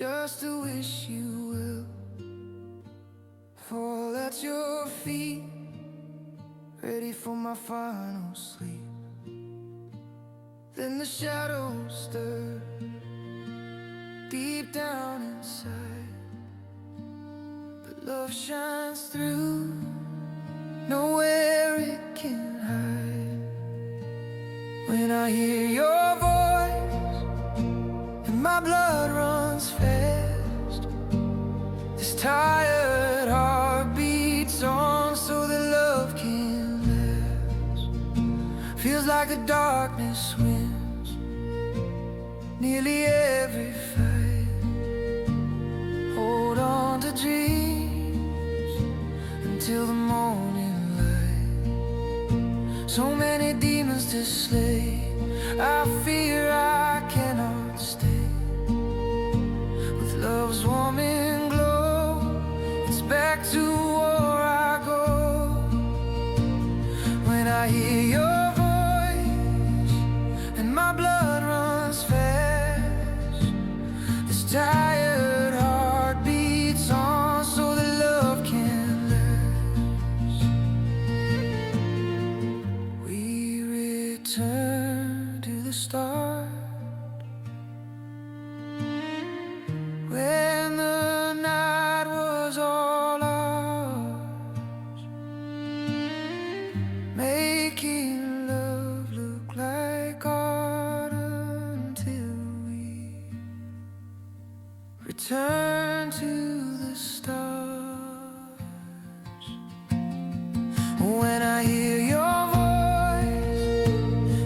just to wish you will fall at your feet, ready for my final sleep. Then the shadows stir deep down inside, but love shines through, nowhere it can hide. When I hear your voice and my blood runs fast, this tired heart beats on so that love can last. Feels like the darkness wins nearly every fight. Hold on to dreams until the morning light. So many demons to slay, I fear I cannot stay. With love's warming glow, it's back to war I go. When I hear your voice and my blood runs fast, this tired heart beats on so that love can last. We return to the start, when the night was all ours, making love look like art until we return to the stars. When I hear your voice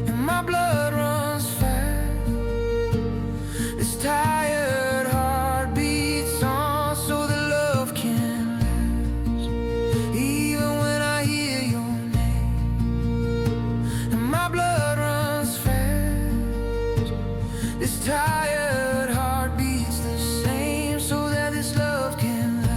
and my blood runs fast, this tired heart beats on so that love can last. Even when I hear your name and my blood runs fast, this tired heart beats the same so that this love can last.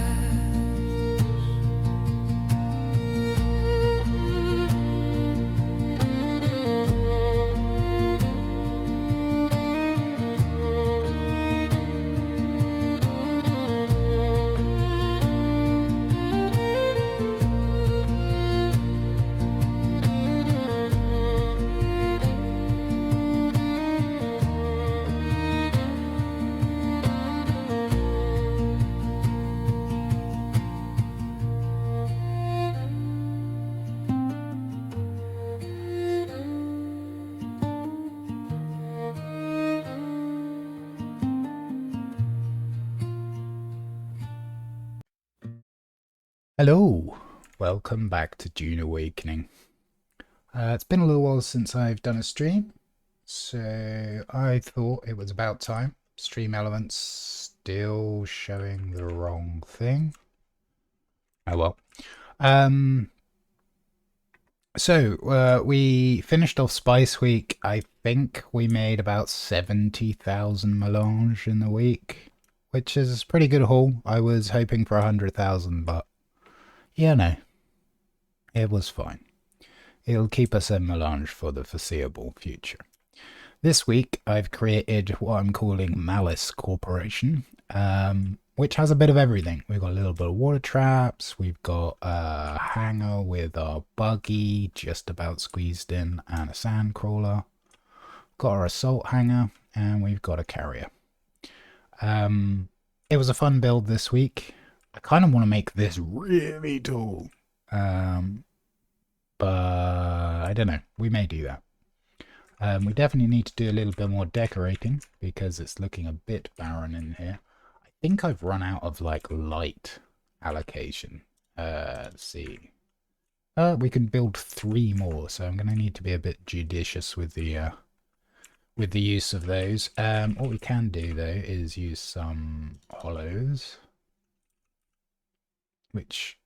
Hello, welcome back to Dune Awakening. It's been a little while since I've done a stream, so I thought it was about time. Stream elements still showing the wrong thing. Oh well. So we finished off Spice Week. I think we made about 70,000 melange in the week, which is a pretty good haul. I was hoping for 100,000, but yeah, no, it was fine. It'll keep us in melange for the foreseeable future. This week, I've created what I'm calling Malice Corporation, which has a bit of everything. We've got a little bit of water traps, we've got a hangar with our buggy just about squeezed in, and a sand crawler. Got our assault hangar, and we've got a carrier. It was a fun build this week. I kind of want to make this really tall, but I don't know. We may do that. We definitely need to do a little bit more decorating because it's looking a bit barren in here. I think I've run out of like light allocation. Let's see. We can build 3 more, so I'm going to need to be a bit judicious with the use of those. What we can do though is use some hollows, which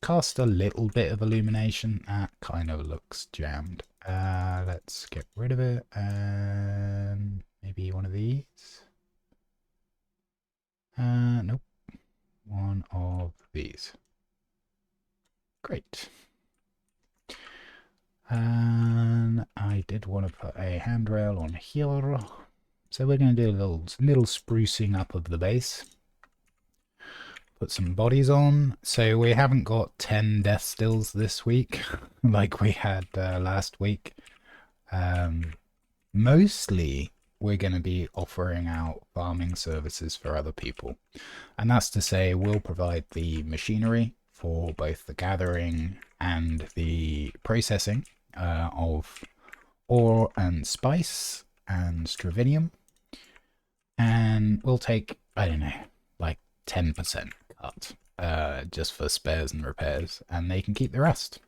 cast a little bit of illumination. That kind of looks jammed. Let's get rid of it, and maybe one of these. Nope. One of these. Great. And I did want to put a handrail on here, So we're going to do a little sprucing up of the base. Put some bodies on. So we haven't got 10 death stills this week like we had last week. Mostly we're going to be offering out farming services for other people. And that's to say we'll provide the machinery for both the gathering and the processing of ore and spice and stravinium. And we'll take, I don't know, like 10% cut just for spares and repairs, and they can keep the rest.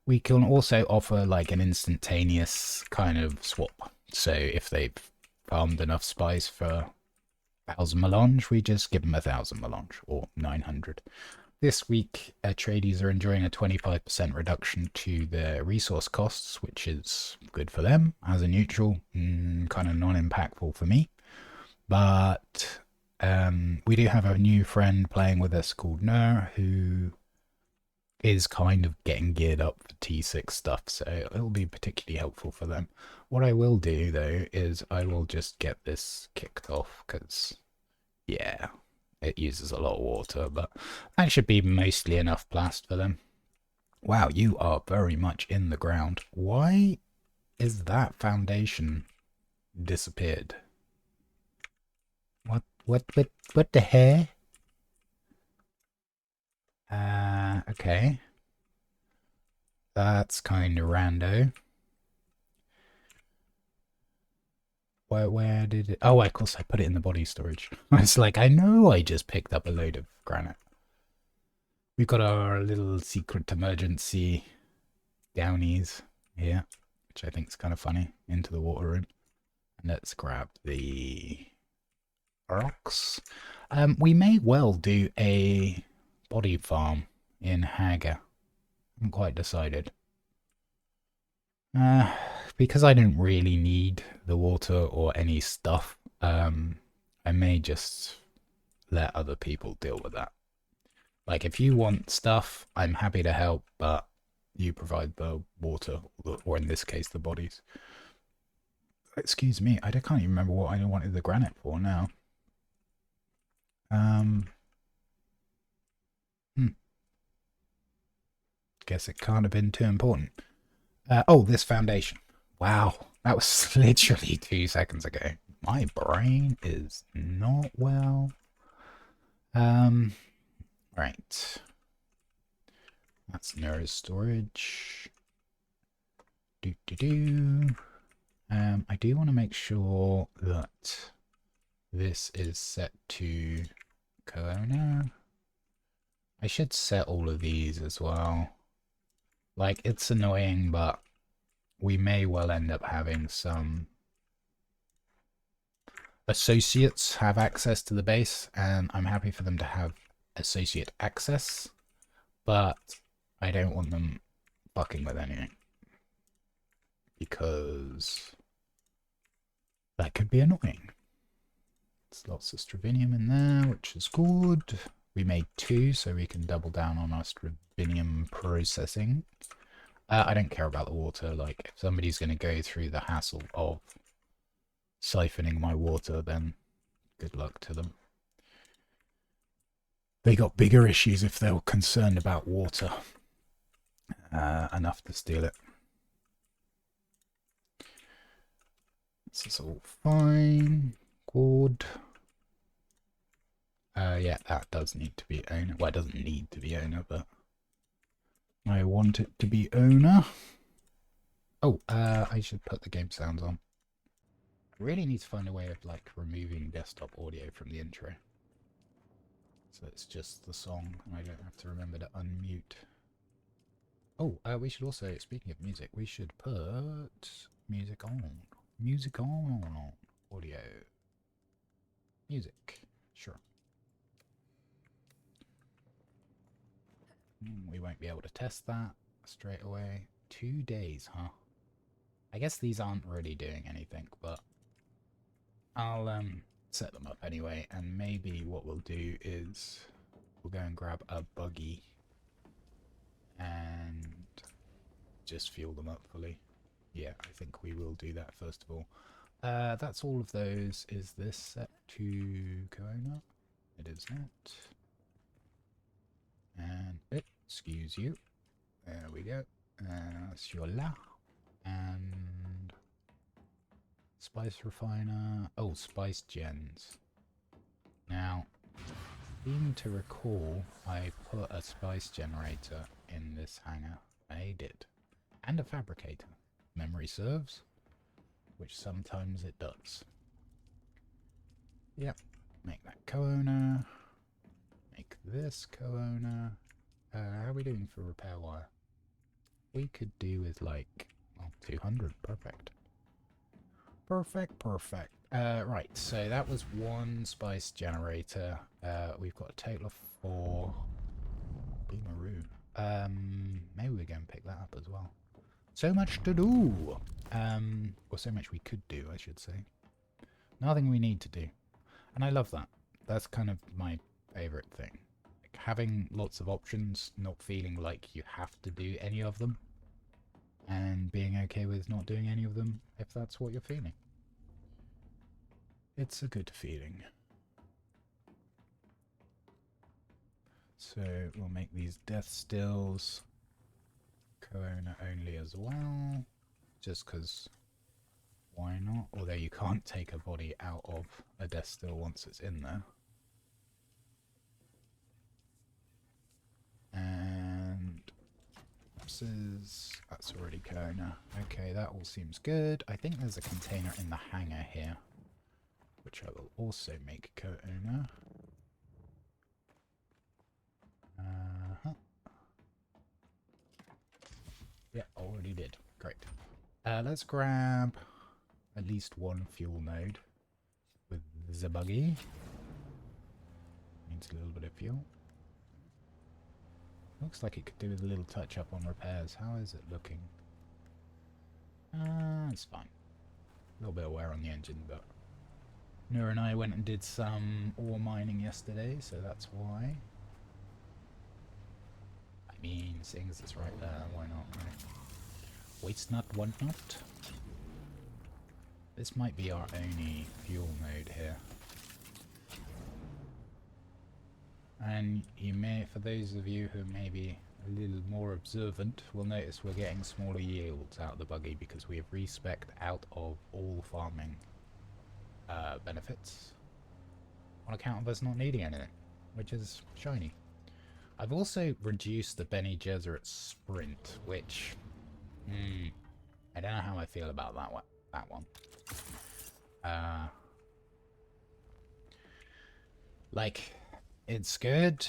We can also offer like an instantaneous kind of swap. So if they've farmed enough spice for 1,000 melange, we just give them 1,000 melange or 900. This week, tradies are enjoying a 25% reduction to their resource costs, which is good for them as a neutral, kind of non-impactful for me. But we do have a new friend playing with us called Nur, who is kind of getting geared up for T6 stuff, so it'll be particularly helpful for them. What I will do, though, is I will just get this kicked off, because, yeah, it uses a lot of water, but that should be mostly enough plast for them. Wow, you are very much in the ground. Why is that foundation disappeared? What the hell? Okay. That's kind of rando. Where did it... Oh, of course I put it in the body storage. I was like, I know I just picked up a load of granite. We've got our little secret emergency downies here, which I think is kind of funny, into the water room. And let's grab the rocks. We may well do a body farm in Haga. I haven't quite decided. Because I don't really need the water or any stuff, I may just let other people deal with that. Like, if you want stuff, I'm happy to help, but you provide the water, or in this case, the bodies. Excuse me, I can't even remember what I wanted the granite for now. Guess it can't have been too important. Oh, this foundation. Wow, that was literally 2 seconds ago. My brain is not well. Right. That's Nura's storage. I do want to make sure that this is set to co-owner. I should set all of these as well. Like, it's annoying, but we may well end up having some associates have access to the base, and I'm happy for them to have associate access, but I don't want them fucking with anything, because that could be annoying. There's lots of stravinium in there, which is good. We made 2, so we can double down on our stravinium processing. I don't care about the water. Like, if somebody's going to go through the hassle of siphoning my water, then good luck to them. They got bigger issues if they were concerned about water enough to steal it. This is all fine. Good. Yeah, that does need to be owner. Well, it doesn't need to be owner, but I want it to be owner. Oh, I should put the game sounds on. I really need to find a way of, like, removing desktop audio from the intro. So it's just the song, and I don't have to remember to unmute. Oh, we should also, speaking of music, we should put music on. Music on. Audio. Music. Sure. We won't be able to test that straight away. 2 days, huh? I guess these aren't really doing anything, but I'll set them up anyway, and maybe what we'll do is we'll go and grab a buggy and just fuel them up fully. Yeah, I think we will do that first of all. That's all of those. Is this set to Corona? It is not. And, excuse you. There we go. Ciola. And spice refiner. Oh, spice gens. Now, seem to recall I put a spice generator in this hangar. I did. And a fabricator. Memory serves. Which sometimes it does. Yep. Make that co-owner. Make this co-owner. How are we doing for repair wire? We could do with like, well, 200. Perfect. Perfect. Right, so that was one spice generator. We've got a total of 4. Boomaroo. Maybe we're going to pick that up as well. So much to do! Or so much we could do, I should say. Nothing we need to do. And I love that. That's kind of my favourite thing. Like having lots of options, not feeling like you have to do any of them. And being okay with not doing any of them, if that's what you're feeling. It's a good feeling. So we'll make these death stills co-owner only as well, just because why not? Although you can't take a body out of a death still once it's in there. And that's already co-owner. Okay, that all seems good. I think there's a container in the hangar here, which I will also make co-owner. Yeah, already did. Great. Let's grab at least one fuel node with the buggy. Needs a little bit of fuel. Looks like it could do with a little touch up on repairs. How is it looking? It's fine. A little bit of wear on the engine, but Noor and I went and did some ore mining yesterday, so that's why. I mean, seeing as it's right there, why not, right? Waste not, want not. This might be our only fuel node here. And you may, for those of you who may be a little more observant, will notice we're getting smaller yields out of the buggy because we have respec'd out of all farming benefits on account of us not needing anything, which is shiny. I've also reduced the Bene Gesserit sprint, which I don't know how I feel about that one. Like, it's good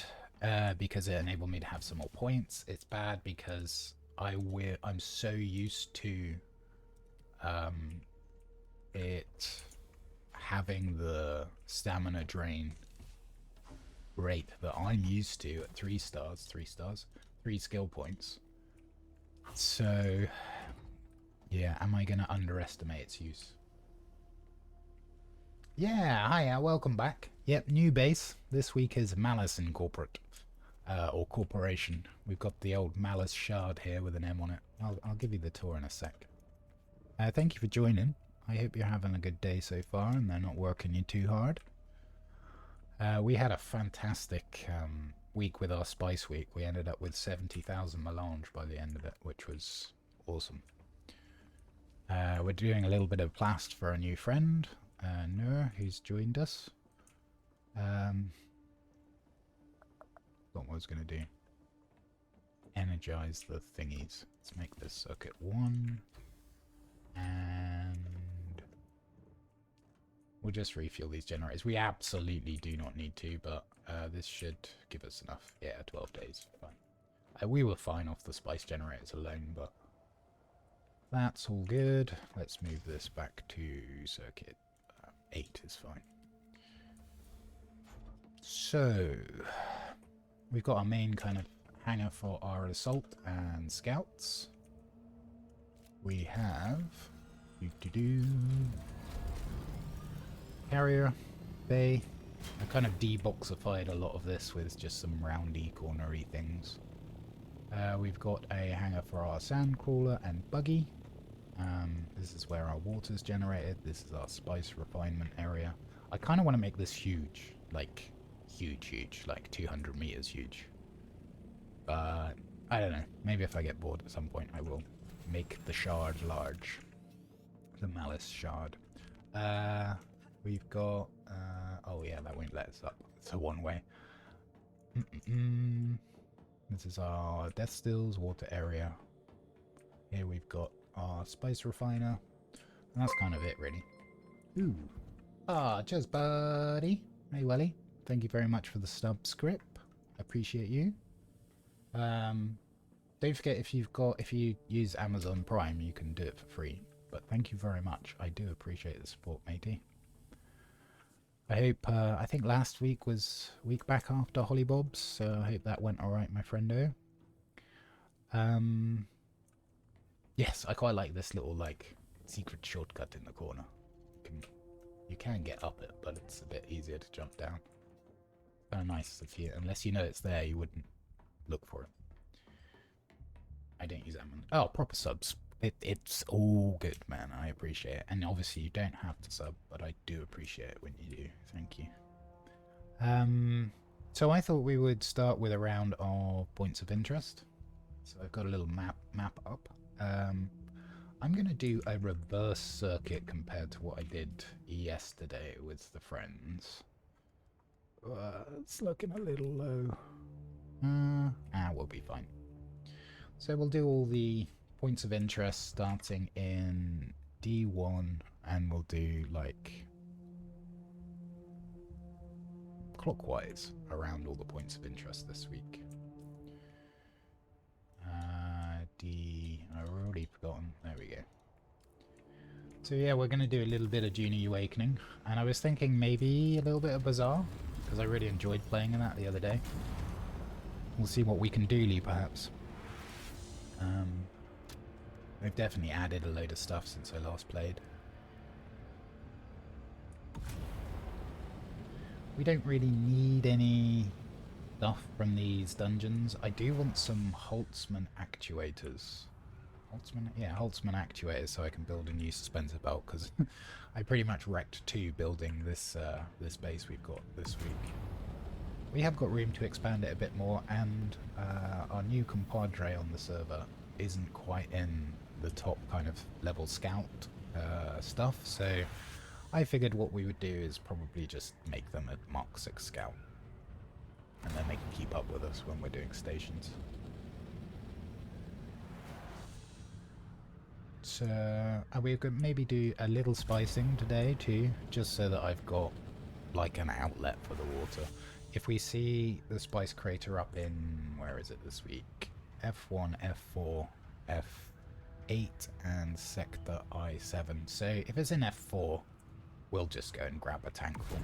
because it enabled me to have some more points. It's bad because I'm so used to it having the stamina drain rate that I'm used to at 3 skill points. So, yeah, am I going to underestimate its use? Yeah, hiya, welcome back. Yep, new base. This week is Malice Incorporate, or Corporation. We've got the old Malice shard here with an M on it. I'll give you the tour in a sec. Thank you for joining. I hope you're having a good day so far and they're not working you too hard. We had a fantastic week with our Spice Week. We ended up with 70,000 melange by the end of it, which was awesome. We're doing a little bit of plast for a new friend, Noor, who's joined us. What I was going to do. Energize the thingies. Let's make this circuit 1. And we'll just refuel these generators. We absolutely do not need to, but this should give us enough. Yeah, 12 days. Fine. We were fine off the spice generators alone, but that's all good. Let's move this back to circuit 8 is fine. So, we've got our main kind of hangar for our assault and scouts. We have carrier bay. I kind of deboxified a lot of this with just some roundy cornery things. We've got a hangar for our sand crawler and buggy, This is where our water's generated. This is our spice refinement area. I kind of want to make this huge. Like, huge. Like 200 meters huge. But, I don't know. Maybe if I get bored at some point, I will make the shard large. The malice shard. We've got... oh yeah, that won't let us up. It's a one-way. This is our death stills water area. Here we've got our spice refiner. And that's kind of it, really. Ooh. Ah, cheers, buddy. Hey, Welly. Thank you very much for the subscript. I appreciate you. Don't forget, if you use Amazon Prime, you can do it for free. But thank you very much. I do appreciate the support, matey. I hope, I think last week was week back after Hollybobs, so I hope that went alright, my friendo. Yes, I quite like this little, like, secret shortcut in the corner. You can get up it, but it's a bit easier to jump down. Kind of nice if you, unless you know it's there, you wouldn't look for it. I don't use Amazon. Oh, proper subs. It's all good, man. I appreciate it. And obviously you don't have to sub, but I do appreciate it when you do. Thank you. So I thought we would start with a round of points of interest. So I've got a little map up. I'm going to do a reverse circuit compared to what I did yesterday with the friends. It's looking a little low. We'll be fine. So we'll do all the points of interest starting in D1, and we'll do like clockwise around all the points of interest this week. I've already forgotten. There we go. So yeah, we're going to do a little bit of Dune Awakening, and I was thinking maybe a little bit of Bazaar, because I really enjoyed playing in that the other day. We'll see what we can do, Lee, perhaps. We've definitely added a load of stuff since I last played. We don't really need any stuff from these dungeons. I do want some Holtzman actuators. Holtzman actuators, so I can build a new suspensor belt, because I pretty much wrecked 2 building this this base we've got this week. We have got room to expand it a bit more, and our new compadre on the server isn't quite in the top kind of level scout stuff, so I figured what we would do is probably just make them a Mark 6 scout, and then they can keep up with us when we're doing stations. So we could maybe do a little spicing today too, just so that I've got like an outlet for the water. If we see the spice crater up in, where is it this week? F1, F4, F8 and sector I7. So if it's in F4, we'll just go and grab a tank full.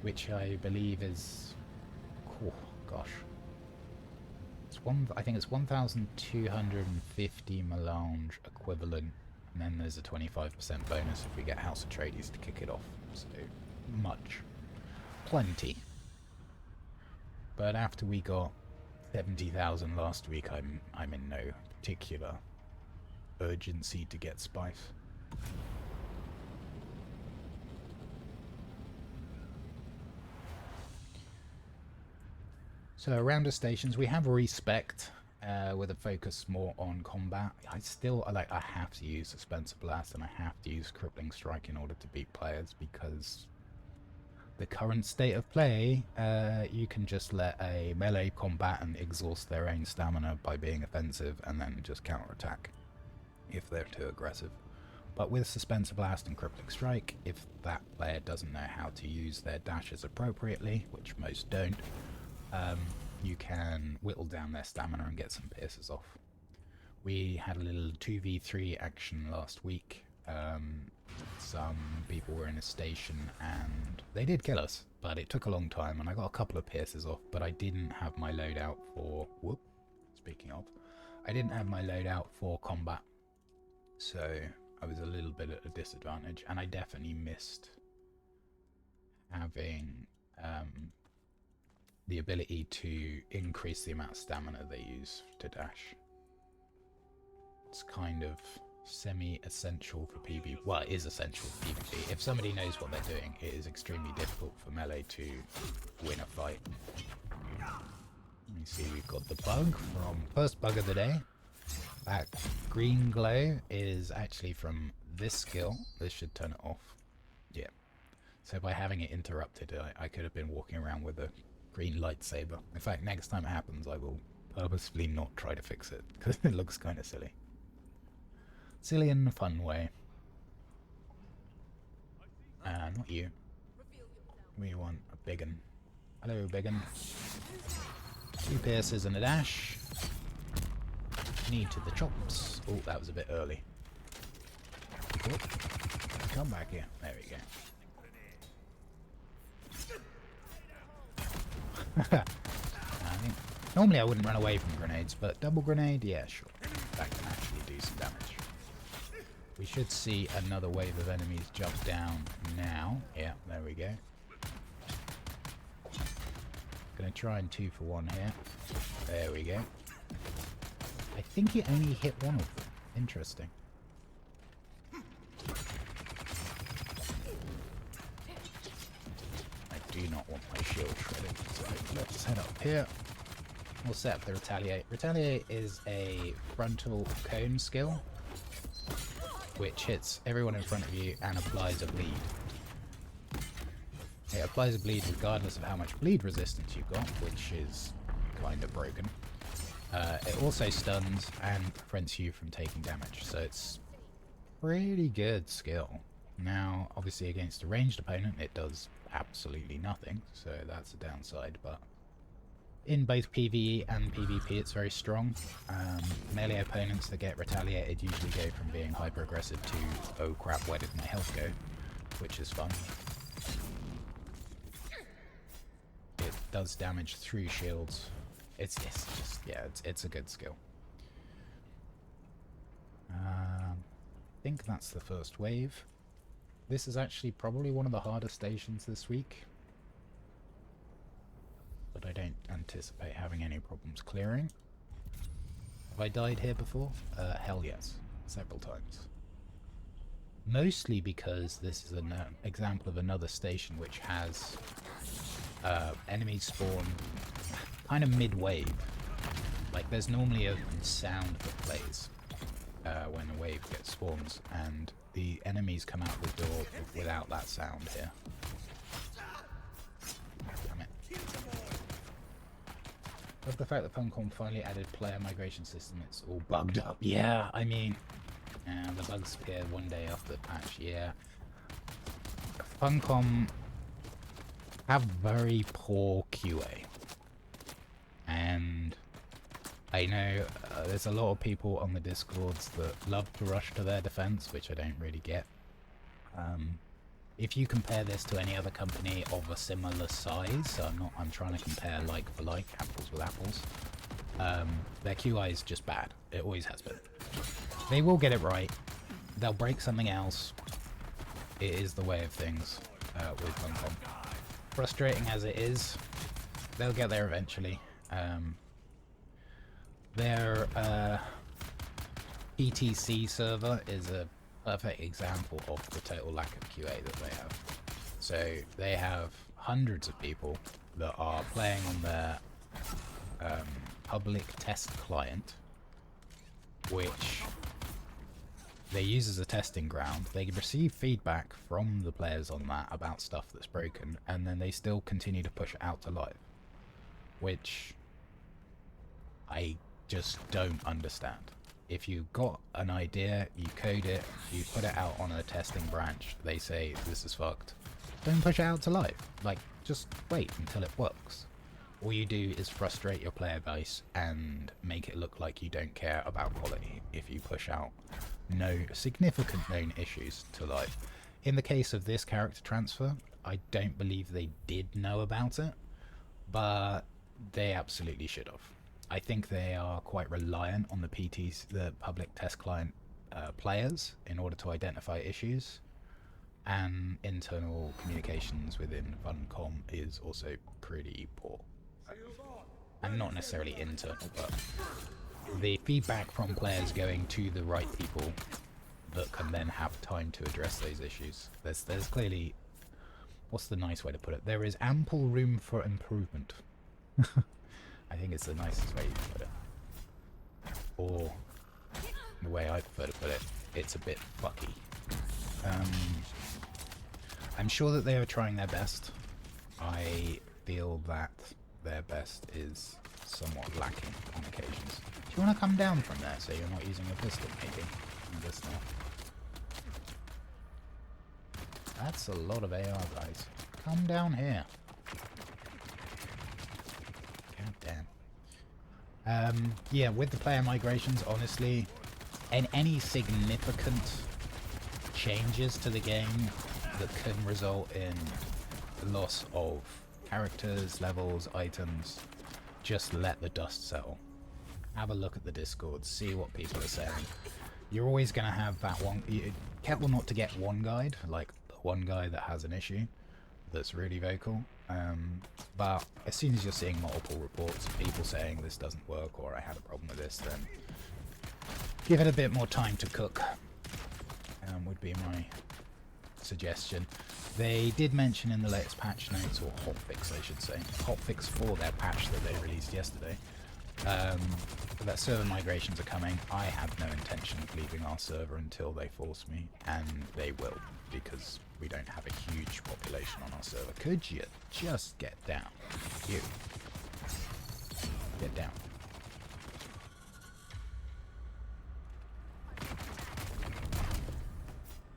Which I believe is, oh gosh, I think it's 1,250 melange equivalent, and then there's a 25% bonus if we get House Atreides to kick it off. So plenty. But after we got 70,000 last week, I'm in no particular urgency to get spice. So around the stations, we have respect with a focus more on combat. I have to use Suspense Blast and I have to use Crippling Strike in order to beat players, because the current state of play, you can just let a melee combatant exhaust their own stamina by being offensive and then just counterattack if they're too aggressive. But with Suspense Blast and Crippling Strike, if that player doesn't know how to use their dashes appropriately, which most don't, you can whittle down their stamina and get some pierces off. We had a little 2v3 action last week. Some people were in a station and they did kill us, but it took a long time and I got a couple of pierces off, but I didn't have my loadout for... Speaking of, I didn't have my loadout for combat, so I was a little bit at a disadvantage, and I definitely missed having the ability to increase the amount of stamina they use to dash. It's kind of semi-essential for PvP. Well, it is essential for PvP. If somebody knows what they're doing, it is extremely difficult for melee to win a fight. Let me see, we've got the bug from first bug of the day. That green glow is actually from this skill. This should turn it off. Yeah. So by having it interrupted, I could have been walking around with a green lightsaber. In fact, next time it happens, I will purposefully not try to fix it, because it looks kind of silly. Silly in a fun way. Not you. We want a big un. Hello, big un. 2 pierces and a dash. Knee to the chops. Oh, that was a bit early. Oh, come back here. There we go. Normally I wouldn't run away from grenades, but double grenade, yeah, sure. That can actually do some damage. We should see another wave of enemies jump down now. Yeah, there we go. Gonna try and 2 for 1 here. There we go. I think it only hit one of them. Interesting. I do not want my shield shredded, so let's head up here. We'll set up the Retaliate. Retaliate is a frontal cone skill, which hits everyone in front of you and applies a bleed. It applies a bleed regardless of how much bleed resistance you've got, which is kind of broken. It also stuns and prevents you from taking damage, so it's pretty good skill. Now, obviously against a ranged opponent it does absolutely nothing, so that's a downside, but in both PvE and PvP it's very strong. Melee opponents that get retaliated usually go from being hyper aggressive to, oh crap, where did my health go? Which is fun. It does damage through shields. It's just, yeah, it's a good skill. I think that's the first wave. This is actually probably one of the hardest stations this week, but I don't anticipate having any problems clearing. Have I died here before? Hell yes, several times. Mostly because this is an example of another station which has enemies spawn kind of mid-wave. Like there's normally a sound that plays when a wave gets spawns, and the enemies come out the door without that sound here. Damn it. Love the fact that Funcom finally added player migration system. It's all bugged up. Yeah, I mean, the bugs appeared one day after the patch. Yeah, Funcom have very poor QA, and I know there's a lot of people on the Discords that love to rush to their defense, which I don't really get. If you compare this to any other company of a similar size, so I'm trying to compare like for like, apples with apples, their QI is just bad. It always has been. They will get it right. They'll break something else. It is the way of things with Funcom. Frustrating as it is, they'll get there eventually. Their PTC server is a perfect example of the total lack of QA that they have. So they have hundreds of people that are playing on their public test client, which they use as a testing ground. They receive feedback from the players on that about stuff that's broken, and then they still continue to push it out to live, which I just don't understand. If you got an idea, you code it, you put it out on a testing branch, they say this is fucked, don't push it out to live. Like, just wait until it works. All you do is frustrate your player base and make it look like you don't care about quality if you push out no significant known issues to live. In the case of this character transfer, I don't believe they did know about it, but they absolutely should have. I think they are quite reliant on the PTs, the public test client players, in order to identify issues, and internal communications within Funcom is also pretty poor. And not necessarily internal, but the feedback from players going to the right people that can then have time to address those issues. There's clearly, what's the nice way to put it? There is ample room for improvement. I think it's the nicest way you can put it. Or the way I prefer to put it, it's a bit fucky. I'm sure that they are trying their best. I feel that their best is somewhat lacking on occasions. Do you want to come down from there so you're not using a pistol, maybe? I guess not. That's a lot of AR, guys. Come down here. God damn. Yeah, with the player migrations, honestly, and any significant changes to the game that can result in loss of characters, levels, items, just let the dust settle. Have a look at the Discord, see what people are saying. You're always going to have that one. Careful not to get one guide, like the one guy that has an issue that's really vocal. But as soon as you're seeing multiple reports of people saying this doesn't work or I had a problem with this, then give it a bit more time to cook. Would be my suggestion. They did mention in the latest patch notes, or hotfix I should say, hotfix for their patch that they released yesterday, that server migrations are coming. I have no intention of leaving our server until they force me, and they will, because we don't have a huge population on our server. Could you just get down? You. Get down.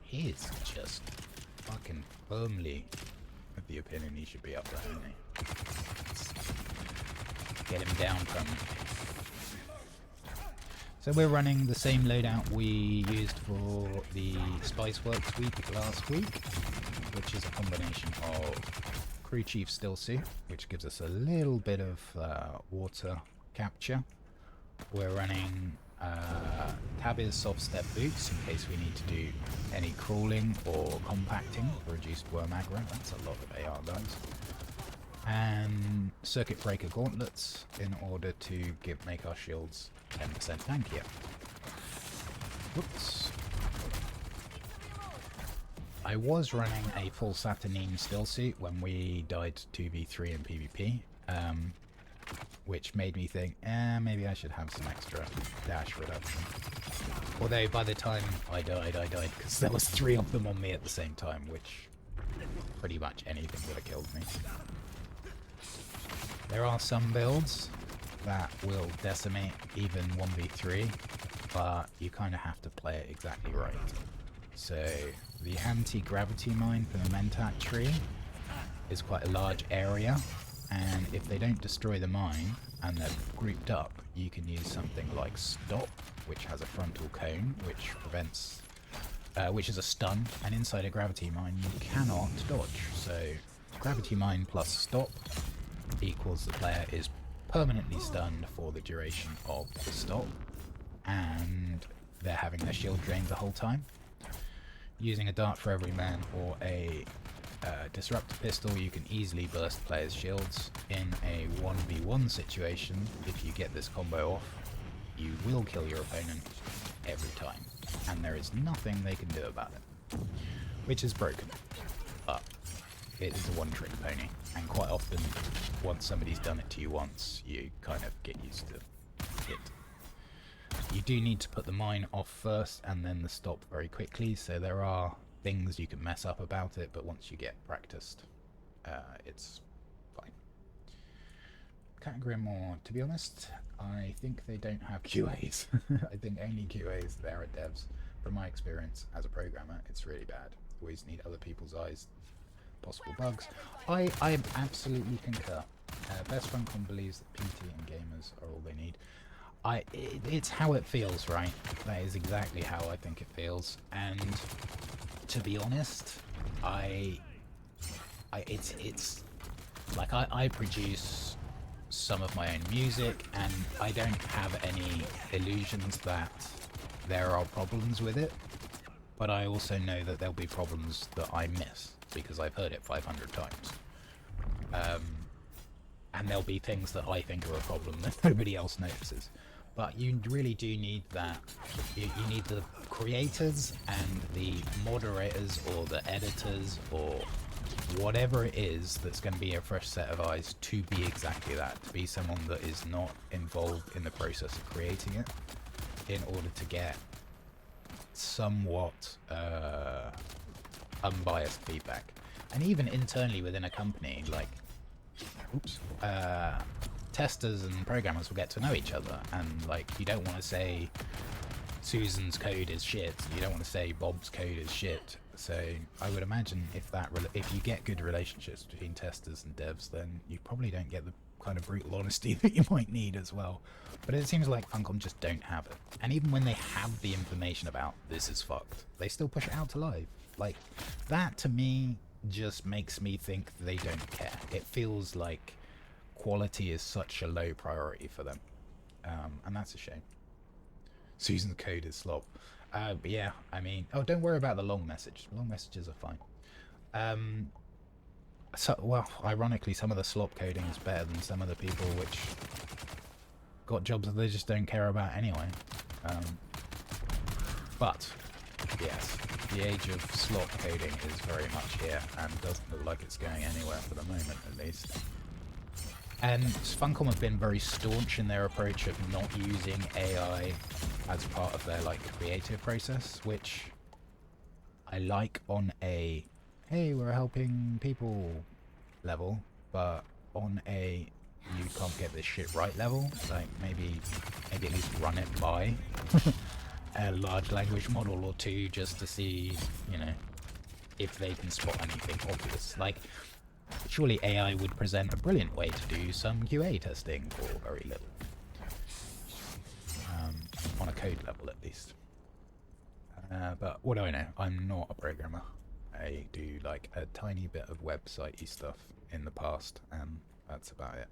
He's just fucking firmly of the opinion he should be up there, isn't he? Let's get him down from. So we're running the same loadout we used for the Spiceworks week last week, which is a combination of Crew Chief Still Suit, which gives us a little bit of water capture. We're running Tabby's soft step boots in case we need to do any crawling or compacting for reduced worm aggro. That's a lot of AR, guys. And circuit breaker gauntlets in order to make our shields 10% tankier. Whoops. I was running a full Saturnine still suit when we died 2v3 in PvP. Which made me think, maybe I should have some extra dash reduction. Although by the time I died because there was 3 of them on me at the same time, which pretty much anything would have killed me. There are some builds that will decimate even 1v3, but you kind of have to play it exactly right. So the anti-gravity mine for the Mentat tree is quite a large area. And if they don't destroy the mine and they're grouped up, you can use something like Stop, which has a frontal cone, which prevents, which is a stun, and inside a gravity mine you cannot dodge. So gravity mine plus Stop equals the player is permanently stunned for the duration of the stop, and they're having their shield drained the whole time. Using a dart for every man or a disruptor pistol, you can easily burst players' shields. In a 1v1 situation, if you get this combo off, you will kill your opponent every time, and there is nothing they can do about it, which is broken, but it is a one-trick pony, and quite often, once somebody's done it to you once, you kind of get used to it. You do need to put the mine off first, and then the stop very quickly, so there are things you can mess up about it, but once you get practiced, it's fine. Can't agree more. To be honest, I think they don't have QAs. I think only QAs there are devs. From my experience as a programmer, it's really bad. Always need other people's eyes, possible bugs. I absolutely concur. Best Friend Con believes that PT and gamers are all they need. It's how it feels, right? That is exactly how I think it feels, and to be honest, it's like I produce some of my own music, and I don't have any illusions that there are problems with it, but I also know that there'll be problems that I miss because I've heard it 500 times. And there'll be things that I think are a problem that nobody else notices. But you really do need that. You need the creators and the moderators or the editors or whatever it is that's going to be a fresh set of eyes to be exactly that. To be someone that is not involved in the process of creating it in order to get somewhat unbiased feedback. And even internally within a company, like, testers and programmers will get to know each other, and like, you don't want to say Susan's code is shit, you don't want to say Bob's code is shit. So I would imagine if you get good relationships between testers and devs, then you probably don't get the kind of brutal honesty that you might need as well. But it seems like Funcom just don't have it, and even when they have the information about this is fucked, they still push it out to live. Like, that to me just makes me think they don't care. It feels like quality is such a low priority for them, and that's a shame. Susan's code is slop. But yeah, I mean, oh, don't worry about the long message. Long messages are fine. So, well, ironically, some of the slop coding is better than some of the people which got jobs that they just don't care about anyway. But yes, the age of slop coding is very much here, and doesn't look like it's going anywhere for the moment, at least. And Funcom have been very staunch in their approach of not using AI as part of their like creative process, which I like on a hey, we're helping people level, but on a you can't get this shit right level, like maybe at least run it by a large language model or two just to see, you know, if they can spot anything obvious. Like, surely AI would present a brilliant way to do some QA testing for very little. On a code level at least. But what do I know? I'm not a programmer. I do like a tiny bit of website-y stuff in the past, and that's about it.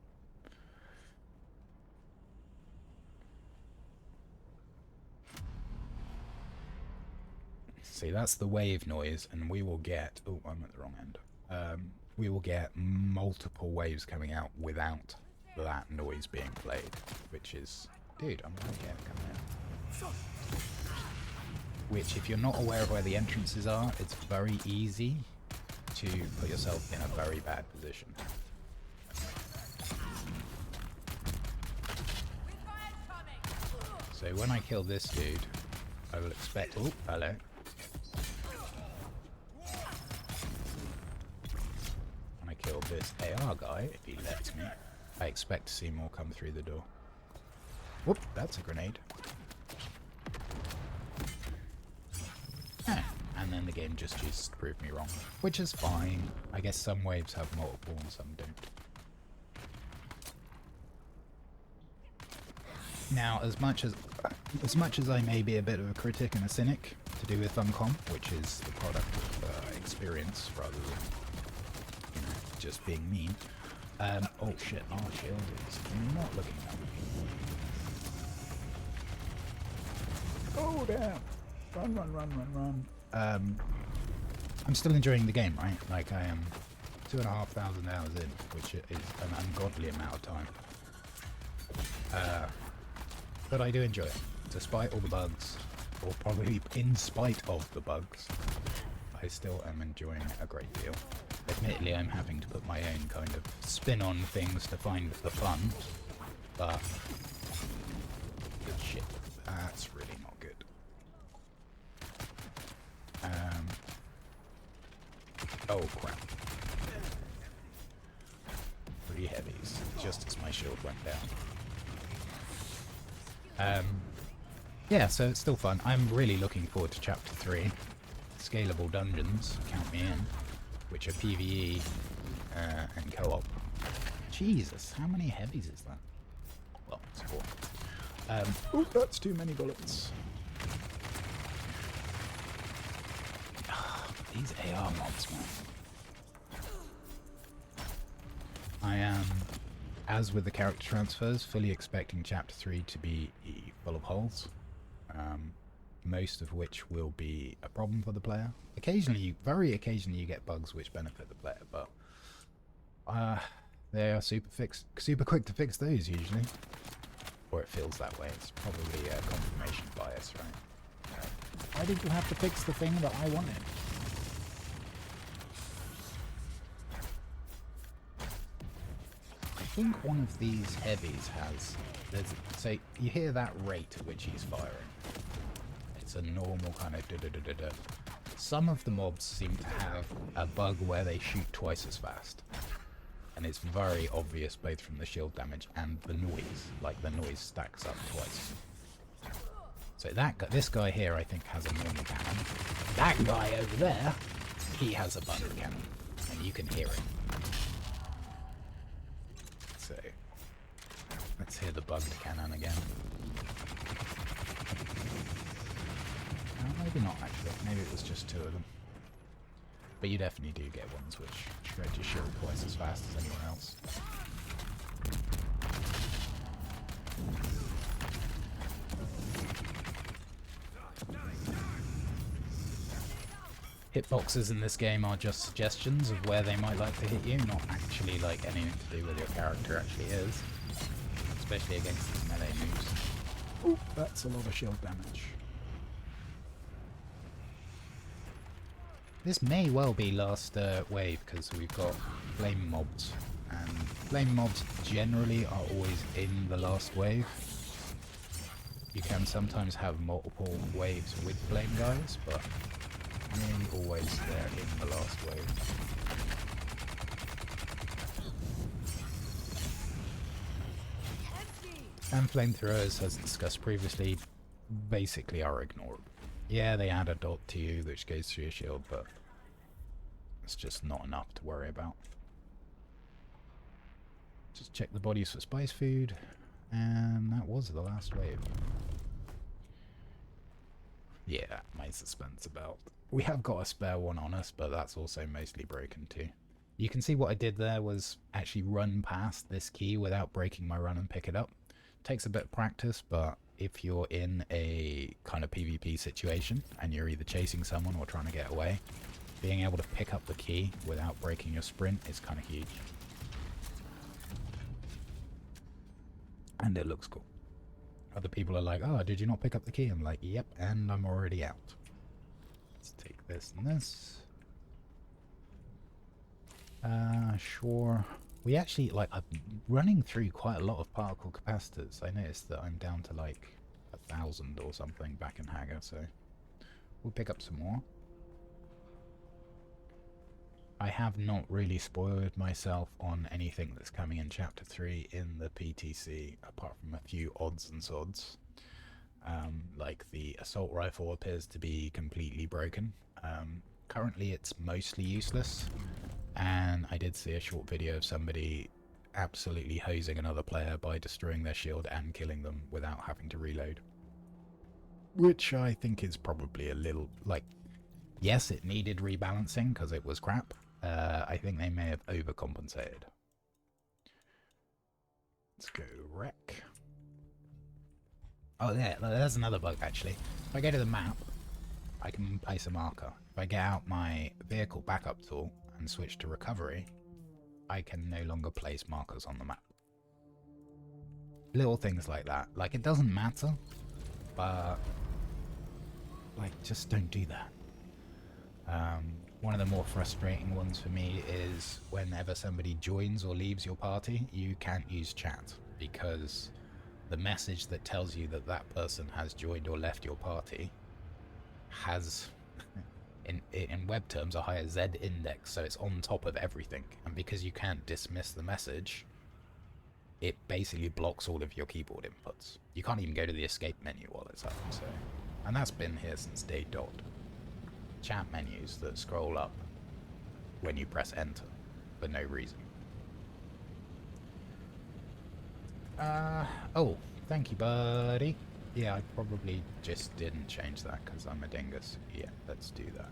See, that's the wave noise, and we will get... Oh, I'm at the wrong end. We will get multiple waves coming out without that noise being played, which is... Dude, I'm right here, coming out. Which, if you're not aware of where the entrances are, it's very easy to put yourself in a very bad position. So when I kill this dude, I will expect... Oh, hello. When I kill this AR guy, if he lets me, I expect to see more come through the door. Whoop, that's a grenade. And then the game just chooses to prove me wrong, which is fine. I guess some waves have multiple and some don't. Now, as much as I may be a bit of a critic and a cynic to do with Funcom, which is the product of experience rather than, you know, just being mean. Oh shit, our shield is not looking that good. Oh damn! Run, run, run, run, run. I'm still enjoying the game, right? Like, I am 2,500 hours in, which is an ungodly amount of time. But I do enjoy it, despite all the bugs, or probably in spite of the bugs. I still am enjoying it a great deal. Admittedly, I'm having to put my own kind of spin on things to find the fun, but good shit, that's really not good. Oh crap. 3 heavies, just as my shield went down. Yeah, so it's still fun. I'm really looking forward to Chapter 3. Scalable dungeons, count me in, which are PvE and co-op. Jesus, how many heavies is that? Well, it's 4. Oh, that's too many bullets. These AR mobs, man. I am, as with the character transfers, fully expecting Chapter 3 to be full of holes. Most of which will be a problem for the player. Occasionally, very occasionally, you get bugs which benefit the player, but they are super quick to fix those usually. or it feels that way. It's probably a confirmation bias, right? Why did you have to fix the thing that I wanted? I think one of these heavies has... So you hear that rate at which he's firing. It's a normal kind of da-da-da-da-da. Some of the mobs seem to have a bug where they shoot twice as fast. And it's very obvious both from the shield damage and the noise. Like, the noise stacks up twice. So this guy here, I think, has a normal cannon. That guy over there, he has a bugged cannon. And you can hear it. So, let's hear the bugged cannon again. Maybe not, actually. Maybe it was just two of them. But you definitely do get ones which shred your shield twice as fast as anyone else. Hitboxes in this game are just suggestions of where they might like to hit you, not actually like anything to do with your character actually is. Especially against these melee moves. Ooh, that's a lot of shield damage. This may well be last wave, because we've got flame mobs, and flame mobs generally are always in the last wave. You can sometimes have multiple waves with flame guys, but nearly always they're in the last wave. And flamethrowers, as discussed previously, basically are ignorable. Yeah, they add a dot to you which goes through your shield, but it's just not enough to worry about. Just check the bodies for spice food, and that was the last wave. Yeah, my suspense about. We have got a spare one on us, but that's also mostly broken too. You can see what I did there was actually run past this key without breaking my run and pick it up. Takes a bit of practice, but if you're in a kind of PvP situation and you're either chasing someone or trying to get away, being able to pick up the key without breaking your sprint is kind of huge. And it looks cool. Other people are like, oh, did you not pick up the key? I'm like, yep, and I'm already out. Let's take this and this. Sure. We actually, like, I'm running through quite a lot of particle capacitors. I noticed that I'm down to like 1,000 or something back in Hagar, so we'll pick up some more. I have not really spoiled myself on anything that's coming in Chapter 3 in the PTC, apart from a few odds and sods. Like the assault rifle appears to be completely broken. Currently it's mostly useless, and I did see a short video of somebody absolutely hosing another player by destroying their shield and killing them without having to reload. Which I think is probably a little, like, yes, it needed rebalancing because it was crap. I think they may have overcompensated. Let's go wreck. Oh yeah, there's another bug actually. If I go to the map, I can place a marker. If I get out my vehicle backup tool and switch to recovery, I can no longer place markers on the map. Little things like that. Like, it doesn't matter, but like, just don't do that. One of the more frustrating ones for me is whenever somebody joins or leaves your party, you can't use chat, because the message that tells you that that person has joined or left your party has, in web terms, a higher Z index, so it's on top of everything. And because you can't dismiss the message, it basically blocks all of your keyboard inputs. You can't even go to the escape menu while it's up, so. And that's been here since day dot. Chat menus that scroll up when you press enter for no reason. Oh, thank you, buddy. Yeah, I probably just didn't change that because I'm a dingus. Yeah, let's do that.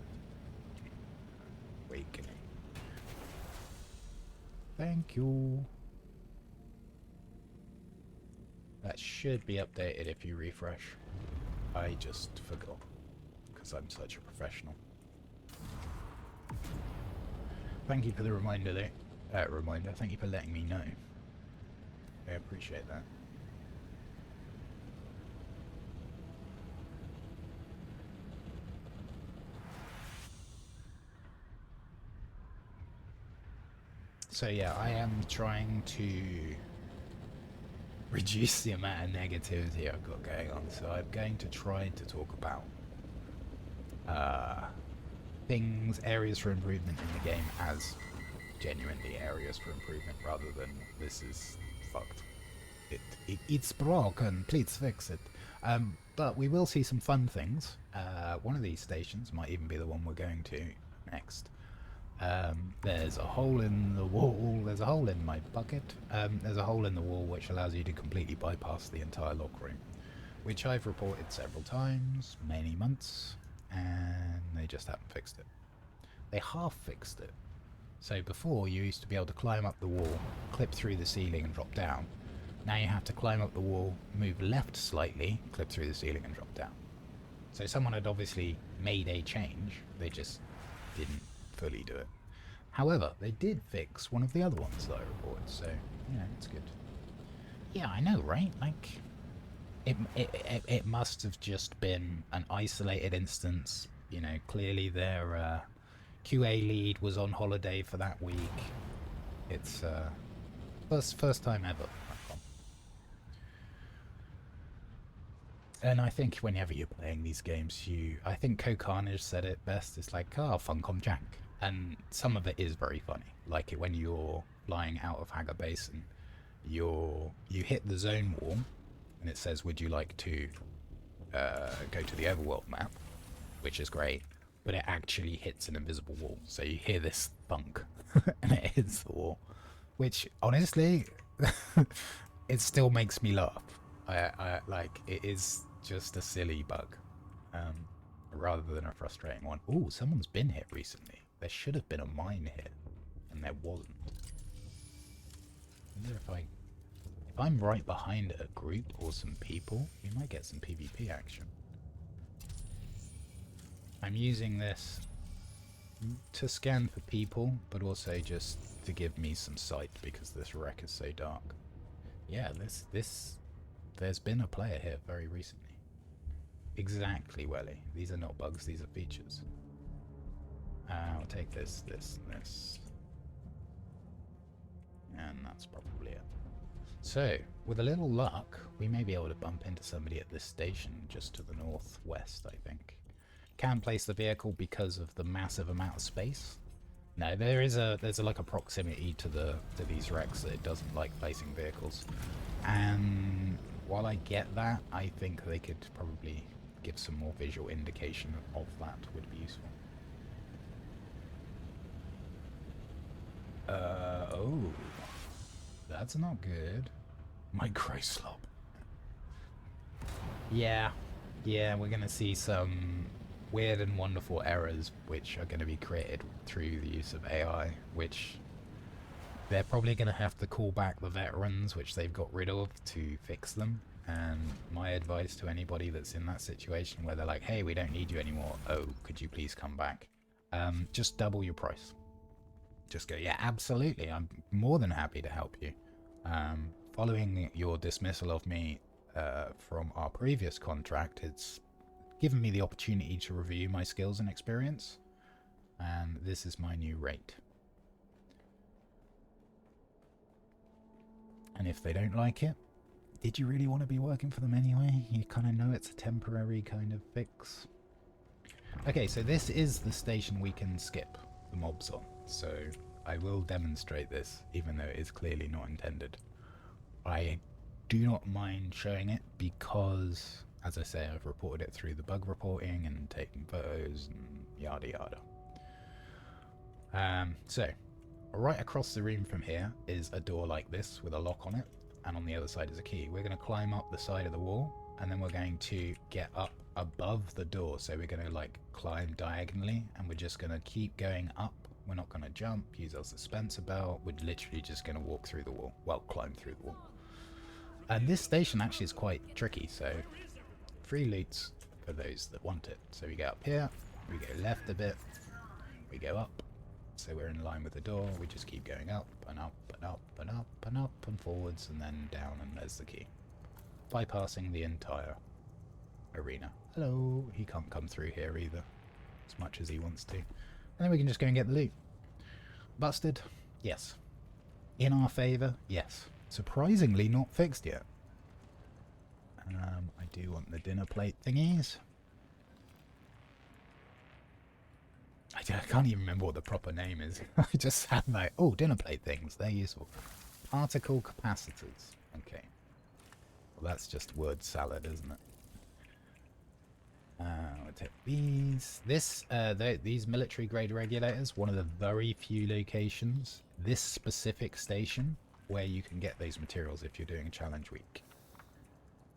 Awakening. Thank you. That should be updated if you refresh. I just forgot, because I'm such a professional. Thank you for the reminder though. Thank you for letting me know. I appreciate that. So yeah, I am trying to reduce the amount of negativity I've got going on. So I'm going to try to talk about things, areas for improvement in the game as genuinely areas for improvement, rather than this is fucked. It's broken, please fix it. But we will see some fun things. One of these stations might even be the one we're going to next. There's a hole in the wall, there's a hole in my bucket, there's a hole in the wall which allows you to completely bypass the entire lock room, which I've reported several times, many months, and they just haven't fixed it. They half fixed it. So before, you used to be able to climb up the wall, clip through the ceiling and drop down. Now you have to climb up the wall, move left slightly, clip through the ceiling and drop down. So someone had obviously made a change, they just didn't fully do it. However, they did fix one of the other ones that I reported, so, yeah, it's good. Yeah, I know, right? Like, it must have just been an isolated instance. You know, clearly their QA lead was on holiday for that week. It's first time ever. And I think whenever you're playing these games, I think Carnage said it best. It's like, Funcom Jank. And some of it is very funny. Like when you're flying out of Hagar Basin, you hit the zone wall, and it says, would you like to go to the overworld map? Which is great. But it actually hits an invisible wall. So you hear this thunk, and it hits the wall. Which, honestly, it still makes me laugh. I like, it is just a silly bug, rather than a frustrating one. Ooh, someone's been hit recently. There should have been a mine hit, and there wasn't. I wonder if I'm right behind a group or some people, we might get some PvP action. I'm using this to scan for people, but also just to give me some sight because this wreck is so dark. Yeah, there's been a player here very recently. Exactly, Welly. These are not bugs, these are features. I'll take this. And that's probably it. So, with a little luck, we may be able to bump into somebody at this station just to the northwest, I think. Can't place the vehicle because of the massive amount of space. No, there's like a proximity to these wrecks that it doesn't like placing vehicles. And while I get that, I think they could probably give some more visual indication of that would be useful. Oh. That's not good. Micro slop. Yeah, we're gonna see some weird and wonderful errors which are gonna be created through the use of AI, which they're probably gonna have to call back the veterans which they've got rid of to fix them. And my advice to anybody that's in that situation where they're like, hey, we don't need you anymore, oh, could you please come back? Just double your price. Just go, yeah, absolutely, I'm more than happy to help you. Following your dismissal of me from our previous contract, it's given me the opportunity to review my skills and experience, and this is my new rate. And if they don't like it, did you really want to be working for them anyway? You kind of know it's a temporary kind of fix. Okay, so this is the station we can skip the mobs on, so I will demonstrate this, even though it is clearly not intended. I do not mind showing it because, as I say, I've reported it through the bug reporting and taking photos and yada yada. So, right across the room from here is a door like this with a lock on it, and on the other side is a key. We're going to climb up the side of the wall, and then we're going to get up above the door. So we're going to like climb diagonally, and we're just going to keep going up. We're not going to jump, use our suspensor belt. We're literally just going to walk through the wall. Well, climb through the wall. And this station actually is quite tricky, so free loots for those that want it. So we go up here, we go left a bit, we go up. So we're in line with the door, we just keep going up and up and up and up and up and forwards and then down, and there's the key. Bypassing the entire arena. Hello, he can't come through here either, as much as he wants to. And then we can just go and get the loot. Busted? Yes. in our favour, yes. Surprisingly not fixed yet. I do want the dinner plate thingies. I can't even remember what the proper name is. I just have like, oh, dinner plate things. They're useful. Particle capacitors. Okay. Well, that's just word salad, isn't it? We'll take these. These military grade regulators, one of the very few locations, this specific station, where you can get these materials if you're doing a challenge week.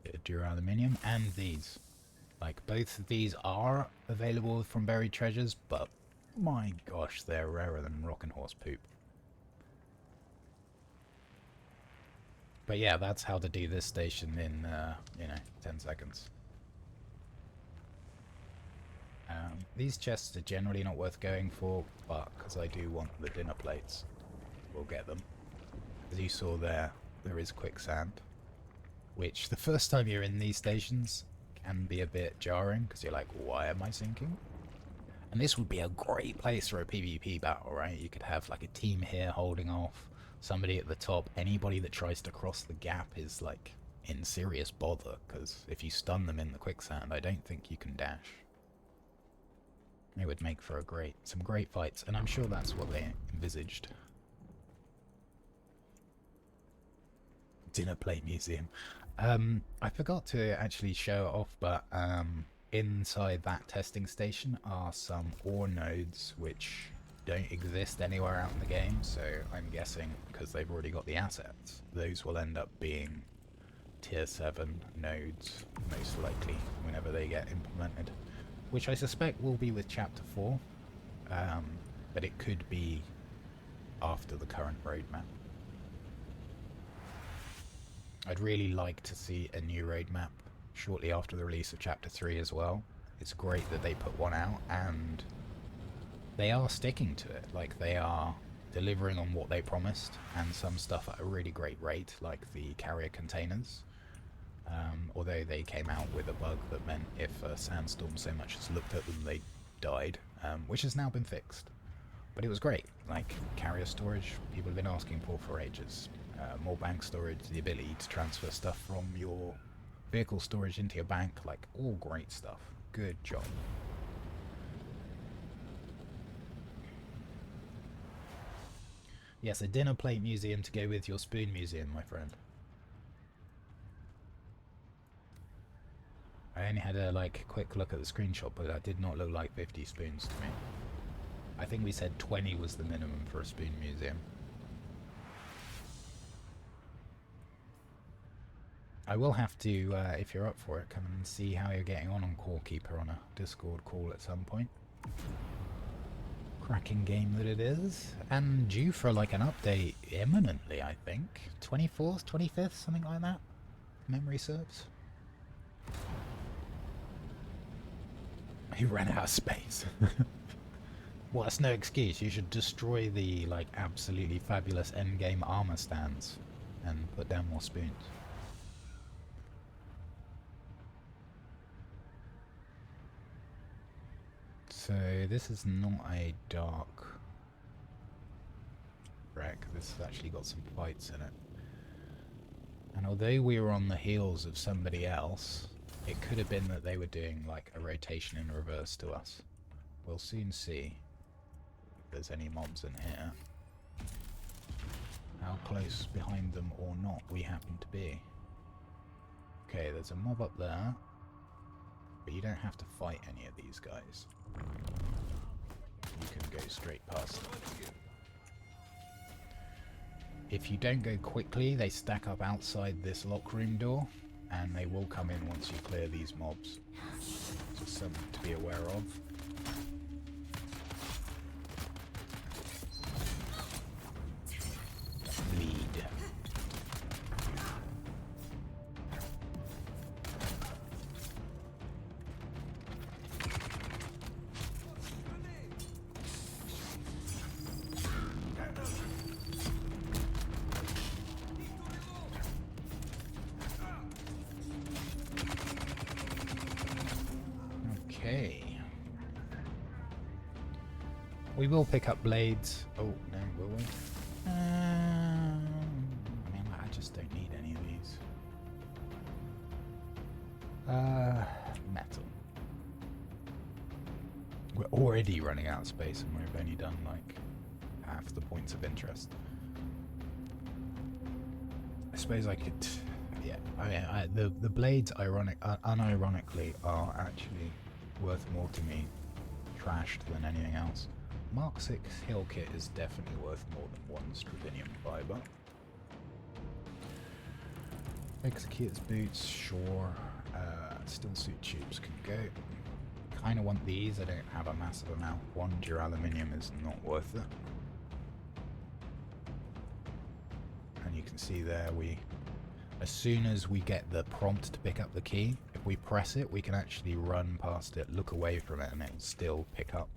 Bit of duraluminium, and these. Like, both of these are available from buried treasures, but my gosh, they're rarer than rockin' horse poop. But yeah, that's how to do this station in, 10 seconds. These chests are generally not worth going for, but because I do want the dinner plates, we'll get them. As you saw there is quicksand, which the first time you're in these stations can be a bit jarring, because you're like, why am I sinking? And this would be a great place for a PvP battle, right? You could have like a team here holding off, somebody at the top. Anybody that tries to cross the gap is like in serious bother, because if you stun them in the quicksand, I don't think you can dash. It would make for some great fights, and I'm sure that's what they envisaged. Dinner plate museum. I forgot to actually show it off, but inside that testing station are some ore nodes which don't exist anywhere out in the game, so I'm guessing because they've already got the assets, those will end up being tier 7 nodes, most likely, whenever they get implemented. Which I suspect will be with Chapter 4, but it could be after the current roadmap. I'd really like to see a new roadmap shortly after the release of Chapter 3 as well. It's great that they put one out, and they are sticking to it. Like, they are delivering on what they promised, and some stuff at a really great rate, like the carrier containers. Although they came out with a bug that meant if a sandstorm so much as looked at them, they died, which has now been fixed. But it was great. Like, carrier storage, people have been asking for ages. More bank storage, the ability to transfer stuff from your vehicle storage into your bank, like, all great stuff. Good job. Yes, a dinner plate museum to go with your spoon museum, my friend. I only had a quick look at the screenshot, but that did not look like 50 spoons to me. I think we said 20 was the minimum for a spoon museum. I will have to, if you're up for it, come and see how you're getting on Core Keeper on a Discord call at some point. Cracking game that it is, and due for an update imminently, I think. 24th, 25th, something like that. Memory serves. He ran out of space. Well, that's no excuse. You should destroy the absolutely fabulous endgame armor stands and put down more spoons. So this is not a dark wreck. This has actually got some fights in it. And although we were on the heels of somebody else, it could have been that they were doing a rotation in reverse to us. We'll soon see if there's any mobs in here. How close behind them or not we happen to be. Okay, there's a mob up there. But you don't have to fight any of these guys. You can go straight past them. If you don't go quickly, they stack up outside this lock room door, and they will come in once you clear these mobs. Just something to be aware of. Bleed. Okay. We will pick up blades. Oh, no, will we? Metal. We're already running out of space and we've only done like half the points of interest. I suppose I could... Yeah, I mean, the blades, unironically, are actually worth more to me trashed than anything else. Mark 6 Hill Kit is definitely worth more than one Stravinium fiber. Executor's boots, sure. Still suit tubes can go. Kind of want these, I don't have a massive amount. One duraluminium is not worth it. And you can see there, as soon as we get the prompt to pick up the key, if we press it, we can actually run past it, look away from it, and it'll still pick up.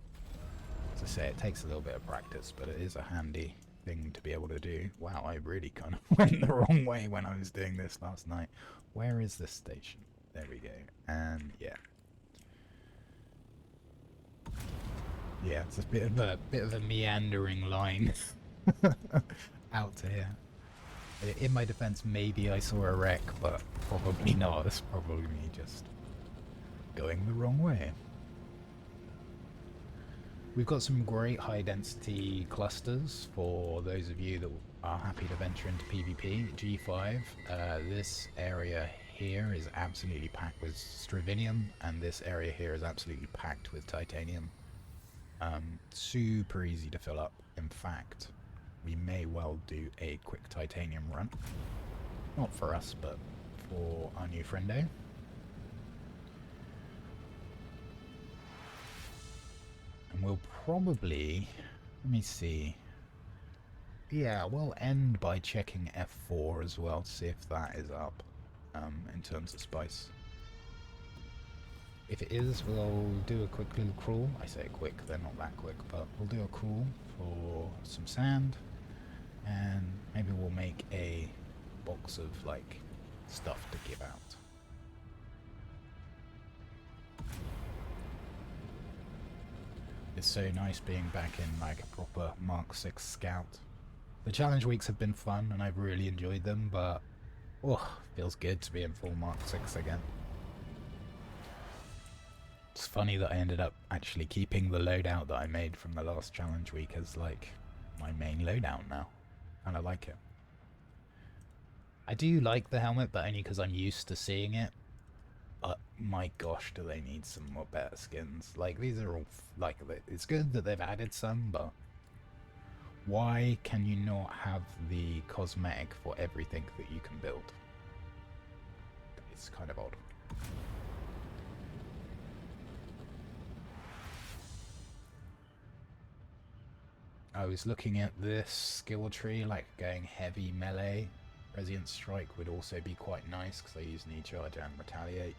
As I say, it takes a little bit of practice, but it is a handy thing to be able to do. Wow, I really kind of went the wrong way when I was doing this last night. Where is this station? There we go. And yeah. Yeah, it's a bit of a meandering line out to here. In my defense, maybe I saw a wreck, but probably not. It's probably me just going the wrong way. We've got some great high-density clusters for those of you that are happy to venture into PvP. G5, this area here is absolutely packed with Stravinium, and this area here is absolutely packed with Titanium. Super easy to fill up. In fact, we may well do a quick Titanium run. Not for us, but for our new friendo. And we'll probably, let me see. Yeah, we'll end by checking F4 as well to see if that is up in terms of spice. If it is, we'll do a quick little crawl. I say quick, they're not that quick, but we'll do a crawl for some sand, and maybe we'll make a box of like stuff to give out. It's so nice being back in like a proper Mark 6 scout. The challenge weeks have been fun and I've really enjoyed them, but oh, feels good to be in full Mark 6 again. It's funny that I ended up actually keeping the loadout that I made from the last challenge week as like my main loadout now. And I like it. I do like the helmet, but only because I'm used to seeing it. But my gosh, do they need some more better skins. Like, these are all, like, it's good that they've added some, but why can you not have the cosmetic for everything that you can build? It's kind of odd. I was looking at this skill tree, like going heavy melee. Resilient Strike would also be quite nice because I use Knee Charge and Retaliate.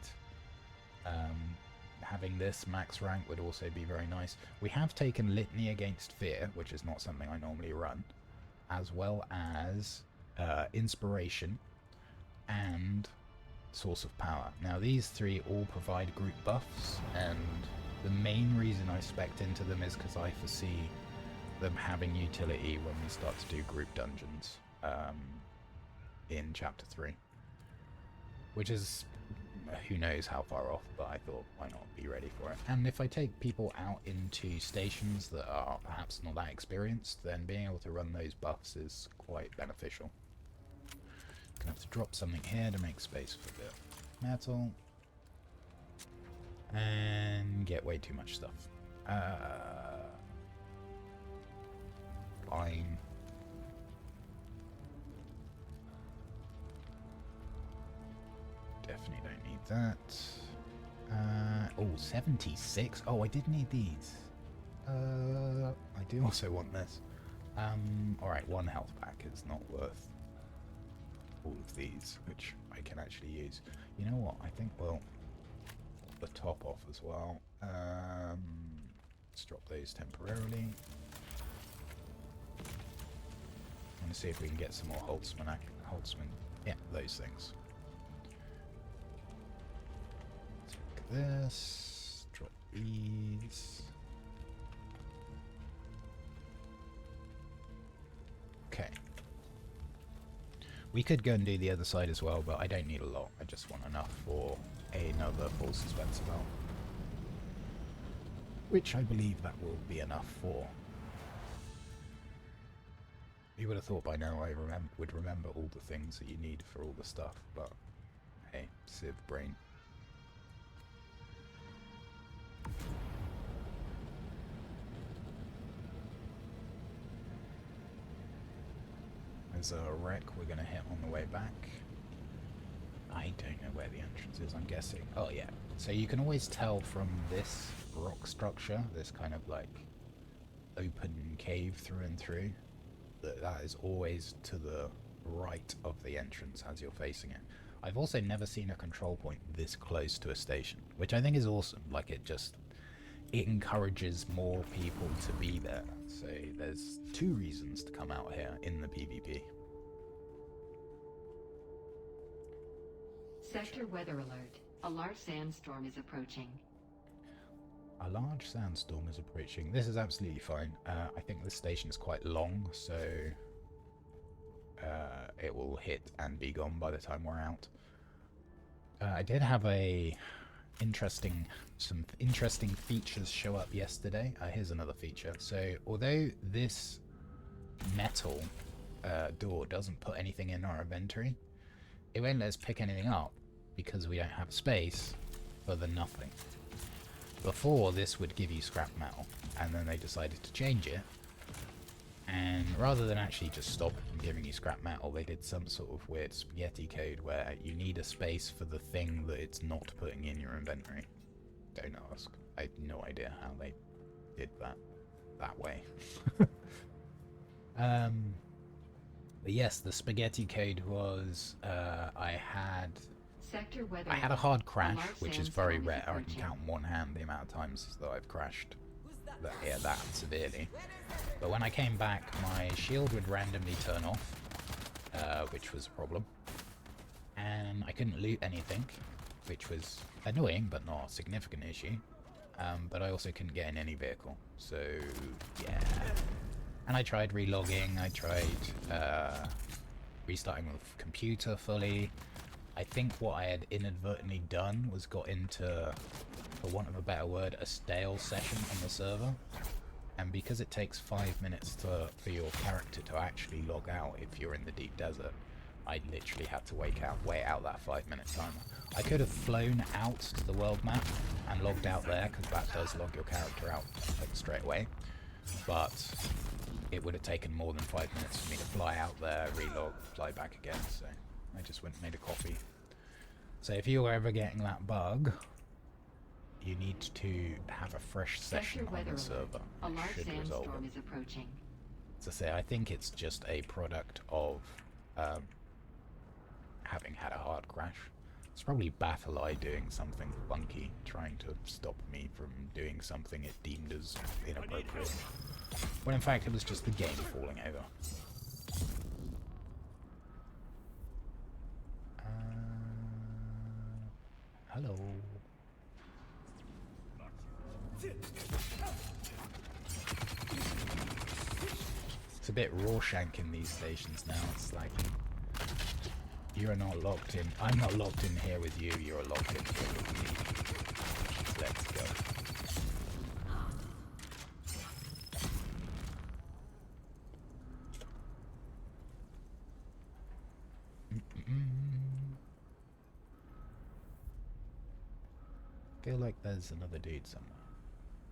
Having this max rank would also be very nice. We have taken Litany against Fear, which is not something I normally run, as well as Inspiration and Source of Power. Now these three all provide group buffs, and the main reason I spec'd into them is because I foresee them having utility when we start to do group dungeons in Chapter 3. Which is, who knows how far off, but I thought, why not be ready for it? And if I take people out into stations that are perhaps not that experienced, then being able to run those buffs is quite beneficial. Gonna have to drop something here to make space for the metal. And get way too much stuff. Fine. Definitely don't need that. Oh, 76. Oh, I did need these. I do also want this. Alright, one health pack is not worth all of these, which I can actually use. You know what? I think we'll put the top off as well. Let's drop those temporarily. I'm going to see if we can get some more Holtzman. Yeah, those things. Take this. Drop these. Okay. We could go and do the other side as well, but I don't need a lot. I just want enough for another full suspense belt. Which I believe that will be enough for. You would have thought by now I would remember all the things that you need for all the stuff, but hey, Civ brain. There's a wreck we're going to hit on the way back. I don't know where the entrance is, I'm guessing. Oh yeah, so you can always tell from this rock structure, this kind of like open cave through and through, that is always to the right of the entrance as you're facing it. I've also never seen a control point this close to a station, which I think is awesome. Like it encourages more people to be there. So there's 2 reasons to come out here in the PvP. Sector weather alert. A large sandstorm is approaching. A large sandstorm is approaching. This is absolutely fine. I think this station is quite long, so it will hit and be gone by the time we're out. I did have some interesting features show up yesterday. Here's another feature. So although this metal door doesn't put anything in our inventory, it won't let us pick anything up because we don't have space for the nothing. Before, this would give you scrap metal, and then they decided to change it, and rather than actually just stop it from giving you scrap metal, they did some sort of weird spaghetti code where you need a space for the thing that it's not putting in your inventory. Don't ask. I have no idea how they did that way. But yes, the spaghetti code was I had a hard crash, which is very rare. I can count on one hand the amount of times that I've crashed that severely. But when I came back, my shield would randomly turn off, which was a problem. And I couldn't loot anything, which was annoying, but not a significant issue. But I also couldn't get in any vehicle. So, yeah. And I tried relogging, I tried restarting the computer fully. I think what I had inadvertently done was got into, for want of a better word, a stale session on the server. And because it takes 5 minutes for your character to actually log out if you're in the deep desert, I literally had to wait out that 5-minute timer. I could have flown out to the world map and logged out there, because that does log your character out like straight away. But it would have taken more than 5 minutes for me to fly out there, relog, fly back again, so I just went and made a coffee. So if you're ever getting that bug, you need to have a fresh session on the server. A large sandstorm is approaching. As I say, I think it's just a product of having had a hard crash. It's probably Battle-Eye doing something funky, trying to stop me from doing something it deemed as inappropriate. When in fact it was just the game falling over. Hello. It's a bit Rorschach in these stations now. It's like, you're not locked in. I'm not locked in here with you. You're locked in here with me. Let's go. Feel like there's another dude somewhere.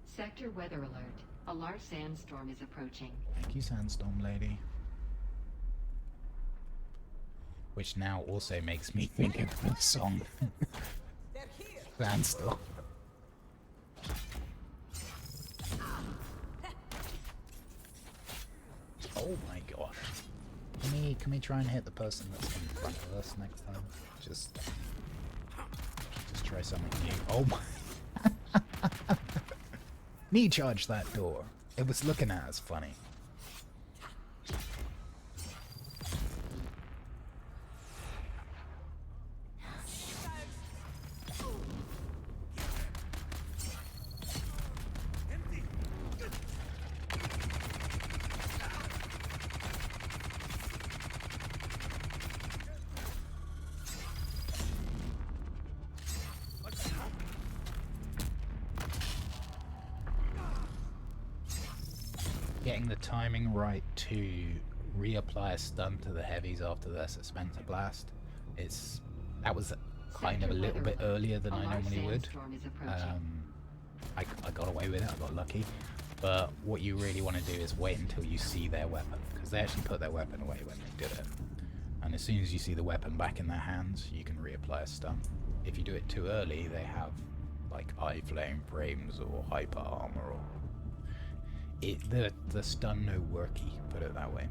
Sector weather alert. A large sandstorm is approaching. Thank you, Sandstorm Lady. Which now also makes me think of the song. Sandstorm. Oh my gosh. Can we try and hit the person that's in front of us next time? Just try something new. Oh my. Knee charge that door. It was looking at us funny. getting the timing right to reapply a stun to the heavies after their Suspensor Blast. That was kind of a little bit earlier than I normally would. I got away with it, I got lucky. But what you really want to do is wait until you see their weapon, because they actually put their weapon away when they did it. And as soon as you see the weapon back in their hands, you can reapply a stun. If you do it too early, they have like eye flame frames or hyper armor, or the stun no worky, put it that way.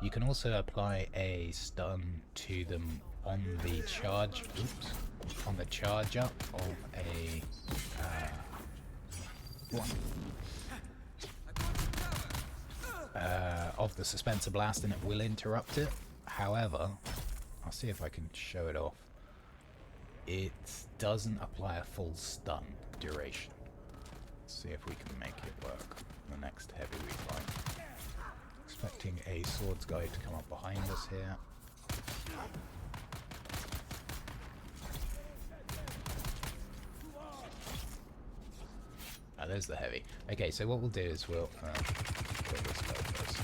You can also apply a stun to them on the charge, on the charge up of a of the Suspensor Blast, and it will interrupt it. However, I'll see if I can show it off. It doesn't apply a full stun duration. Let's see if we can make it work the next heavy we fight. Expecting a swords guy to come up behind us here. Ah, there's the heavy. Okay, so what we'll do is we'll kill this guy first.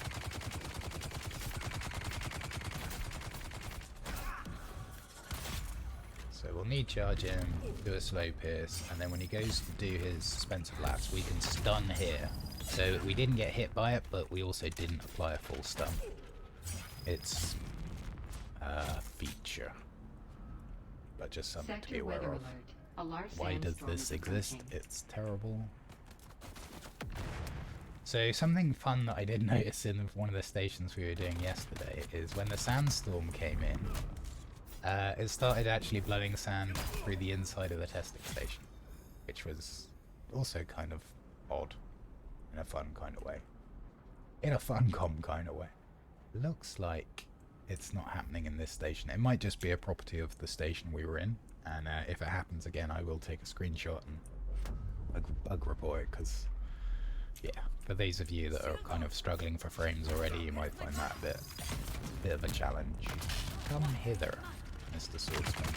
So we'll need charge him, do a slow pierce, and then when he goes to do his Suspensor Blast, we can stun here. So we didn't get hit by it, but we also didn't apply a full stun. It's a feature, but just something to be aware of. Why does this exist? It's terrible. So something fun that I did notice in one of the stations we were doing yesterday is when the sandstorm came in, it started actually blowing sand through the inside of the testing station, which was also kind of odd, in a fun kind of way. In a Funcom kind of way. Looks like it's not happening in this station. It might just be a property of the station we were in, and if it happens again I will take a screenshot and bug report, because yeah, for those of you that are kind of struggling for frames already, you might find that a bit of a challenge. Come hither, Mr. Swordsman.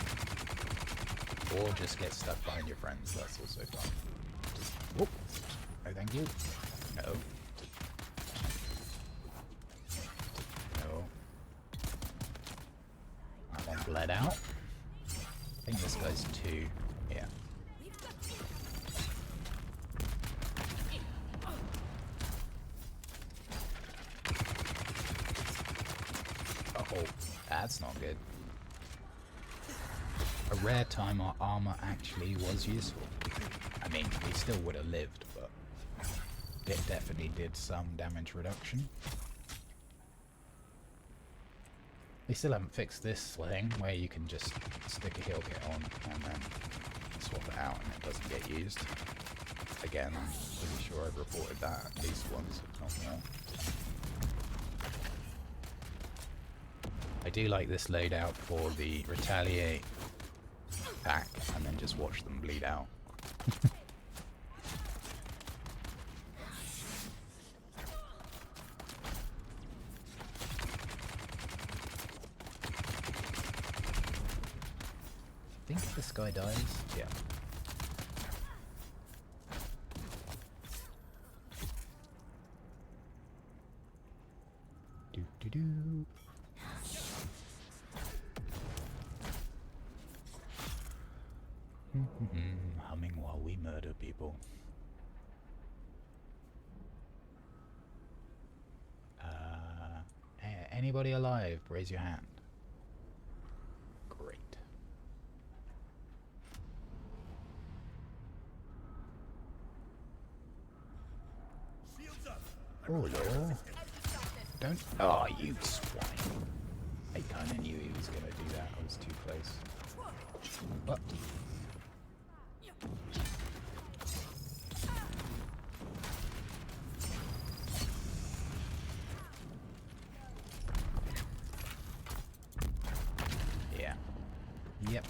Or just get stuck behind your friends, that's also fun. Just, whoop. No thank you. No. No. That one bled out. I think this guy's 2. Yeah. Oh, that's not good. A rare time our armor actually was useful. I mean, we still would have lived, but it definitely did some damage reduction. They still haven't fixed this thing where you can just stick a heal kit on and then swap it out and it doesn't get used. Again, I'm pretty sure I've reported that at least once, if not more. I do like this loadout for the Retaliate pack and then just watch them bleed out. I think this guy dies. Yeah. Do do do. Humming while we murder people. Anybody alive? Raise your hand. Great. Oh no. Don't. Oh, you swine. I kinda knew he was gonna do that. I was too close. What? Yeah. Yep.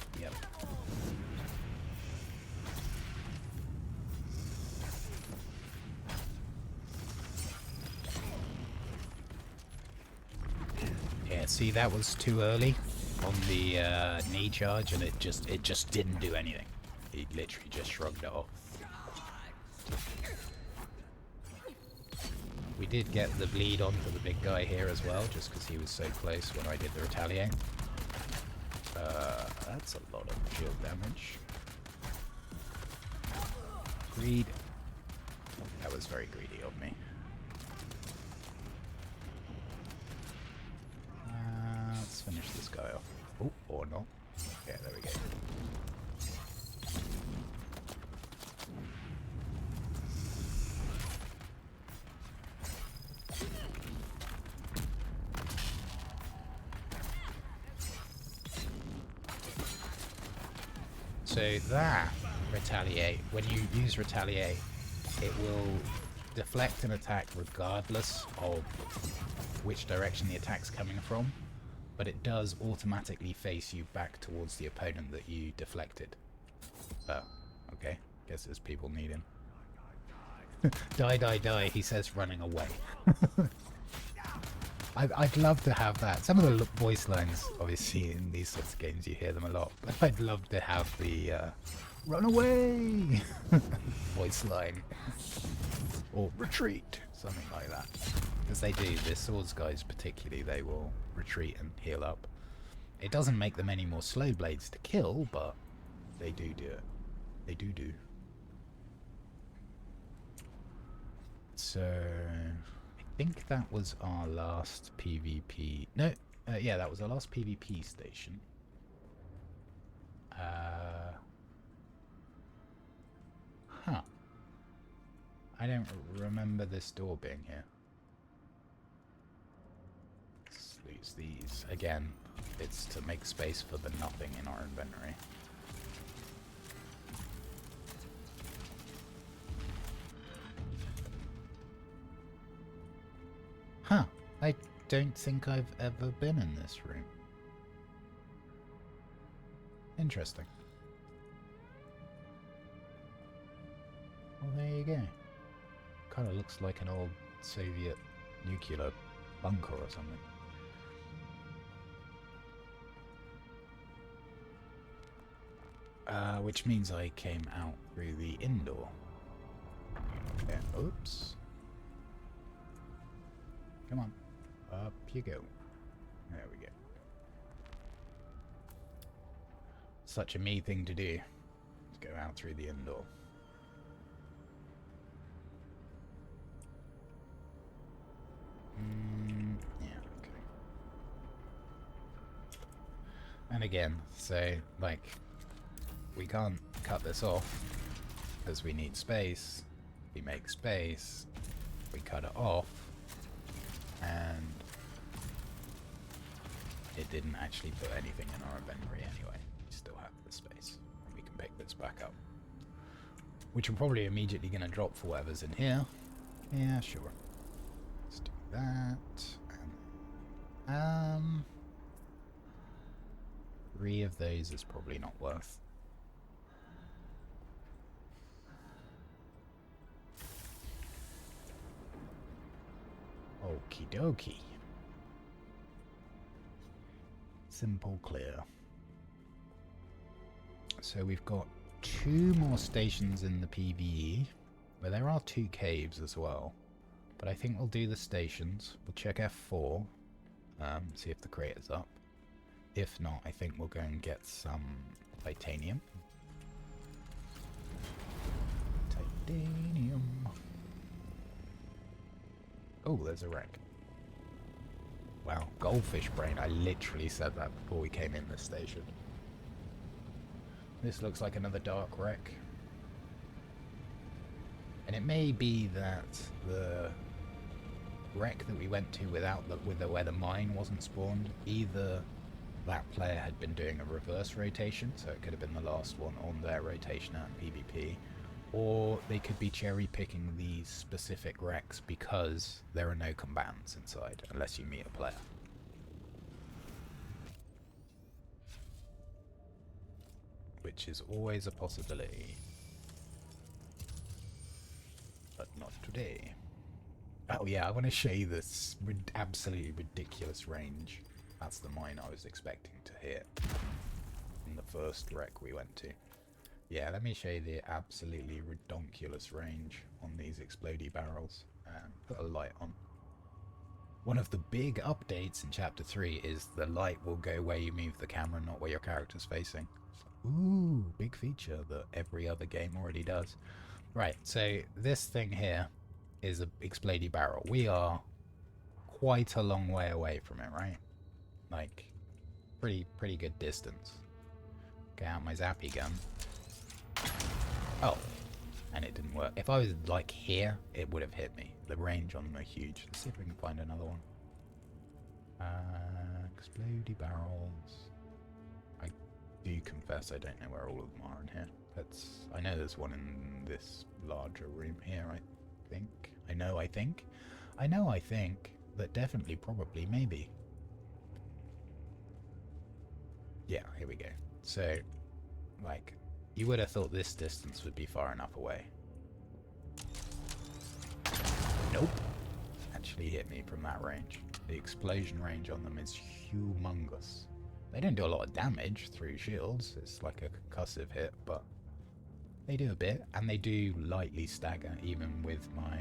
Yeah, see, that was too early on the knee charge, and it just didn't do anything. He literally just shrugged it off. We did get the bleed onto the big guy here as well, just because he was so close when I did the retaliate. That's a lot of shield damage. Greed. That was very greedy of me. Let's finish this guy off. Oh, or not. Yeah, there we go. So that retaliate, when you use retaliate, it will deflect an attack regardless of which direction the attack's coming from, but it does automatically face you back towards the opponent that you deflected. Oh, okay. Guess there's people needing. Die, die, die, he says, running away. I'd love to have that. Some of the voice lines, obviously, in these sorts of games, you hear them a lot, but I'd love to have the run away voice line. Or retreat, something like that. Because they do, the swords guys particularly, they will retreat and heal up. It doesn't make them any more slow blades to kill, but they do it. They do. So, I think that was our last PvP. No, yeah, that was our last PvP station. Huh. I don't remember this door being here. Let's lose these. Again, it's to make space for the nothing in our inventory. Huh. I don't think I've ever been in this room. Interesting. Well, there you go. Kind of looks like an old Soviet nuclear bunker or something. Which means I came out through the indoor. Okay, oops. Come on. Up you go. There we go. Such a me thing to do. To go out through the indoor. Yeah, okay. And again, so, like, we can't cut this off because we need space. We make space. We cut it off. And it didn't actually put anything in our inventory anyway. We still have the space. We can pick this back up. Which we're probably immediately going to drop for whatever's in here. Yeah, sure. Let's do that. And, 3 of those is probably not worth. Okie dokie. Simple, clear. So we've got 2 more stations in the PvE, where there are 2 caves as well. But I think we'll do the stations. We'll check F4, see if the crate is up. If not, I think we'll go and get some titanium. Titanium. Oh, there's a wreck. Wow, goldfish brain. I literally said that before we came in this station. This looks like another dark wreck. And it may be that the wreck that we went to without where the mine wasn't spawned, either that player had been doing a reverse rotation, so it could have been the last one on their rotation out in PvP, or they could be cherry picking these specific wrecks because there are no combatants inside unless you meet a player. Which is always a possibility. But not today. Oh yeah, I want to show you this absolutely ridiculous range. That's the mine I was expecting to hit in the first wreck we went to. Yeah, let me show you the absolutely redonkulous range on these explodey barrels and put a light on. One of the big updates in Chapter 3 is the light will go where you move the camera, not where your character's facing. Ooh, big feature that every other game already does. Right, so this thing here is a explodey barrel. We are quite a long way away from it, right? Like, pretty good distance. Get out my zappy gun. Oh, and it didn't work. If I was like here, it would have hit me. The range on them are huge. Let's see if we can find another one. Explodey barrels. I do confess I don't know where all of them are in here. I know there's one in this larger room here, I think. I know I think. But definitely, probably, maybe. Yeah, here we go. So, like, you would have thought this distance would be far enough away. Nope. Actually hit me from that range. The explosion range on them is humongous. They don't do a lot of damage through shields. It's like a concussive hit, but they do a bit, and they do lightly stagger, even with my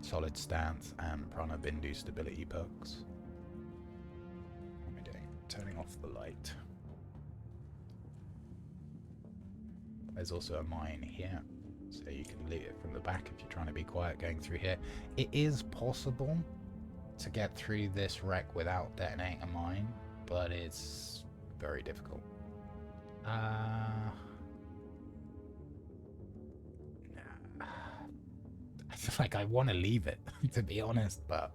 solid stance and Prana Bindu stability perks. What am I doing? Turning off the light. There's also a mine here, so you can loot it from the back if you're trying to be quiet going through here. It is possible to get through this wreck without detonating a mine, but it's very difficult. Nah. I feel like I want to leave it, to be honest, but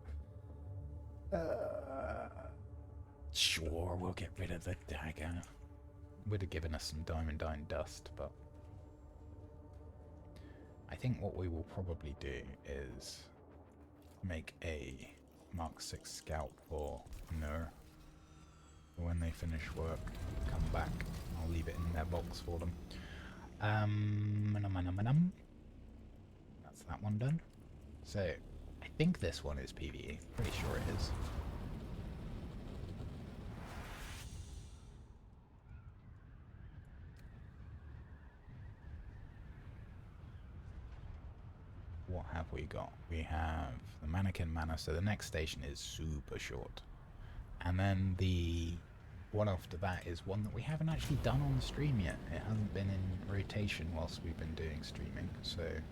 sure, we'll get rid of the dagger. Would have given us some diamondine dust, but I think what we will probably do is make a Mark 6 scout for Nur. When they finish work, come back. I'll leave it in their box for them. That's that one done. So, I think this one is PvE. Pretty sure it is. What have we got? We have the Mannequin Manor, so the next station is super short. And then the one after that is one that we haven't actually done on the stream yet. It hasn't been in rotation whilst we've been doing streaming, so it'd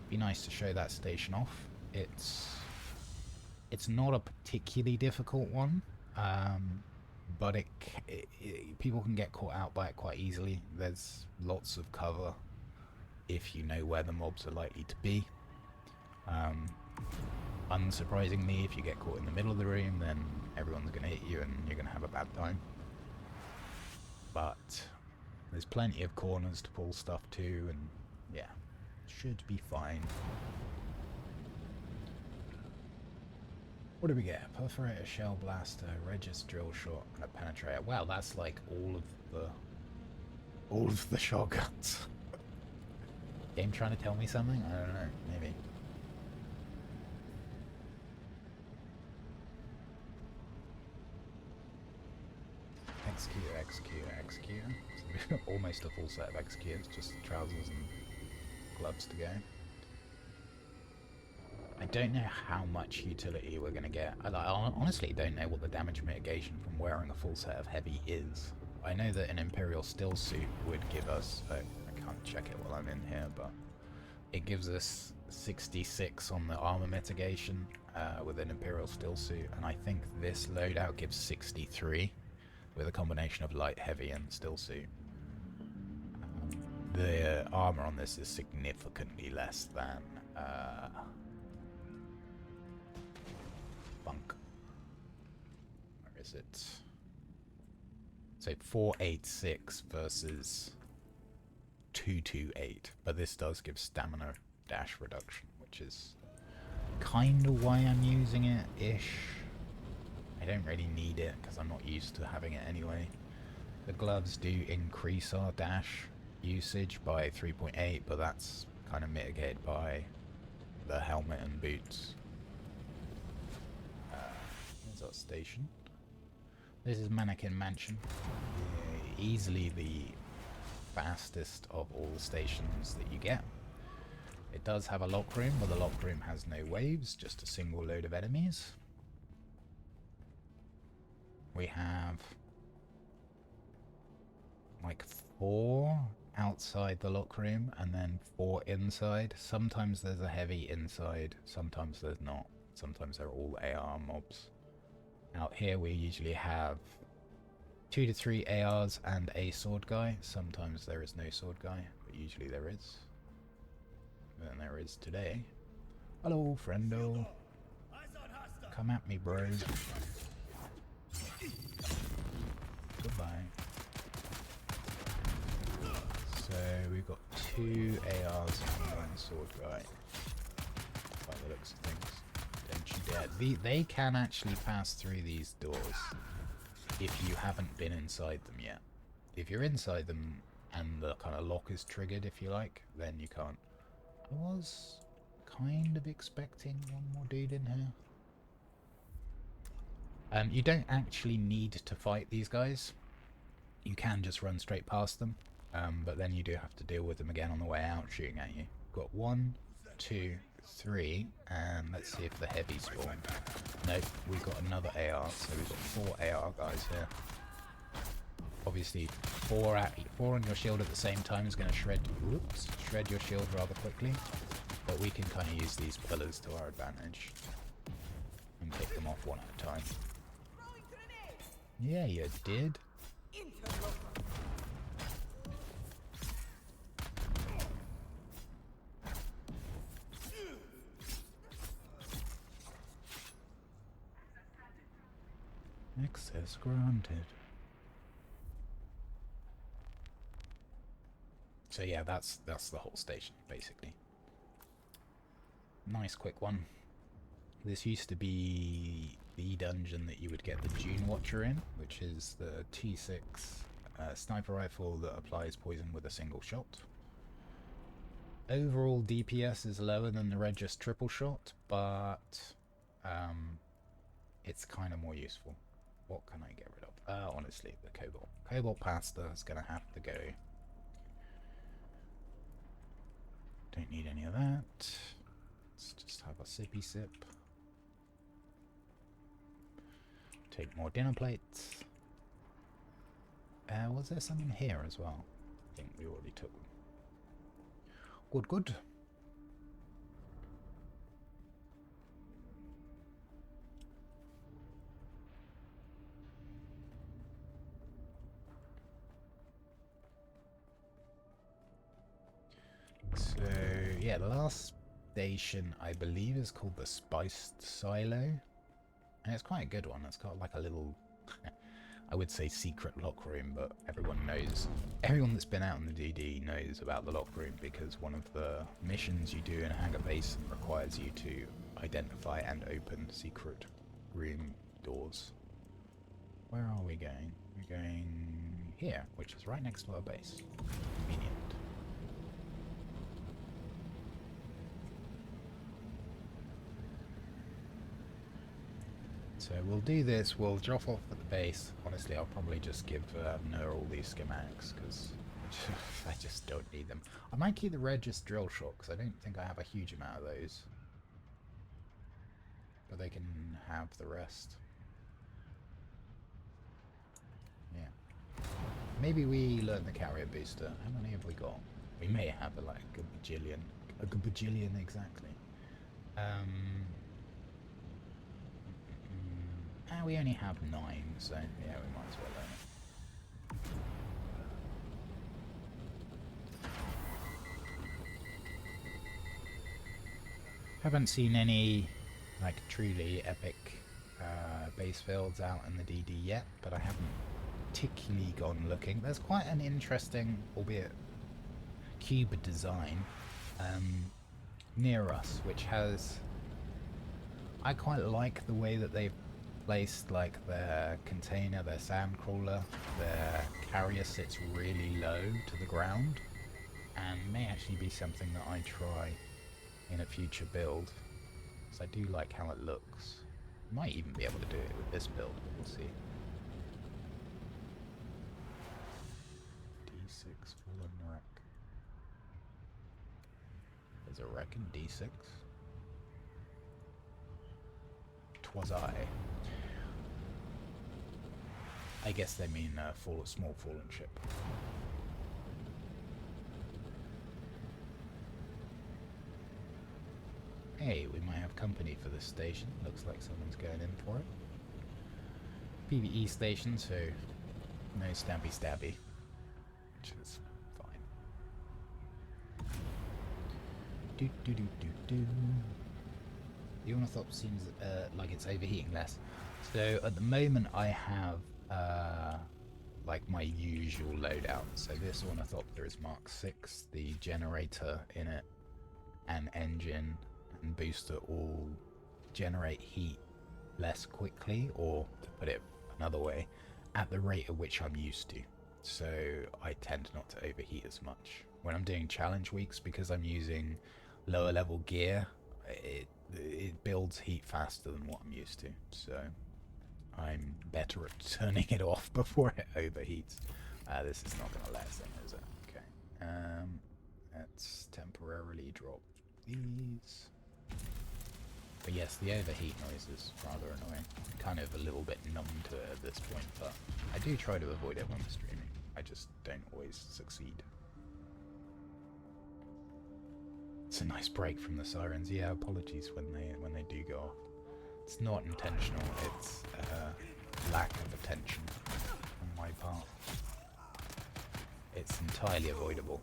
be nice to show that station off. It's not a particularly difficult one, but people can get caught out by it quite easily. There's lots of cover if you know where the mobs are likely to be. Unsurprisingly, if you get caught in the middle of the room, then everyone's going to hit you and you're going to have a bad time. But there's plenty of corners to pull stuff to, and yeah, should be fine. What do we get? Perforator, shell blaster, Regis drill shot, and a penetrator. Wow, that's like all of the shotguns. Game trying to tell me something? I don't know, maybe. Execute. So almost a full set of executors, just trousers and gloves to go. I don't know how much utility we're going to get. I honestly don't know what the damage mitigation from wearing a full set of heavy is. I know that an Imperial still suit would give us... I can't check it while I'm in here, but it gives us 66 on the armor mitigation with an Imperial still suit, and I think this loadout gives 63 with a combination of light, heavy, and still suit. The armor on this is significantly less than Bunk. Where is it? So 486 versus 228, but this does give stamina dash reduction, which is kind of why I'm using it ish. I don't really need it because I'm not used to having it anyway. The gloves do increase our dash usage by 3.8, but that's kind of mitigated by the helmet and boots. Here's our station. This is Mannequin Mansion. Easily the fastest of all the stations that you get. It does have a lock room, but the lock room has no waves, just a single load of enemies. We have like 4 outside the lock room and then 4 inside. Sometimes there's a heavy inside, sometimes there's not. Sometimes they're all AR mobs. Out here we usually have 2 to 3 ARs and a sword guy. Sometimes there is no sword guy, but usually there is. And there is today. Hello, friendo. Come at me, bro. Goodbye. So we've got 2 ARs and 1 sword guy. By the looks of things. Don't you dare. They can actually pass through these doors if you haven't been inside them yet. If you're inside them and the kind of lock is triggered, if you like, then you can't. I was kind of expecting one more dude in here. You don't actually need to fight these guys. You can just run straight past them, but then you do have to deal with them again on the way out shooting at you. Got 1, 2, 3, and let's see if the heavy spawn. Nope, we've got another AR, so we've got 4 AR guys here. Obviously, 4 on your shield at the same time is going to shred your shield rather quickly, but we can kind of use these pillars to our advantage and pick them off one at a time. Yeah, you did. Access granted. So yeah, that's the whole station, basically. Nice quick one. This used to be the dungeon that you would get the Dune Watcher in, which is the T6 sniper rifle that applies poison with a single shot. Overall DPS is lower than the Regis triple shot, but it's kind of more useful. What can I get rid of? Honestly, the Cobalt. Cobalt Pasta is going to have to go. Don't need any of that. Let's just have a sippy sip. Take more dinner plates. Was there some in here as well? I think we already took them. Good, good. So, yeah, the last station, I believe, is called the Spiced Silo. And it's quite a good one. It's got like a little, I would say secret lock room, but everyone that's been out in the DD knows about the lock room because one of the missions you do in Hangar Base requires you to identify and open secret room doors. Where are we going? We're going here, which is right next to our base. Convenient. So we'll do this, we'll drop off at the base. Honestly, I'll probably just give Noah all these schematics, because I just don't need them. I might keep the Regis drill shot, because I don't think I have a huge amount of those. But they can have the rest. Yeah. Maybe we learn the carrier booster. How many have we got? We may have like a bajillion. A bajillion exactly. We only have 9, so yeah, we might as well learn it. Haven't seen any like truly epic base builds out in the DD yet, but I haven't particularly gone looking. There's quite an interesting, albeit cube design near us, which has... I quite like the way that they've placed like their container, their sand crawler, their carrier sits really low to the ground, and may actually be something that I try in a future build, because I do like how it looks. Might even be able to do it with this build, but we'll see. D6 fallen Does it reckon D6? 'Twas I. I guess they mean small fallen ship. Hey, we might have company for this station. Looks like someone's going in for it. PvE station, so no stabby stabby, which is fine. Do do do do do. The ornithop seems like it's overheating less. So at the moment I have like my usual loadout. So this ornithopter is Mark 6, the generator in it and engine and booster all generate heat less quickly, or to put it another way, at the rate at which I'm used to. So I tend not to overheat as much. When I'm doing challenge weeks, because I'm using lower level gear, it builds heat faster than what I'm used to. So I'm better at turning it off before it overheats. This is not going to let us in, is it? Okay. Let's temporarily drop these. But yes, the overheat noise is rather annoying. I'm kind of a little bit numb to it at this point, but I do try to avoid it when I'm streaming. I just don't always succeed. It's a nice break from the sirens. Yeah, apologies when they do go off. It's not intentional, it's lack of attention on my part. It's entirely avoidable.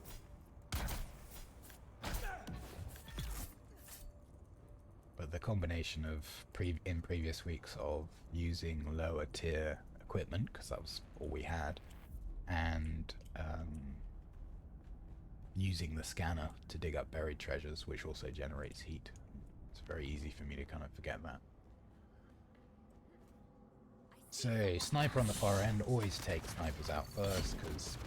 But the combination of in previous weeks of using lower tier equipment, because that was all we had, and using the scanner to dig up buried treasures, which also generates heat. It's very easy for me to kind of forget that. So, sniper on the far end, always take snipers out first, because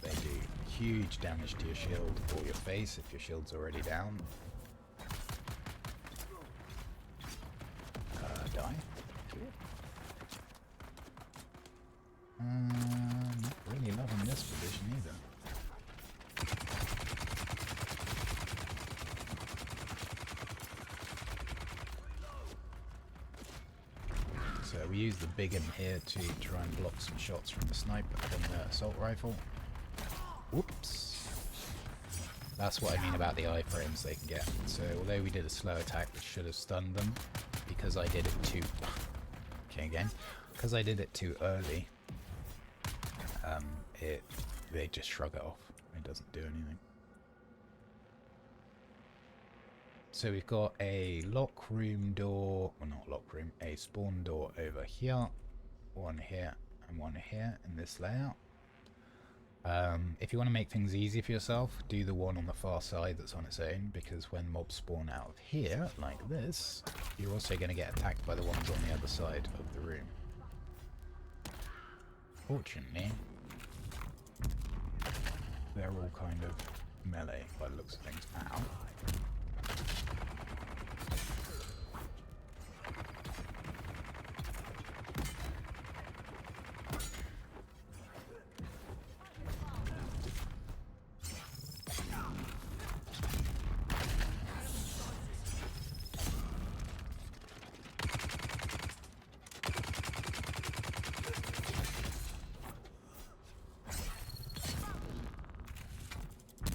they do huge damage to your shield or your face if your shield's already down. Die. Not really loving this position either. So we use the big M here to try and block some shots from the sniper from the assault rifle. Whoops. That's what I mean about the iframes they can get. So although we did a slow attack which should have stunned them, because I did it too... okay, again. Because I did it too early, they just shrug it off. It doesn't do anything. So we've got a lock room door, well not lock room, a spawn door over here, one here and one here in this layout. If you want to make things easy for yourself, do the one on the far side that's on its own, because when mobs spawn out of here, like this, you're also going to get attacked by the ones on the other side of the room. Fortunately, they're all kind of melee by the looks of things. Ow.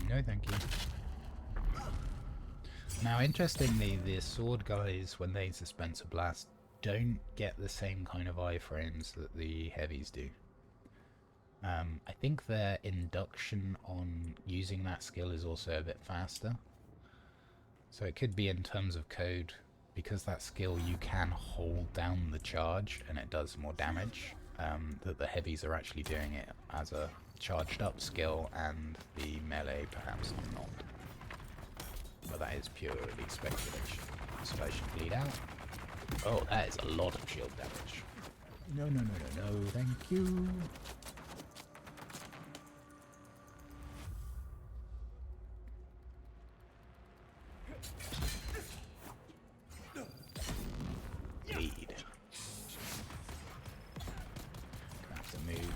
No, thank you. Now, interestingly, the sword guys, when they dispense a blast, don't get the same kind of iframes that the heavies do. I think their induction on using that skill is also a bit faster. So it could be in terms of code, because that skill you can hold down the charge and it does more damage, that the heavies are actually doing it as a charged up skill and the melee perhaps not. But that is purely speculation. This guy should bleed out. Oh, that is a lot of shield damage. No, no, no, no, no, thank you. Bleed. Gonna have to move.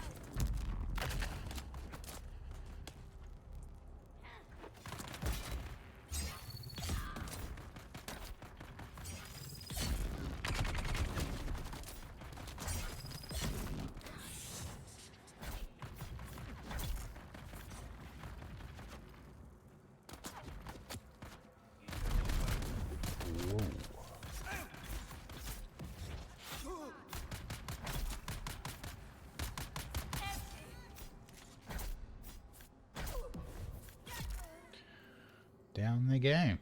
Down they go. I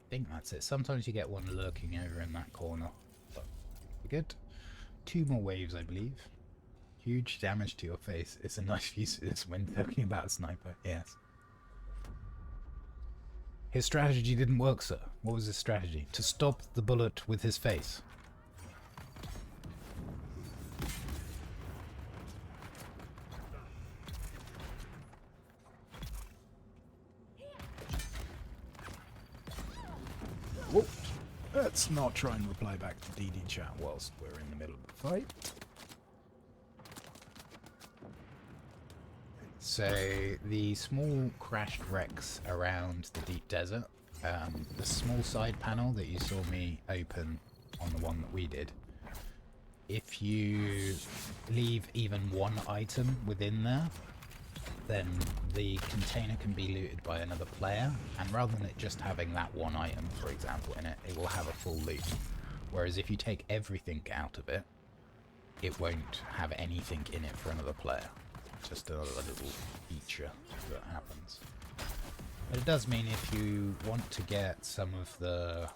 think that's it. Sometimes you get one lurking over in that corner. But good. 2 more waves, I believe. Huge damage to your face. It's a nice use of this when talking about a sniper. Yes. His strategy didn't work, sir. What was his strategy? To stop the bullet with his face. Whoop. Let's not try and reply back to DD chat whilst we're in the middle of the fight. So, the small crashed wrecks around the deep desert, the small side panel that you saw me open on the one that we did, if you leave even one item within there, then the container can be looted by another player, and rather than it just having that one item, for example, in it, it will have a full loot. Whereas if you take everything out of it, it won't have anything in it for another player. Just a little feature that happens. But it does mean if you want to get some of the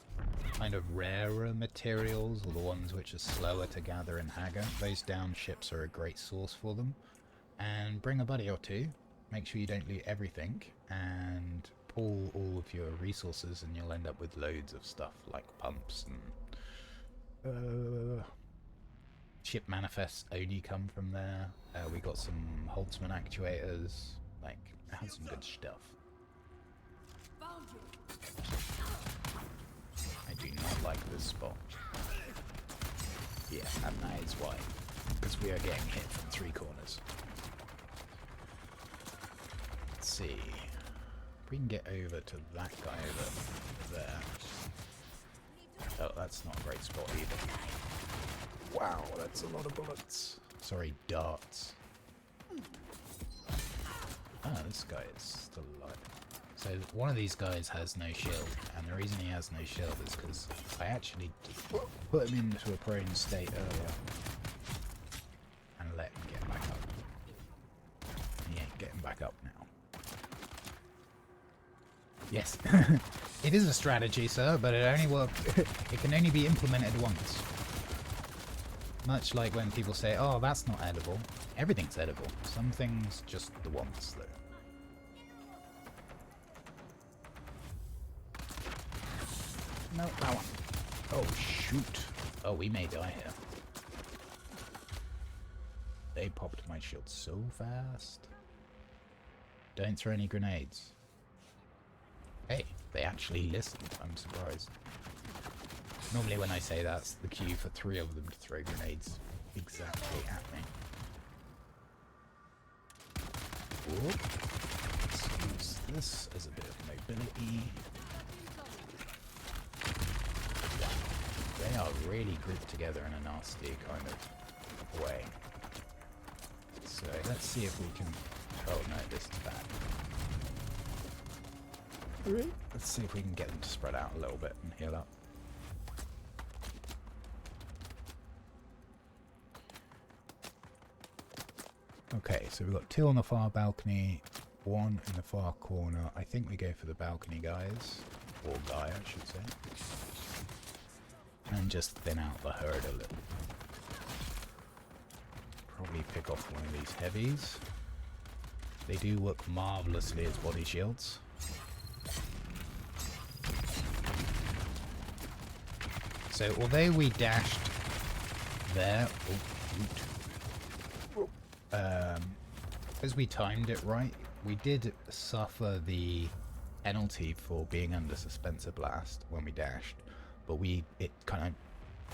kind of rarer materials, or the ones which are slower to gather in Haga, those down ships are a great source for them. And bring a buddy or two, make sure you don't loot everything, and pull all of your resources, and you'll end up with loads of stuff like pumps and ship manifests only come from there. We got some Holtzman actuators, like, had some good stuff. I do not like this spot. Yeah, and that is why. Because we are getting hit from 3 corners. Let's see. If we can get over to that guy over there. Oh, that's not a great spot either. Wow, that's a lot of bullets. Sorry, darts. Ah, this guy is still alive. So one of these guys has no shield, and the reason he has no shield is because I actually put him into a prone state earlier and let him get back up. He ain't getting back up now. Yes, it is a strategy, sir, but it only it can only be implemented once. Much like when people say, oh, that's not edible. Everything's edible. Some things just the once, though. No, that one. Oh, shoot. Oh, we may die here. They popped my shield so fast. Don't throw any grenades. Hey, they actually listened. I'm surprised. Normally when I say that's the cue for 3 of them to throw grenades exactly at me. Whoop. Let's use this as a bit of mobility. They are really grouped together in a nasty kind of way. So let's see if we can... Oh no, this is bad. Let's see if we can get them to spread out a little bit and heal up. Okay, so we've got 2 on the far balcony, 1 in the far corner. I think we go for the balcony guys, or guy I should say, and just thin out the herd a little. Probably pick off one of these heavies. They do work marvellously as body shields. So although we dashed there, as we timed it right, we did suffer the penalty for being under suspensor blast when we dashed, but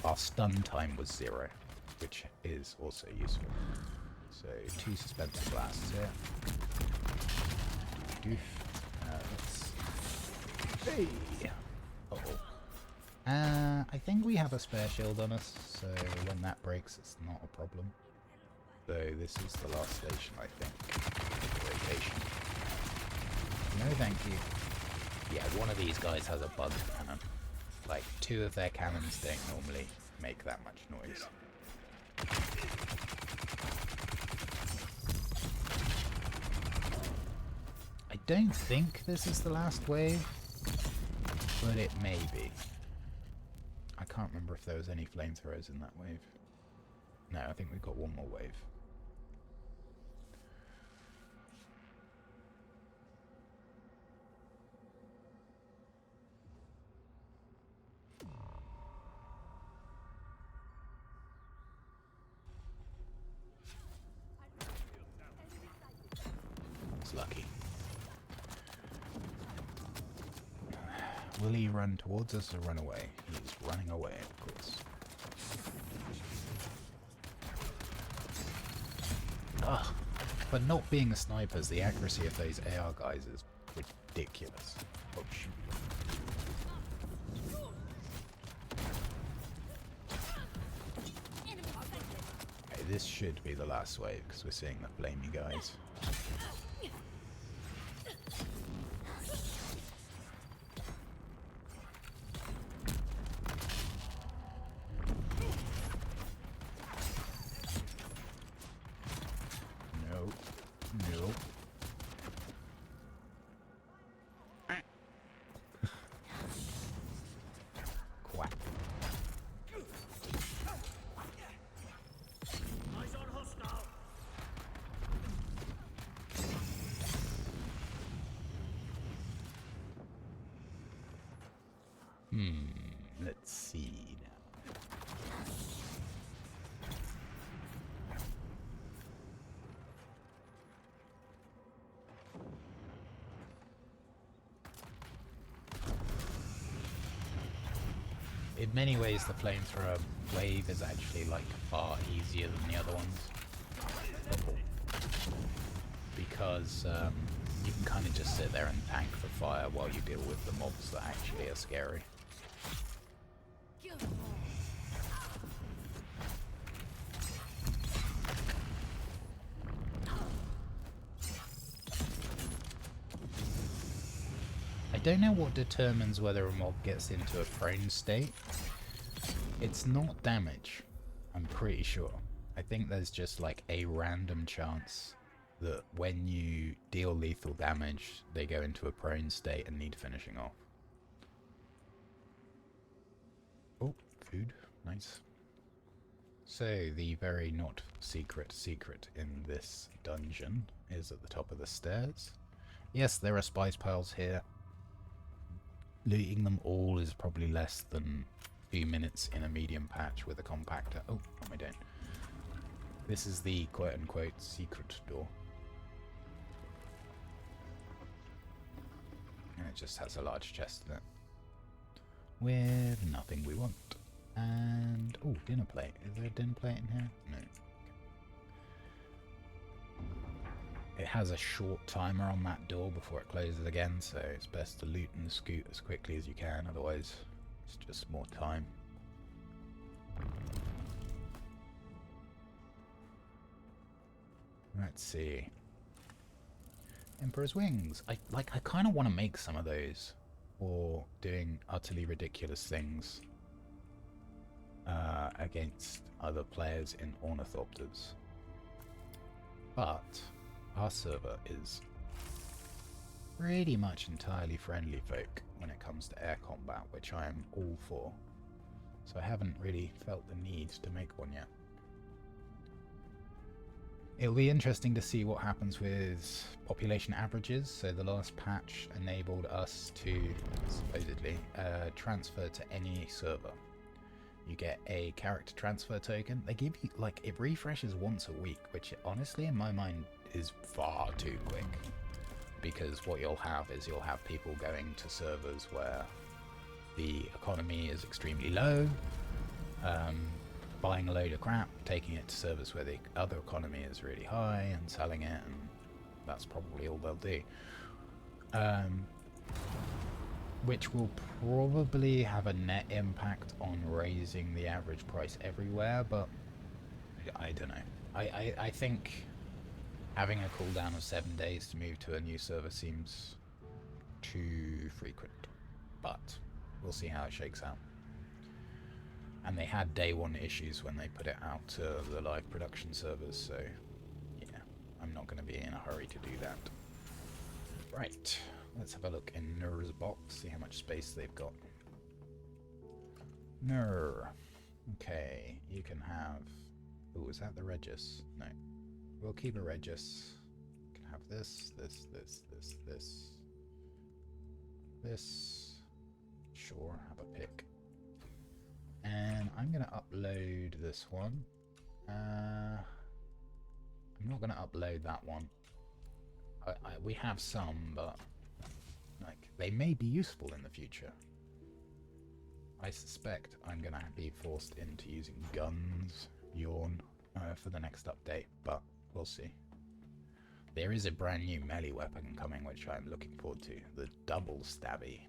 our stun time was 0, which is also useful. So 2 suspensor blasts here. Hey! Uh-oh. I think we have a spare shield on us, so when that breaks, it's not a problem. So this is the last station, I think. Location. No, thank you. Yeah, one of these guys has a bug cannon. Like, 2 of their cannons don't normally make that much noise. I don't think this is the last wave, but it may be. I can't remember if there was any flamethrowers in that wave. No, I think we've got one more wave. It's lucky. Will he run towards us or run away? He's running away, of course. Ugh. But not being a snipers, the accuracy of those AR guys is ridiculous. Oh shoot. Okay, this should be the last wave because we're seeing the flamey guys. No. No. Quack. Eyes on hostile. Let's see now. In many ways, the flamethrower wave is actually like far easier than the other ones. Because you can kind of just sit there and tank the fire while you deal with the mobs that actually are scary. Kill them all. I don't know what determines whether a mob gets into a prone state. It's not damage, I'm pretty sure. I think there's just like a random chance that when you deal lethal damage, they go into a prone state and need finishing off. Oh, food. Nice. So, the very not secret in this dungeon is at the top of the stairs. Yes, there are spice piles here. Looting them all is probably less than a few minutes in a medium patch with a compactor. Oh, what am I doing? This is the quote-unquote secret door. And it just has a large chest in it. With nothing we want. And, oh, dinner plate. Is there a dinner plate in here? No. It has a short timer on that door before it closes again, so it's best to loot and scoot as quickly as you can, otherwise it's just more time. Let's see. Emperor's Wings. I kind of want to make some of those for doing utterly ridiculous things against other players in Ornithopters. But our server is pretty much entirely friendly folk when it comes to air combat, which I am all for. So I haven't really felt the need to make one yet. It'll be interesting to see what happens with population averages. So the last patch enabled us to, supposedly, transfer to any server. You get a character transfer token. They give you, like, it refreshes once a week, which honestly, in my mind, is far too quick. Because what you'll have is you'll have people going to servers where the economy is extremely low, buying a load of crap, taking it to servers where the other economy is really high and selling it, and that's probably all they'll do. Which will probably have a net impact on raising the average price everywhere, but I don't know. I think having a cooldown of 7 days to move to a new server seems too frequent, but we'll see how it shakes out. And they had day one issues when they put it out to the live production servers, so yeah, I'm not going to be in a hurry to do that. Right, let's have a look in Nur's box, see how much space they've got. Nur. Okay, you can have... Oh, is that the Regis? No. We'll keep a Regis. You can have this, this, this, this, this. This. Sure, have a pick. And I'm going to upload this one. I'm not going to upload that one. We have some, but like they may be useful in the future. I suspect I'm going to be forced into using guns, yawn, for the next update, but we'll see. There is a brand new melee weapon coming, which I'm looking forward to. The double stabby.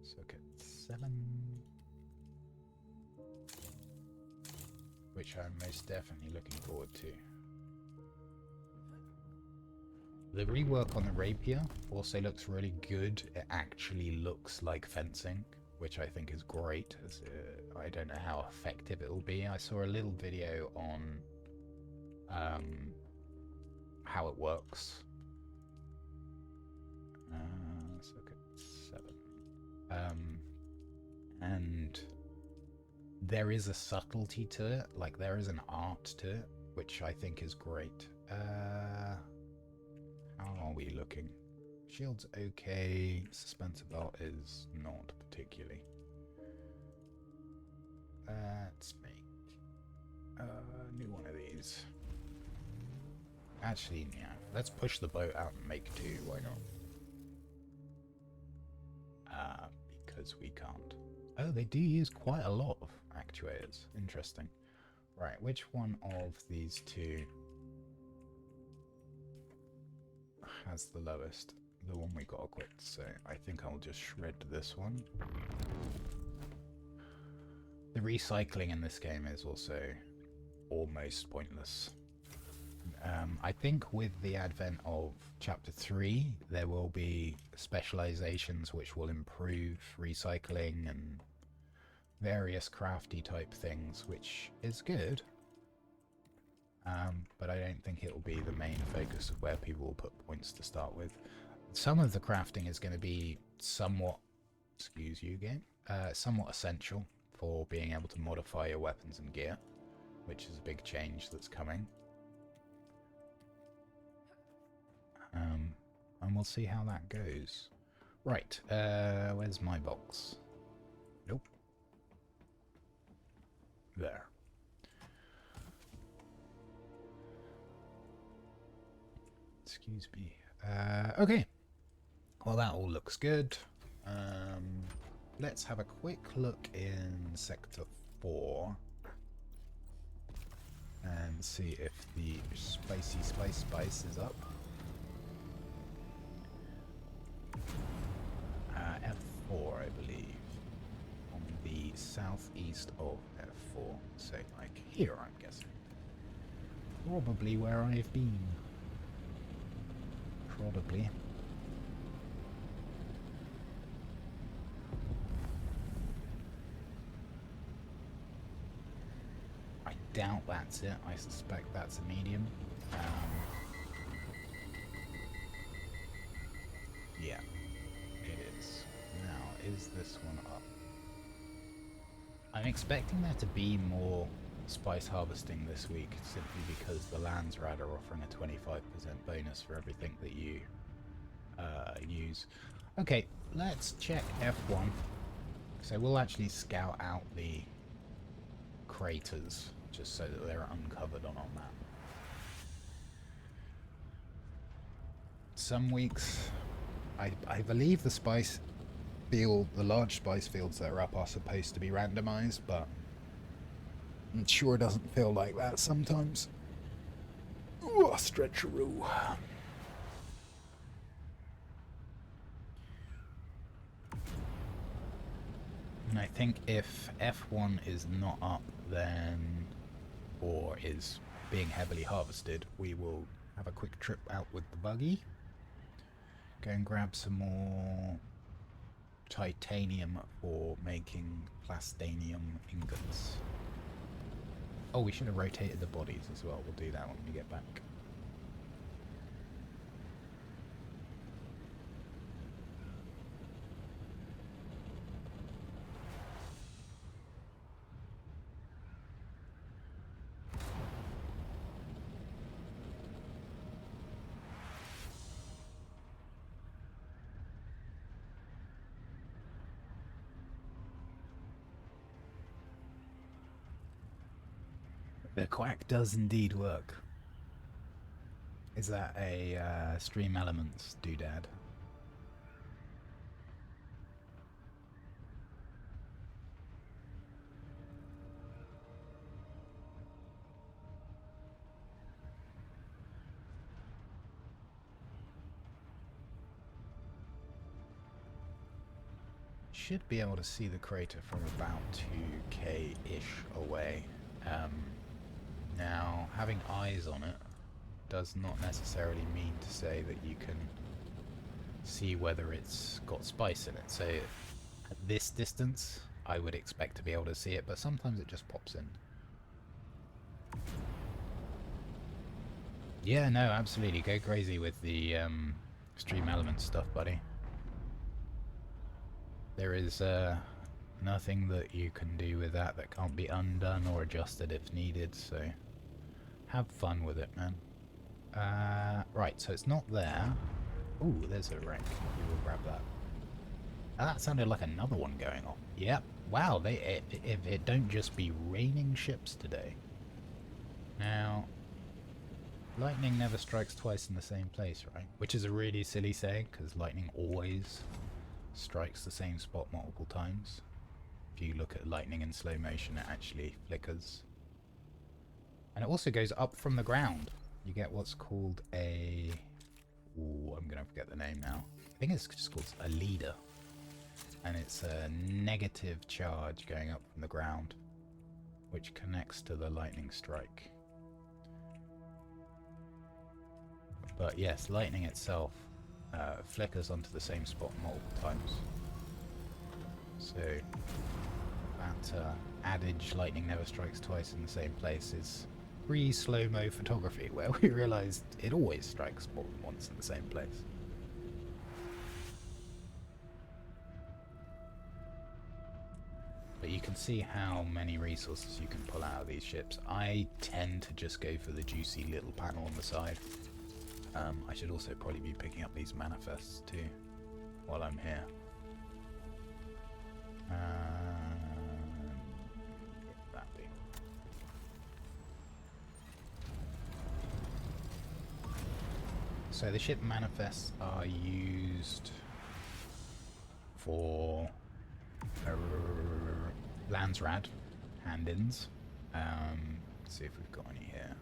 Circuit 7. Which I'm most definitely looking forward to. The rework on the rapier also looks really good. It actually looks like fencing, which I think is great. I don't know how effective it will be. I saw a little video on how it works. Circuit 7. And there is a subtlety to it, like there is an art to it, which I think is great. How are we looking? Shield's okay, Suspensor Belt is not particularly. Let's make a new one of these. Actually, yeah, let's push the boat out and make 2, why not? Because we can't. Oh, they do use quite a lot of actuators. Interesting. Right, which one of these 2 has the lowest? The one we got equipped, so I think I'll just shred this one. The recycling in this game is also almost pointless. I think with the advent of Chapter 3, there will be specializations which will improve recycling and various crafty type things, which is good. But I don't think it will be the main focus of where people will put points to start with. Some of the crafting is going to be somewhat, excuse you game, somewhat essential for being able to modify your weapons and gear, which is a big change that's coming. And we'll see how that goes. Right, where's my box? Nope. There. Excuse me. Okay. Well, that all looks good. Let's have a quick look in Sector 4 and see if the spicy spice is up. F4, I believe, on the southeast of F4, so like here, I'm guessing. Probably where I've been. Probably. I doubt that's it. I suspect that's a medium. Yeah, it is. Now, is this one up? I'm expecting there to be more spice harvesting this week, simply because the Landsrad are offering a 25% bonus for everything that you use. Okay, let's check F1. So we'll actually scout out the craters, just so that they're uncovered on our map. Some weeks, I believe the spice field, the large spice fields that are up are supposed to be randomized, but it sure doesn't feel like that sometimes. Ooh, stretcheroo. And I think if F1 is not up, then, or is being heavily harvested, we will have a quick trip out with the buggy. Go and grab some more titanium for making plastanium ingots. Oh, we should have rotated the bodies as well. We'll do that when we get back. The quack does indeed work. Is that a Stream Elements doodad? Should be able to see the crater from about 2k-ish away. Now, having eyes on it does not necessarily mean to say that you can see whether it's got spice in it. So at this distance, I would expect to be able to see it, but sometimes it just pops in. Yeah, no, absolutely. Go crazy with the Stream Elements stuff, buddy. There is nothing that you can do with that can't be undone or adjusted if needed, so have fun with it, man. Right, so it's not there. Ooh, there's a wreck. We will grab that. That sounded like another one going off. Yep. Wow, if it don't just be raining ships today. Now, lightning never strikes twice in the same place, right? Which is a really silly saying, because lightning always strikes the same spot multiple times. If you look at lightning in slow motion, it actually flickers. And it also goes up from the ground. You get what's called a... Ooh, I'm going to forget the name now. I think it's just called a leader. And it's a negative charge going up from the ground, which connects to the lightning strike. But yes, lightning itself flickers onto the same spot multiple times. So that adage, lightning never strikes twice in the same place, is pre-slow-mo photography, where we realised it always strikes more than once in the same place. But you can see how many resources you can pull out of these ships. I tend to just go for the juicy little panel on the side. I should also probably be picking up these manifests too while I'm here. That be. So the ship manifests are used for Landsrad hand-ins. Let's see if we've got any here.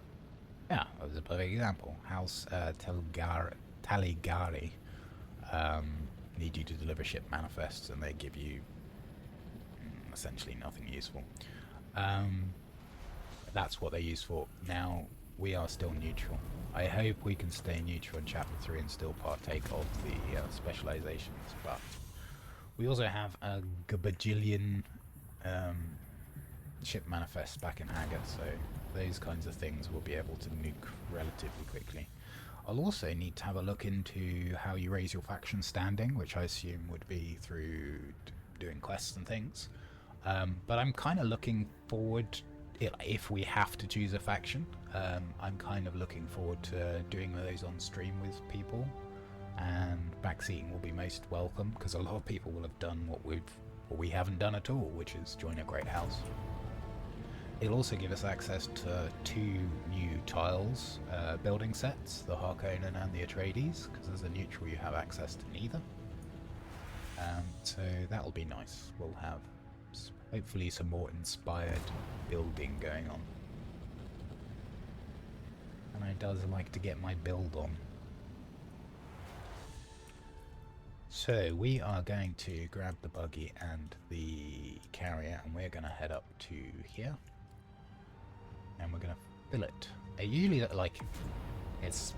Yeah, that was a perfect example. House Taligari need you to deliver ship manifests, and they give you essentially nothing useful. That's what they're used for. Now, we are still neutral. I hope we can stay neutral in Chapter 3 and still partake of the specializations, but we also have a gabajillion ship manifests back in Haga, so those kinds of things we'll be able to nuke relatively quickly. I'll also need to have a look into how you raise your faction standing, which I assume would be through doing quests and things. But I'm kind of looking forward, if we have to choose a faction, I'm kind of looking forward to doing those on stream with people, and backseating will be most welcome, because a lot of people will have done what we haven't done at all, which is join a great house. It'll also give us access to 2 new tiles building sets, the Harkonnen and the Atreides, because as a neutral you have access to neither. So that'll be nice. We'll have hopefully some more inspired building going on. And I does like to get my build on. So we are going to grab the buggy and the carrier, and we're going to head up to here. And we're going to fill it. Usually, it's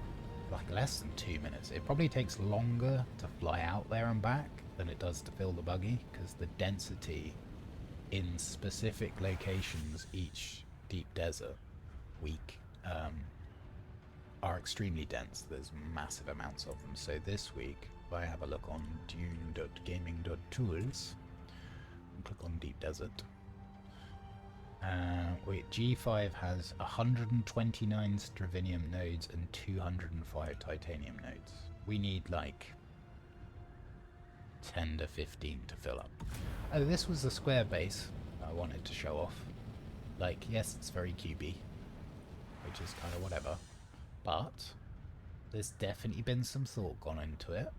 like less than 2 minutes. It probably takes longer to fly out there and back than it does to fill the buggy, because the density in specific locations each deep desert week are extremely dense. There's massive amounts of them. So this week, if I have a look on dune.gaming.tools and click on deep desert, G5 has 129 Stravinium nodes and 205 titanium nodes. We need like 10 to 15 to fill up. Oh, this was the square base I wanted to show off. Like, yes, it's very cubey, which is kind of whatever. But there's definitely been some thought gone into it.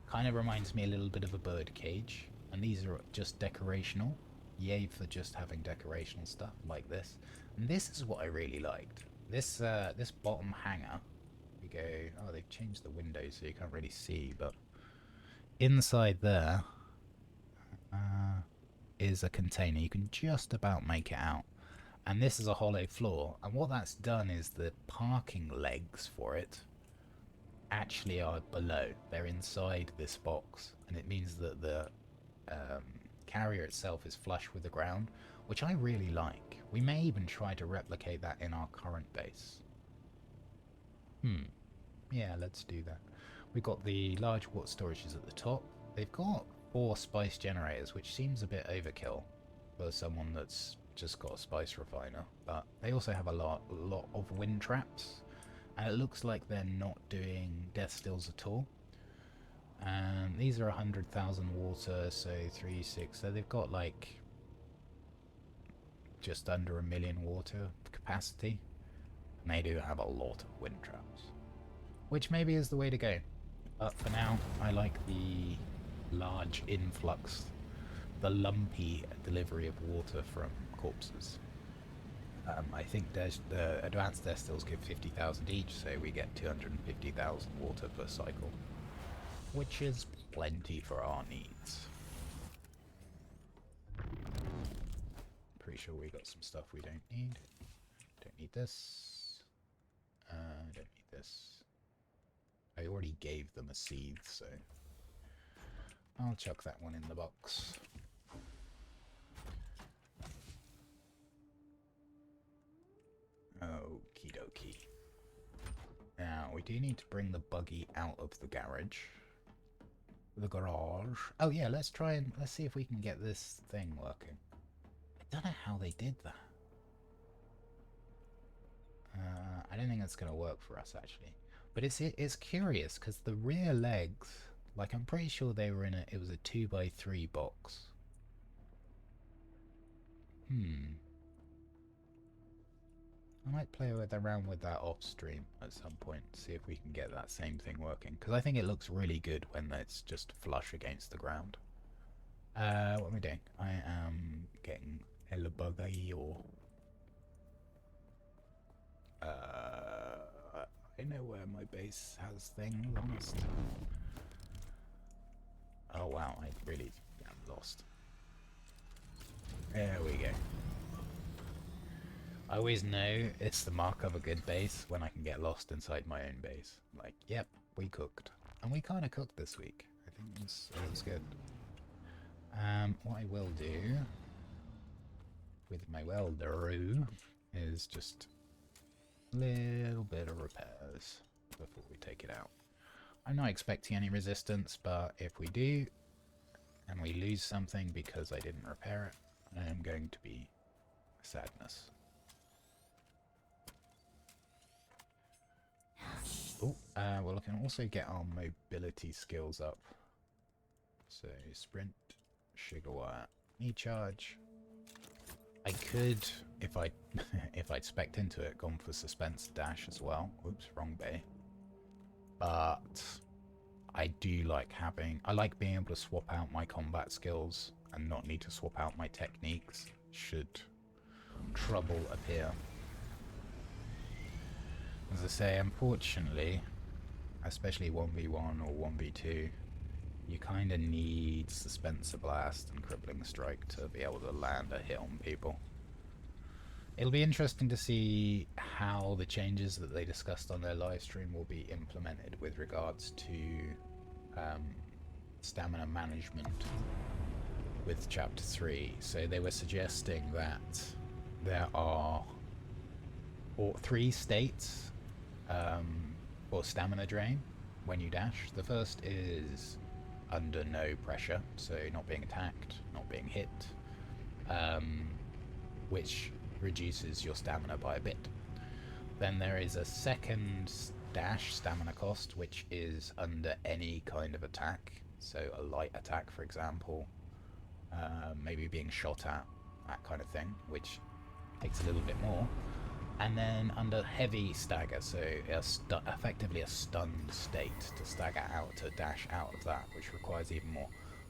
Kind of reminds me a little bit of a bird cage, and these are just decorational. Yay for just having decorational stuff like this. And this is what I really liked. This this bottom hanger, we go, oh, they've changed the windows so you can't really see, but inside there is a container. You can just about make it out. And this is a hollow floor, and what that's done is the parking legs for it actually are below. They're inside this box, and it means that the carrier itself is flush with the ground, which I really like. We may even try to replicate that in our current base. Yeah, let's do that. We've got the large water storages at the top. They've got 4 spice generators, which seems a bit overkill for someone that's just got a spice refiner, but they also have a lot of wind traps, and it looks like they're not doing death stills at all. And these are 100,000 water, so 3, 6, so they've got like just under 1 million water capacity, and they do have a lot of wind traps, which maybe is the way to go. But for now, I like the large influx, the lumpy delivery of water from corpses. I think the advanced death stills give 50,000 each, so we get 250,000 water per cycle, which is plenty for our needs. Pretty sure we got some stuff we don't need. Don't need this. Don't need this. I already gave them a seed, so I'll chuck that one in the box. Okie dokie. Now, we do need to bring the buggy out of the garage. The garage. Oh yeah, let's see if we can get this thing working. I don't know how they did that. I don't think that's going to work for us, actually. But it's curious, because the rear legs, like, I'm pretty sure they were it was a 2x3 box. I might play around with that off stream at some point, see if we can get that same thing working, because I think it looks really good when it's just flush against the ground. What am I doing? I am getting El Buggy, or I know where my base has things, honest. Oh wow, I really am lost. There we go. I always know it's the mark of a good base when I can get lost inside my own base. Like, yep, we cooked. And we kind of cooked this week. I think it was good. What I will do with my welder is just a little bit of repairs before we take it out. I'm not expecting any resistance, but if we do, and we lose something because I didn't repair it, I am going to be sadness. Oh, well, I can also get our mobility skills up. So, sprint, sugar wire, knee charge. I could, if I'd spec'd into it, gone for suspense dash as well. Oops, wrong bay. But I do like I like being able to swap out my combat skills and not need to swap out my techniques should trouble appear. As I say, unfortunately, especially 1v1 or 1v2, you kind of need Suspensor Blast and Crippling Strike to be able to land a hit on people. It'll be interesting to see how the changes that they discussed on their live stream will be implemented with regards to stamina management with Chapter 3. So they were suggesting that there are 3 states for stamina drain when you dash. The first is under no pressure, so not being attacked, not being hit, which reduces your stamina by a bit. Then there is a second dash stamina cost, which is under any kind of attack, so a light attack, for example, maybe being shot at, that kind of thing, which takes a little bit more. And then under heavy stagger, so effectively a stunned state to stagger out, to dash out of that, which requires even more.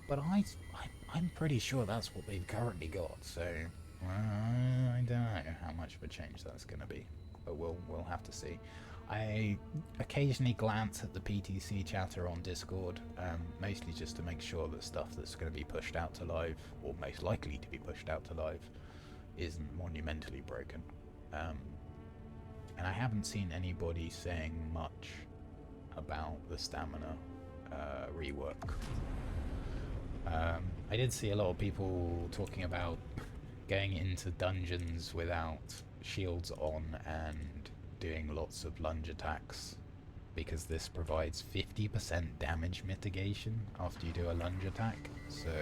But I'm pretty sure that's what they've currently got, so I don't know how much of a change that's going to be, but we'll have to see. I occasionally glance at the PTC chatter on Discord, mostly just to make sure that stuff that's going to be pushed out to live, or most likely to be pushed out to live, isn't monumentally broken. And I haven't seen anybody saying much about the stamina rework. I did see a lot of people talking about going into dungeons without shields on and doing lots of lunge attacks, because this provides 50% damage mitigation after you do a lunge attack. So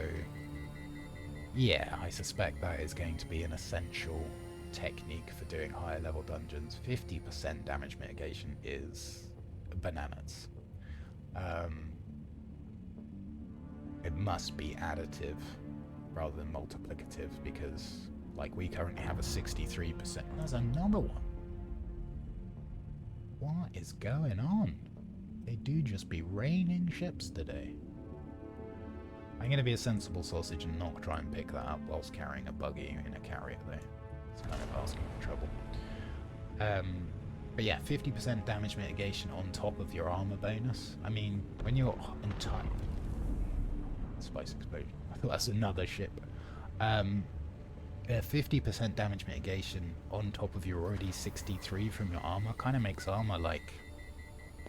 yeah, I suspect that is going to be an essential technique for doing higher level dungeons. 50% damage mitigation is bananas. It must be additive rather than multiplicative, because like we currently have a 63%. There's another one. What is going on? They do just be raining ships today. I'm going to be a sensible sausage and not try and pick that up whilst carrying a buggy in a carrier though. It's kind of asking for trouble. But yeah, 50% damage mitigation on top of your armor bonus. I mean, when you're on time... Spice explosion. I thought that's another ship. 50% damage mitigation on top of your already 63 from your armor kind of makes armor like,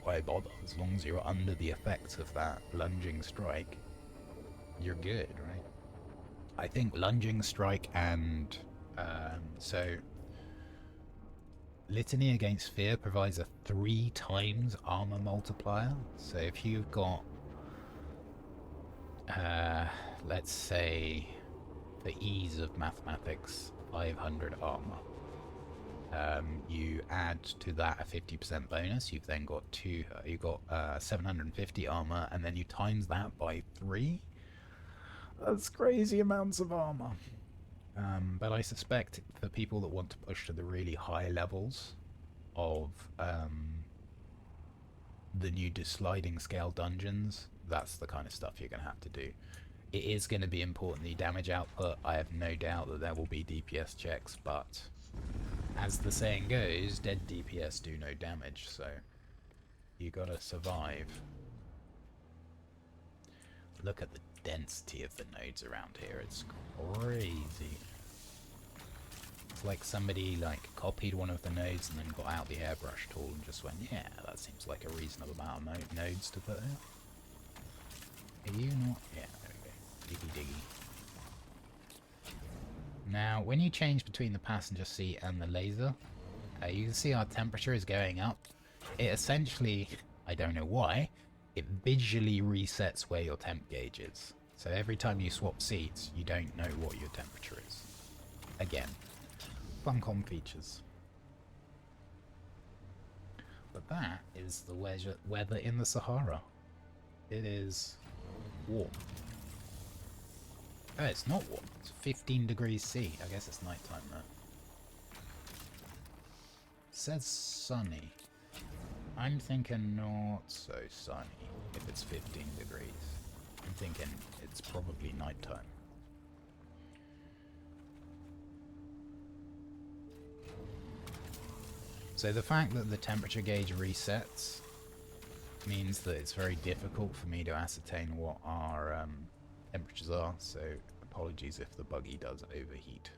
why bother? As long as you're under the effects of that lunging strike, you're good, right? I think lunging strike and so Litany Against Fear provides a 3 times armor multiplier. So if you've got let's say, for ease of mathematics, 500 armor. You add to that a 50% bonus. You've then got 750 armor, and then you times that by 3. That's crazy amounts of armor. But I suspect for people that want to push to the really high levels of the new sliding scale dungeons, that's the kind of stuff you're going to have to do. It is going to be important, the damage output. I have no doubt that there will be DPS checks, but as the saying goes, dead DPS do no damage, so you gotta survive. Look at the density of the nodes around here, it's crazy. It's like somebody copied one of the nodes and then got out the airbrush tool and just went, yeah, that seems like a reasonable amount of nodes to put out. Are you not? Yeah, there we go. Diggy diggy. Now, when you change between the passenger seat and the laser, you can see our temperature is going up. It essentially, I don't know why, it visually resets where your temp gauge is. So every time you swap seats, you don't know what your temperature is. Again, Funcom features. But that is the weather in the Sahara. It is warm. Oh, it's not warm. It's 15 degrees C. I guess it's nighttime though. It says sunny. I'm thinking not so sunny if it's 15 degrees. I'm thinking it's probably nighttime. So the fact that the temperature gauge resets means that it's very difficult for me to ascertain what our temperatures are, so apologies if the buggy does overheat.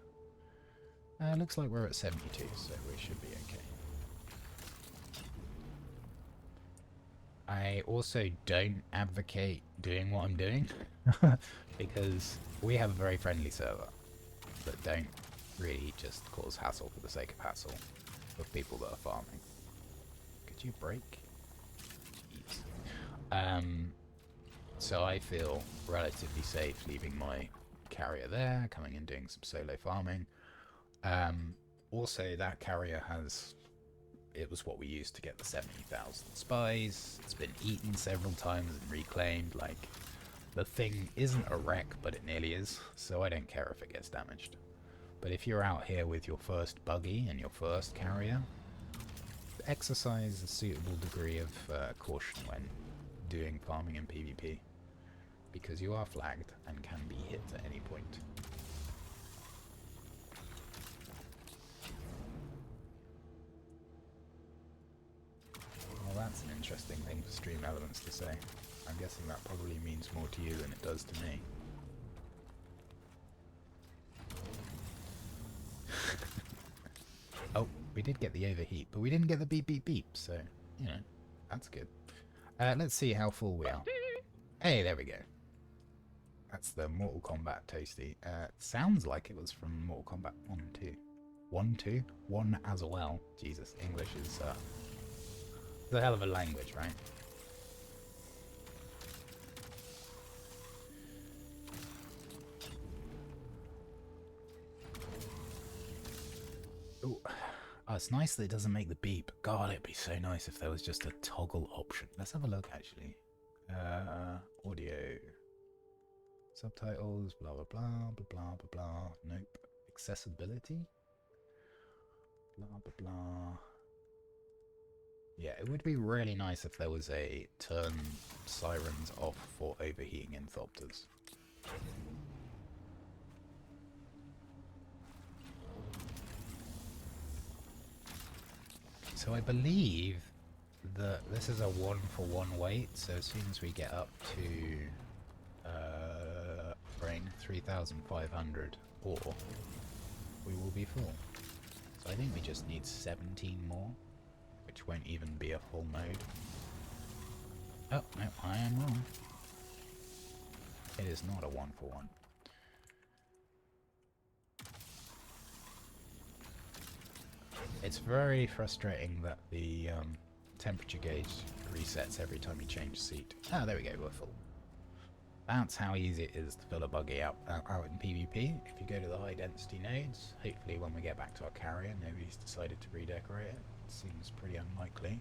Looks like we're at 72, so we should be okay. I also don't advocate doing what I'm doing, because we have a very friendly server that don't really just cause hassle for the sake of hassle of people that are farming. Could you brake? So I feel relatively safe leaving my carrier there, coming and doing some solo farming. Also, that carrier it was what we used to get the 70,000 spies. It's been eaten several times and reclaimed. Like, the thing isn't a wreck, but it nearly is, so I don't care if it gets damaged. But if you're out here with your first buggy and your first carrier, exercise a suitable degree of caution when doing farming and PvP, because you are flagged and can be hit at any point. Well, that's an interesting thing for Stream Elements to say. I'm guessing that probably means more to you than it does to me. Oh, we did get the overheat, but we didn't get the beep beep beep, so, you know, that's good. Let's see how full we are. Hey, there we go. That's the Mortal Kombat Toasty. Sounds like it was from Mortal Kombat 1 2. 1 2? 1 as well. Jesus, English is a hell of a language, right? Ooh. Oh, it's nice that it doesn't make the beep. God, it'd be so nice if there was just a toggle option. Let's have a look, actually. Audio. Subtitles, blah, blah, blah, blah, blah, blah, blah. Nope. Accessibility? Blah, blah, blah. Yeah, it would be really nice if there was a turn sirens off for overheating in Thopters. So I believe that this is a 1-for-1 wait, so as soon as we get up to brain 3,500 ore, we will be full. So I think we just need 17 more, which won't even be a full node. Oh, no, I am wrong. It is not a 1-for-1. It's very frustrating that the temperature gauge resets every time you change seat. Ah, there we go, we're full. That's how easy it is to fill a buggy out in PvP. If you go to the high density nodes, hopefully when we get back to our carrier, nobody's decided to redecorate it. It seems pretty unlikely.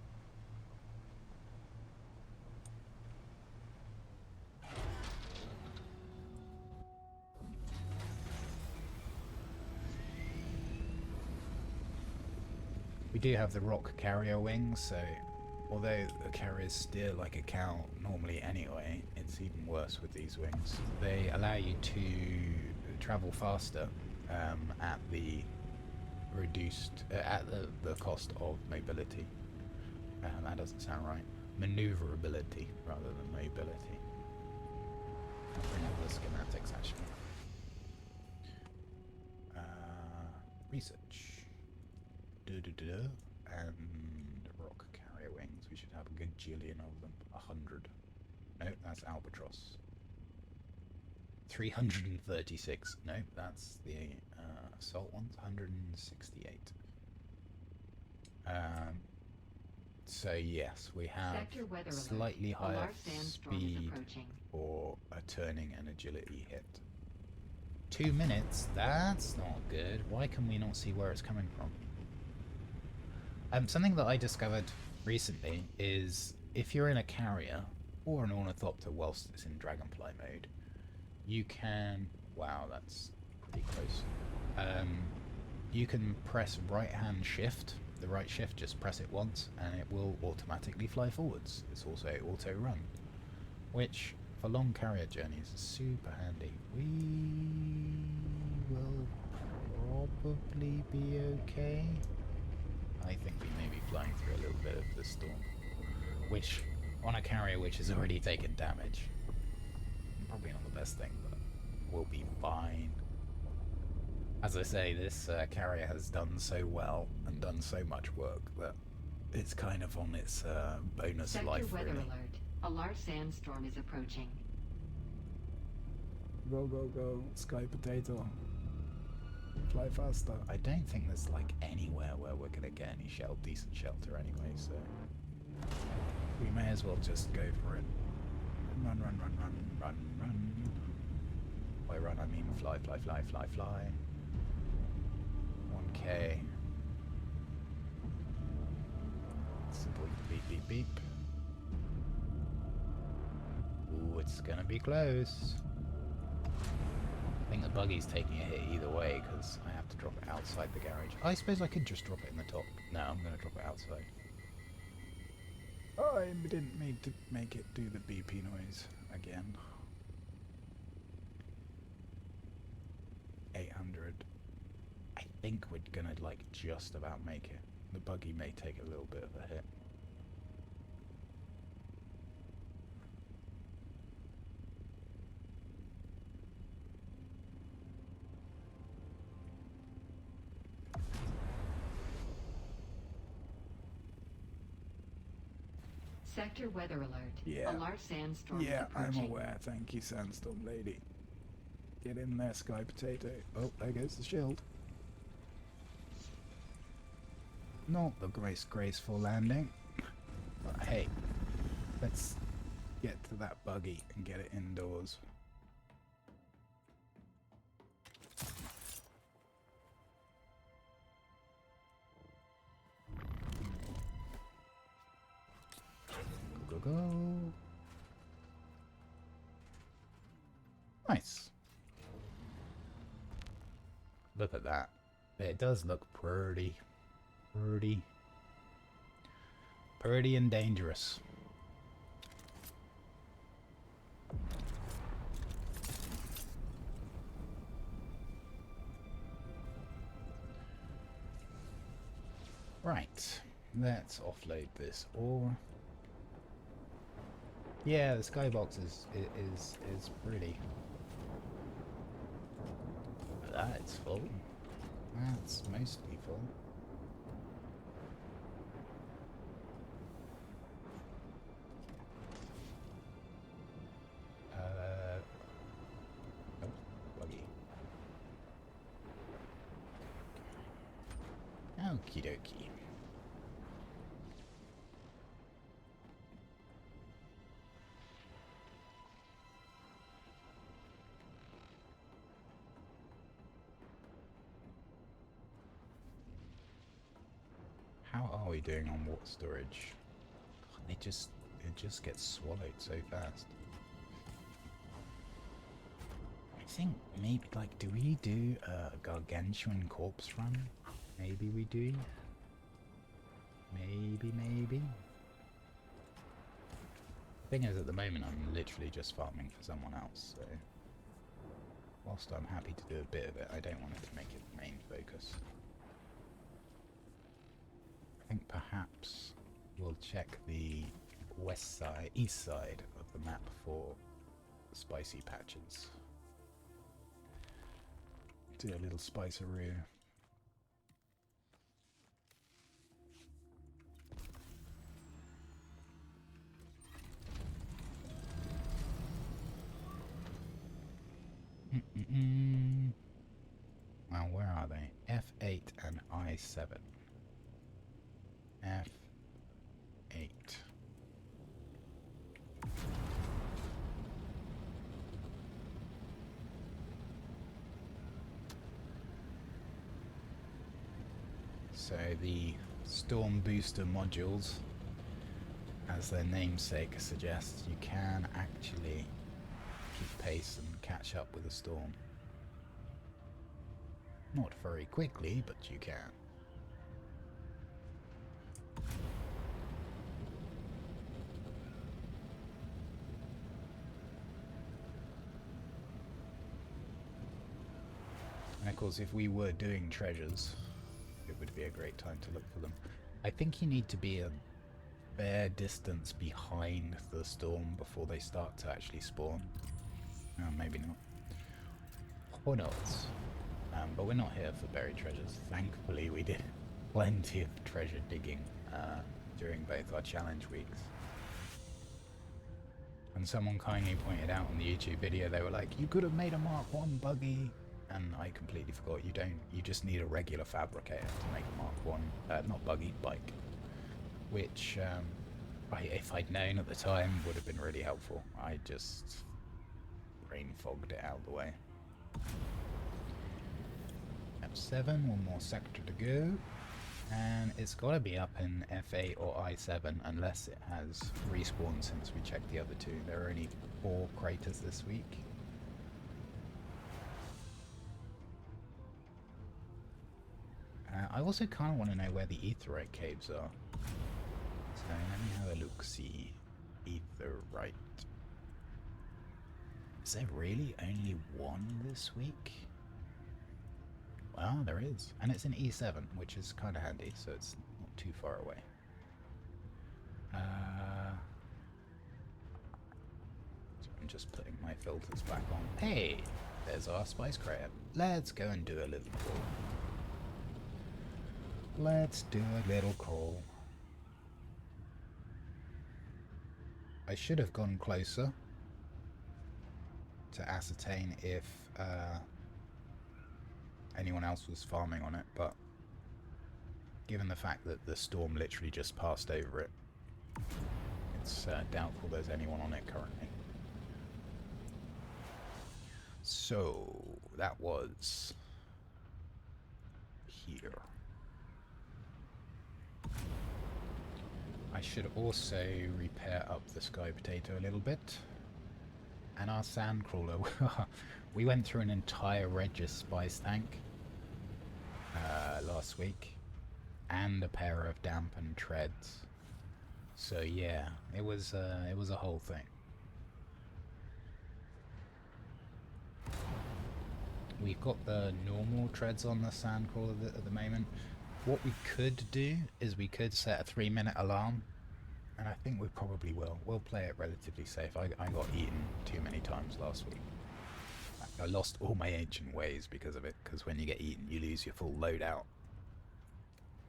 We do have the rock carrier wings, so although the carriers steer like a cow normally anyway, it's even worse with these wings. They allow you to travel faster at the reduced, at the cost of mobility. That doesn't sound right. Maneuverability rather than mobility. I'll bring up the schematics actually. Research. And rock carrier wings. We should have a good jillion of them. 100. No, that's albatross. 336. No, that's the assault ones. 168. So yes, we have slightly higher speed for a turning and agility hit. 2 minutes? That's not good. Why can we not see where it's coming from? Something that I discovered recently is if you're in a carrier or an ornithopter whilst it's in dragonfly mode, you can... Wow, that's pretty close. You can press right-hand shift, the right shift, just press it once, and it will automatically fly forwards. It's also auto-run, which for long carrier journeys is super handy. We will probably be okay. I think we may be flying through a little bit of the storm, which, on a carrier which has already taken damage, probably not the best thing, but we'll be fine. As I say, this carrier has done so well and done so much work that it's kind of on its bonus life, weather really. alert. A large sandstorm is approaching. Go, go, go, Sky Potato. Fly faster. I don't think there's like anywhere where we're gonna get any decent shelter anyway, so we may as well just go for it. Run, run, run, run, run, run. By run I mean fly, fly, fly, fly, fly. 1k. Simple beep, beep, beep. Ooh, it's gonna be close. think the buggy's taking a hit either way because I have to drop it outside the garage. I suppose I could just drop it in the top. No, I'm going to drop it outside. Oh, I didn't mean to make it do the BP noise again. 800. I think we're going to like just about make it. The buggy may take a little bit of a hit. Sector weather alert. Yeah. A large sandstorm Yeah, is approaching. I'm aware. Thank you, Sandstorm Lady. Get in there, Sky Potato. Oh, there goes the shield. Not the graceful landing. But hey, let's get to that buggy and get it indoors. Go, go, go. Nice. Look at that. It does look pretty and dangerous. Right, let's offload this ore. Yeah, the skybox is pretty. That's full. That's mostly full. Oh, buggy. Okie dokie. How are we doing on water storage? It just gets swallowed so fast. I think maybe, like, do we do a gargantuan corpse run? Maybe we do. Maybe. Thing is, at the moment I'm literally just farming for someone else, so whilst I'm happy to do a bit of it, I don't want it to make it the main focus. I think perhaps we'll check the east side of the map for spicy patches. Do a little spiceroo. Well, where are they? F8 and I7. F8. So the storm booster modules, as their namesake suggests, you can actually keep pace and catch up with a storm. Not very quickly, but you can. And of course, if we were doing treasures, it would be a great time to look for them. I think you need to be a fair distance behind the storm before they start to actually spawn. Maybe not. Who knows? But we're not here for buried treasures. Thankfully, we did plenty of treasure digging during both our challenge weeks. And someone kindly pointed out on the YouTube video, they were like, you could have made a Mark 1 buggy. And I completely forgot, you just need a regular fabricator to make a Mark 1, not buggy, bike. Which, if I'd known at the time, would have been really helpful. I just brain fogged it out of the way. F7, one more sector to go. And it's got to be up in F8 or I7, unless it has respawned since we checked the other two. There are only 4 craters this week. I also kind of want to know where the Aetheryte caves are. So let me have a look-see. Aetheryte. Is there really only one this week? Well, there is. And it's in E7, which is kind of handy, so it's not too far away. So I'm just putting my filters back on. Hey! There's our spice crate. Let's go and do a little crawl. Let's do a little crawl. I should have gone closer to ascertain if anyone else was farming on it, but given the fact that the storm literally just passed over it, it's doubtful there's anyone on it currently. So that was here. I should also repair up the sky potato a little bit. And our sand crawler. We went through an entire Regis spice tank last week. And a pair of dampened treads. So yeah, it was a whole thing. We've got the normal treads on the sand crawler at the moment. What we could do is we could set a 3-minute alarm, and I think we probably will. We'll play it relatively safe. I got eaten too many times last week. I lost all my ancient ways because of it, because when you get eaten you lose your full loadout.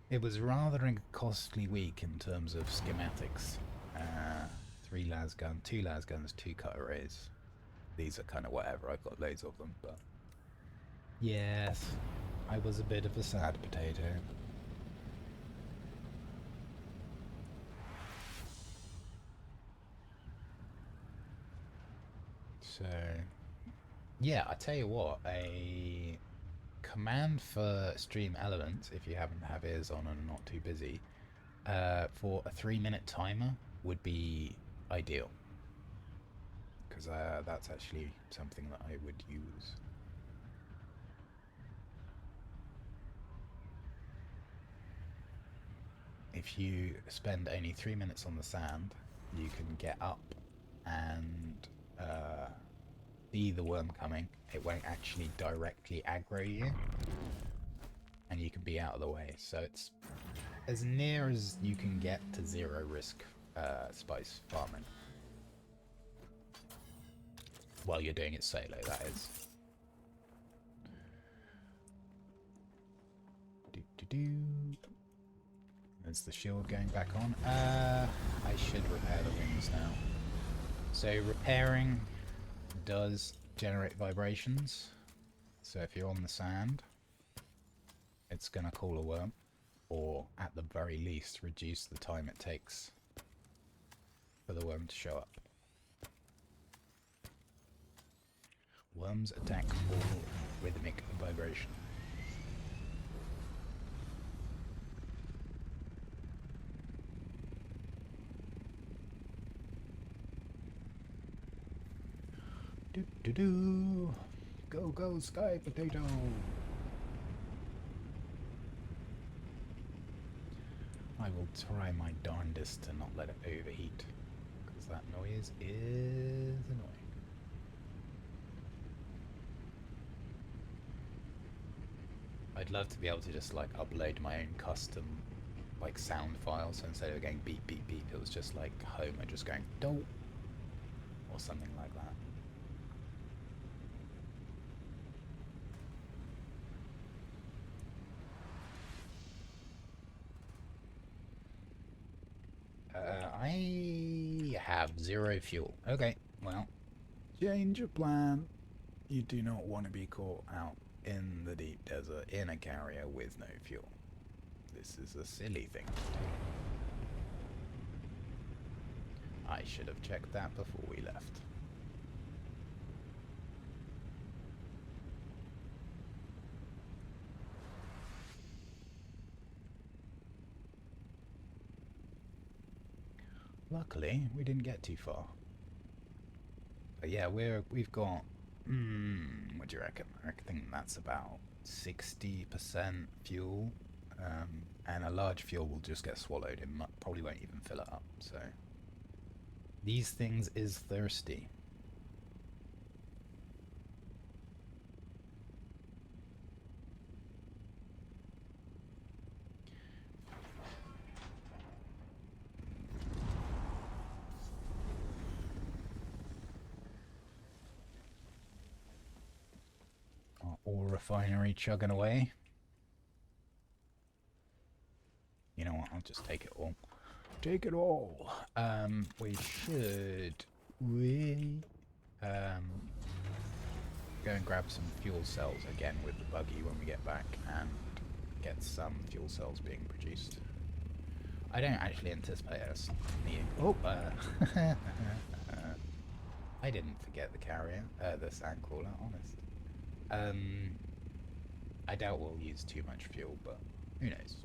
It was rather a costly week in terms of schematics. 3 las gun, 2 las guns, 2 cutter rays. These are kind of whatever, I've got loads of them, but yes, I was a bit of a sad potato. So, yeah, I tell you what, a command for Stream Elements, if you happen to have ears on and not too busy, for a 3-minute timer would be ideal. Because that's actually something that I would use. If you spend only 3 minutes on the sand, you can get up and see the worm coming. It won't actually directly aggro you, and you can be out of the way. So it's as near as you can get to zero risk spice farming. While you're doing it solo, that is. There's the shield going back on. I should repair the wings now. So repairing does generate vibrations. So if you're on the sand, it's gonna call a worm, or at the very least reduce the time it takes for the worm to show up. Worms attack all rhythmic vibration. Do do do! Go go sky potato! I will try my darndest to not let it overheat, because that noise is annoying. I'd love to be able to just like upload my own custom like sound files, so instead of going beep beep beep, it was just like Homer just going dope or something like that. I have 0 fuel. Okay, well, Change your plan. You do not want to be caught out in the deep desert in a carrier with no fuel. This is a silly thing to do. I should have checked that before we left. Luckily, we didn't get too far. But yeah, we've got what do you reckon? I think that's about 60% fuel and a large fuel will just get swallowed. It probably won't even fill it up. So these things is thirsty. Our oil refinery chugging away. You know what? I'll just take it all. Take it all. We should go and grab some fuel cells again with the buggy when we get back and get some fuel cells being produced. I don't actually anticipate us needing. Oh, I didn't forget the carrier, the sandcrawler. Honest. I doubt we'll use too much fuel, but who knows?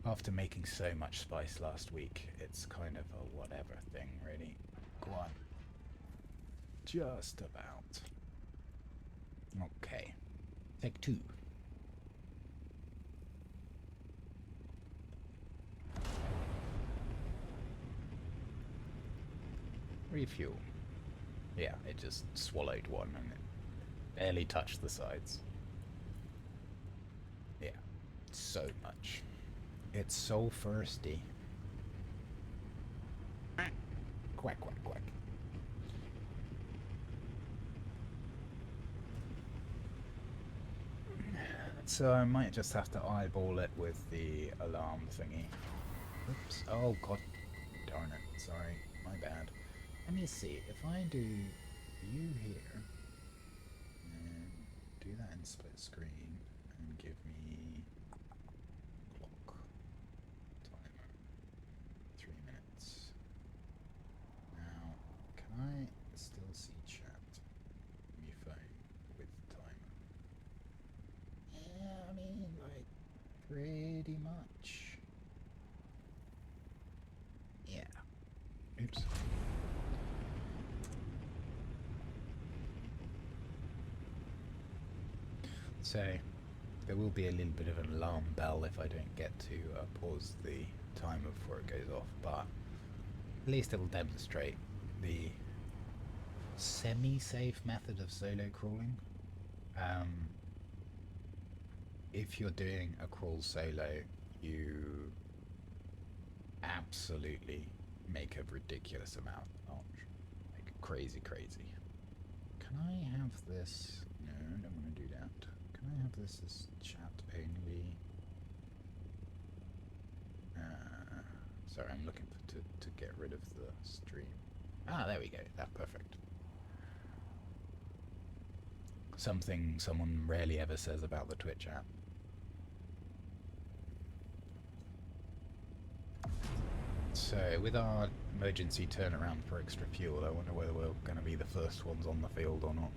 After making so much spice last week, it's kind of a whatever thing, really. Go on. Just about. Okay. Take 2. Refuel. Yeah, it just swallowed one and it barely touched the sides. Yeah, so much. It's so thirsty. Quack, quack, quack. So I might just have to eyeball it with the alarm thingy. Oops. Oh, god darn it. Sorry. My bad. Let me see. If I do you here, and do that in split screen, and give me clock timer 3 minutes. Now, can I still see chat on your phone with the timer? Yeah, I mean, like, pretty much. Yeah. Oops. So, there will be a little bit of an alarm bell if I don't get to pause the timer before it goes off, but at least it will demonstrate the semi-safe method of solo crawling. If you're doing a crawl solo, you absolutely make a ridiculous amount. Like crazy. Can I have this? No, I don't want to do that. Can I have this as chat only? Sorry, I'm looking to get rid of the stream. Ah, there we go. That's perfect. Something someone rarely ever says about the Twitch app. So, with our emergency turnaround for extra fuel, I wonder whether we're going to be the first ones on the field or not.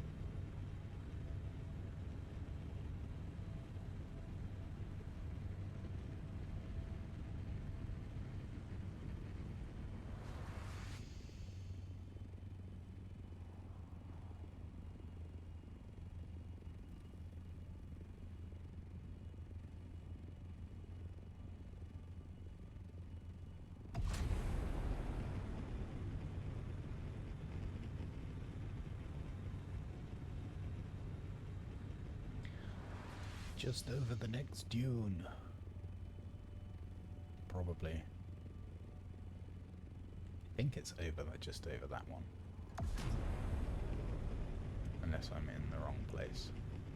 Just over the next dune. Probably. I think it's just over that one. Unless I'm in the wrong place,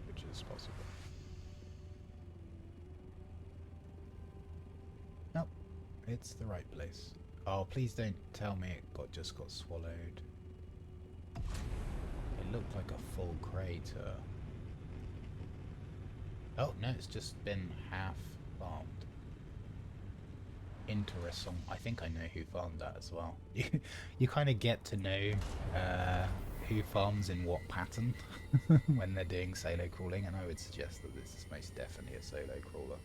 which is possible. Nope, it's the right place. Oh, please don't tell me it just got swallowed. It looked like a full crater. Oh, no, it's just been half farmed. Interesting. I think I know who farmed that as well. You kind of get to know who farms in what pattern when they're doing solo crawling, and I would suggest that this is most definitely a solo crawler.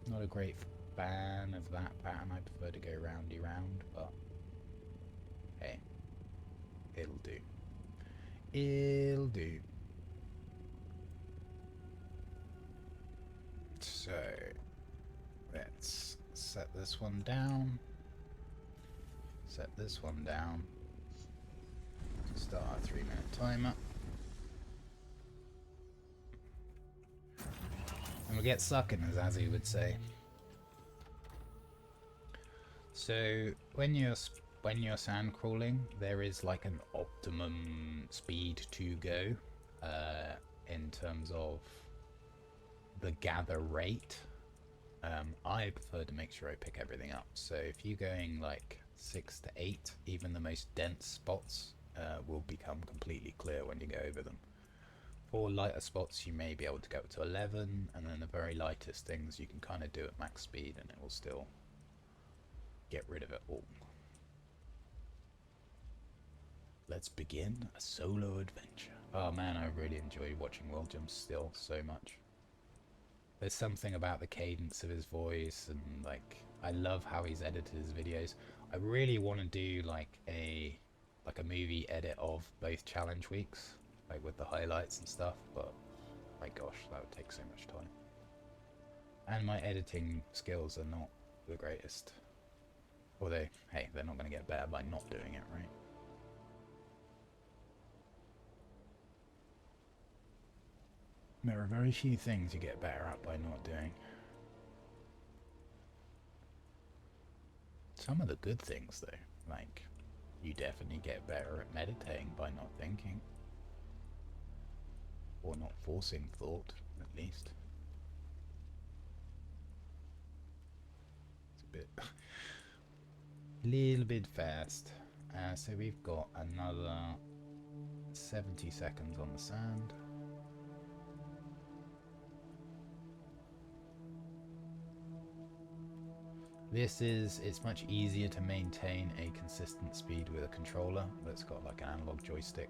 Not a great fan of that pattern. I prefer to go roundy round, but hey, it'll do. It'll do. So let's set this one down. Set this one down. Start our 3-minute timer. And we'll get sucking, as Azzy would say. So when you're sand crawling, there is like an optimum speed to go in terms of the gather rate. I prefer to make sure I pick everything up. So if you're going like 6 to 8, even the most dense spots will become completely clear when you go over them. For lighter spots, you may be able to go up to 11, and then the very lightest things you can kind of do at max speed, and it will still get rid of it all. Let's begin a solo adventure. Oh man, I really enjoy watching World Jump still so much. There's something about the cadence of his voice, and like I love how he's edited his videos. I really want to do like a movie edit of both challenge weeks, like with the highlights and stuff, but my gosh, that would take so much time. And my editing skills are not the greatest. Although, hey, they're not going to get better by not doing it, right? There are very few things you get better at by not doing. Some of the good things, though, like, you definitely get better at meditating by not thinking. Or not forcing thought, at least. It's a bit... little bit fast. So we've got another 70 seconds on the sand. It's much easier to maintain a consistent speed with a controller that's got like an analog joystick.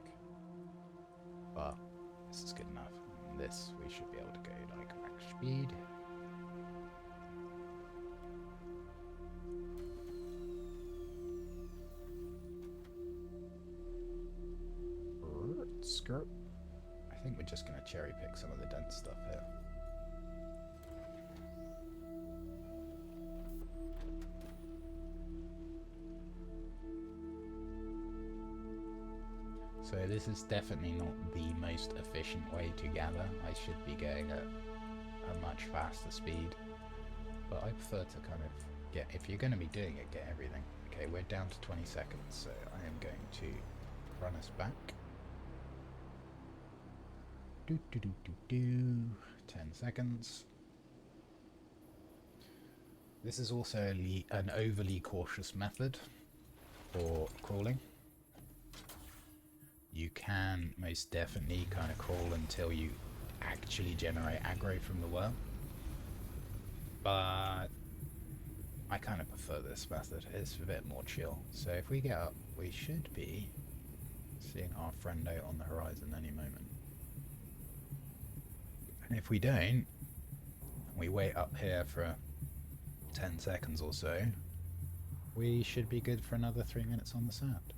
But this is good enough. And this, we should be able to go like max speed. Skirt. I think we're just going to cherry pick some of the dense stuff here. So this is definitely not the most efficient way to gather. I should be going at a much faster speed. But I prefer to kind of get, if you're going to be doing it, get everything. Okay, we're down to 20 seconds, so I am going to run us back. 10 seconds. This is also an overly cautious method for crawling. You can most definitely kind of crawl until you actually generate aggro from the worm. But I kind of prefer this method. It's a bit more chill. So if we get up, we should be seeing our friendo on the horizon any moment. And if we don't, we wait up here for 10 seconds or so, we should be good for another 3 minutes on the sand.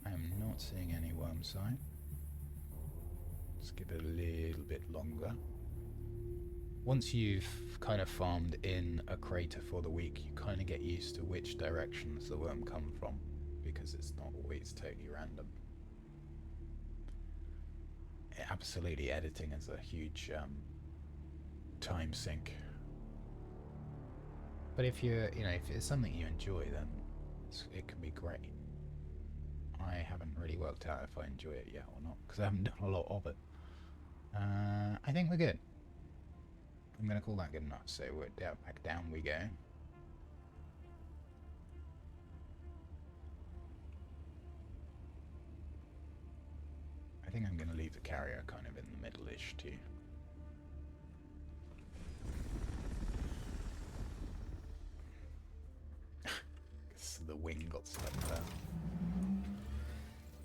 I am not seeing any worm sign. Let's give it a little bit longer. Once you've kind of farmed in a crater for the week, you kind of get used to which directions the worm come from, because it's not always totally random. Absolutely, editing is a huge time sink. But if you're, if it's something you enjoy, then it can be great. I haven't really worked out if I enjoy it yet or not, because I haven't done a lot of it. I think we're good. I'm going to call that good enough, so we're back down we go. I think I'm going to leave the carrier kind of in the middle-ish too. Guess the wing got stuck there.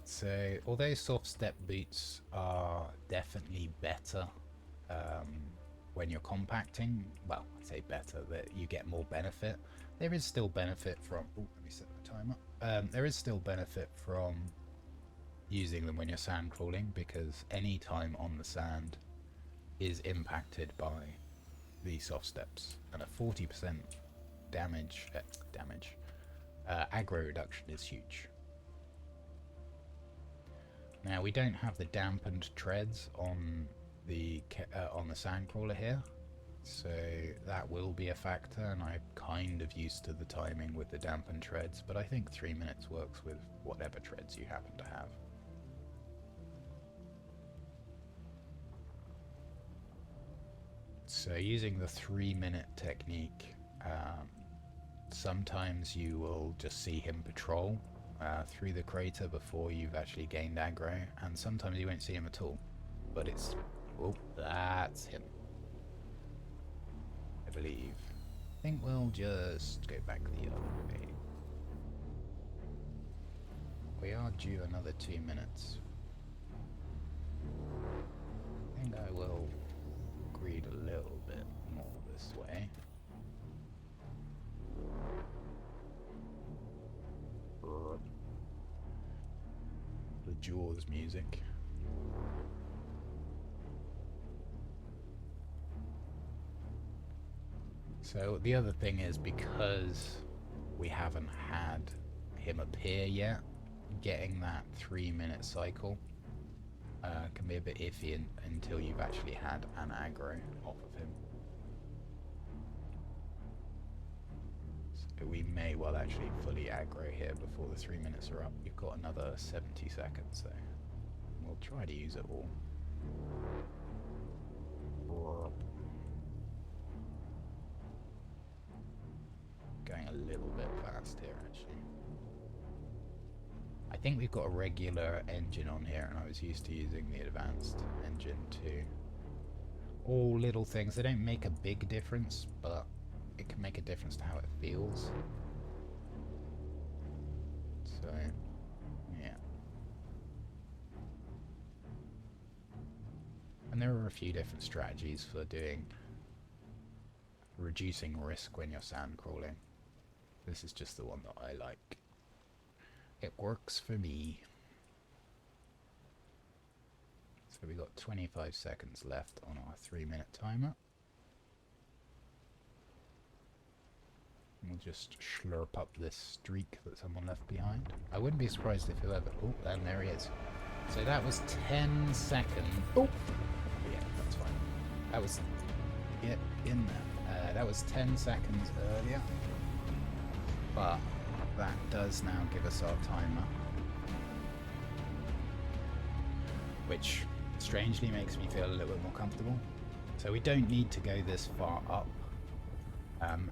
So, although soft step boots are definitely better when you're compacting, well, I'd say better, that you get more benefit. There is still benefit from, let me set the timer. There is still benefit from using them when you're sand crawling, because any time on the sand is impacted by the soft steps, and a 40% aggro reduction is huge. Now we don't have the dampened treads on the sandcrawler here, so that will be a factor, and I'm kind of used to the timing with the dampened treads, but I think 3 minutes works with whatever treads you happen to have. So using the 3-minute technique, sometimes you will just see him patrol through the crater before you've actually gained aggro, and sometimes you won't see him at all. But it's... oh, that's him, I believe. I think we'll just go back the other way. We are due another 2 minutes. I think I will greed a little bit more this way. The Jaws music. So the other thing is, because we haven't had him appear yet, getting that 3-minute cycle can be a bit iffy until you've actually had an aggro off of him. So we may well actually fully aggro here before the 3 minutes are up. You've got another 70 seconds, so we'll try to use it all. Going a little bit fast here, actually. I think we've got a regular engine on here, and I was used to using the advanced engine too. All little things. They don't make a big difference, but it can make a difference to how it feels. So, yeah. And there are a few different strategies for reducing risk when you're sand crawling. This is just the one that I like. It works for me. So we got 25 seconds left on our 3-minute timer. We'll just slurp up this streak that someone left behind. I wouldn't be surprised if he'll ever... oh, and there he is. So that was 10 seconds. Oh! Yeah, that's fine. That was... get in there. That was 10 seconds earlier. But that does now give us our timer. Which strangely makes me feel a little bit more comfortable. So we don't need to go this far up.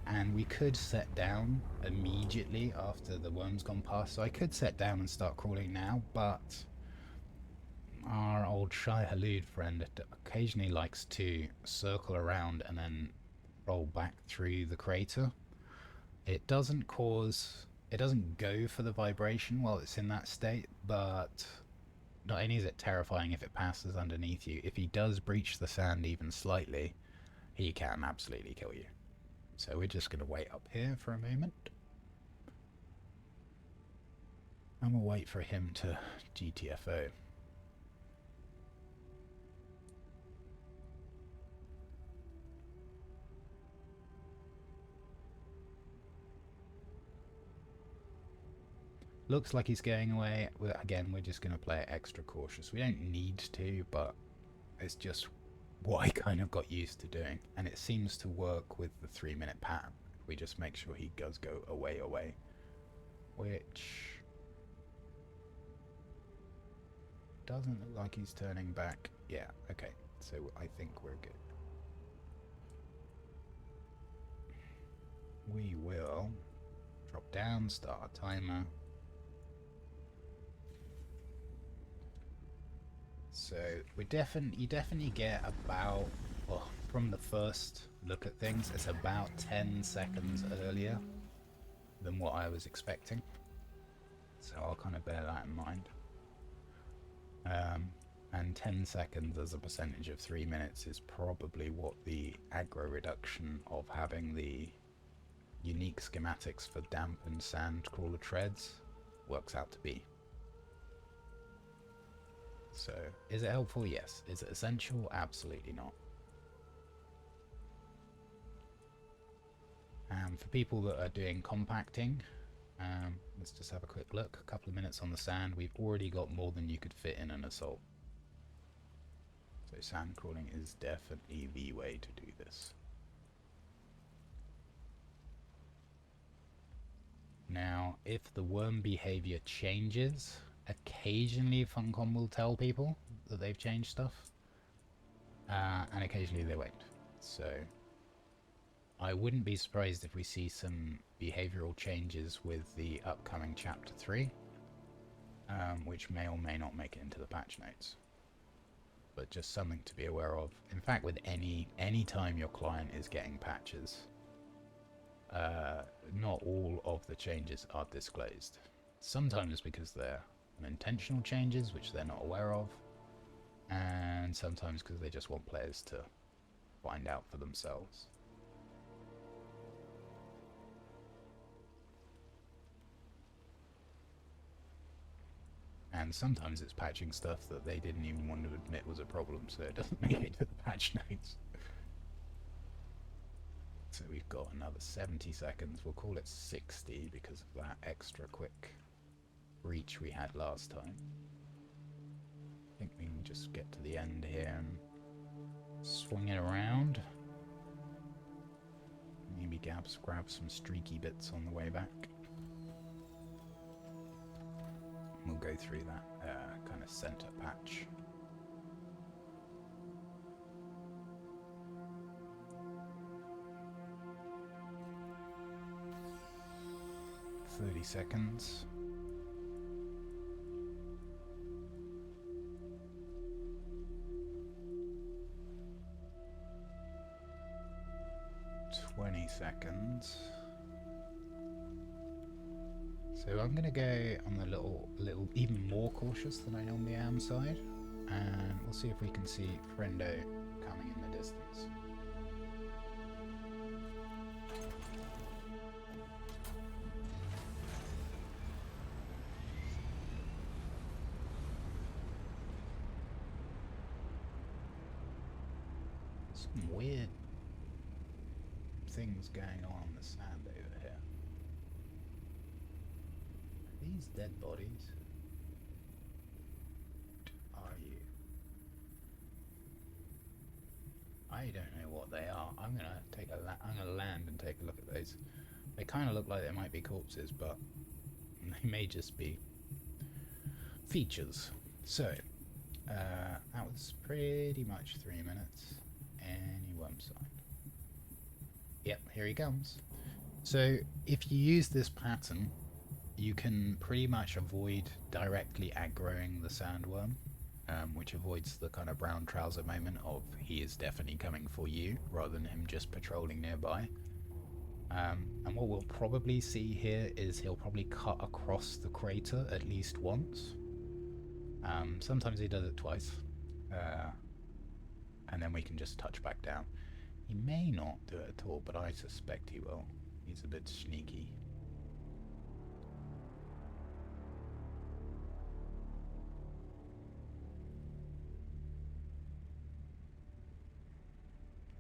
And we could set down immediately after the worm's gone past. So I could set down and start crawling now, but our old Shai Halud friend occasionally likes to circle around and then roll back through the crater. It doesn't go for the vibration while it's in that state, but not only is it terrifying if it passes underneath you, if he does breach the sand even slightly, he can absolutely kill you. So we're just going to wait up here for a moment. And we'll wait for him to GTFO. Looks like he's going away. Again, we're just going to play it extra cautious. We don't need to, but it's just what I kind of got used to doing. And it seems to work with the 3-minute pattern. We just make sure he does go away. Which doesn't look like he's turning back. Yeah, okay. So I think we're good. We will drop down, start our timer. So you definitely get about, well, from the first look at things, it's about 10 seconds earlier than what I was expecting. So I'll kind of bear that in mind. And 10 seconds as a percentage of 3 minutes is probably what the aggro reduction of having the unique schematics for dampened sand crawler treads works out to be. So, is it helpful? Yes. Is it essential? Absolutely not. For people that are doing compacting, let's just have a quick look. A couple of minutes on the sand. We've already got more than you could fit in an assault. So sand crawling is definitely the way to do this. Now, if the worm behavior changes, occasionally Funcom will tell people that they've changed stuff, and occasionally they won't. So I wouldn't be surprised if we see some behavioral changes with the upcoming Chapter 3, which may or may not make it into the patch notes. But just something to be aware of. In fact, with any time your client is getting patches, not all of the changes are disclosed. Sometimes because they're unintentional changes which they're not aware of, and sometimes because they just want players to find out for themselves. And sometimes it's patching stuff that they didn't even want to admit was a problem, so it doesn't make it to the patch notes. So we've got another 70 seconds. We'll call it 60 because of that extra quick reach we had last time. I think we can just get to the end here and swing it around. Maybe grab some streaky bits on the way back. We'll go through that kind of center patch. $30. 20 seconds. So I'm going to go on the little even more cautious than I normally am side, and we'll see if we can see Friendo coming in the distance. Some weird things going on the sand over here. Are these dead bodies? What are you? I don't know what they are. I'm gonna land and take a look at those. They kind of look like they might be corpses, but they may just be features. So that was pretty much 3 minutes. Any worm sign? Yep, here he comes. So if you use this pattern, you can pretty much avoid directly aggroing the sandworm, which avoids the kind of brown trouser moment of he is definitely coming for you, rather than him just patrolling nearby. And what we'll probably see here is he'll probably cut across the crater at least once. Sometimes he does it twice. And then we can just touch back down. He may not do it at all, but I suspect he will. He's a bit sneaky.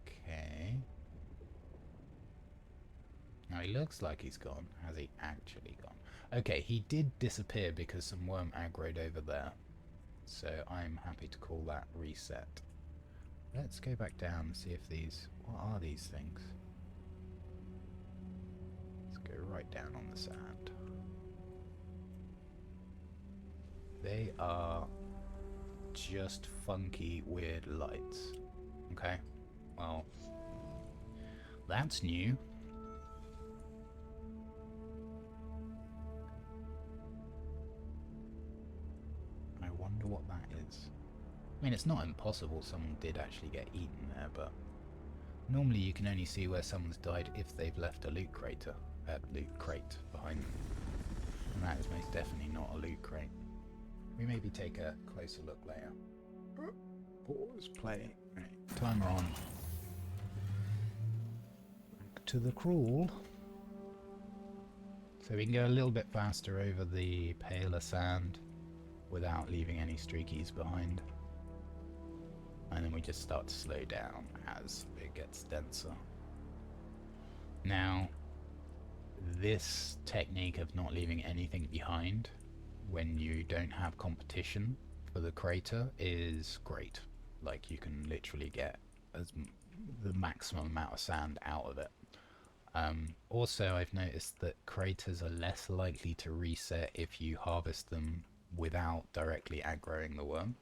Okay. Now he looks like he's gone. Has he actually gone? Okay, he did disappear because some worm aggroed over there. So I'm happy to call that reset. Let's go back down and see if these... What are these things? Let's go right down on the sand. They are just funky, weird lights. Okay, well, that's new. I wonder what that is. I mean, it's not impossible someone did actually get eaten there, but normally you can only see where someone's died if they've left a loot crate behind them. And that is most definitely not a loot crate. We maybe take a closer look later. Pause play. Right, timer on. Back to the crawl. So we can go a little bit faster over the paler sand without leaving any streakies behind. And then we just start to slow down as it gets denser. Now, this technique of not leaving anything behind when you don't have competition for the crater is great. Like, you can literally get the maximum amount of sand out of it. Also, I've noticed that craters are less likely to reset if you harvest them without directly aggroing the worm,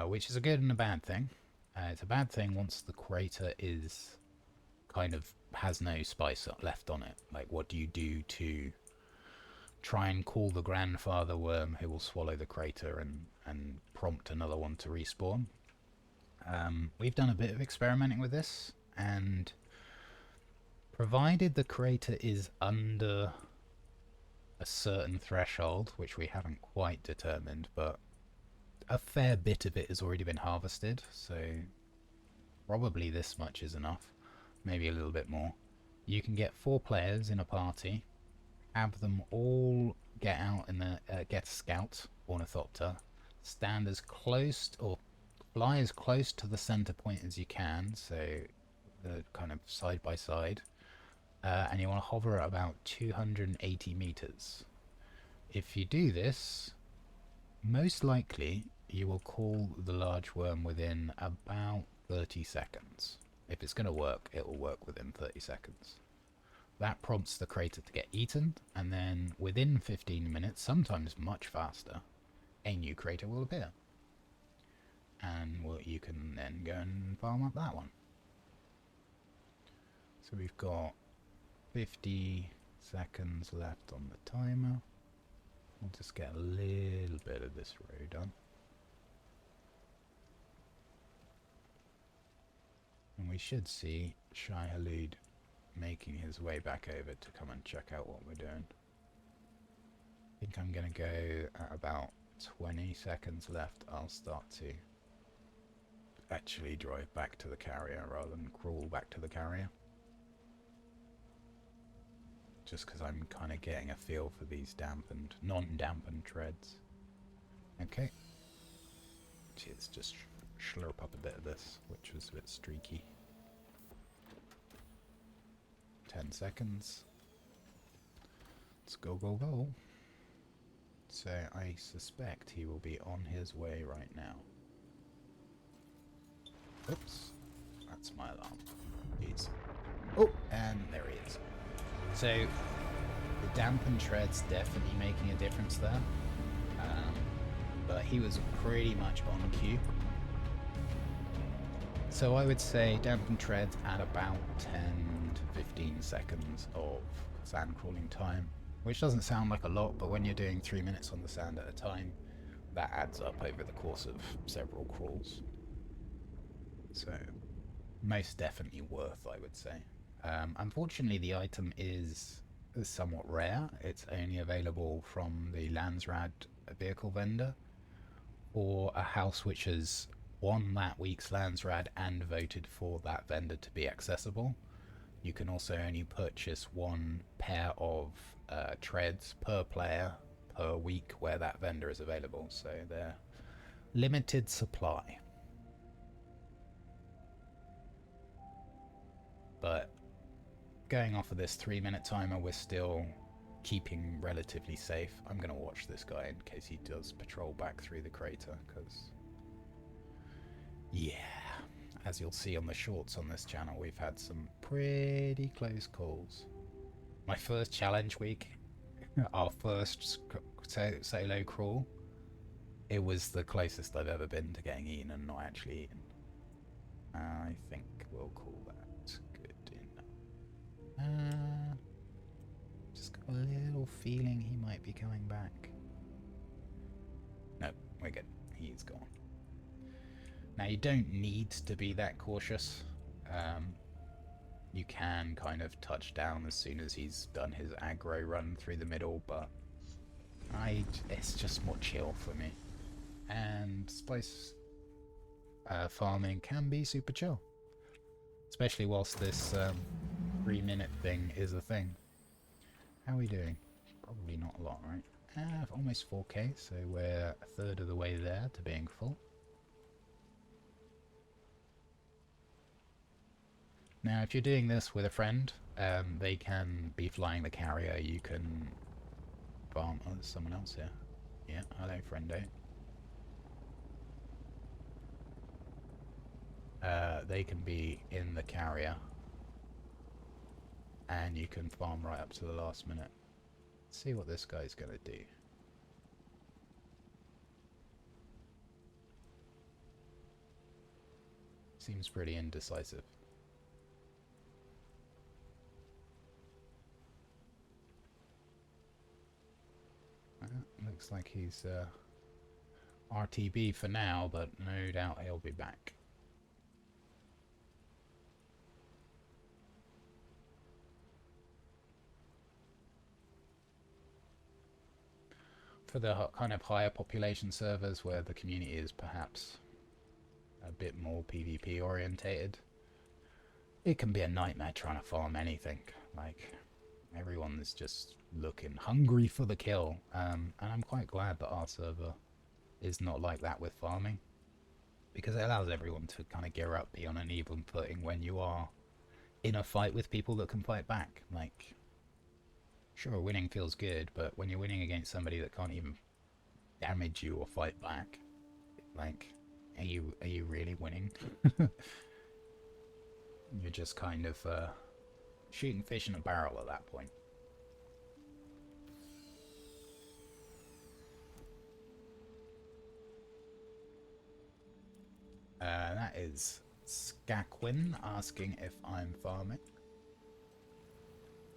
which is a good and a bad thing. It's a bad thing once the crater is kind of has no spice left on it. Like, what do you do to try and call the grandfather worm who will swallow the crater and prompt another one to respawn? We've done a bit of experimenting with this, and provided the crater is under a certain threshold, which we haven't quite determined, but a fair bit of it has already been harvested, so probably this much is enough, maybe a little bit more. You can get 4 players in a party, have them all get out in the get a scout ornithopter, stand as close or fly as close to the center point as you can, so the kind of side by side, and you want to hover at about 280 meters. If you do this, most likely you will call the large worm within about 30 seconds. If it's going to work, it will work within 30 seconds. That prompts the crater to get eaten, and then within 15 minutes, sometimes much faster, a new crater will appear. And you can then go and farm up that one. So we've got 50 seconds left on the timer. We'll just get a little bit of this row done. And we should see Shai Halud making his way back over to come and check out what we're doing. I think I'm going to go at about 20 seconds left. I'll start to actually drive back to the carrier rather than crawl back to the carrier. Just because I'm kind of getting a feel for these dampened, non-dampened treads. Okay. Let's just slurp up a bit of this, which was a bit streaky. 10 seconds. Let's go, go, go. So I suspect he will be on his way right now. Oops. That's my alarm. He's... Oh, and there he is. So the dampened tread's definitely making a difference there. But he was pretty much on cue. So I would say dampened treads at about 10 to 15 seconds of sand crawling time, which doesn't sound like a lot, but when you're doing 3 minutes on the sand at a time, that adds up over the course of several crawls. So most definitely worth, I would say. Unfortunately, the item is somewhat rare. It's only available from the Landsrad vehicle vendor, or a house which has won that week's Landsrad and voted for that vendor to be accessible. You can also only purchase 1 pair of treads per player per week where that vendor is available, so they're limited supply. But going off of this 3-minute timer, we're still keeping relatively safe. I'm going to watch this guy in case he does patrol back through the crater, because yeah, as you'll see on the shorts on this channel, we've had some pretty close calls. My first challenge week, our first solo crawl, it was the closest I've ever been to getting eaten and not actually eaten. I think we'll call that good enough. Just got a little feeling he might be coming back. No, we're good. He's gone. Now, you don't need to be that cautious. You can kind of touch down as soon as he's done his aggro run through the middle, but it's just more chill for me. And spice farming can be super chill, especially whilst this 3-minute thing is a thing. How are we doing? Probably not a lot, right? Almost 4k, so we're a third of the way there to being full. Now, if you're doing this with a friend, they can be flying the carrier. You can farm. Oh, there's someone else here. Yeah, hello, friendo. They can be in the carrier, and you can farm right up to the last minute. Let's see what this guy's gonna do. Seems pretty indecisive. Looks like he's RTB for now, but no doubt he'll be back. For the kind of higher population servers where the community is perhaps a bit more PvP orientated, it can be a nightmare trying to farm anything. Like, everyone's just looking hungry for the kill, and I'm quite glad that our server is not like that with farming, because it allows everyone to kind of gear up, be on an even footing when you are in a fight with people that can fight back. Like, sure, winning feels good, but when you're winning against somebody that can't even damage you or fight back, like, are you really winning? You're just kind of shooting fish in a barrel at that point. That is Skakwin asking if I'm farming.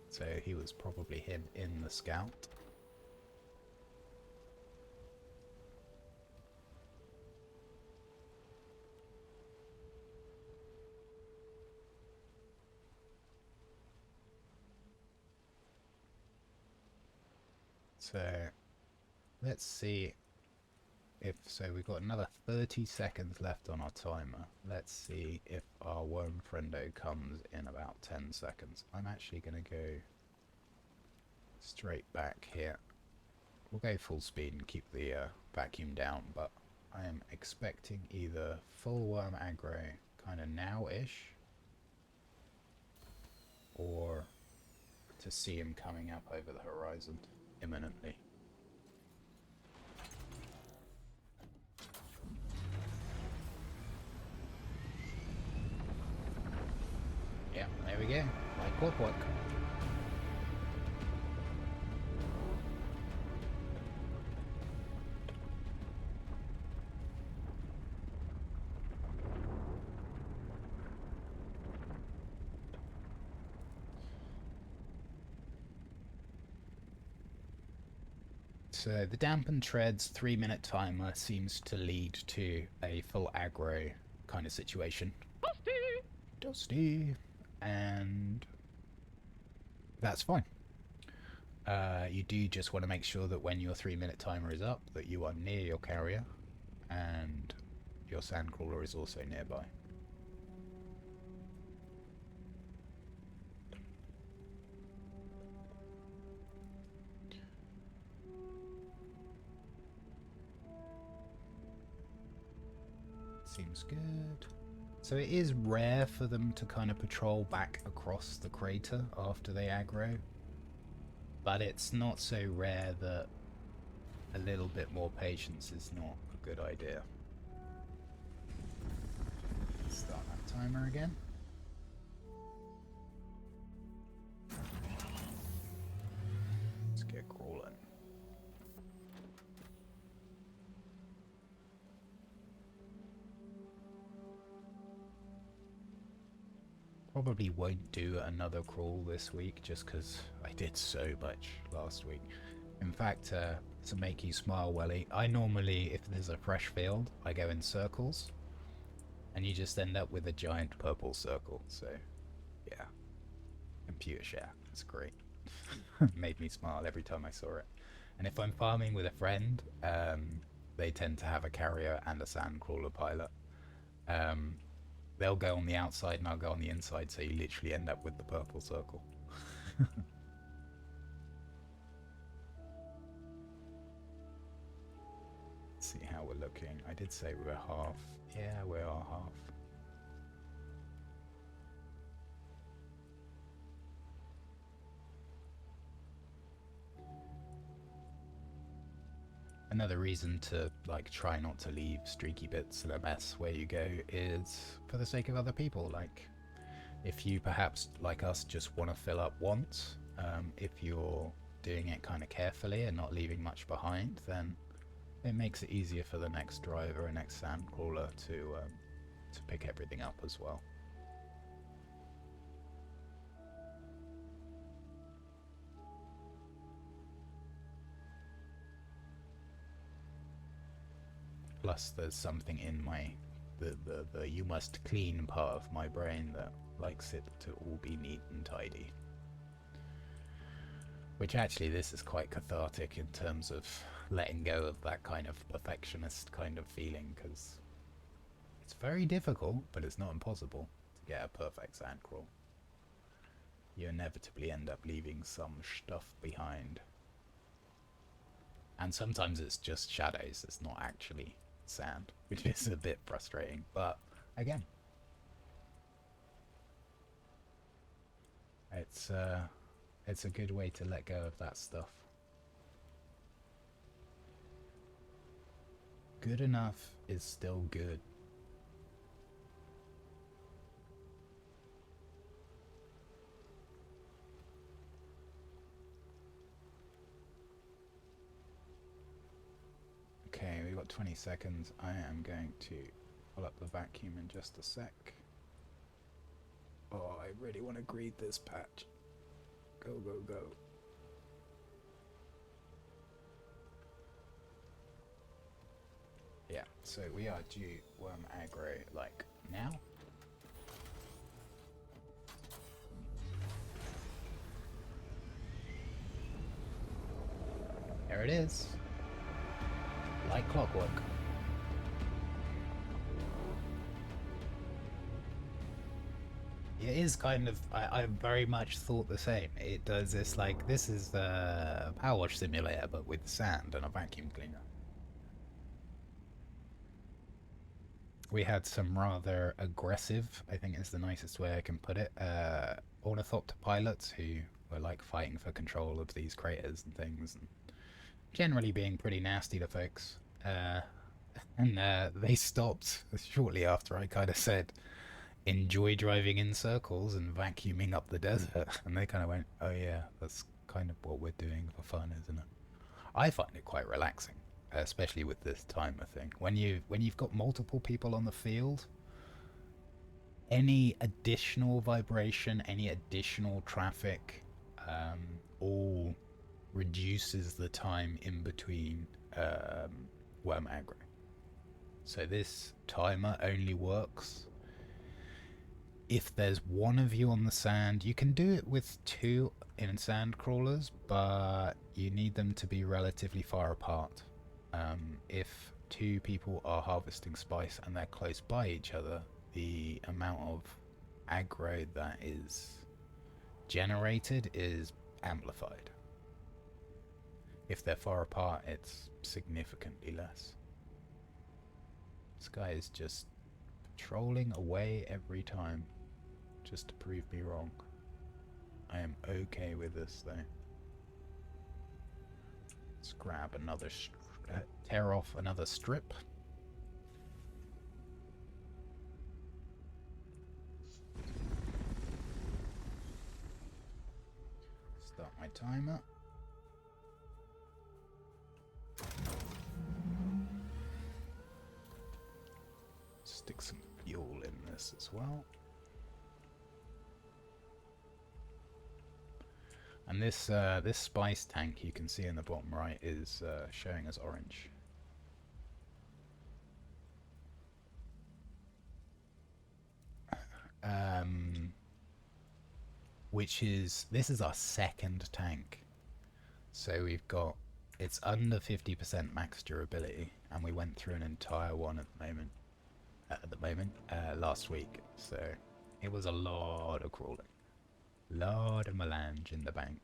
So he was probably him in the scout. So let's see if, so we've got another 30 seconds left on our timer. Let's see if our worm friendo comes in about 10 seconds. I'm actually going to go straight back here. We'll go full speed and keep the vacuum down, but I am expecting either full worm aggro kind of now-ish, or to see him coming up over the horizon imminently. Yeah, there we go. Like clockwork. So the dampened treads 3-minute timer seems to lead to a full aggro kind of situation. Dusty! And that's fine. You do just want to make sure that when your 3-minute timer is up, that you are near your carrier, and your sandcrawler is also nearby. Seems good. So it is rare for them to kind of patrol back across the crater after they aggro, but it's not so rare that a little bit more patience is not a good idea. Start that timer again. Let's get crawling. Probably won't do another crawl this week just because I did so much last week. In fact, to make you smile, Welly, I normally, if there's a fresh field, I go in circles, and you just end up with a giant purple circle. So, yeah, computer share, that's great. Made me smile every time I saw it. And if I'm farming with a friend, they tend to have a carrier and a sandcrawler pilot. They'll go on the outside and I'll go on the inside, so you literally end up with the purple circle. Let's see how we're looking. I did say we were half. Yeah, we are half. Another reason to like try not to leave streaky bits in a mess where you go is for the sake of other people. Like if you perhaps like us just want to fill up once, if you're doing it kind of carefully and not leaving much behind, then it makes it easier for the next driver and next sandcrawler to pick everything up as well. Plus, there's something in the you must clean part of my brain that likes it to all be neat and tidy. Which actually, this is quite cathartic in terms of letting go of that kind of perfectionist kind of feeling, because it's very difficult, but it's not impossible to get a perfect sandcrawl. You inevitably end up leaving some stuff behind. And sometimes it's just shadows, it's not actually sand, which is a bit frustrating, but again, it's a good way to let go of that stuff. Good enough is still good. Okay, we've got 20 seconds. I am going to pull up the vacuum in just a sec. Oh, I really want to greed this patch. Go, go, go. Yeah, so we are due worm aggro, like, now. There it is. Like clockwork. It is kind of, I very much thought the same. It does this, like, this is the power wash simulator, but with sand and a vacuum cleaner. We had some rather aggressive, I think is the nicest way I can put it, ornithopter pilots who were like fighting for control of these craters and things, and generally being pretty nasty to folks. And they stopped shortly after I kind of said, enjoy driving in circles and vacuuming up the desert. And they kind of went, oh yeah, that's kind of what we're doing for fun, isn't it? I find it quite relaxing, especially with this timer thing. When you've got multiple people on the field, any additional vibration, any additional traffic, all reduces the time in between worm aggro. So this timer only works if there's one of you on the sand. You can do it with two in sand crawlers, but you need them to be relatively far apart. If two people are harvesting spice and they're close by each other, the amount of aggro that is generated is amplified. If they're far apart, it's significantly less. This guy is just patrolling away every time, just to prove me wrong. I am okay with this, though. Let's grab another, tear off another strip. Start my timer. Stick some fuel in this as well. And this this spice tank you can see in the bottom right is showing as orange. Which is, this is our second tank. So we've got, it's under 50% max durability, and we went through an entire one at the moment, last week. So it was a lot of crawling. Lot of melange in the bank.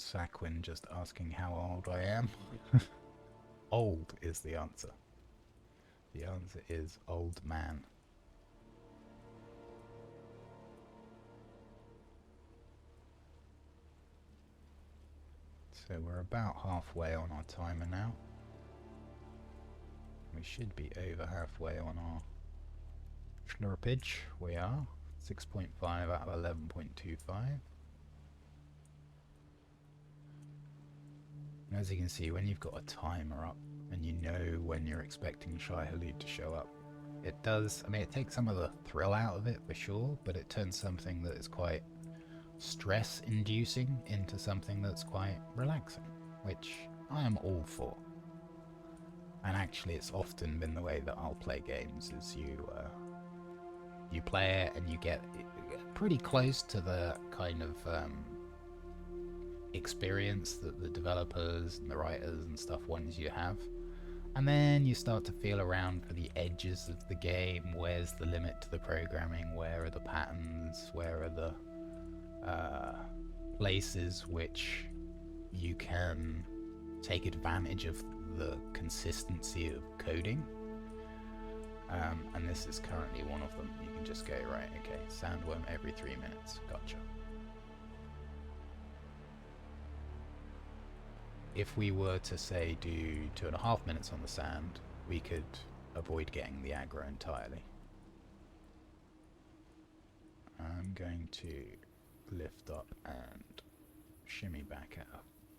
Saquin just asking how old I am. Old is the answer. The answer is old man. So we're about halfway on our timer now. We should be over halfway on our slurpage. We are. 6.5 out of 11.25. And as you can see, when you've got a timer up and you know when you're expecting Shai-Hulud to show up, it does, I mean, it takes some of the thrill out of it for sure, but it turns something that is quite stress-inducing into something that's quite relaxing, which I am all for. And actually, it's often been the way that I'll play games, is you play it and you get pretty close to the kind of experience that the developers and the writers and stuff want you to have. And then you start to feel around for the edges of the game. Where's the limit to the programming? Where are the patterns? Where are the places which you can take advantage of the consistency of coding? And this is currently one of them. You can just go, right, okay, sandworm every 3 minutes. Gotcha. If we were to say do 2.5 minutes on the sand, we could avoid getting the aggro entirely. I'm going to lift up and shimmy back at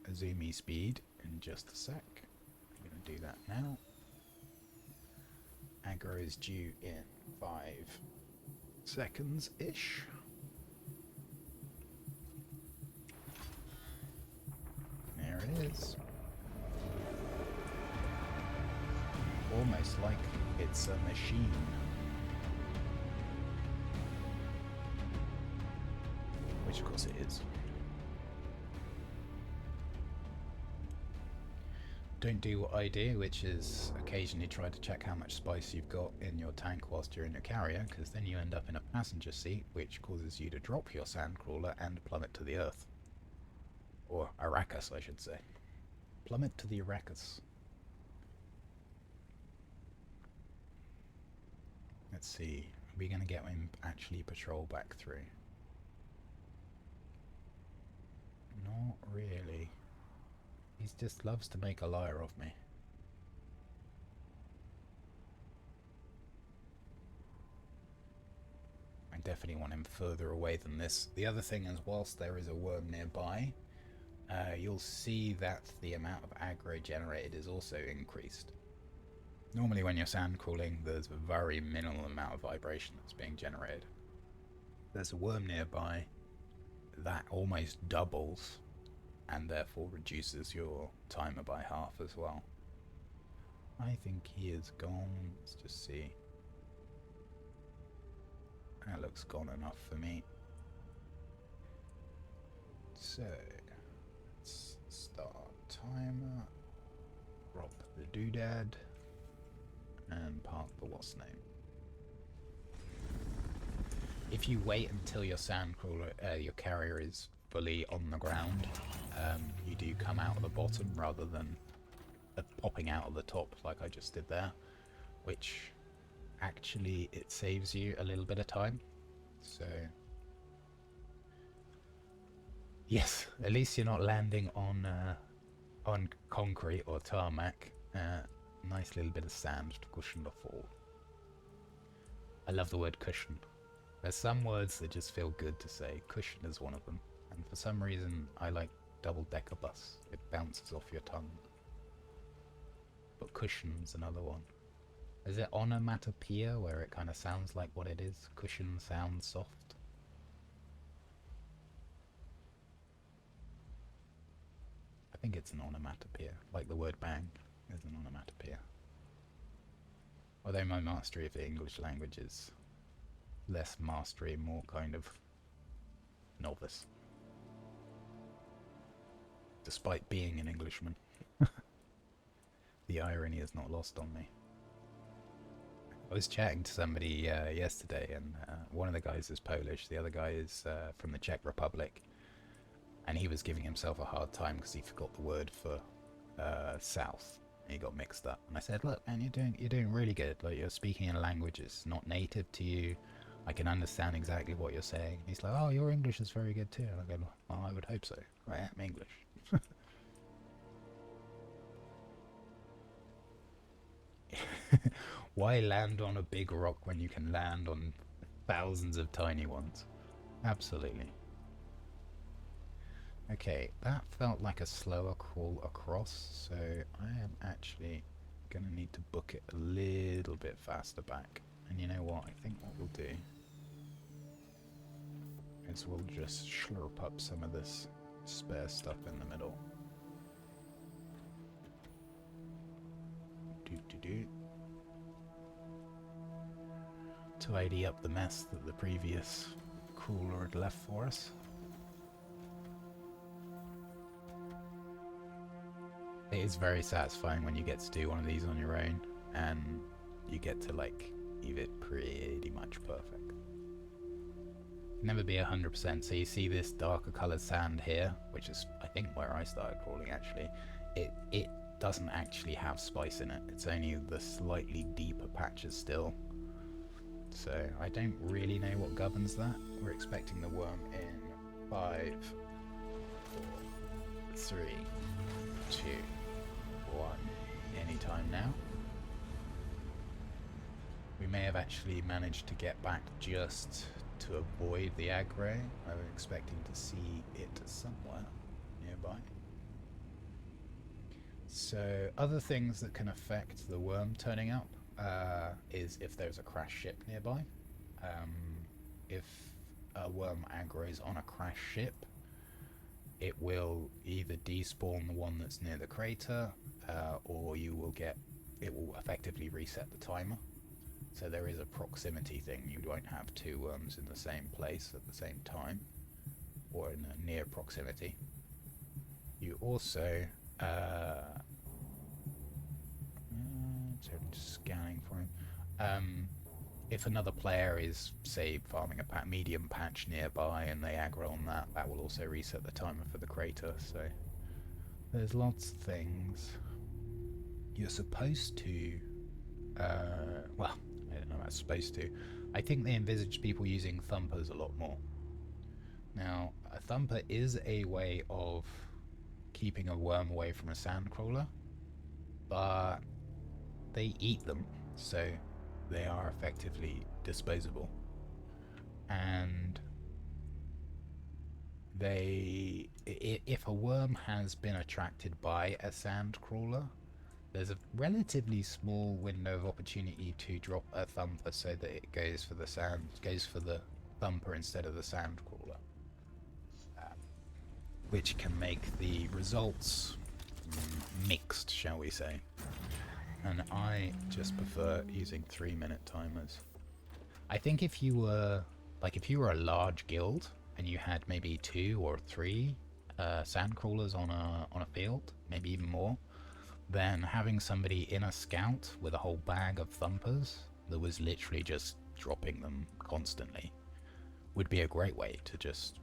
a zoomy speed in just a sec. I'm going to do that now. Aggro is due in 5 seconds-ish. There it is. Almost like it's a machine. Which of course it is. Don't do what I do, which is occasionally try to check how much spice you've got in your tank whilst you're in your carrier, because then you end up in a passenger seat, which causes you to drop your sandcrawler and plummet to the earth. Or Arrakis, I should say. Plummet to the Arrakis. Let's see. Are we going to get him actually patrol back through? Not really. He just loves to make a liar of me. I definitely want him further away than this. The other thing is, whilst there is a worm nearby, you'll see that the amount of aggro generated is also increased. Normally when you're sand crawling, there's a very minimal amount of vibration that's being generated. There's a worm nearby, that almost doubles, and therefore reduces your timer by half as well. I think he is gone. Let's just see. That looks gone enough for me. So, let's start timer, drop the doodad, and park the what's name. If you wait until your sandcrawler, your carrier is fully on the ground, you do come out of the bottom rather than popping out of the top like I just did there, which actually it saves you a little bit of time. So yes, at least you're not landing on concrete or tarmac. Nice little bit of sand to cushion the fall. I love the word cushion. There's some words that just feel good to say. Cushion is one of them. And for some reason, I like double-decker bus. It bounces off your tongue. But cushion's another one. Is it onomatopoeia, where it kind of sounds like what it is? Cushion sounds soft. I think it's an onomatopoeia, like the word bang is an onomatopoeia. Although my mastery of the English language is less mastery, more kind of novice. Despite being an Englishman. The irony is not lost on me. I was chatting to somebody yesterday, and one of the guys is Polish, the other guy is from the Czech Republic. And he was giving himself a hard time because he forgot the word for south. And he got mixed up. And I said, look, man, you're doing really good. Like, you're speaking in a language that's not native to you. I can understand exactly what you're saying. And he's like, oh, your English is very good too. And I go, well, I would hope so. I am English. Why land on a big rock when you can land on thousands of tiny ones? Absolutely. Okay, that felt like a slower crawl across, so I am actually gonna need to book it a little bit faster back. And you know what? I think what we'll do is we'll just slurp up some of this spare stuff in the middle. Do. Tidy up the mess that the previous crawler had left for us. It is very satisfying when you get to do one of these on your own and you get to like leave it pretty much perfect. Never be 100%, so you see this darker coloured sand here, which is I think where I started crawling actually. It doesn't actually have spice in it, it's only the slightly deeper patches still. So I don't really know what governs that. We're expecting the worm in 5, 4, 3, 2, 1 anytime now. We may have actually managed to get back just to avoid the aggro. I was expecting to see it somewhere nearby. So other things that can affect the worm turning up is if there's a crash ship nearby. If a worm aggroes on a crash ship, it will either despawn the one that's near the crater, or it will effectively reset the timer. So there is a proximity thing. You won't have two worms in the same place at the same time, or in a near proximity. You also, so I'm just scanning for him. If another player is, say, farming a medium patch nearby and they aggro on that, that will also reset the timer for the crater. So there's lots of things. You're supposed to, well, I don't know about supposed to. I think they envisaged people using thumpers a lot more. Now, a thumper is a way of keeping a worm away from a sandcrawler, but they eat them, so they are effectively disposable. And if a worm has been attracted by a sandcrawler, there's a relatively small window of opportunity to drop a thumper so that it goes for the thumper instead of the sandcrawler, which can make the results mixed, shall we say. And I just prefer using 3-minute timers. I think if you were a large guild and you had maybe 2 or 3 sandcrawlers on a field, maybe even more, then having somebody in a scout with a whole bag of thumpers that was literally just dropping them constantly would be a great way to just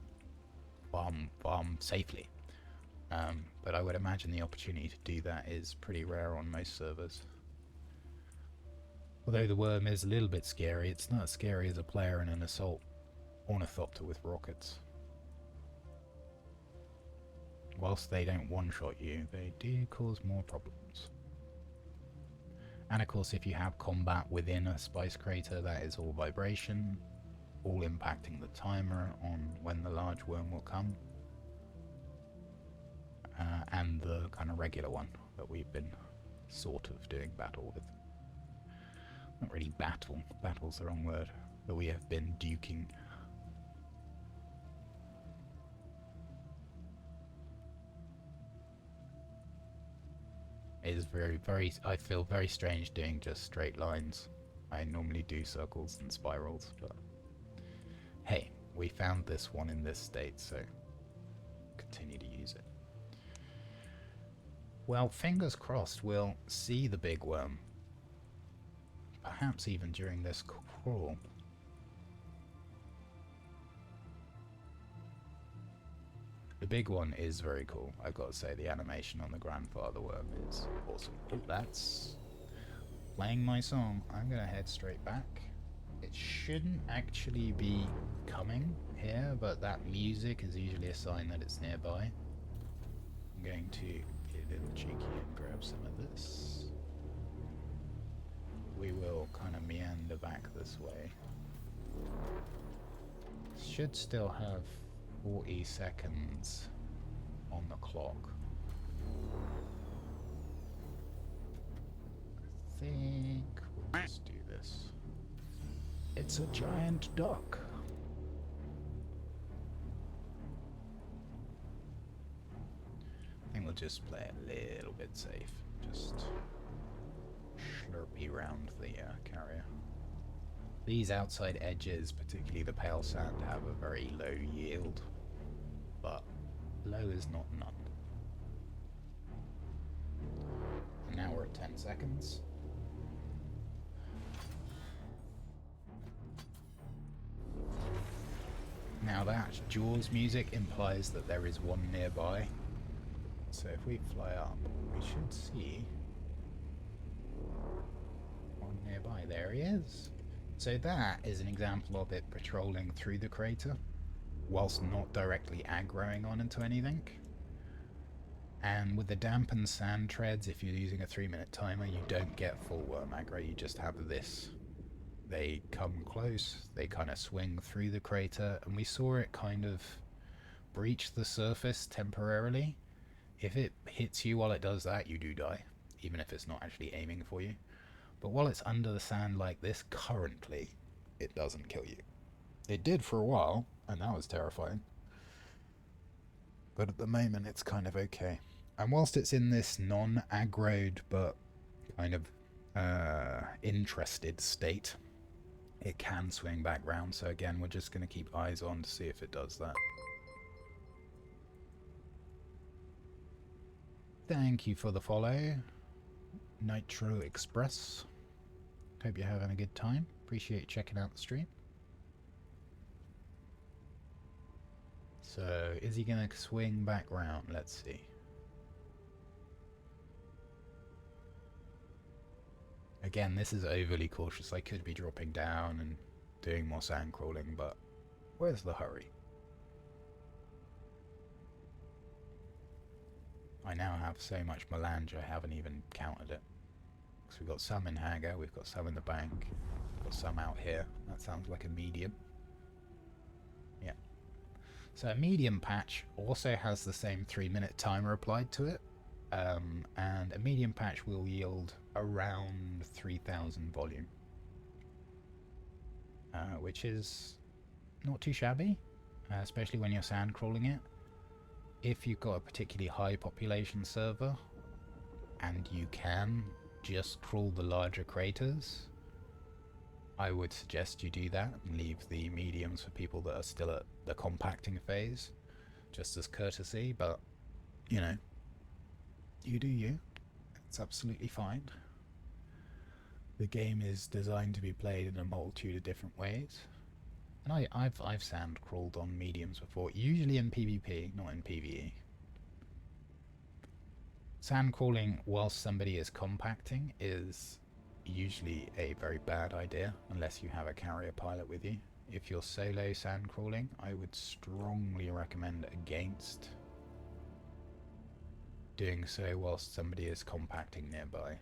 farm safely. But I would imagine the opportunity to do that is pretty rare on most servers. Although the worm is a little bit scary, it's not as scary as a player in an assault ornithopter with rockets. Whilst they don't one-shot you, they do cause more problems. And of course, if you have combat within a spice crater, that is all vibration, all impacting the timer on when the large worm will come. And the kind of regular one that we've been sort of doing battle with. Not really battle, battle's the wrong word, that we have been duking. It is I feel very strange doing just straight lines. I normally do circles and spirals, but hey, we found this one in this state, so continue to use it. Well, fingers crossed we'll see the big worm. Perhaps even during this crawl. The big one is very cool. I've got to say, the animation on the grandfather worm is awesome. Oh, that's playing my song. I'm going to head straight back. It shouldn't actually be coming here, but that music is usually a sign that it's nearby. I'm going to get a little cheeky and grab some of this. We will kind of meander back this way. Should still have 40 seconds on the clock. I think we'll just do this. It's a giant duck. I think we'll just play a little bit safe. Just slurpy round the carrier. These outside edges, particularly the pale sand, have a very low yield, but low is not none. And now we're at 10 seconds. Now that Jaws music implies that there is one nearby. So if we fly up, we should see one nearby. There he is. So that is an example of it patrolling through the crater, whilst not directly aggroing on into anything. And with the dampened sand treads, if you're using a 3-minute timer, you don't get full worm aggro, you just have this. They come close, they kind of swing through the crater, and we saw it kind of breach the surface temporarily. If it hits you while it does that, you do die, even if it's not actually aiming for you. But while it's under the sand like this, currently, it doesn't kill you. It did for a while, and that was terrifying. But at the moment, it's kind of okay. And whilst it's in this non-aggroed, but kind of interested state, it can swing back round. So again, we're just going to keep eyes on to see if it does that. Thank you for the follow, Nitro Express. Hope you're having a good time. Appreciate you checking out the stream. So, is he going to swing back round? Let's see. Again, this is overly cautious. I could be dropping down and doing more sand crawling, but where's the hurry? I now have so much melange I haven't even counted it. So we've got some in Hagar, we've got some in the bank, we've got some out here. That sounds like a medium. Yeah. So a medium patch also has the same 3-minute timer applied to it. And a medium patch will yield around 3000 volume. Which is not too shabby, especially when you're sand crawling it. If you've got a particularly high population server, and you can just crawl the larger craters, I would suggest you do that and leave the mediums for people that are still at the compacting phase, just as courtesy. But, you know, you do you. It's absolutely fine. The game is designed to be played in a multitude of different ways. And I've sand crawled on mediums before, usually in PvP, not in PvE. Sand crawling whilst somebody is compacting is usually a very bad idea, unless you have a carrier pilot with you. If you're solo sand crawling, I would strongly recommend against doing so whilst somebody is compacting nearby.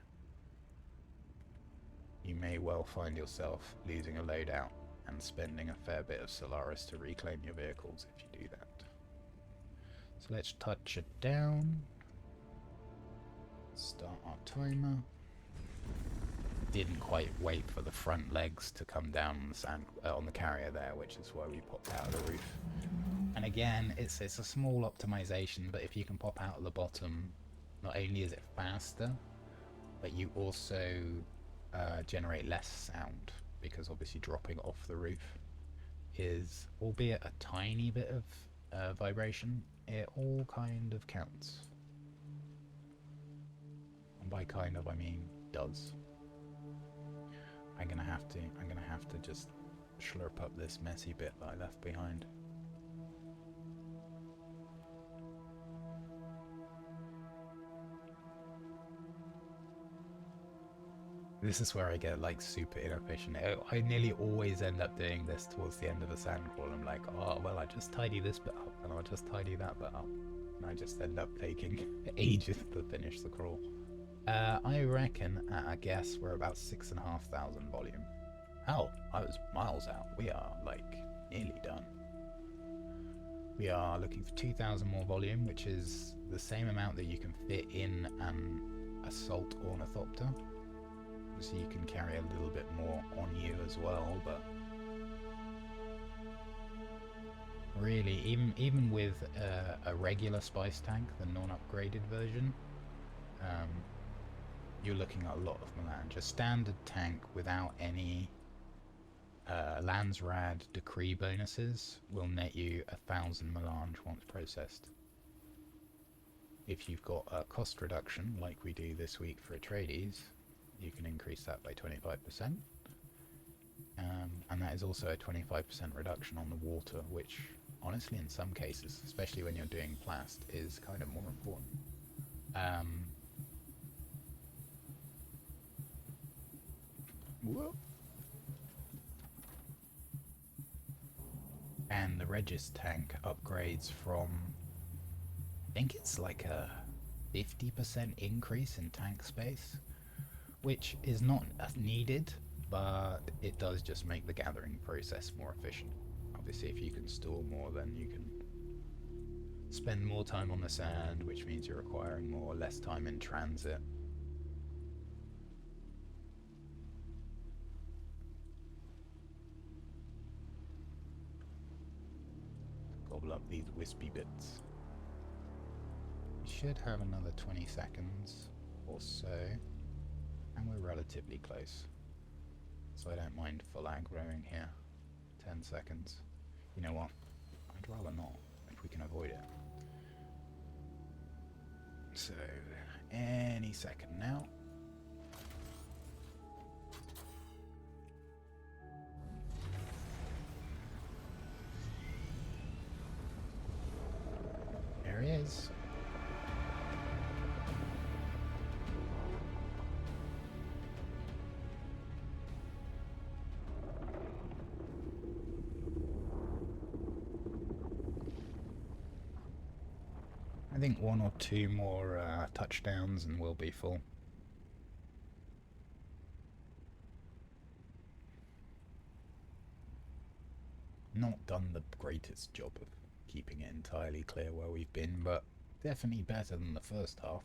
You may well find yourself losing a loadout and spending a fair bit of Solaris to reclaim your vehicles if you do that. So let's touch it down. Start our timer. Didn't quite wait for the front legs to come down on the sand, on the carrier there, which is why we popped out of the roof. And again, it's a small optimization, but if you can pop out of the bottom, not only is it faster, but you also generate less sound, because obviously dropping off the roof is, albeit a tiny bit of vibration, it all kind of counts. And by kind of, I mean does. I'm gonna have to just slurp up this messy bit that I left behind. This is where I get like super inefficient. I nearly always end up doing this towards the end of a sand crawl. I'm like, oh well, I just tidy this bit up, and I'll just tidy that bit up, and I just end up taking ages to finish the crawl. I reckon, at a guess, we're about 6,500 volume. Hell, I was miles out. We are like nearly done. We are looking for 2,000 more volume, which is the same amount that you can fit in an assault ornithopter. So you can carry a little bit more on you as well, but really, even with a regular spice tank, the non-upgraded version, you're looking at a lot of melange. A standard tank without any Landsrad decree bonuses will net you 1,000 melange once processed. If you've got a cost reduction, like we do this week for Atreides, you can increase that by 25%. And that is also a 25% reduction on the water, which honestly in some cases, especially when you're doing plast, is kind of more important. Whoa. And the Regis tank upgrades from, I think it's like a 50% increase in tank space, which is not needed, but it does just make the gathering process more efficient. Obviously, if you can store more, then you can spend more time on the sand, which means you're requiring more or less time in transit. Gobble up these wispy bits. We should have another 20 seconds or so. And we're relatively close, so I don't mind full aggroing here. 10 seconds. You know what? I'd rather not, if we can avoid it. So, any second now. There he is. I think 1 or 2 more touchdowns and we'll be full. Not done the greatest job of keeping it entirely clear where we've been, but definitely better than the first half.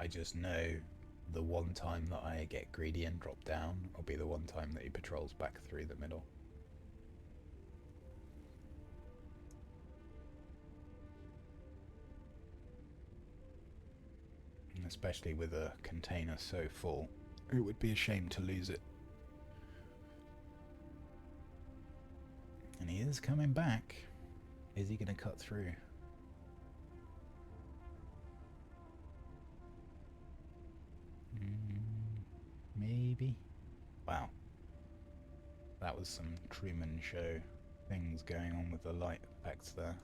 I just know the one time that I get greedy and drop down will be the one time that he patrols back through the middle. And especially with a container so full, it would be a shame to lose it. And he is coming back. Is he going to cut through? Maybe. Wow. That was some Truman Show things going on with the light effects there.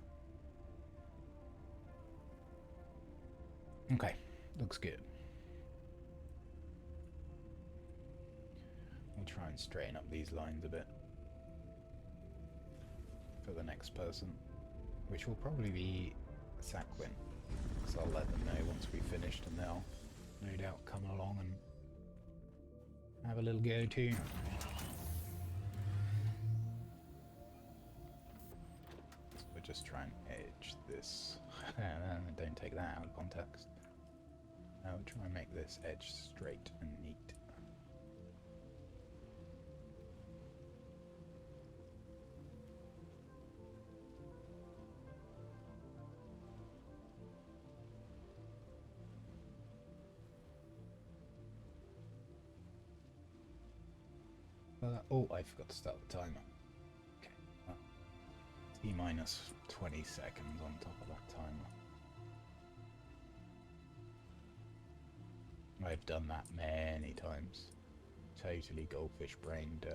Okay, looks good. We'll try and straighten up these lines a bit for the next person, which will probably be Saquin. So I'll let them know once we've finished, and they'll no doubt come along and have a little go too. So we'll just try and edge this. Don't take that out of context. I'll try and make this edge straight and neat. Oh, I forgot to start the timer. Okay, well, T minus 20 seconds on top of that timer. I've done that many times. Totally goldfish brained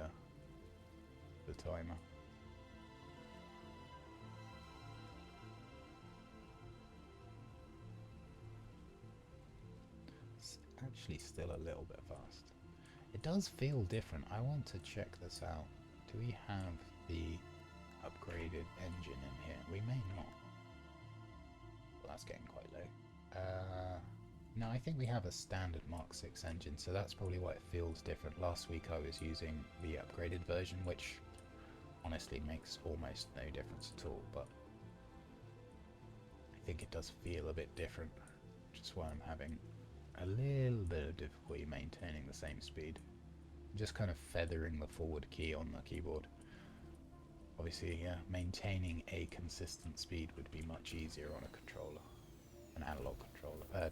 the timer. actually still a little bit fast. It does feel different. I want to check this out. Do we have the upgraded engine in here? We may not. Well, that's getting quite low. No, I think we have a standard Mark 6 engine, so that's probably why it feels different. Last week I was using the upgraded version, which honestly makes almost no difference at all, but I think it does feel a bit different, which is why I'm having a little bit of difficulty maintaining the same speed. Just kind of feathering the forward key on the keyboard. Obviously, yeah, maintaining a consistent speed would be much easier on a controller, an analog controller.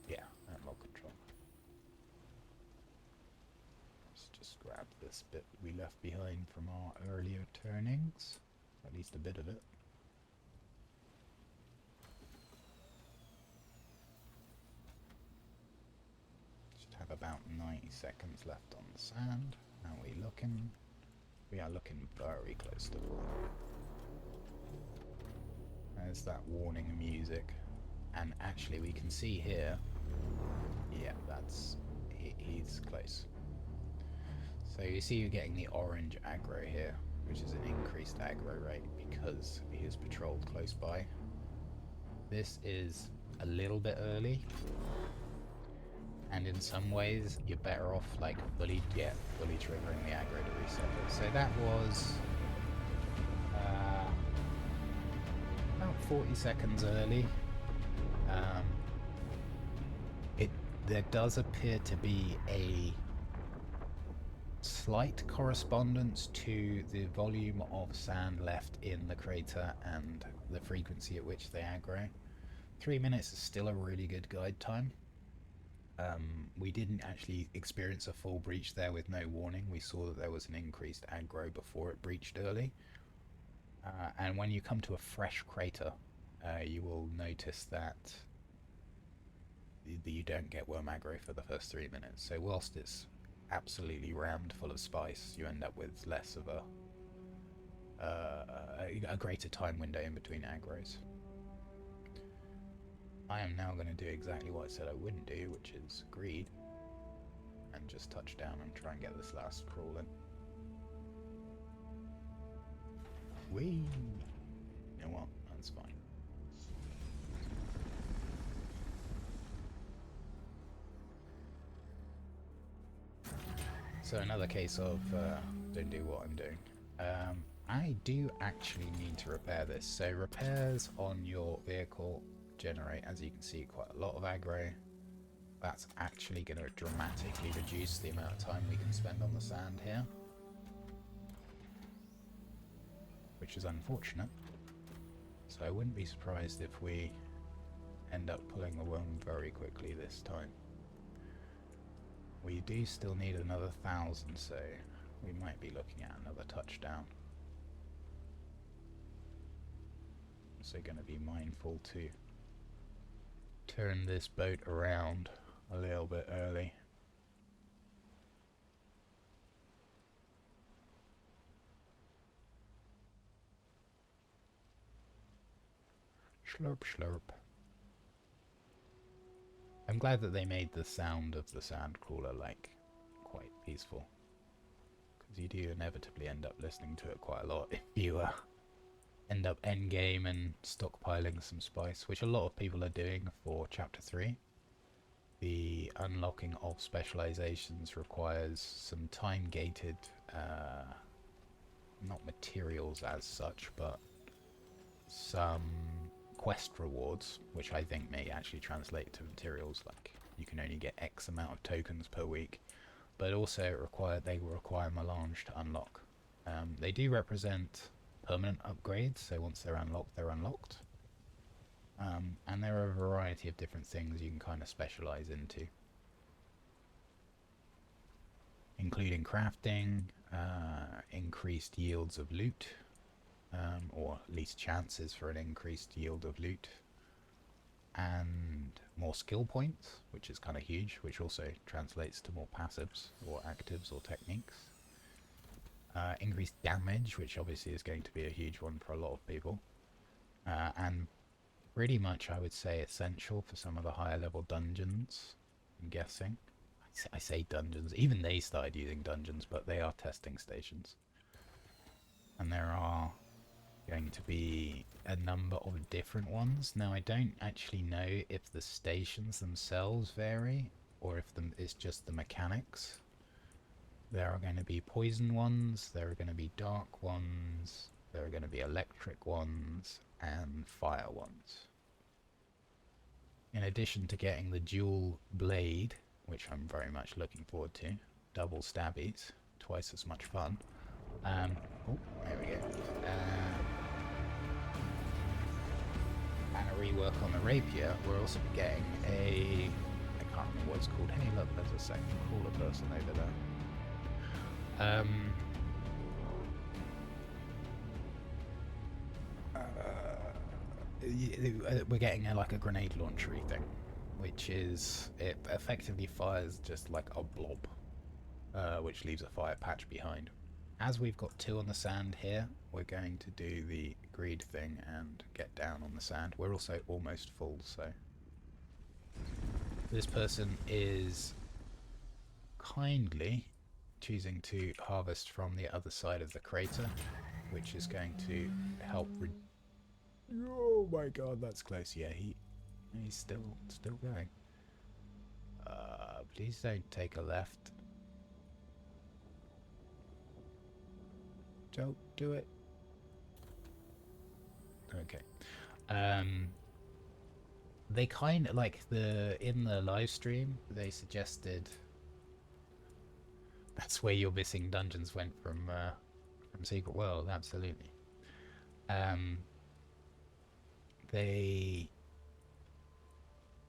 Yeah, analog controller. Let's just grab this bit we left behind from our earlier turnings, at least a bit of it. Just have about 90 seconds left on the sand. How are we looking? We are looking very close to full. There's that warning music. And actually we can see here, yeah, that's, he's close. So you see you're getting the orange aggro here, which is an increased aggro rate because he is patrolled close by. This is a little bit early, and in some ways you're better off like fully triggering the aggro to reset it. So that was about 40 seconds early. There does appear to be a slight correspondence to the volume of sand left in the crater and the frequency at which they aggro. 3 minutes is still a really good guide time. We didn't actually experience a full breach there with no warning. We saw that there was an increased aggro before it breached early. And when you come to a fresh crater, you will notice that you don't get worm aggro for the first 3 minutes. So whilst it's absolutely rammed full of spice, you end up with less of a greater time window in between aggros. I am now going to do exactly what I said I wouldn't do, which is greed, and just touch down and try and get this last crawl in. Whee! You know what? That's fine. So another case of don't do what I'm doing. I do actually need to repair this. So repairs on your vehicle generate, as you can see, quite a lot of aggro. That's actually going to dramatically reduce the amount of time we can spend on the sand here, which is unfortunate. So I wouldn't be surprised if we end up pulling the worm very quickly this time. We do still need another 1,000, so we might be looking at another touchdown. So going to be mindful to turn this boat around a little bit early. Slurp slurp. I'm glad that they made the sound of the sand crawler like quite peaceful, because you do inevitably end up listening to it quite a lot if you end up endgame and stockpiling some spice, which a lot of people are doing for chapter 3. The unlocking of specializations requires some time gated, not materials as such, but some quest rewards, which I think may actually translate to materials, like you can only get X amount of tokens per week, but also they require melange to unlock. They do represent permanent upgrades, so once they're unlocked, they're unlocked. And there are a variety of different things you can kind of specialize into, including crafting, increased yields of loot, or at least chances for an increased yield of loot, and more skill points, which is kind of huge, which also translates to more passives or actives or techniques. Increased damage, which obviously is going to be a huge one for a lot of people, and pretty much I would say essential for some of the higher level dungeons, I'm guessing. I say dungeons. Even they started using dungeons, but they are testing stations. And there are going to be a number of different ones. Now, I don't actually know if the stations themselves vary, or if it's just the mechanics. There are going to be poison ones, there are going to be dark ones, there are going to be electric ones, and fire ones. In addition to getting the dual blade, which I'm very much looking forward to, double stabbies, twice as much fun. Oh, there we go. And a rework on the rapier. We're also getting a... I can't remember what it's called. Hey, look, there's a second crawler person over there. We're getting like a grenade launchery thing, which is, it effectively fires just like a blob, which leaves a fire patch behind. As we've got 2 on the sand here, we're going to do the greed thing and get down on the sand. We're also almost full, so this person is kindly choosing to harvest from the other side of the crater, which is going to help. Oh my god, that's close. Yeah, he's still going. Please don't take a left. Don't do it. Okay. They kind of like in the live stream they suggested that's where your missing dungeons went from Secret World. Absolutely. They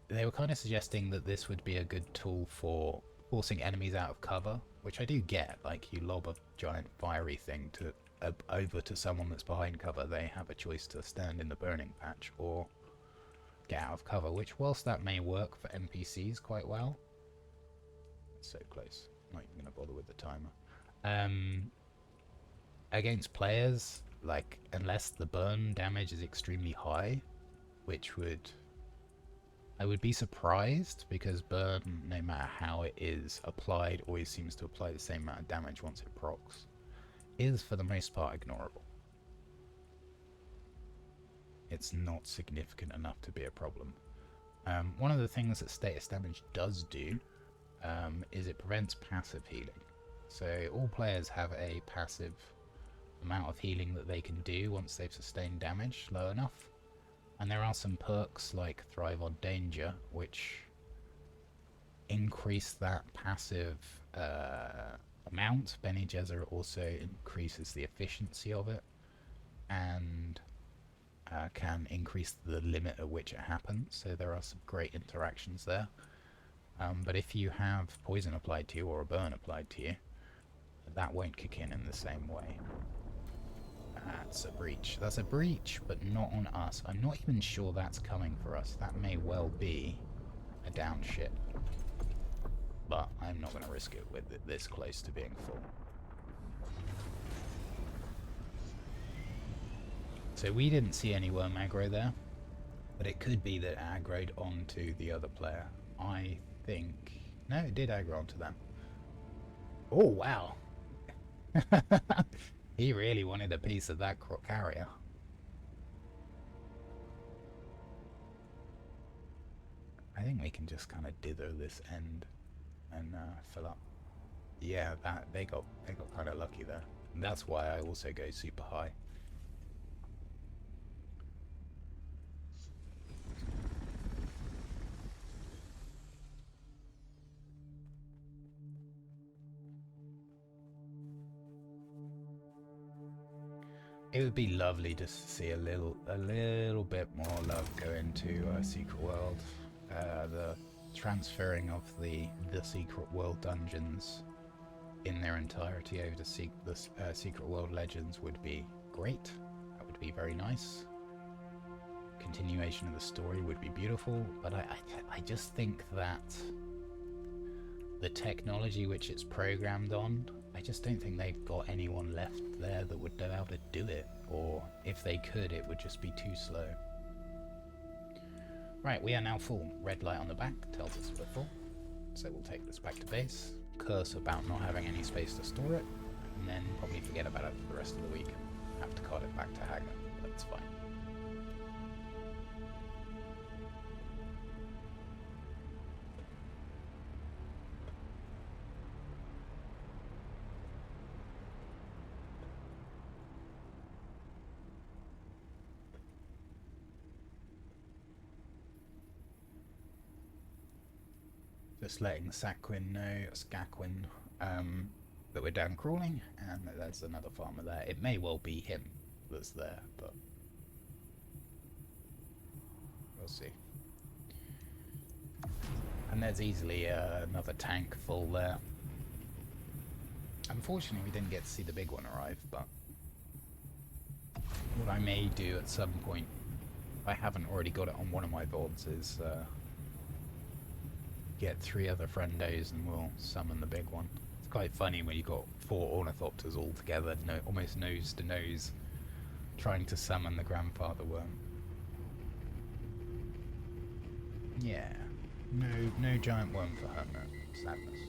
were kind of suggesting that this would be a good tool for forcing enemies out of cover, which I do get. Like, you lob a giant fiery thing to over to someone that's behind cover, they have a choice to stand in the burning patch or get out of cover, which, whilst that may work for NPCs quite well, it's so close, not even going to bother with the timer. Against players, like, unless the burn damage is extremely high, which would... I would be surprised, because burn, no matter how it is applied, always seems to apply the same amount of damage once it procs, is for the most part ignorable. It's not significant enough to be a problem. One of the things that status damage does do is it prevents passive healing. So all players have a passive amount of healing that they can do once they've sustained damage low enough. And there are some perks like Thrive on Danger, which increase that passive amount. Bene Gesserit also increases the efficiency of it, and can increase the limit at which it happens. So there are some great interactions there. But if you have poison applied to you or a burn applied to you, that won't kick in the same way. That's a breach. That's a breach, but not on us. I'm not even sure that's coming for us. That may well be a down ship. But I'm not going to risk it with it this close to being full. So we didn't see any worm aggro there, but it could be that it aggroed onto the other player. I think... No, it did aggro onto them. Oh, wow. He really wanted a piece of that carrier. I think we can just kind of dither this end and fill up. Yeah, they got kind of lucky there. And that's why I also go super high. It would be lovely just to see a little bit more love go into Secret World. The transferring of the Secret World dungeons in their entirety over to Secret World Legends would be great. That would be very nice. Continuation of the story would be beautiful, but I just think that the technology which it's programmed on, I just don't think they've got anyone left there that would know how to do it, or if they could, it would just be too slow. Right, we are now full. Red light on the back tells us we're full. So we'll take this back to base, curse about not having any space to store it, and then probably forget about it for the rest of the week and have to cart it back to Haga. That's fine. Just letting Saquin know, Skaquin, that we're down crawling, and that there's another farmer there. It may well be him that's there, but we'll see. And there's easily another tank full there. Unfortunately, we didn't get to see the big one arrive, but what I may do at some point, if I haven't already got it on one of my VODs, is get 3 other friendos and we'll summon the big one. It's quite funny when you got 4 ornithopters all together, almost nose to nose, trying to summon the grandfather worm. Yeah, no giant worm for her, no. Sadness.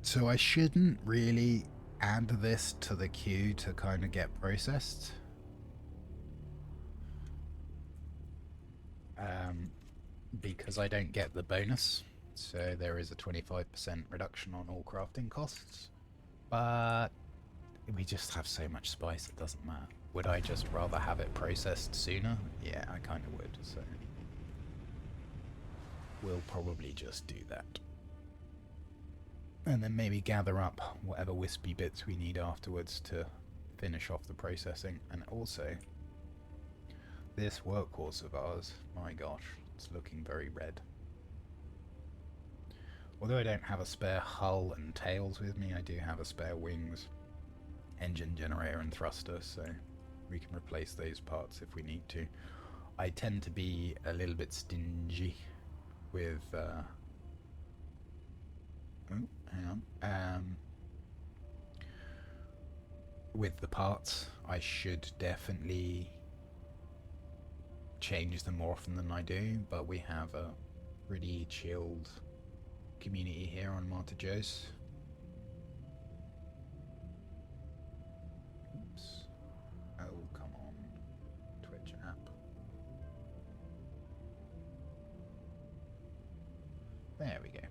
So I shouldn't really add this to the queue to kind of get processed. Because I don't get the bonus, so there is a 25% reduction on all crafting costs. But we just have so much spice, it doesn't matter. Would I just rather have it processed sooner? Yeah, I kind of would, so we'll probably just do that. And then maybe gather up whatever wispy bits we need afterwards to finish off the processing. And also, this workhorse of ours, my gosh, it's looking very red. Although I don't have a spare hull and tails with me, I do have a spare wings, engine generator and thruster, so we can replace those parts if we need to. I tend to be a little bit stingy with with the parts. I should definitely change them more often than I do, but we have a pretty chilled community here on Martajos. Oops. Oh, come on. Twitch app. There we go.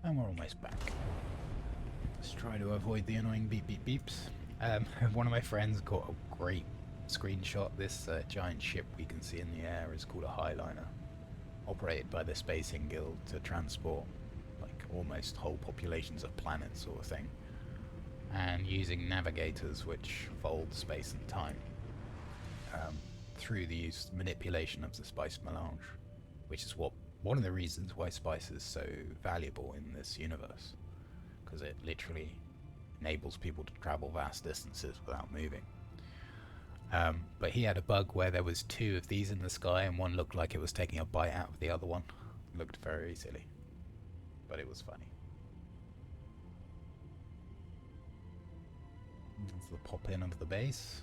And we're almost back. Let's try to avoid the annoying beep beep beeps. One of my friends got a great screenshot. This giant ship we can see in the air is called a Highliner, operated by the Spacing Guild to transport like almost whole populations of planets sort of thing, and using navigators which fold space and time through the manipulation of the spice melange, which is one of the reasons why spice is so valuable in this universe, because it literally enables people to travel vast distances without moving. But he had a bug where there was 2 of these in the sky and one looked like it was taking a bite out of the other one. It looked very silly, but it was funny. That's the pop in of the base.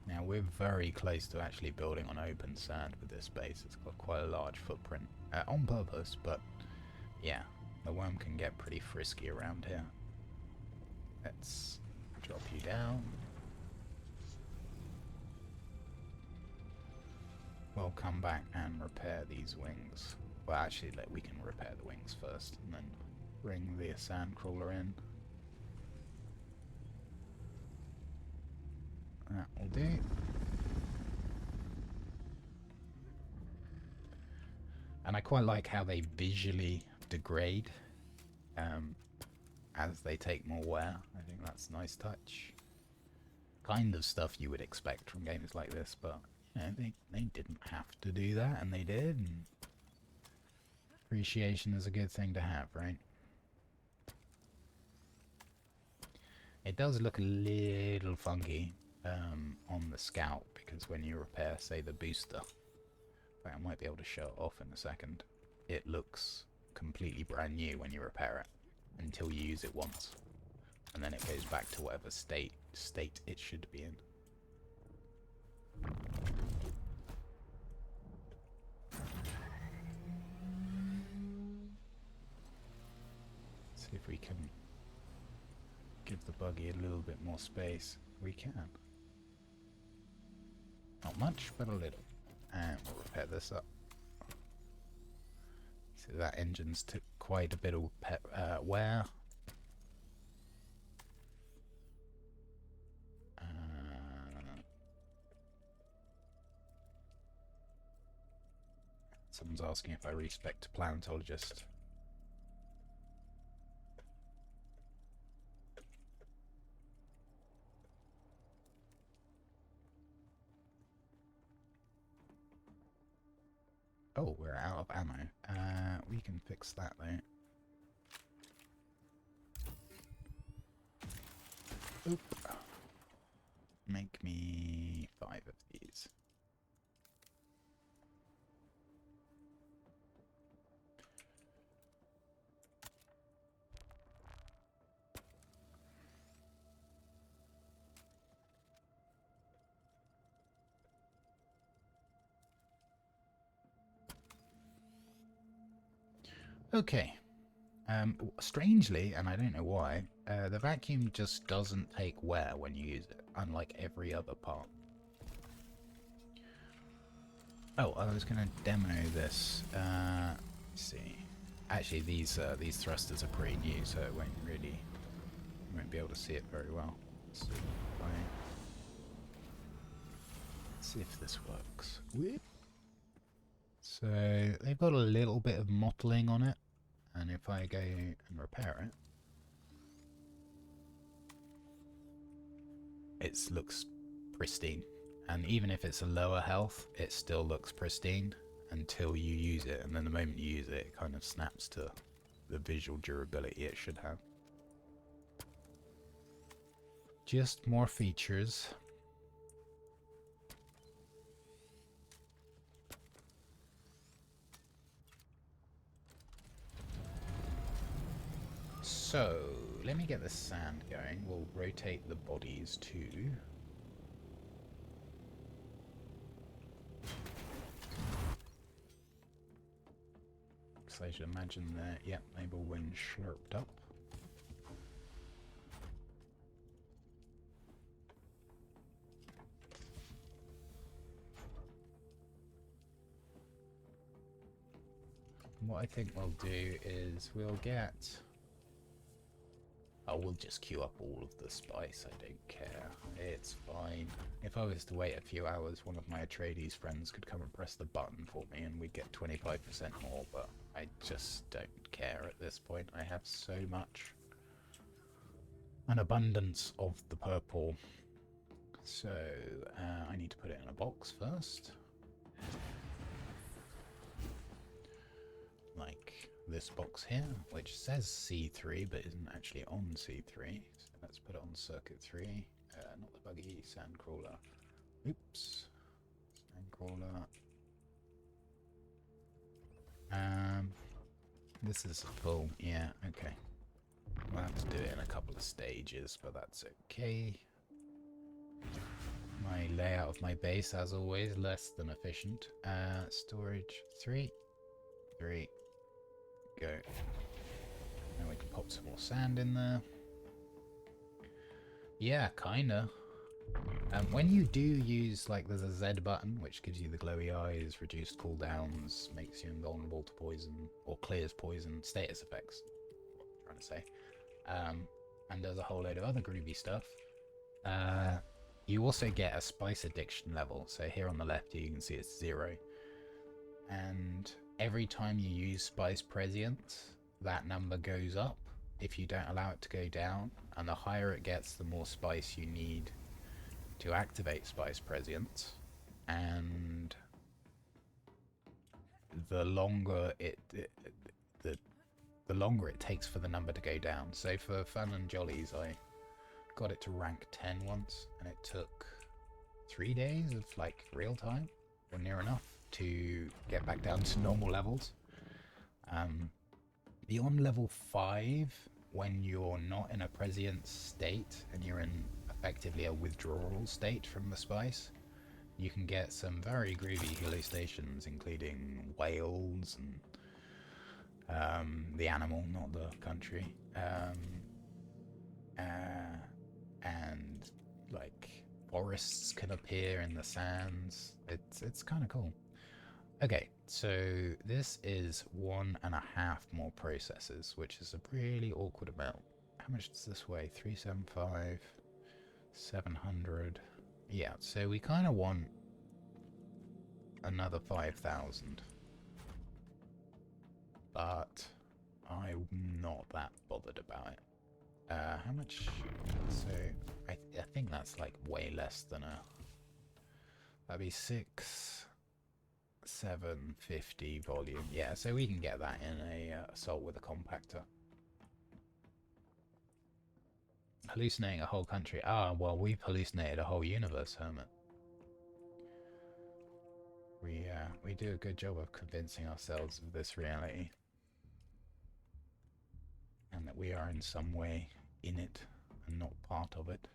Now we're very close to actually building on open sand with this base. It's got quite a large footprint, on purpose, but yeah, the worm can get pretty frisky around here. Let's drop you down. We'll come back and repair these wings. Well, actually, we can repair the wings first and then bring the sandcrawler in. That will do. And I quite like how they visually degrade as they take more wear. I think that's a nice touch. Kind of stuff you would expect from games like this, but you know, they didn't have to do that, and they did. And appreciation is a good thing to have, right? It does look a little funky on the Scout, because when you repair, say, the booster, But I might be able to show it off in a second. It looks completely brand new when you repair it, until you use it once. And then it goes back to whatever state it should be in. See if we can give the buggy a little bit more space. We can. Not much, but a little. And we'll repair this up. So that engine's took quite a bit of wear. Someone's asking if I respect planetologist. Oh, we're out of ammo. We can fix that though. Oop. Make me 5 of these. Okay. Strangely, and I don't know why, the vacuum just doesn't take wear when you use it, unlike every other part. Oh, I was going to demo this. Let's see. Actually, these thrusters are pretty new, so it won't really, you won't be able to see it very well. Let's see if this works. Whoop. So they've got a little bit of mottling on it, and if I go and repair it, it looks pristine. And even if it's a lower health, it still looks pristine until you use it, and then the moment you use it, it kind of snaps to the visual durability it should have. Just more features. So, let me get the sand going. We'll rotate the bodies too. So I should imagine that, yep, maybe when slurped up. What I think we'll do is we'll get... Oh, we'll just queue up all of the spice, I don't care. It's fine. If I was to wait a few hours, one of my Atreides friends could come and press the button for me and we'd get 25% more, but I just don't care at this point. I have so much. An abundance of the purple. So, I need to put it in a box first. Like this box here, which says C3 but isn't actually on C3. So let's put it on circuit 3. Not the buggy, sandcrawler. Oops. Sandcrawler. This is full. Yeah, okay. We'll have to do it in a couple of stages, but that's okay. My layout of my base, as always, less than efficient. Storage 3. Go. Now we can pop some more sand in there. Yeah, kinda. When you do use, like, there's a Z button, which gives you the glowy eyes, reduced cooldowns, makes you invulnerable to poison, or clears poison status effects, I'm trying to say. And does a whole load of other groovy stuff. You also get a spice addiction level. So here on the left you can see it's 0. And every time you use spice prescience, that number goes up if you don't allow it to go down. And the higher it gets, the more spice you need to activate spice prescience. And the longer the longer it takes for the number to go down. So for fun and jollies, I got it to rank 10 once, and it took 3 days of like real time, or near enough. to get back down to normal levels. Beyond level 5, when you're not in a prescient state and you're in effectively a withdrawal state from the spice, you can get some very groovy hallucinations, including whales and the animal, not the country, and like forests can appear in the sands. It's kind of cool. Okay, so this is 1.5 more processors, which is a really awkward amount. How much does this weigh? 375, 700. Yeah, so we kind of want another 5,000. But I'm not that bothered about it. How much? So I think that's like way less than a. That'd be 750 volume. Yeah, so we can get that in a assault with a compactor. Hallucinating a whole country. Ah, well, we've hallucinated a whole universe, Hermit. We do a good job of convincing ourselves of this reality. And that we are in some way in it and not part of it.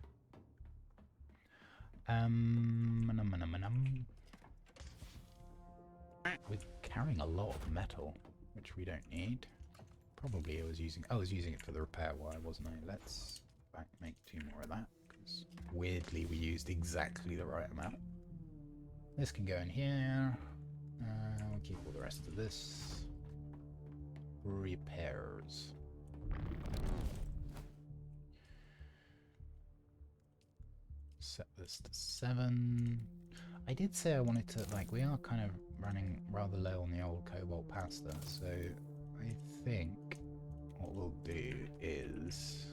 We're carrying a lot of metal, which we don't need. Probably I was using it for the repair wire, wasn't I? Let's make 2 more of that, because weirdly we used exactly the right amount. This can go in here. We'll keep all the rest of this. Repairs. Set this to 7. I did say I wanted to, like, we are kind of running rather low on the old cobalt pasta, so I think what we'll do is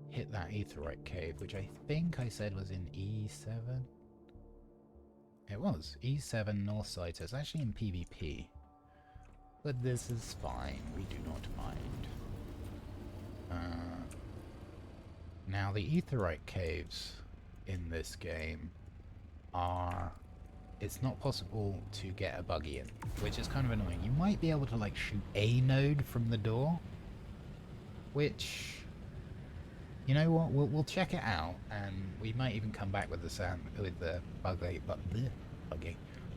hit that aetheryte cave, which I think I said was in E7. It was E7 north side, so it's actually in PvP. But this is fine, we do not mind. Now the aetheryte caves in this game are... It's not possible to get a buggy in, which is kind of annoying. You might be able to like shoot a node from the door, which... You know what? We'll check it out, and we might even come back with the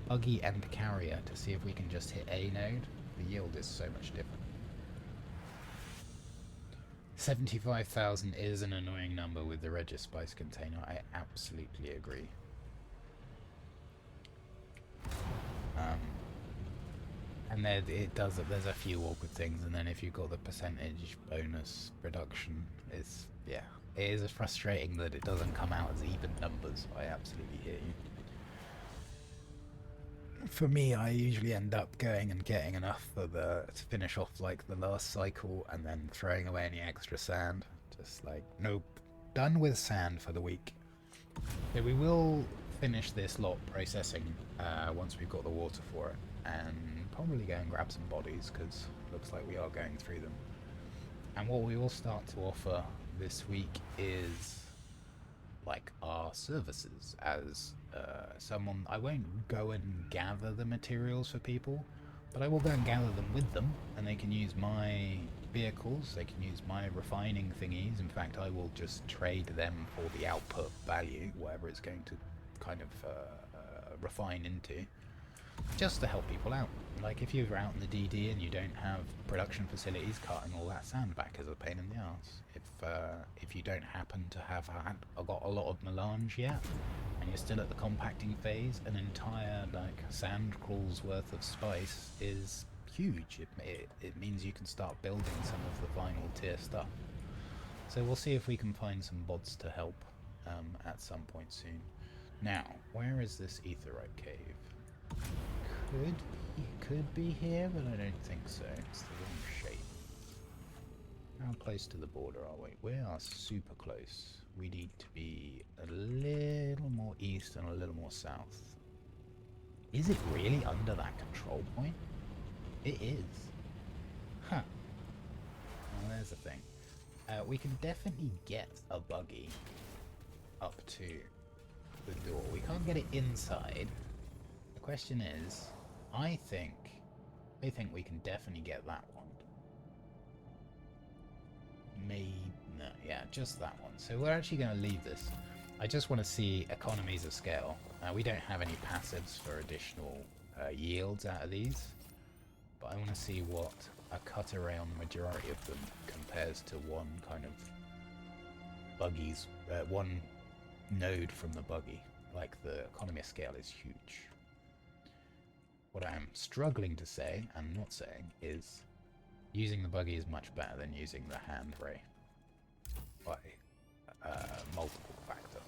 buggy and carrier to see if we can just hit a node. The yield is so much different. 75,000 is an annoying number with the Regispice container. I absolutely agree. And there's a few awkward things, and then if you've got the percentage bonus reduction, it's, yeah, it is frustrating that it doesn't come out as even numbers. I absolutely hear you. For me, I usually end up going and getting enough for to finish off like the last cycle, and then throwing away any extra sand. Just like, nope, done with sand for the week. So we will finish this lot processing once we've got the water for it, and probably go and grab some bodies, because looks like we are going through them. And what we will start to offer this week is like our services as someone. I won't go and gather the materials for people, but I will go and gather them with them, and they can use my vehicles, they can use my refining thingies. In fact, I will just trade them for the output value, whatever it's going to kind of refine into, just to help people out. Like if you're out in the DD and you don't have production facilities, carting all that sand back is a pain in the arse. If you don't happen to have got a lot of melange yet, and you're still at the compacting phase, an entire like sand crawl's worth of spice is huge. It means you can start building some of the final tier stuff. So we'll see if we can find some bods to help at some point soon. Now, where is this aetheryte cave? Could be here, but I don't think so. It's the wrong shape. How close to the border are we? We are super close. We need to be a little more east and a little more south. Is it really under that control point? It is. Huh. Well, there's the thing. We can definitely get a buggy up to the door. We can't get it inside. question is, I think we can definitely get that one. No, yeah, just that one. So we're actually going to leave this. I just want to see economies of scale. We don't have any passives for additional yields out of these, but I want to see what a cut array on the majority of them compares to one kind of buggy's, one node from the buggy. Like, the economy of scale is huge. What I'm struggling to say, and not saying, is using the buggy is much better than using the hand ray by multiple factor.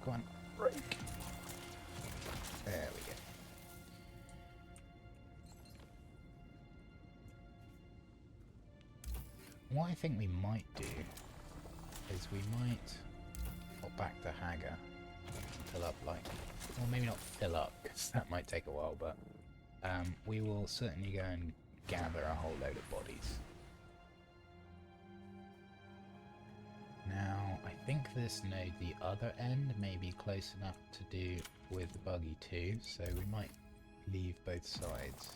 Go on, break. There we go. What I think we might do is we might pop back to Hagar and fill up, like, well, maybe not fill up, because that might take a while, but we will certainly go and gather a whole load of bodies. Now, I think this node, the other end, may be close enough to do with the buggy too, so we might leave both sides.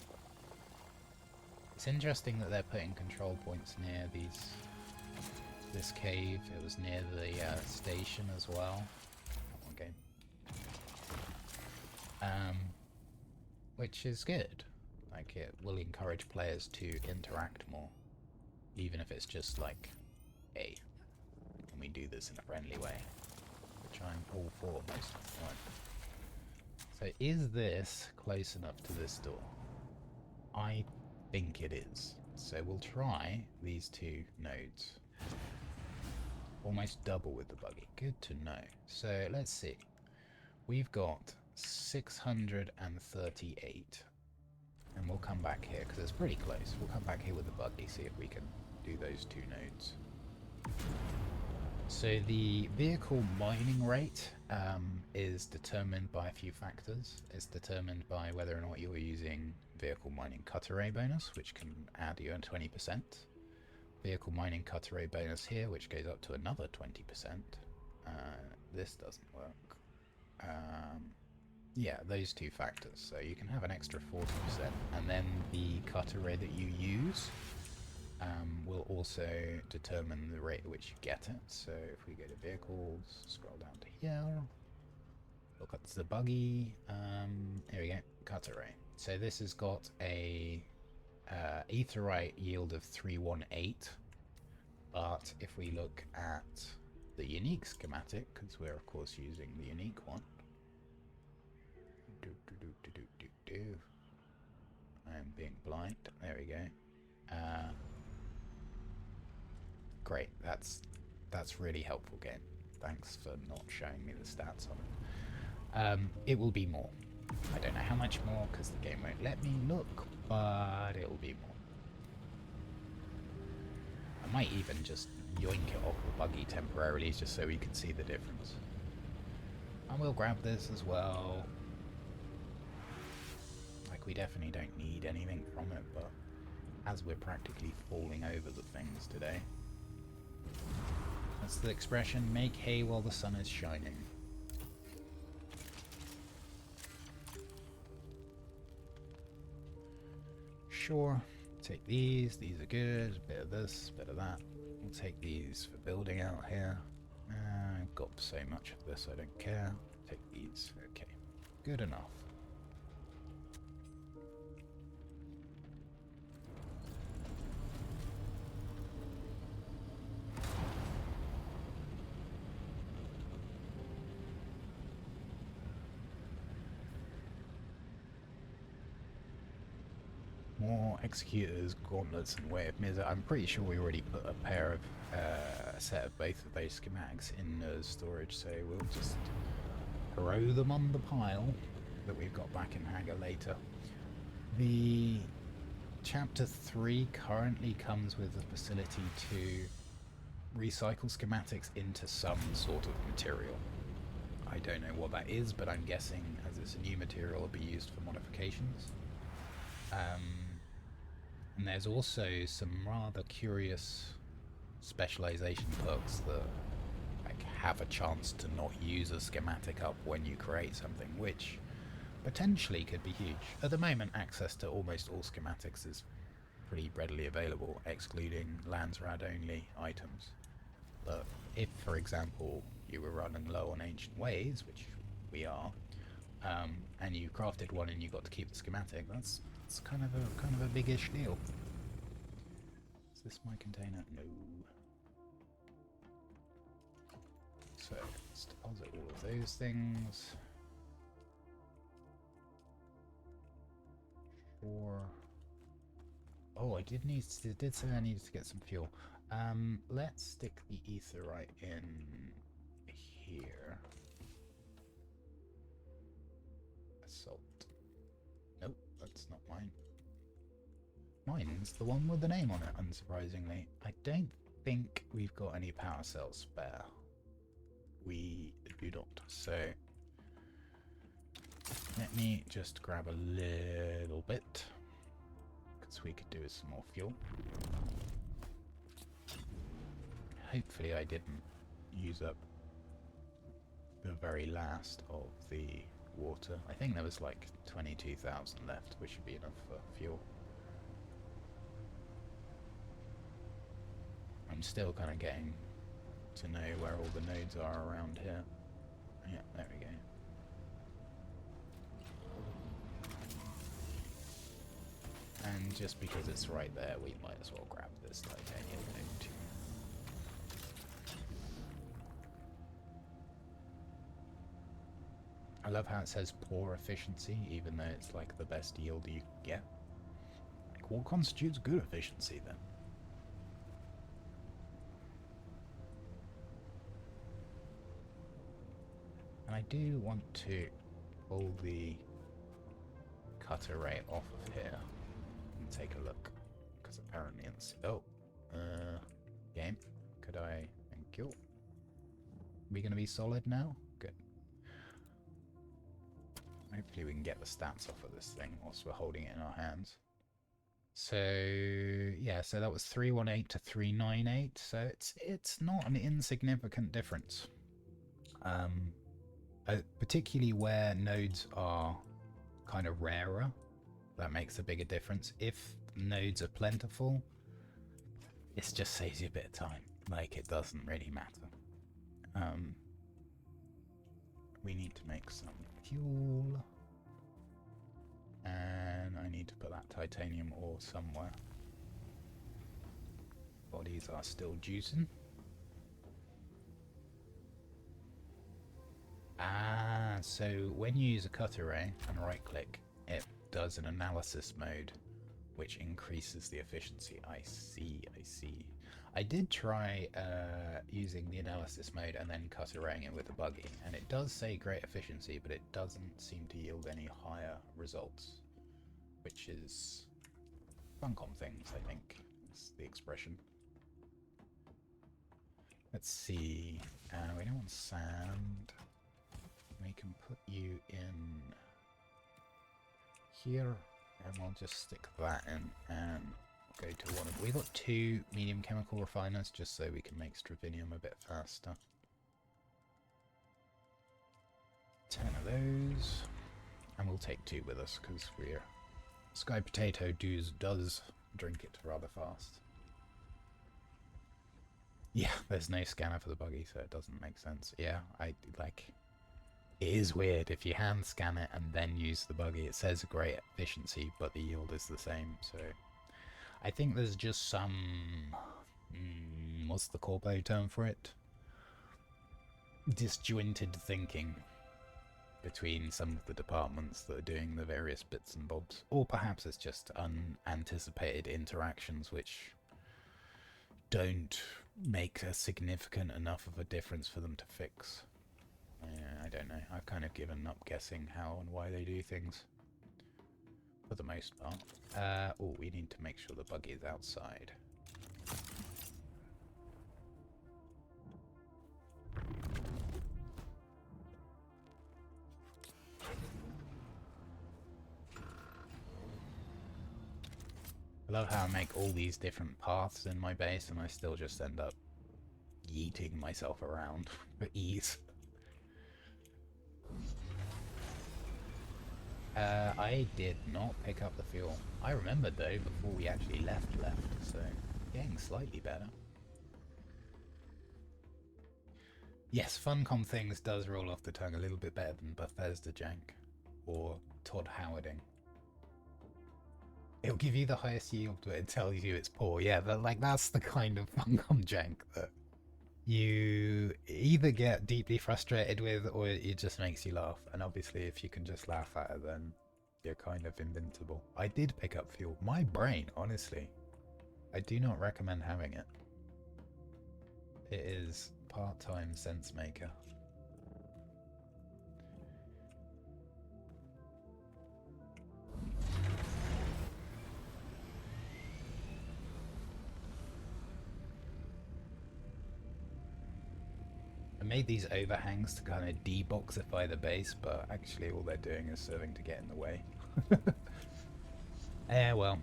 It's interesting that they're putting control points near this cave. It was near the station as well. Okay. Which is good. Like, it will encourage players to interact more, even if it's just like, hey, can we do this in a friendly way? Which I'm all for most of the time. So is this close enough to this door? I think it is. So we'll try these two nodes. Almost double with the buggy. Good to know. So let's see. We've got 638. And we'll come back here because it's pretty close. We'll come back here with the buggy, see if we can do those two nodes. So the vehicle mining rate is determined by a few factors. It's determined by whether or not you're using vehicle mining cut array bonus, which can add you a 20%. Vehicle mining cut array bonus here, which goes up to another 20%. This doesn't work. Yeah, those two factors. So you can have an extra 40%, and then the cut array that you use will also determine the rate at which you get it. So if we go to vehicles, scroll down to here, look at the buggy, here we go, cut array. So this has got a aetheryte yield of 318, but if we look at the unique schematic, because we're of course using the unique one, I'm being blind. There we go. Great. That's really helpful, game. Thanks for not showing me the stats on it. It will be more. I don't know how much more because the game won't let me look, but it will be more. I might even just yoink it off the buggy temporarily just so we can see the difference. And we'll grab this as well. We definitely don't need anything from it, but as we're practically falling over the things today, that's the expression, make hay while the sun is shining. Sure, take these are good, a bit of this, a bit of that. We'll take these for building out here. I've got so much of this I don't care. Take these, okay, good enough. More executors, gauntlets, and way of mirror. I'm pretty sure we already put a pair of a set of both of those schematics in storage, so we'll just throw them on the pile that we've got back in Hagar later. The chapter 3 currently comes with the facility to recycle schematics into some sort of material. I don't know what that is, but I'm guessing as it's a new material, it'll be used for modifications. And there's also some rather curious specialization perks that like have a chance to not use a schematic up when you create something, which potentially could be huge. At the moment, access to almost all schematics is pretty readily available, excluding Landsrad only items. But if, for example, you were running low on Ancient Ways, which we are, and you crafted one and you got to keep the schematic, that's kind of a big-ish deal. Is this my container? No. So let's deposit all of those things. Sure. Oh, I did say I needed to get some fuel. Let's stick the etherite in here. Assault. Nope, that's not mine. Mine's the one with the name on it, unsurprisingly. I don't think we've got any power cells spare. We do not, so let me just grab a little bit, because we could do with some more fuel. Hopefully I didn't use up the very last of the water. I think there was like 22,000 left, which should be enough for fuel. I'm still kind of getting to know where all the nodes are around here. Yeah, there we go. And just because it's right there, we might as well grab this titanium node too. I love how it says poor efficiency, even though it's like the best yield you can get. Like, what constitutes good efficiency then? And I do want to pull the cutter ray off of here and take a look, because apparently it's... Oh, game, could I... Thank you. Are we going to be solid now? Good. Hopefully we can get the stats off of this thing whilst we're holding it in our hands. So, yeah, so that was 318 to 398, so it's not an insignificant difference. Particularly where nodes are kind of rarer, that makes a bigger difference. If nodes are plentiful, it just saves you a bit of time. Like, it doesn't really matter. We need to make some fuel. And I need to put that titanium ore somewhere. Bodies are still juicing. Ah, so when you use a cutter ray and right click, it does an analysis mode, which increases the efficiency. I see. I did try using the analysis mode and then cutter raying it with the buggy, and it does say great efficiency, but it doesn't seem to yield any higher results, which is Funcom things, I think, is the expression. Let's see. We don't want sand. We can put you in here, and we'll just stick that in and go to one of... We've got 2 medium chemical refiners just so we can make stravinium a bit faster. 10 of those, and we'll take 2 with us because we're... Sky Potato does drink it rather fast. Yeah, there's no scanner for the buggy, so it doesn't make sense. Yeah, it is weird. If you hand scan it and then use the buggy, it says great efficiency, but the yield is the same, so... I think there's just some... what's the corpo term for it? Disjointed thinking between some of the departments that are doing the various bits and bobs. Or perhaps it's just unanticipated interactions which don't make a significant enough of a difference for them to fix. I don't know. I've kind of given up guessing how and why they do things. For the most part. Oh, we need to make sure the buggy is outside. I love how I make all these different paths in my base and I still just end up yeeting myself around for ease. I did not pick up the fuel. I remembered though before we actually left, so getting slightly better. Yes, Funcom things does roll off the tongue a little bit better than Bethesda jank or Todd Howarding. It'll give you the highest yield, but it tells you it's poor. Yeah, but like that's the kind of Funcom jank that you either get deeply frustrated with or it just makes you laugh. And obviously if you can just laugh at it, then you're kind of invincible. I did pick up fuel. My brain, honestly, I do not recommend having it. It is part-time sense maker. I made these overhangs to kind of deboxify the base, but actually all they're doing is serving to get in the way. Well,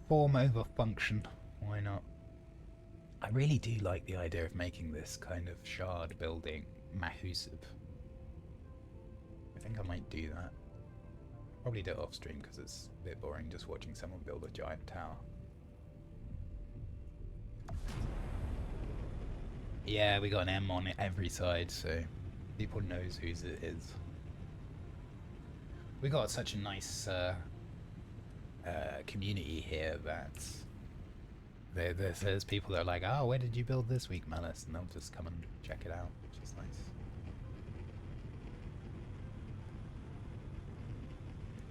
form over function. Why not? I really do like the idea of making this kind of shard building mahusive. I think I might do that. Probably do it off stream because it's a bit boring just watching someone build a giant tower. Yeah, we got an M on every side, so people knows whose it is. We got such a nice community here that there's people that are like, oh, where did you build this week, Malice? And they'll just come and check it out, which is nice.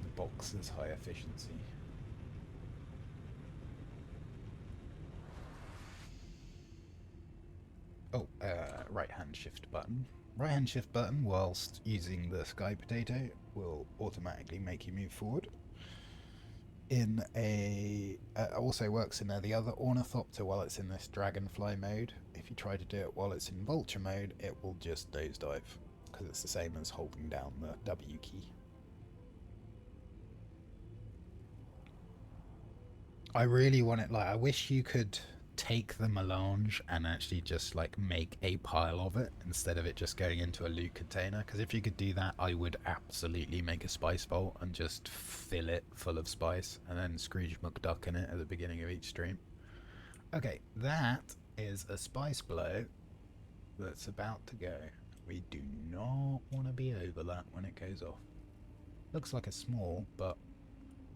The box is high efficiency. Oh, right hand shift button. Right hand shift button whilst using the sky potato will automatically make you move forward. In a also works in the other ornithopter while it's in this dragonfly mode. If you try to do it while it's in vulture mode, it will just nosedive because it's the same as holding down the W key. I really want it, like, I wish you could take the melange and actually just like make a pile of it instead of it just going into a loot container, because if you could do that I would absolutely make a spice vault and just fill it full of spice and then Scrooge McDuck in it at the beginning of each stream. Okay, that is a spice blow that's about to go. We do not want to be over that when it goes off. Looks like a small, but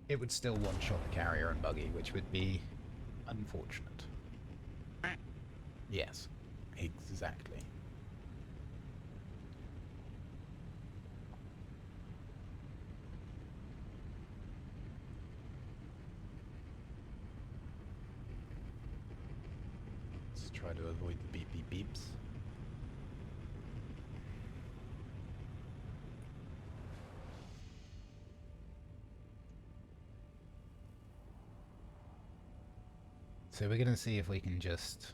it would still one-shot the carrier and buggy, which would be unfortunate. Yes, exactly. Let's try to avoid the beep beep beeps. So we're gonna see if we can just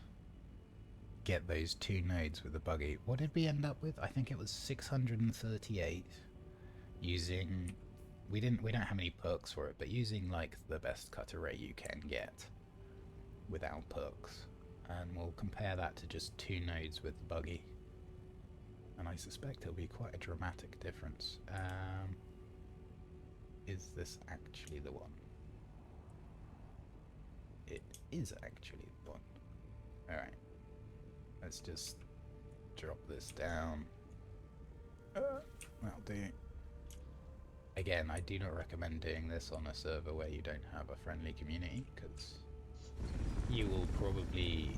get those 2 nodes with the buggy. What did we end up with? I think it was 638 using, we don't have any perks for it, but using like the best cutter rate you can get without perks. And we'll compare that to just 2 nodes with the buggy. And I suspect it'll be quite a dramatic difference. Is this actually the one? It is actually the one. Alright. Let's just drop this down. That'll do. Again, I do not recommend doing this on a server where you don't have a friendly community, because you will probably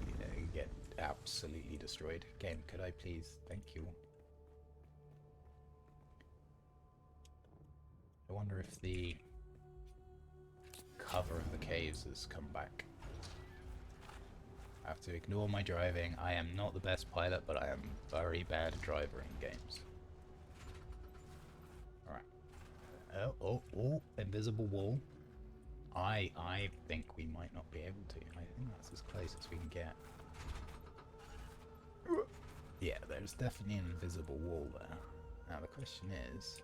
get absolutely destroyed. Game, could I please? Thank you. I wonder if the cover of the caves has come back. I have to ignore my driving. I am not the best pilot, but I am a very bad driver in games. Alright. Oh, invisible wall. I think we might not be able to. I think that's as close as we can get. Yeah, there's definitely an invisible wall there. Now the question is,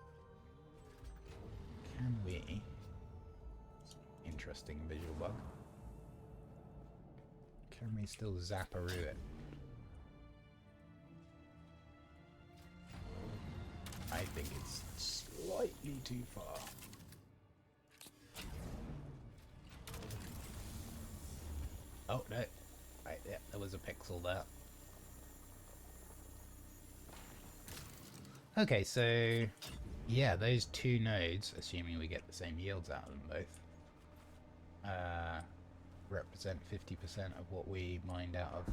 can we... Interesting visual bug. Can we still zapparoo it? I think it's slightly too far. Oh, no. Right, yeah, there was a pixel there. Okay, so... yeah, those two nodes, assuming we get the same yields out of them both, represent 50% of what we mined out of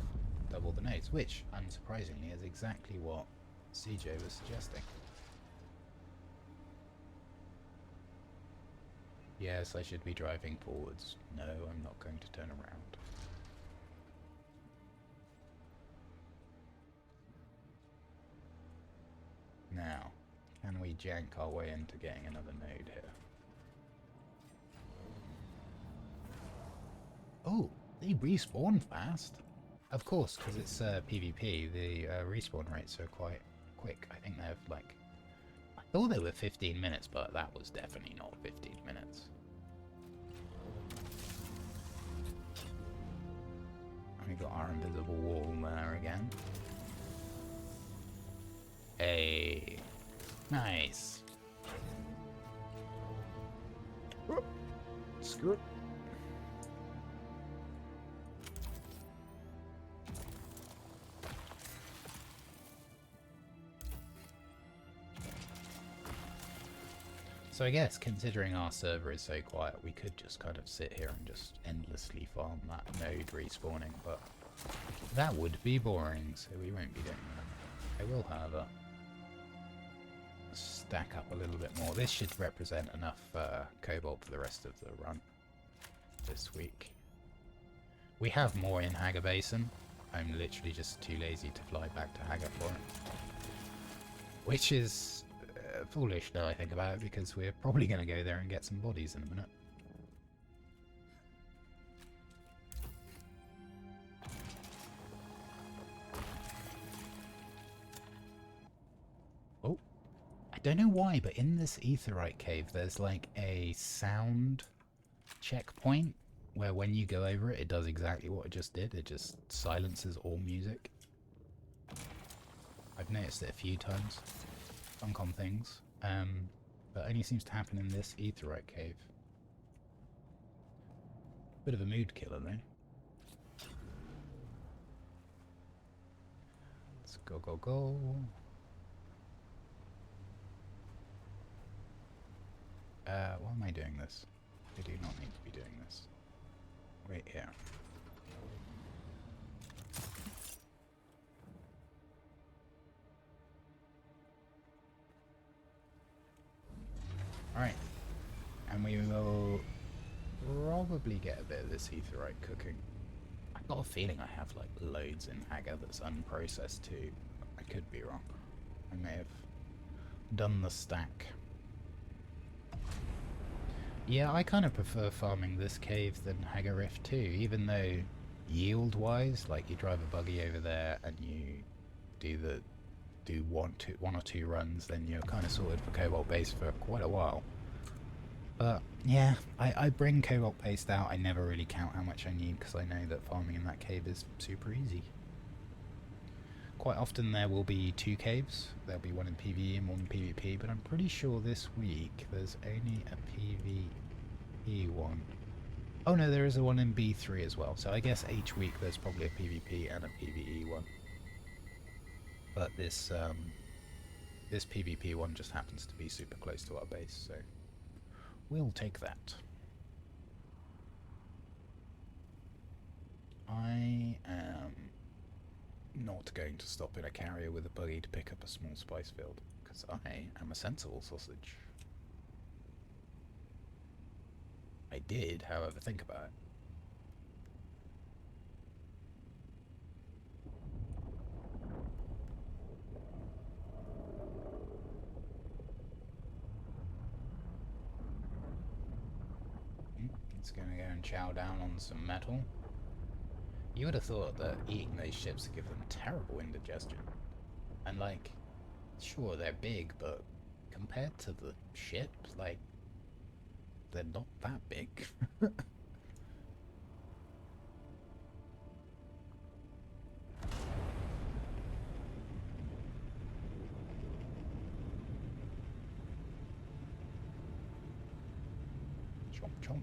double the nodes, which, unsurprisingly, is exactly what CJ was suggesting. Yes, I should be driving forwards. No, I'm not going to turn around. Now, can we jank our way into getting another node here? Oh, they respawn fast. Of course, because it's PvP, the respawn rates are quite quick. I think they're like... I thought they were 15 minutes, but that was definitely not 15 minutes. We got our invisible wall there again. Hey, nice. Screw it. So I guess, considering our server is so quiet, we could just kind of sit here and just endlessly farm that node respawning, but that would be boring, so we won't be doing that. I will, however, stack up a little bit more. This should represent enough cobalt for the rest of the run this week. We have more in Hagar Basin. I'm literally just too lazy to fly back to Hagar for it. Which is foolish now I think about it, because we're probably going to go there and get some bodies in a minute. Oh, I don't know why, but in this aetheryte cave there's like a sound checkpoint where when you go over it, it does exactly what it just did. It just silences all music. I've noticed it a few times. Funcom things, but only seems to happen in this aetheryte cave. Bit of a mood killer though. Let's go, go, go. Why am I doing this? I do not need to be doing this. Wait here. Alright, and we will probably get a bit of this aetheryte cooking. I've got a feeling I have like loads in Hagar that's unprocessed too. I could be wrong. I may have done the stack. Yeah, I kind of prefer farming this cave than Hagar Rift too, even though yield-wise, like you drive a buggy over there and you do one or two runs, then you're kind of sorted for cobalt base for quite a while. But yeah, I bring cobalt paste out. I never really count how much I need because I know that farming in that cave is super easy. Quite often there will be two caves. There'll be one in PvE and one in PvP, but I'm pretty sure this week there's only a PvE one. Oh no, there is a one in B3 as well. So I guess each week there's probably a PvP and a PvE one. But this this PvP one just happens to be super close to our base, so we'll take that. I am not going to stop in a carrier with a buggy to pick up a small spice field, because I am a sensible sausage. I did, however, think about it. It's gonna go and chow down on some metal. You would have thought that eating those ships would give them terrible indigestion. And like, sure they're big, but compared to the ship, like, they're not that big. Chomp chomp.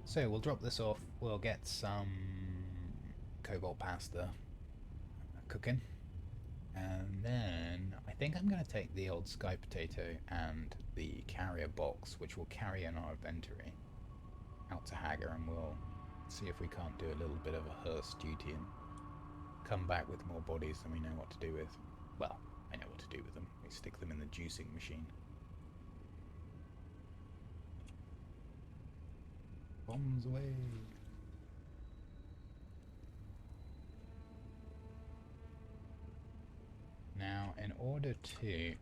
So we'll drop this off, we'll get some cobalt pasta cooking, and then I think I'm going to take the old sky potato and the carrier box, which will carry in our inventory, out to Hagar, and we'll see if we can't do a little bit of a hearse duty and come back with more bodies than we know what to do with. Well, I know what to do with them. We stick them in the juicing machine. Bombs away. Now, in order to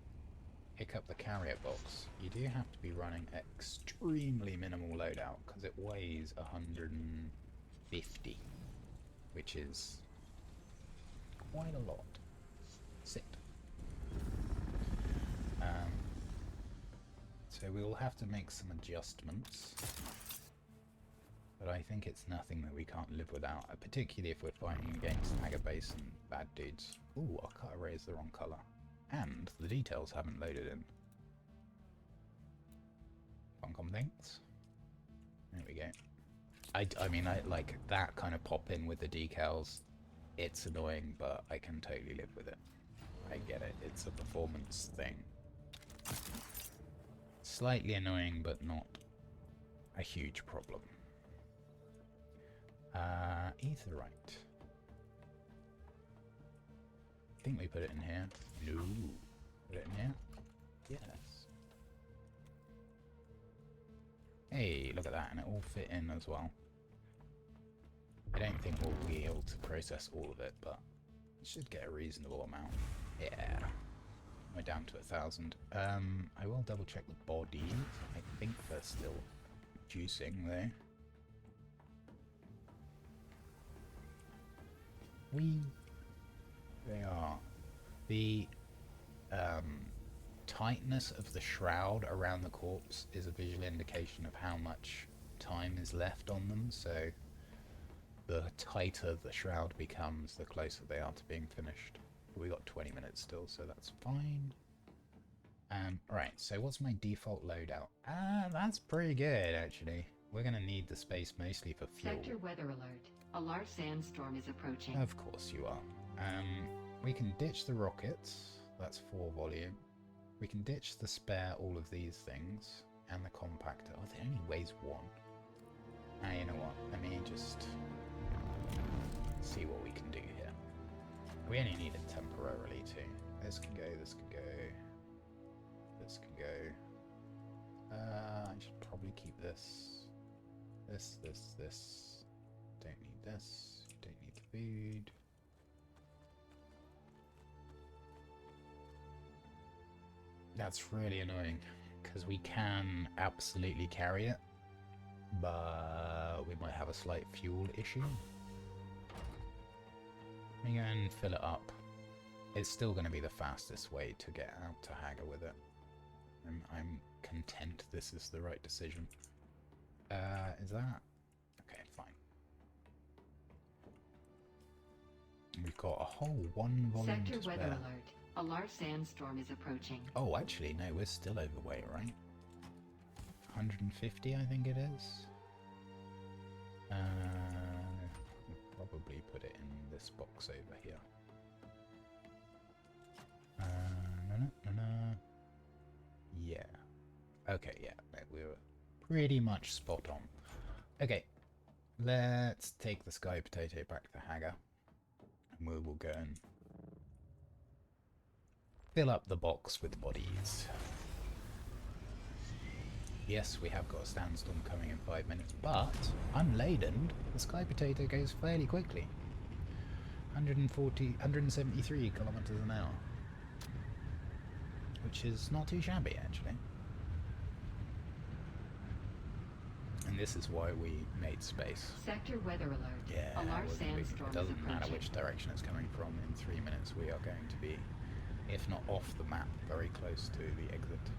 pick up the carrier box, you do have to be running extremely minimal loadout, because it weighs 150, which is quite a lot. Sit. So we will have to make some adjustments. But I think it's nothing that we can't live without, particularly if we're fighting against Hagar base and bad dudes. Ooh, our cut array is the wrong colour. And the details haven't loaded in. Funcom things. There we go. I mean, I like that kind of pop in with the decals. It's annoying, but I can totally live with it. I get it. It's a performance thing. Slightly annoying, but not a huge problem. Etherite. I think we put it in here. No. Put it in here? Yes. Hey, look at that, and it all fit in as well. I don't think we'll be able to process all of it, but it should get a reasonable amount. Yeah. We're down to 1,000. I will double check the bodies. I think they're still juicing though. They are. The tightness of the shroud around the corpse is a visual indication of how much time is left on them, so the tighter the shroud becomes, the closer they are to being finished. We got 20 minutes still, so that's fine. Right, so what's my default loadout? That's pretty good, actually. We're gonna need the space mostly for fuel. Sector weather alert. A large sandstorm is approaching. Of course you are. We can ditch the rockets. That's 4 volume. We can ditch the spare, all of these things, and the compactor. Oh, it only weighs 1. You know what? Let me just see what we can do here. We only need it temporarily too. This can go, this can go, this can go. I should probably keep this. This. Don't need this. Don't need the food. That's really annoying, because we can absolutely carry it, but we might have a slight fuel issue. Let me go and fill it up. It's still going to be the fastest way to get out to Hagar with it. I'm content this is the right decision. Is that? Okay, fine. We've got a whole 1 volume Sector to spare. weather alert. A large sandstorm is approaching. Oh, actually, no, we're still overweight, right? 150, I think it is. We'll probably put it in this box over here. Yeah. Okay, yeah, we were pretty much spot on. Okay, let's take the sky potato back to Hagar, and we will go and fill up the box with bodies. Yes, we have got a sandstorm coming in 5 minutes, but unladen, the sky potato goes fairly quickly. 173 kilometers an hour, which is not too shabby actually. And this is why we made space. Sector weather alert. Yeah, A large sandstorm it doesn't is matter approaching. which direction it's coming from. In 3 minutes, we are going to be, if not off the map, very close to the exit.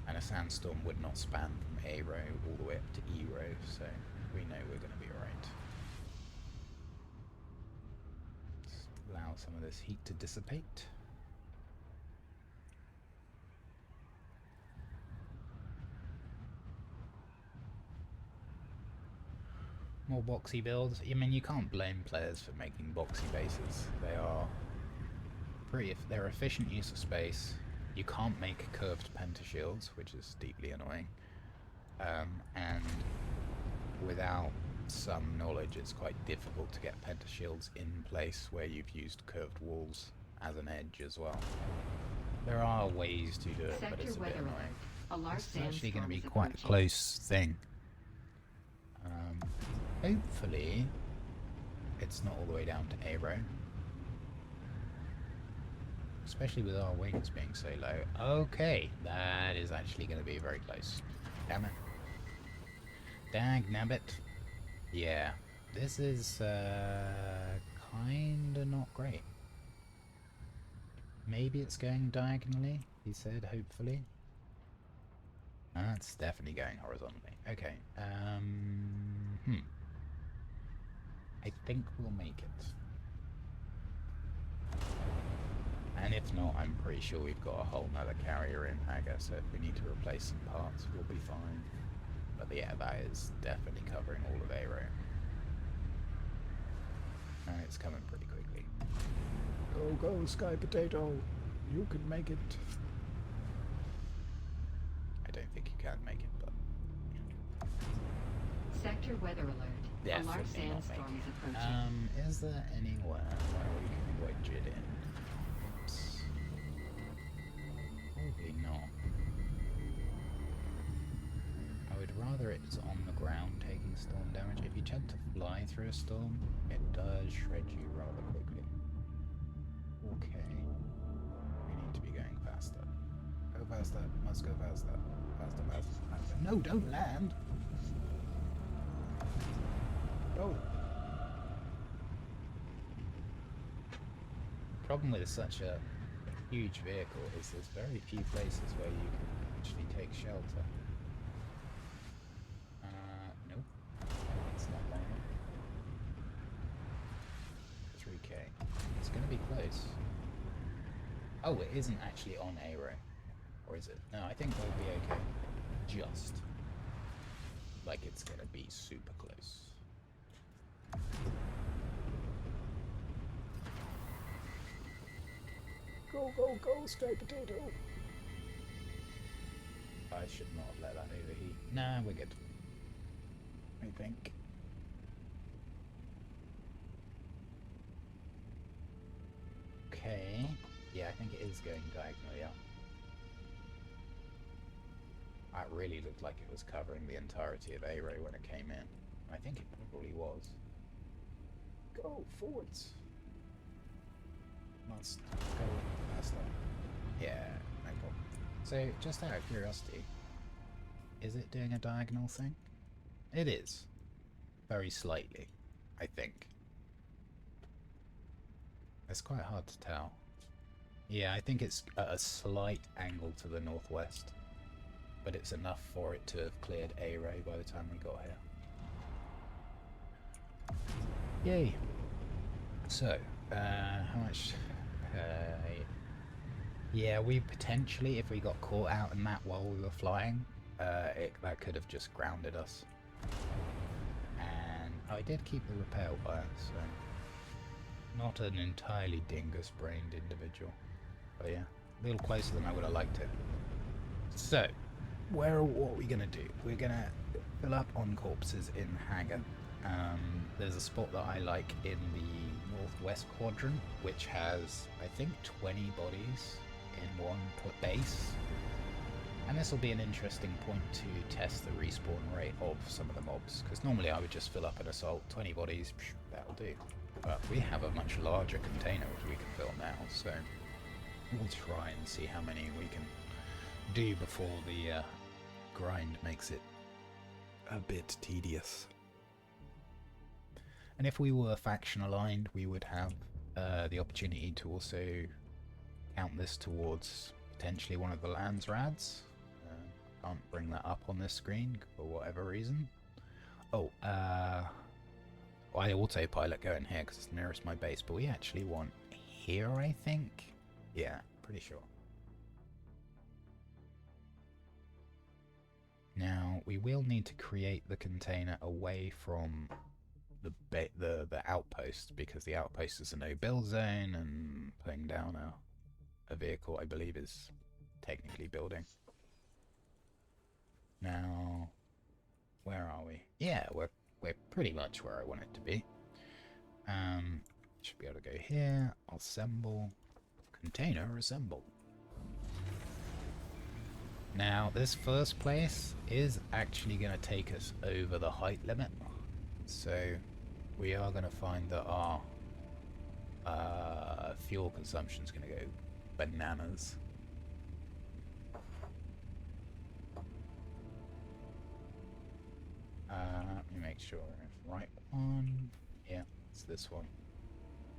And sandstorm would not span from A row all the way up to E row, so we know we're going to be alright. Allow some of this heat to dissipate. More boxy builds. I mean, you can't blame players for making boxy bases. They are they're efficient use of space. You can't make curved pentashields, which is deeply annoying. And without some knowledge, it's quite difficult to get pentashields in place where you've used curved walls as an edge as well. There are ways to do it, but it's a bit annoying. A large This is actually going to be sandstorm is quite a approaching. close thing. Hopefully, it's not all the way down to A row. Especially with our wings being so low. Okay, that is actually going to be very close. Damn it. Dag nabbit. Yeah, this is kinda not great. Maybe it's going diagonally, he said, hopefully. That's definitely going horizontally. Okay, I think we'll make it. And if not, I'm pretty sure we've got a whole nother carrier in Haga, so if we need to replace some parts, we'll be fine. But yeah, that is definitely covering all of A row. And it's coming pretty quickly. Go, Sky Potato! You can make it! I don't think you can make it, but... Sector weather alert. A large Definitely not sandstorm make is it. approaching. Is there anywhere where we can wedge it in? Oops. Probably not. I would rather it's on the ground taking storm damage. If you tend to fly through a storm, it does shred you rather quickly. Okay. We need to be going faster. Go faster. Must go faster. Faster, faster, faster. No, don't land! Oh! Problem with such a huge vehicle is there's very few places where you can actually take shelter. Nope. It's not long. 3k. It's gonna be close. Oh, it isn't actually on A row. Or is it? No, I think we'll be okay. Just. Like it's gonna be super close. Go, Stray Potato! I should not have let that overheat. Nah, we're good. I think. Okay. Yeah, I think it is going diagonally up. That really looked like it was covering the entirety of A row when it came in. I think it probably was. Go forwards! Must go faster. Yeah, no problem. So, just out of curiosity, is it doing a diagonal thing? It is. Very slightly, I think. It's quite hard to tell. Yeah, I think it's at a slight angle to the northwest. But it's enough for it to have cleared A row by the time we got here. Yay! So, how much... yeah, we potentially, if we got caught out in that while we were flying, that could have just grounded us. And I did keep the repair wire, so not an entirely dingus-brained individual. But yeah, a little closer than I would have liked it. So, what are we gonna do? We're gonna fill up on corpses in Haga. There's a spot that I like in the northwest quadrant, which has, I think, 20 bodies in one base. And this will be an interesting point to test the respawn rate of some of the mobs, because normally I would just fill up an assault, 20 bodies, that'll do. But we have a much larger container which we can fill now, so we'll try and see how many we can do before the grind makes it a bit tedious. And if we were faction aligned, we would have the opportunity to also count this towards potentially one of the lands rads. Can't bring that up on this screen for whatever reason. Oh, I autopilot going here because it's nearest my base, but we actually want here, I think. Yeah, pretty sure. Now, we will need to create the container away from the outpost, because the outpost is a no-build zone, and putting down a vehicle, I believe, is technically building. Now, where are we? Yeah, we're pretty much where I want it to be. Should be able to go here, assemble, container assemble. Now, this first place is actually going to take us over the height limit. So, we are going to find that our fuel consumption is going to go bananas. Let me make sure it's the right one. Yeah, it's this one.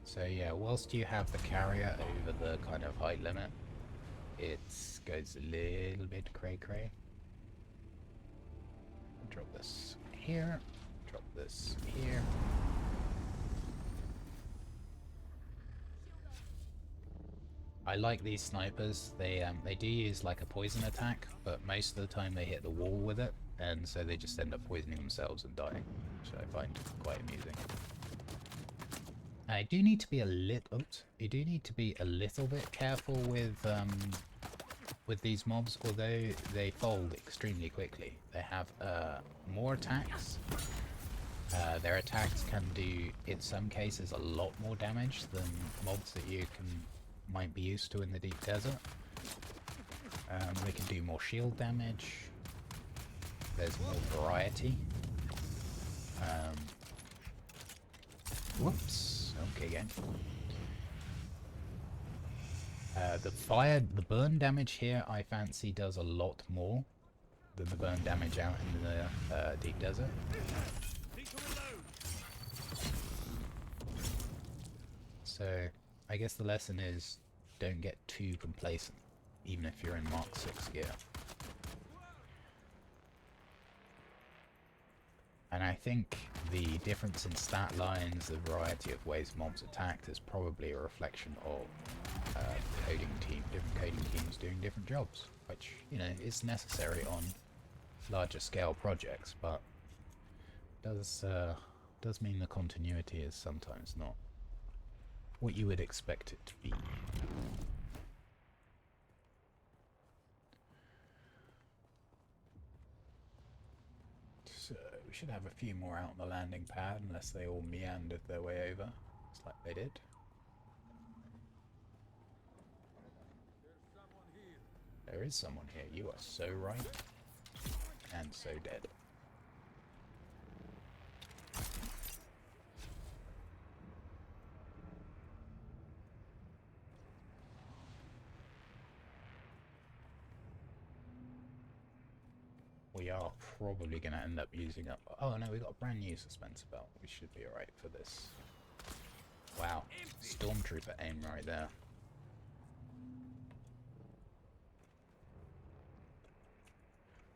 So yeah, whilst you have the carrier over the kind of height limit, it goes a little bit cray-cray. Drop this here, drop this here. I like these snipers. They do use like a poison attack, but most of the time they hit the wall with it, and so they just end up poisoning themselves and dying, which I find quite amusing. You do need to be a little bit careful with these mobs, although they fold extremely quickly. They have more attacks. Their attacks can do, in some cases, a lot more damage than mobs that you might be used to in the deep desert. They can do more shield damage. There's more variety. Whoops. Okay, again. The burn damage here, I fancy, does a lot more than the burn damage out in the deep desert. So, I guess the lesson is, don't get too complacent, even if you're in Mark 6 gear. And I think the difference in stat lines, the variety of ways mobs attacked, is probably a reflection of different coding teams doing different jobs, which, you know, is necessary on larger scale projects, but does mean the continuity is sometimes not what you would expect it to be. So we should have a few more out on the landing pad, unless they all meandered their way over. Looks like they did. There is someone here. You are so right. And so dead. We are probably going to end up using up... Oh no, we got a brand new suspense belt. We should be alright for this. Wow. Stormtrooper aim right there.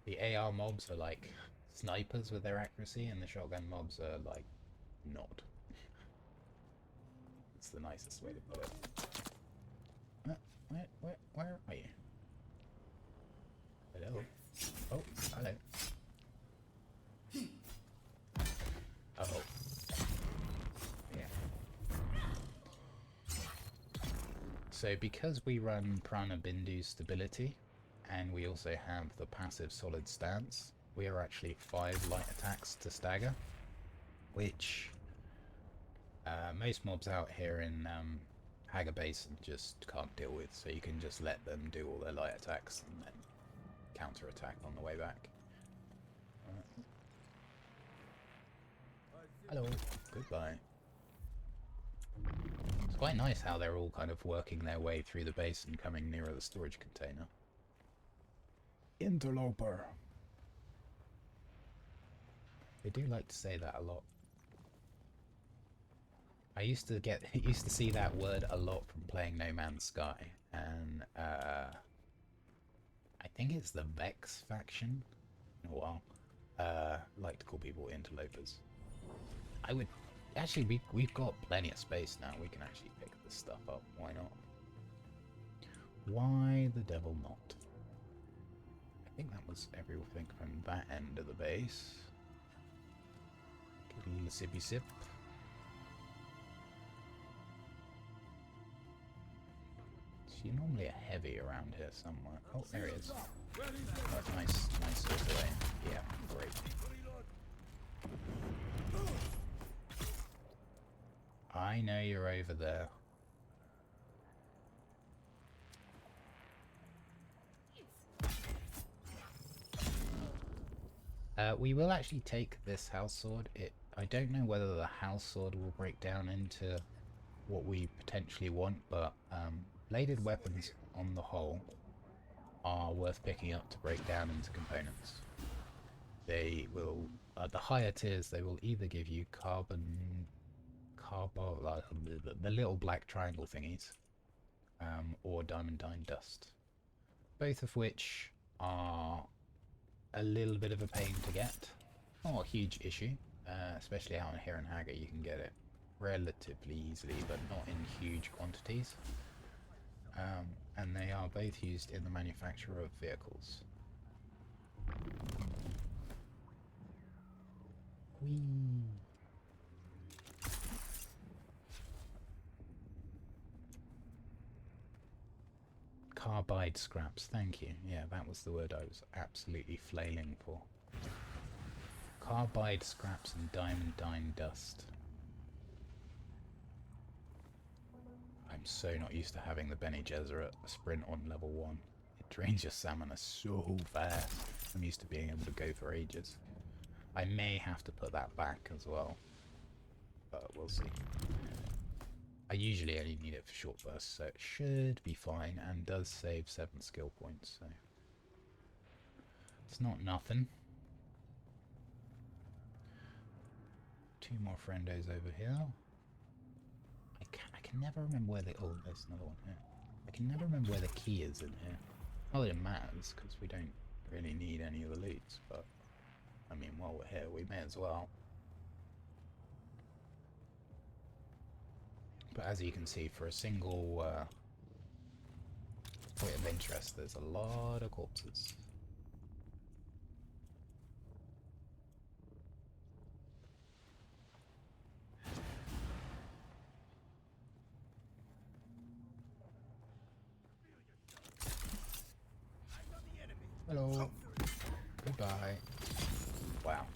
The AR mobs are like snipers with their accuracy, and the shotgun mobs are like not. It's the nicest way to put it. Where are you? Hello? Oh, hello. Uh-oh. Yeah. So because we run Prana Bindu stability, and we also have the passive solid stance, we are actually 5 light attacks to stagger, which most mobs out here in Haga Basin just can't deal with, so you can just let them do all their light attacks and then counter-attack on the way back. Hello, goodbye. It's quite nice how they're all kind of working their way through the base and coming nearer the storage container. Interloper. They do like to say that a lot. I used to see that word a lot from playing No Man's Sky, and I think it's the Vex faction. In a while, like to call people interlopers. I would actually we've got plenty of space now. We can actually pick this stuff up. Why not? Why the devil not? I think that was everything from that end of the base. Get a little sippy sip. She's normally a heavy around here somewhere. Oh, there he is. Oh, nice sort of way. Yeah, great. I know you're over there. We will actually take this house sword. I don't know whether the house sword will break down into what we potentially want, but bladed weapons on the whole are worth picking up to break down into components. They will, at the higher tiers, they will either give you the little black triangle thingies, or diamondine dust, both of which are a little bit of a pain to get. Not a huge issue, especially out here in Haggard you can get it relatively easily, but not in huge quantities. And they are both used in the manufacture of vehicles. Whee! Carbide scraps, thank you. Yeah, that was the word I was absolutely flailing for. Carbide scraps and diamondine dust. I'm so not used to having the Bene Gesserit sprint on level 1. It drains your stamina so fast. I'm used to being able to go for ages. I may have to put that back as well, but we'll see. I usually only need it for short bursts, so it should be fine, and does save 7 skill points, so it's not nothing. 2 more friendos over here. I can never remember where oh, there's another one here. I can never remember where the key is in here. Not that it matters, because we don't really need any of the loots, but I mean, while we're here, we may as well. But as you can see, for a single point of interest, there's a lot of corpses. Hello. Goodbye. Wow.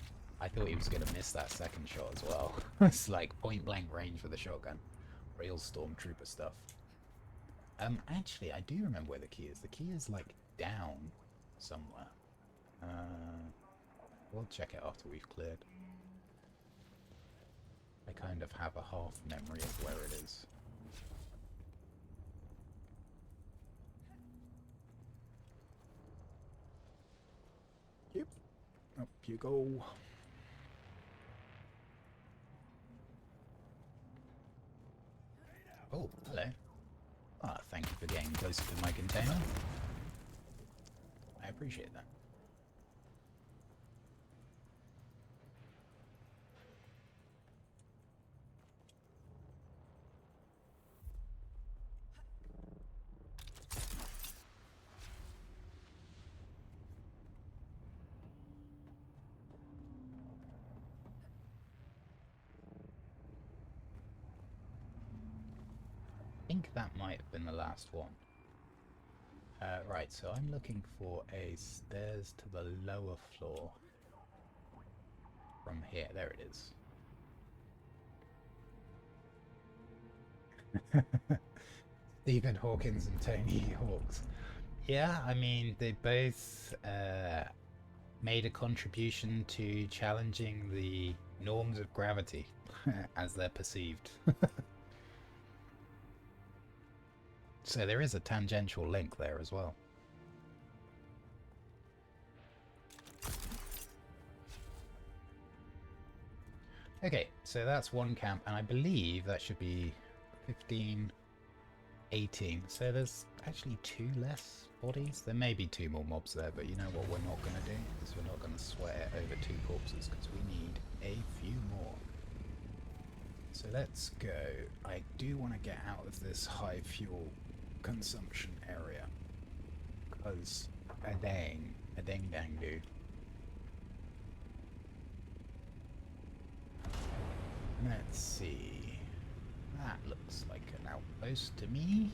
I thought he was going to miss that second shot as well. It's like point blank range with a shotgun. Real stormtrooper stuff. Actually, I do remember where the key is. The key is like down somewhere. We'll check it after we've cleared. I kind of have a half memory of where it is. Yep. Up you go. Oh, hello. Ah, thank you for getting closer to my container. I appreciate that. I think that might have been the last one. Right, so I'm looking for a stairs to the lower floor. From here, there it is. Stephen Hawkins and Tony Hawks. Yeah, I mean, they both made a contribution to challenging the norms of gravity as they're perceived. So there is a tangential link there as well. Okay, so that's one camp, and I believe that should be 15 18. So there's actually 2 less bodies. There may be 2 more mobs there, but you know what we're not going to do? Is we're not going to sweat over 2 corpses, because we need a few more. So let's go. I do want to get out of this high fuel consumption area, because a dang do. Let's see. That looks like an outpost to me.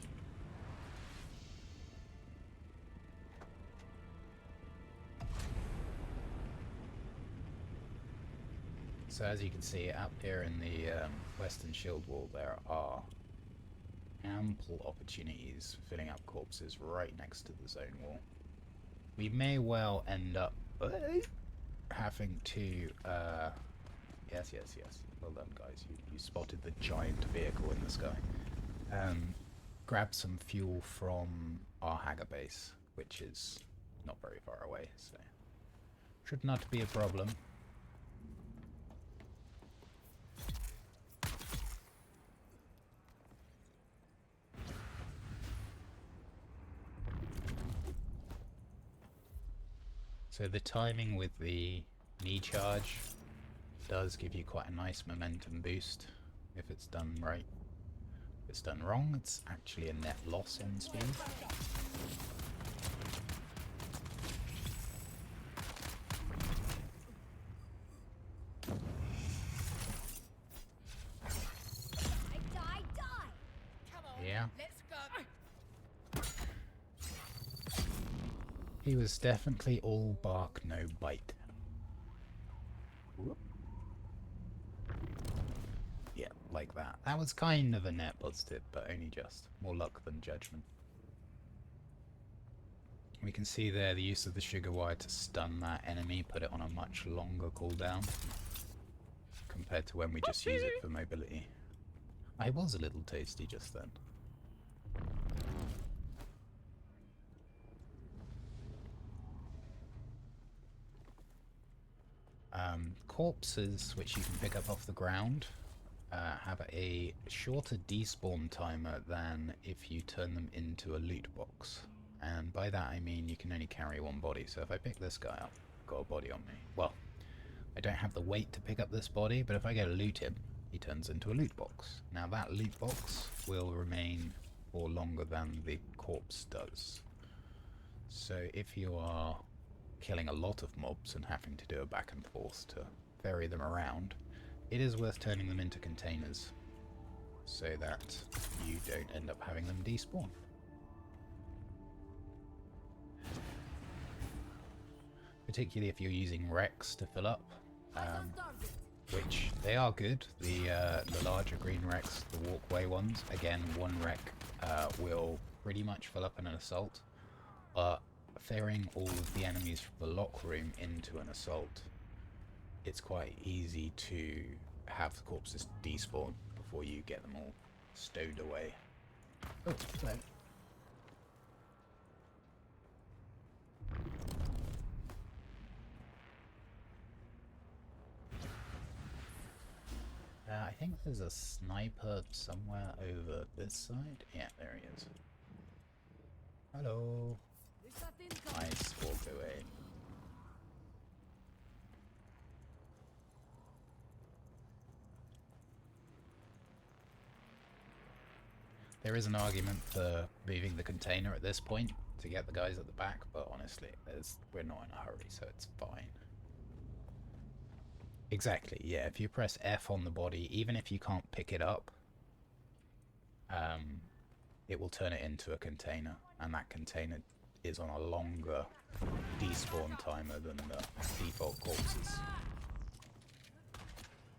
So as you can see, up here in the western shield wall, there are ample opportunities for filling up corpses right next to the zone wall. We may well end up having to... Yes. Well done, guys. You spotted the giant vehicle in the sky. Grab some fuel from our Hagar base, which is not very far away, so should not be a problem. So the timing with the knee charge does give you quite a nice momentum boost if it's done right. If it's done wrong, it's actually a net loss on speed. Die! Come on, Yeah. let's go. He was definitely all bark, no bite. Whoop. Yeah, like that. That was kind of a net positive, but only just. More luck than judgment. We can see there the use of the sugar wire to stun that enemy, put it on a much longer cooldown compared to when we just use it for mobility. I was a little tasty just then. Corpses, which you can pick up off the ground, have a shorter despawn timer than if you turn them into a loot box. And by that I mean you can only carry 1 body. So if I pick this guy up, I've got a body on me. Well, I don't have the weight to pick up this body, but if I go to loot him, he turns into a loot box. Now that loot box will remain for longer than the corpse does. So if you are killing a lot of mobs and having to do a back and forth to ferry them around, it is worth turning them into containers so that you don't end up having them despawn. Particularly if you're using wrecks to fill up, which they are good. The larger green wrecks, the walkway ones, again, 1 wreck will pretty much fill up in an assault, but ferrying all of the enemies from the lock room into an assault, it's quite easy to have the corpses despawn before you get them all stowed away. Oh, hello. I think there's a sniper somewhere over this side. Yeah, there he is. Hello. Nice, walk away. There is an argument for moving the container at this point to get the guys at the back, but honestly, we're not in a hurry, so it's fine. Exactly, yeah, if you press F on the body, even if you can't pick it up, it will turn it into a container, and that container is on a longer despawn timer than the default corpses.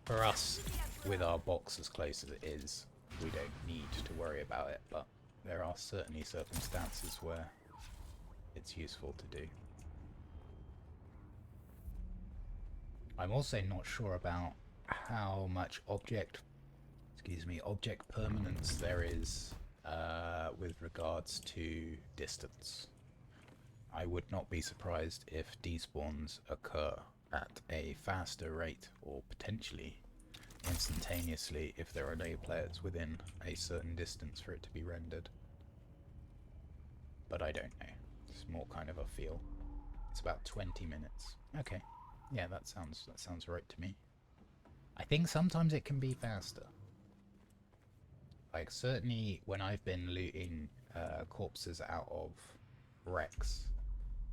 For us, with our box as close as it is, we don't need to worry about it, but there are certainly circumstances where it's useful to do. I'm also not sure about how much object permanence there is with regards to distance. I would not be surprised if despawns occur at a faster rate, or potentially instantaneously if there are no players within a certain distance for it to be rendered. but I don't know. It's more kind of a feel. It's about 20 minutes. Okay. Yeah, that sounds right to me. I think sometimes it can be faster. Like, certainly when I've been looting corpses out of wrecks,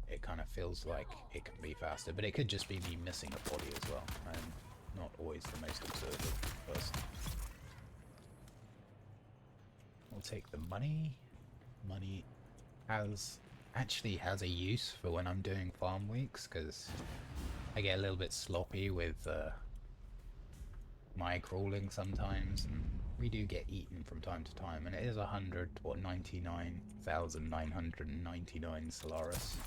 it kind of feels like it can be faster, but it could just be me missing a body as well. I'm not always the most observant person. We'll take the money. Money actually has a use for when I'm doing farm weeks, because I get a little bit sloppy with my crawling sometimes, and we do get eaten from time to time, and it is 99,999 Solaris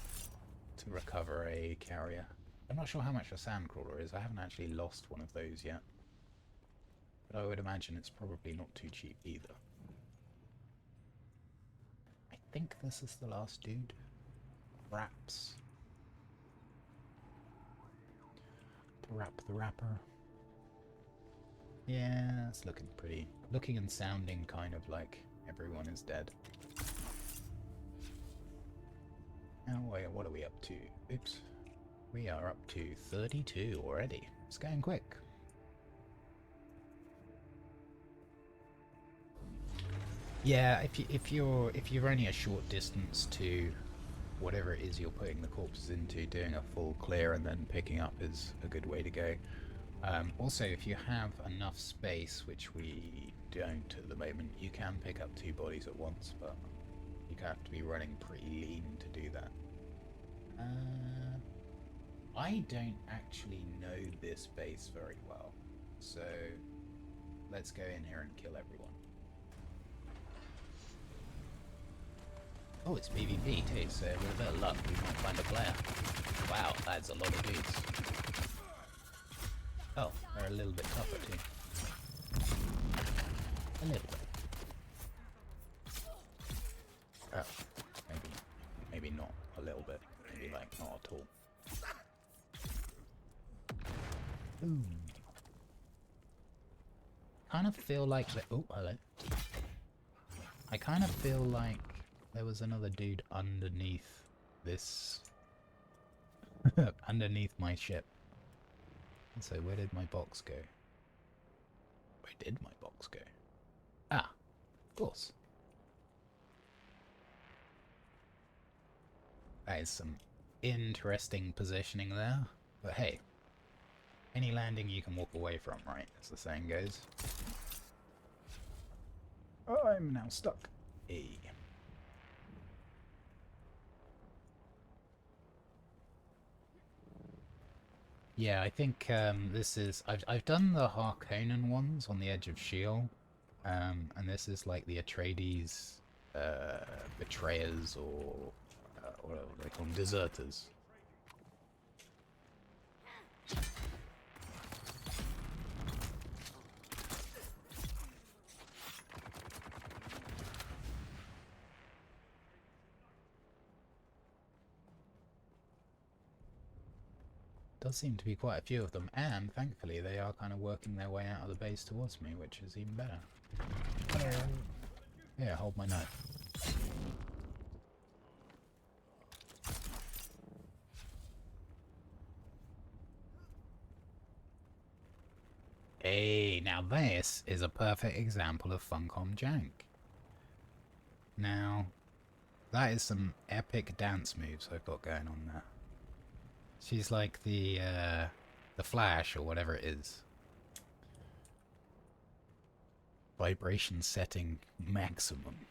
to recover a carrier. I'm not sure how much a sandcrawler is. I haven't actually lost one of those yet, but I would imagine it's probably not too cheap either. I think this is the last dude. Wraps. To wrap the wrapper. Yeah, it's looking and sounding kind of like everyone is dead. Now, wait, what are we up to? Oops. We are up to 32 already. It's going quick. Yeah, if you're only a short distance to whatever it is you're putting the corpses into, doing a full clear and then picking up is a good way to go. Also, if you have enough space, which we don't at the moment, you can pick up 2 bodies at once, but you have to be running pretty lean to do that. I don't actually know this base very well, so let's go in here and kill everyone. Oh, it's PvP too, so with a bit of luck we might find a player. Wow, that's a lot of dudes. Oh, they're a little bit tougher too. A little bit. Oh, maybe not a little bit. Maybe like not at all. Ooh. Kind of feel like oh, hello. I kind of feel like there was another dude underneath this underneath my ship. So where did my box go? Where did my box go? Ah, of course. That is some interesting positioning there. But hey, any landing you can walk away from, right? As the saying goes. Oh, I'm now stuck. Hey. Yeah, I think this is... I've done the Harkonnen ones on the edge of Sheol, and this is like the Atreides betrayers, or what do they call them? Deserters. Does seem to be quite a few of them, and thankfully they are kind of working their way out of the base towards me, which is even better. Yeah, hold my knife. Hey, now this is a perfect example of Funcom jank. Now, that is some epic dance moves I've got going on there. She's like the Flash, or whatever it is. Vibration setting maximum.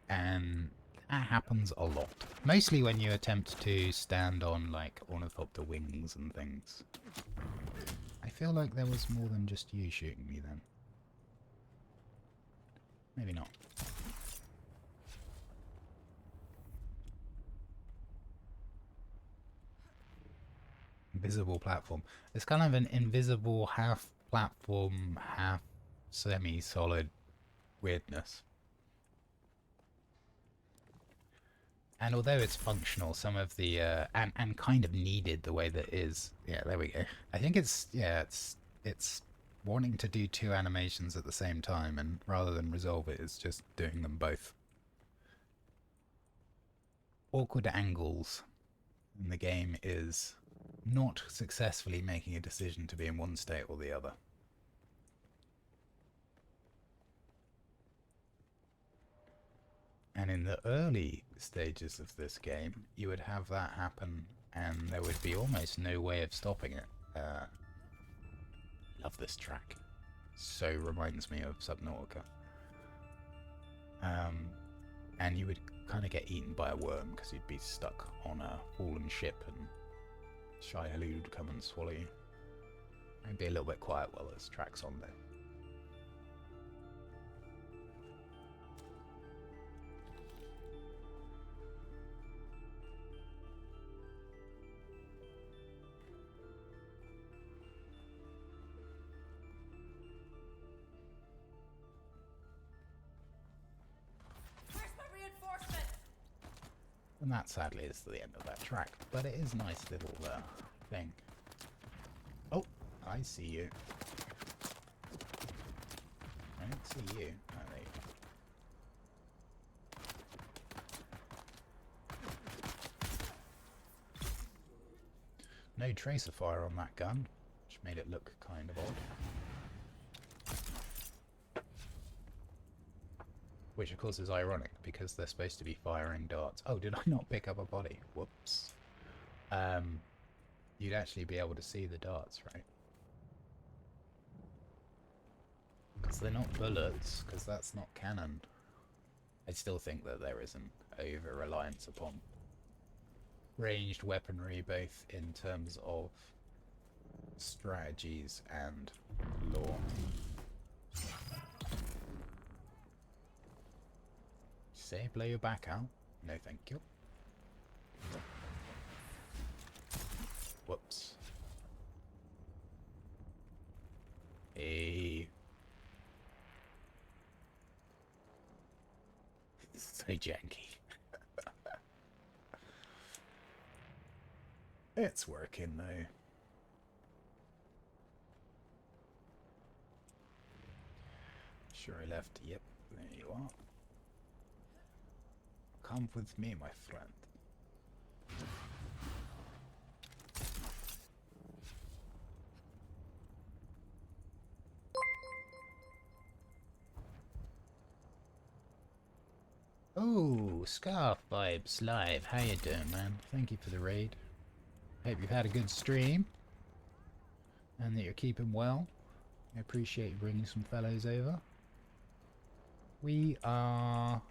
And that happens a lot. Mostly when you attempt to stand on, like, ornithopter wings and things. I feel like there was more than just you shooting me then. Maybe not. Invisible platform. It's kind of an invisible half platform, half semi-solid weirdness. And although it's functional, some of the and kind of needed the way that it is. Yeah, there we go. I think it's it's wanting to do 2 animations at the same time, and rather than resolve it, it's just doing them both. awkward angles, and the game is not successfully making a decision to be in one state or the other. And in the early stages of this game, you would have that happen, and there would be almost no way of stopping it. Love this track. So reminds me of Subnautica. And you would kind of get eaten by a worm because you'd be stuck on a fallen ship, and Shai Hulud would come and swallow you. I'd be a little bit quiet while there's tracks on there. Where's my reinforcement? And that, sadly, is the end of that track. But it is a nice little thing. Oh, I see you. I don't see you. Oh, there you go. No tracer fire on that gun, which made it look kind of odd. Which, of course, is ironic, because they're supposed to be firing darts. Oh, did I not pick up a body? Whoops. You'd actually be able to see the darts, right? Because they're not bullets, because that's not cannon. I still think that there is an over-reliance upon ranged weaponry, both in terms of strategies and lore. Say blow your back out? No thank you. Whoops. Hey. So janky. It's working though. Sure I left. Yep, there you are. Come with me, my friend. Oh, Scarf Vibes Live. How you doing, man? Thank you for the raid. Hope you've had a good stream and that you're keeping well. I appreciate you bringing some fellows over. We are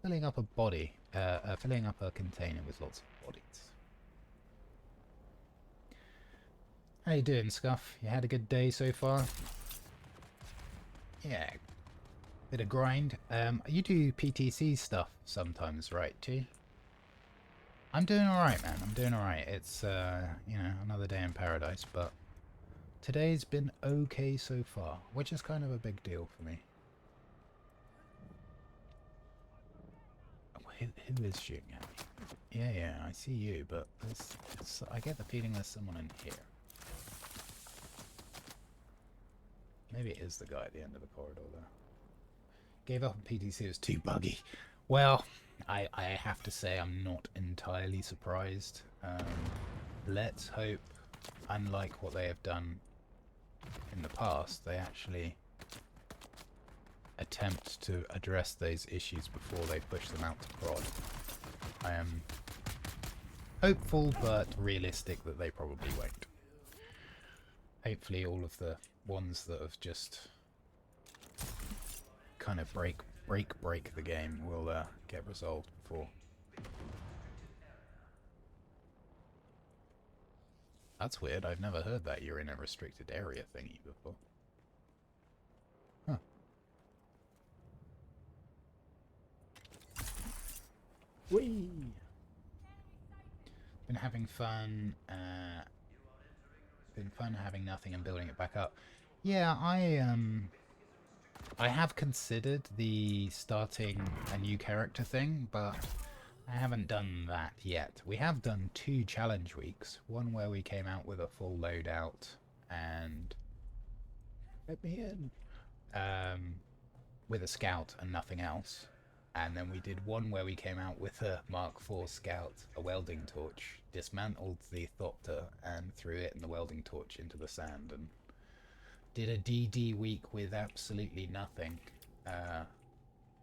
filling up a body, filling up a container with lots of bodies. How you doing, Scuff? You had a good day so far? Yeah, bit of grind. You do PTC stuff sometimes, right, too? I'm doing alright, man. I'm doing alright. It's, you know, another day in paradise, but today's been okay so far, which is kind of a big deal for me. Who is shooting at me? Yeah, I see you, but I get the feeling there's someone in here. Maybe it is the guy at the end of the corridor there. Gave up on PTC, it was too buggy. Well, I have to say I'm not entirely surprised. Let's hope, unlike what they have done in the past, they actually attempt to address those issues before they push them out to prod. I am hopeful but realistic that they probably won't. Hopefully all of the ones that have just kind of break the game will get resolved before. That's weird, I've never heard that you're in a restricted area thingy before. Huh. Whee! Been having fun, having nothing and building it back up. Yeah, I have considered the starting a new character thing, but I haven't done that yet. We have done 2 challenge weeks, one where we came out with a full loadout and let me in with a scout and nothing else, And then we did one where we came out with a Mark IV Scout, a welding torch, dismantled the Thopter and threw it and the welding torch into the sand, and did a DD week with absolutely nothing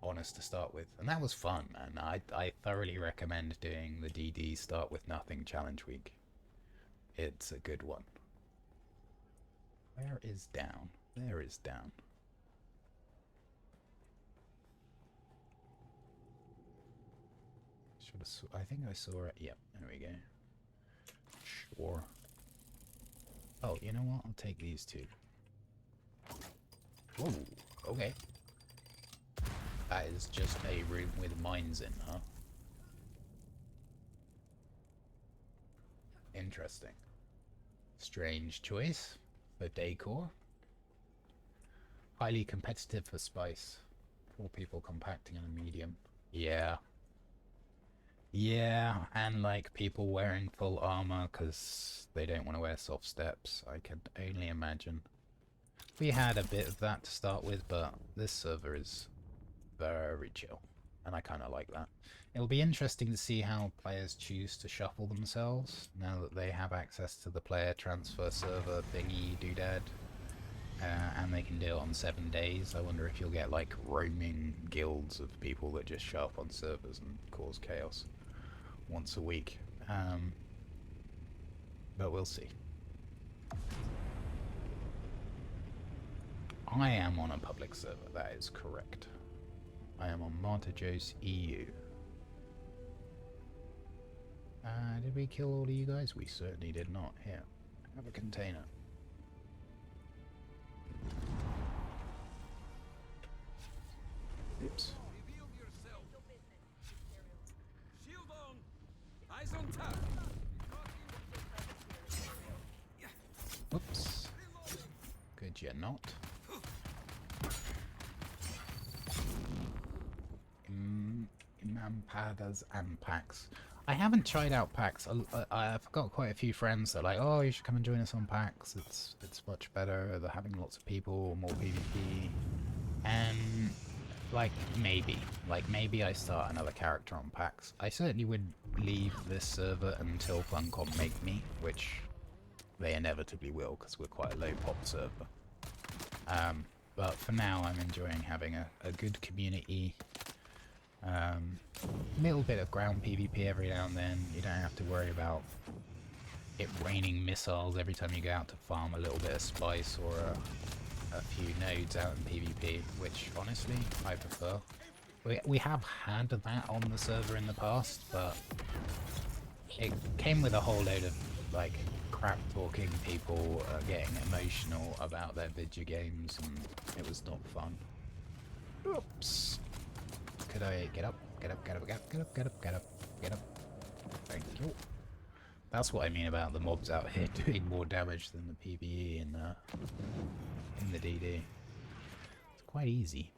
on us to start with. And that was fun, and I thoroughly recommend doing the DD Start With Nothing challenge week. It's a good one. Where is down? There is down. I think I saw it. Yep, there we go. Sure. Oh, you know what? I'll take these two. Whoa, okay. That is just a room with mines in, huh? Interesting. Strange choice for decor. Highly competitive for spice. 4 people compacting in a medium. Yeah. Yeah, and like people wearing full armor because they don't want to wear soft steps. I can only imagine. We had a bit of that to start with, but this server is very chill, and I kind of like that. It'll be interesting to see how players choose to shuffle themselves now that they have access to the player transfer server thingy doodad, and they can do it on 7 days. I wonder if you'll get like roaming guilds of people that just show up on servers and cause chaos once a week. But we'll see. I am on a public server, that is correct. I am on Montajos EU. Did we kill all of you guys? We certainly did not. Here, have a container. Oops. Shield on! Eyes on top! Whoops. Could you not? Imampadas and PAX. I haven't tried out PAX. I've got quite a few friends that are like, oh, you should come and join us on PAX. It's much better. They're having lots of people, more PvP. And like maybe I start another character on PAX. I certainly would leave this server until Funcom make me, which they inevitably will because we're quite a low pop server. But for now I'm enjoying having a good community. Little bit of ground PvP every now and then. You don't have to worry about it raining missiles every time you go out to farm a little bit of spice or a few nodes out in PvP, which honestly I prefer. We have had that on the server in the past, but it came with a whole load of like crap talking people getting emotional about their video games, and it was not fun. Oops. Could I get up? Get up, get up, get up, get up, get up, get up, get up. Thank you. That's what I mean about the mobs out here doing more damage than the PvE in the DD. It's quite easy.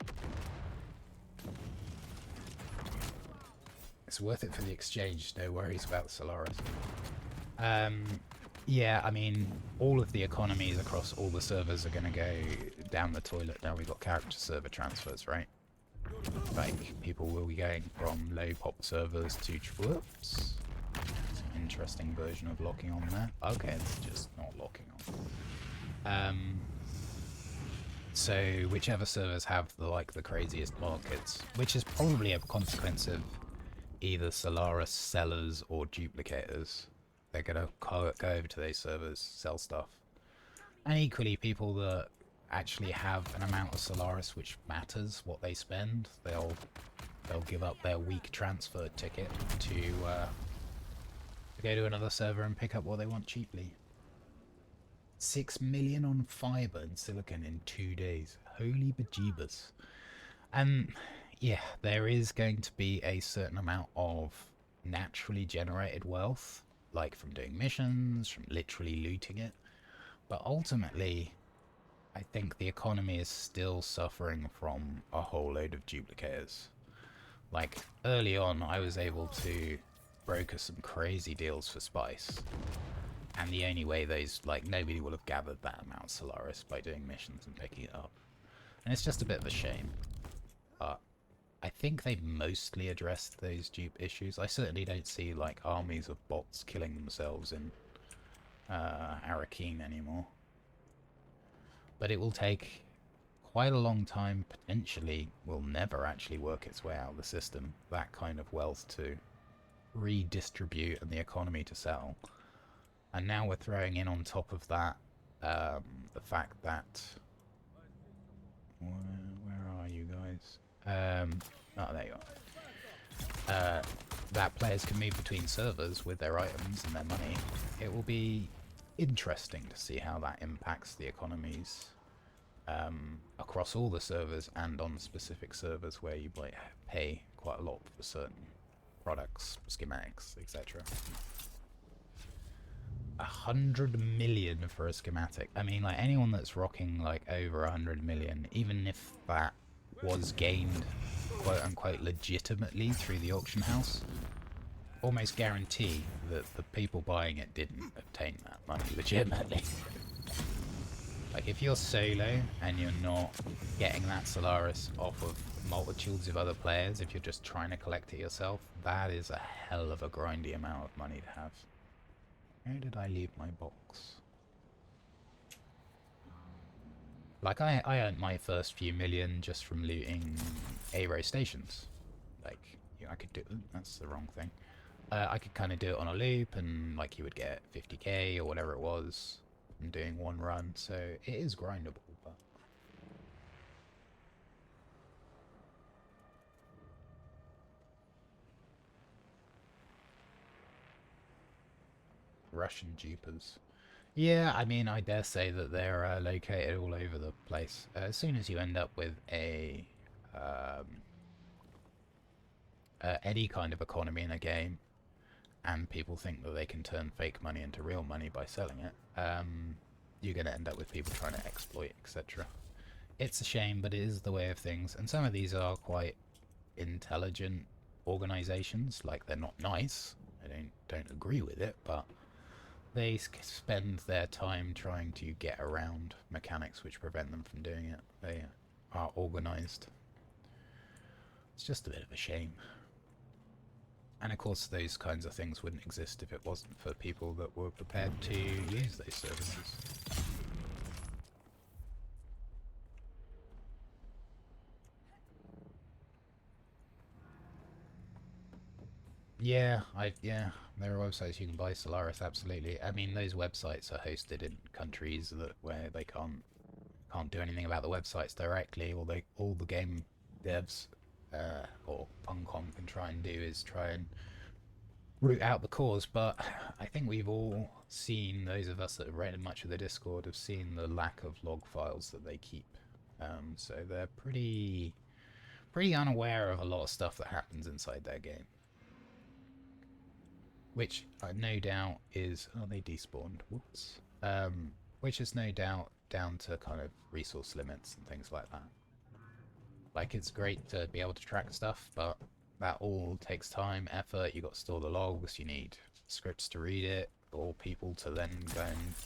It's worth it for the exchange, no worries about Solaris. Yeah, I mean, all of the economies across all the servers are going to go down the toilet now we've got character server transfers, right? Like, people will be going from low pop servers to... Whoops. It's an interesting version of locking on there. Okay, it's just not locking on. So, whichever servers have the craziest markets, which is probably a consequence of either Solaris sellers or duplicators, they're gonna go over to those servers, sell stuff. And equally, people that actually have an amount of Solaris which matters what they spend, they'll give up their week transfer ticket to go to another server and pick up what they want cheaply. 6 million on fiber and silicon in 2 days. Holy bejeebus. And yeah, there is going to be a certain amount of naturally generated wealth, like from doing missions, from literally looting it. But ultimately, I think the economy is still suffering from a whole load of duplicators. Like, early on, I was able to broker some crazy deals for spice. And the only way those, like, nobody would have gathered that amount of Solaris by doing missions and picking it up. And it's just a bit of a shame. But I think they've mostly addressed those dupe issues. I certainly don't see like armies of bots killing themselves in Arakeen anymore. But it will take quite a long time, potentially will never actually work its way out of the system, that kind of wealth to redistribute and the economy to settle. And now we're throwing in on top of that the fact that... Where are you guys? Oh, there you are. That players can move between servers with their items and their money. It will be interesting to see how that impacts the economies across all the servers and on specific servers where you might pay quite a lot for certain products, schematics, etc. 100 million for a schematic. I mean, like, anyone that's rocking like over 100 million, even if that was gained quote-unquote legitimately through the auction house, almost guarantee that the people buying it didn't obtain that money legitimately. Like, if you're solo and you're not getting that Solaris off of multitudes of other players, if you're just trying to collect it yourself, that is a hell of a grindy amount of money to have. Where did I leave my box? Like, I earned my first few million just from looting A-row stations. Like, yeah, I could do... That's the wrong thing. I could kind of do it on a loop, and, like, you would get 50k or whatever it was from doing one run, so it is grindable, but... Russian dupers. Yeah, I mean, I dare say that they're located all over the place. As soon as you end up with a any kind of economy in a game, and people think that they can turn fake money into real money by selling it, you're going to end up with people trying to exploit, etc. It's a shame, but it is the way of things, and some of these are quite intelligent organizations. Like, they're not nice, I don't agree with it, but they spend their time trying to get around mechanics which prevent them from doing it. They are organized. It's just a bit of a shame. And of course those kinds of things wouldn't exist if it wasn't for people that were prepared to use those services. Yeah, there are websites you can buy Solaris, absolutely. I mean, those websites are hosted in countries where they can't do anything about the websites directly. All the game devs or Funcom can try and do is try and root out the cause. But I think we've all seen, those of us that have read much of the Discord have seen the lack of log files that they keep. So they're pretty unaware of a lot of stuff that happens inside their game. Which no doubt is... Oh, they despawned. Whoops. Which is no doubt down to kind of resource limits and things like that. Like, it's great to be able to track stuff, but that all takes time, effort. You got to store the logs, you need scripts to read it, or people to then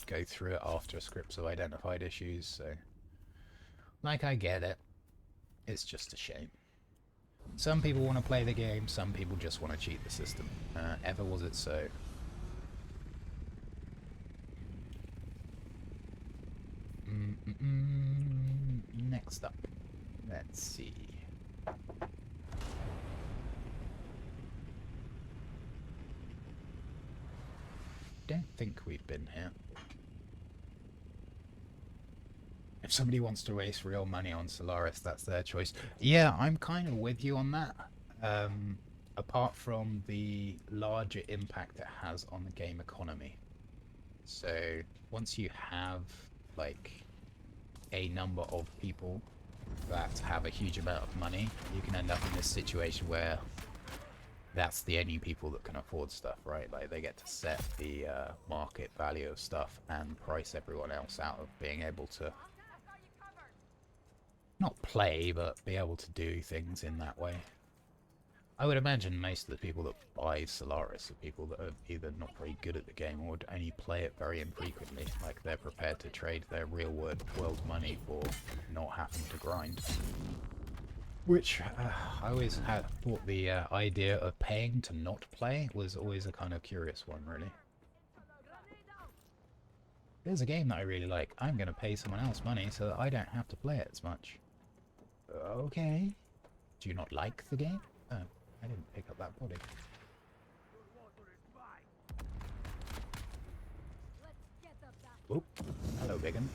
go through it after scripts have identified issues, so... Like, I get it. It's just a shame. Some people want to play the game, some people just want to cheat the system. Ever was it so. Next up, let's see. Don't think we've been here. If somebody wants to waste real money on Solaris, that's their choice. Yeah, I'm kind of with you on that. Apart from the larger impact it has on the game economy. So, once you have, like, a number of people that have a huge amount of money, you can end up in this situation where that's the only people that can afford stuff, right? Like, they get to set the market value of stuff and price everyone else out of being able to not play, but be able to do things in that way. I would imagine most of the people that buy Solaris are people that are either not very good at the game or would only play it very infrequently. Like, they're prepared to trade their real world money for not having to grind. Which I always had thought the idea of paying to not play was always a kind of curious one, really. There's a game that I really like. I'm going to pay someone else money so that I don't have to play it as much. Okay. Do you not like the game? Oh, I didn't pick up that body. Oop. Hello, Biggin.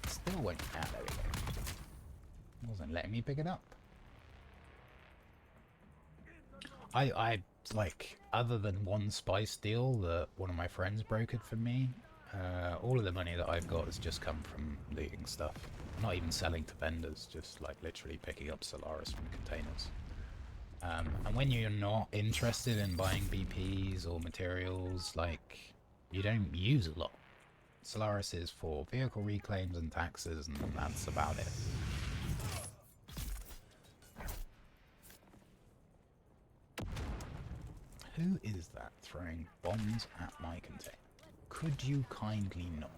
Still won't. Ah, there we go. Wasn't letting me pick it up. I like, other than one spice deal that one of my friends brokered for me, all of the money that I've got has just come from looting stuff. Not even selling to vendors, just like literally picking up Solaris from containers. And when you're not interested in buying BPs or materials, like, you don't use a lot. Solaris is for vehicle reclaims and taxes, and that's about it. Who is that throwing bombs at my container? Could you kindly not?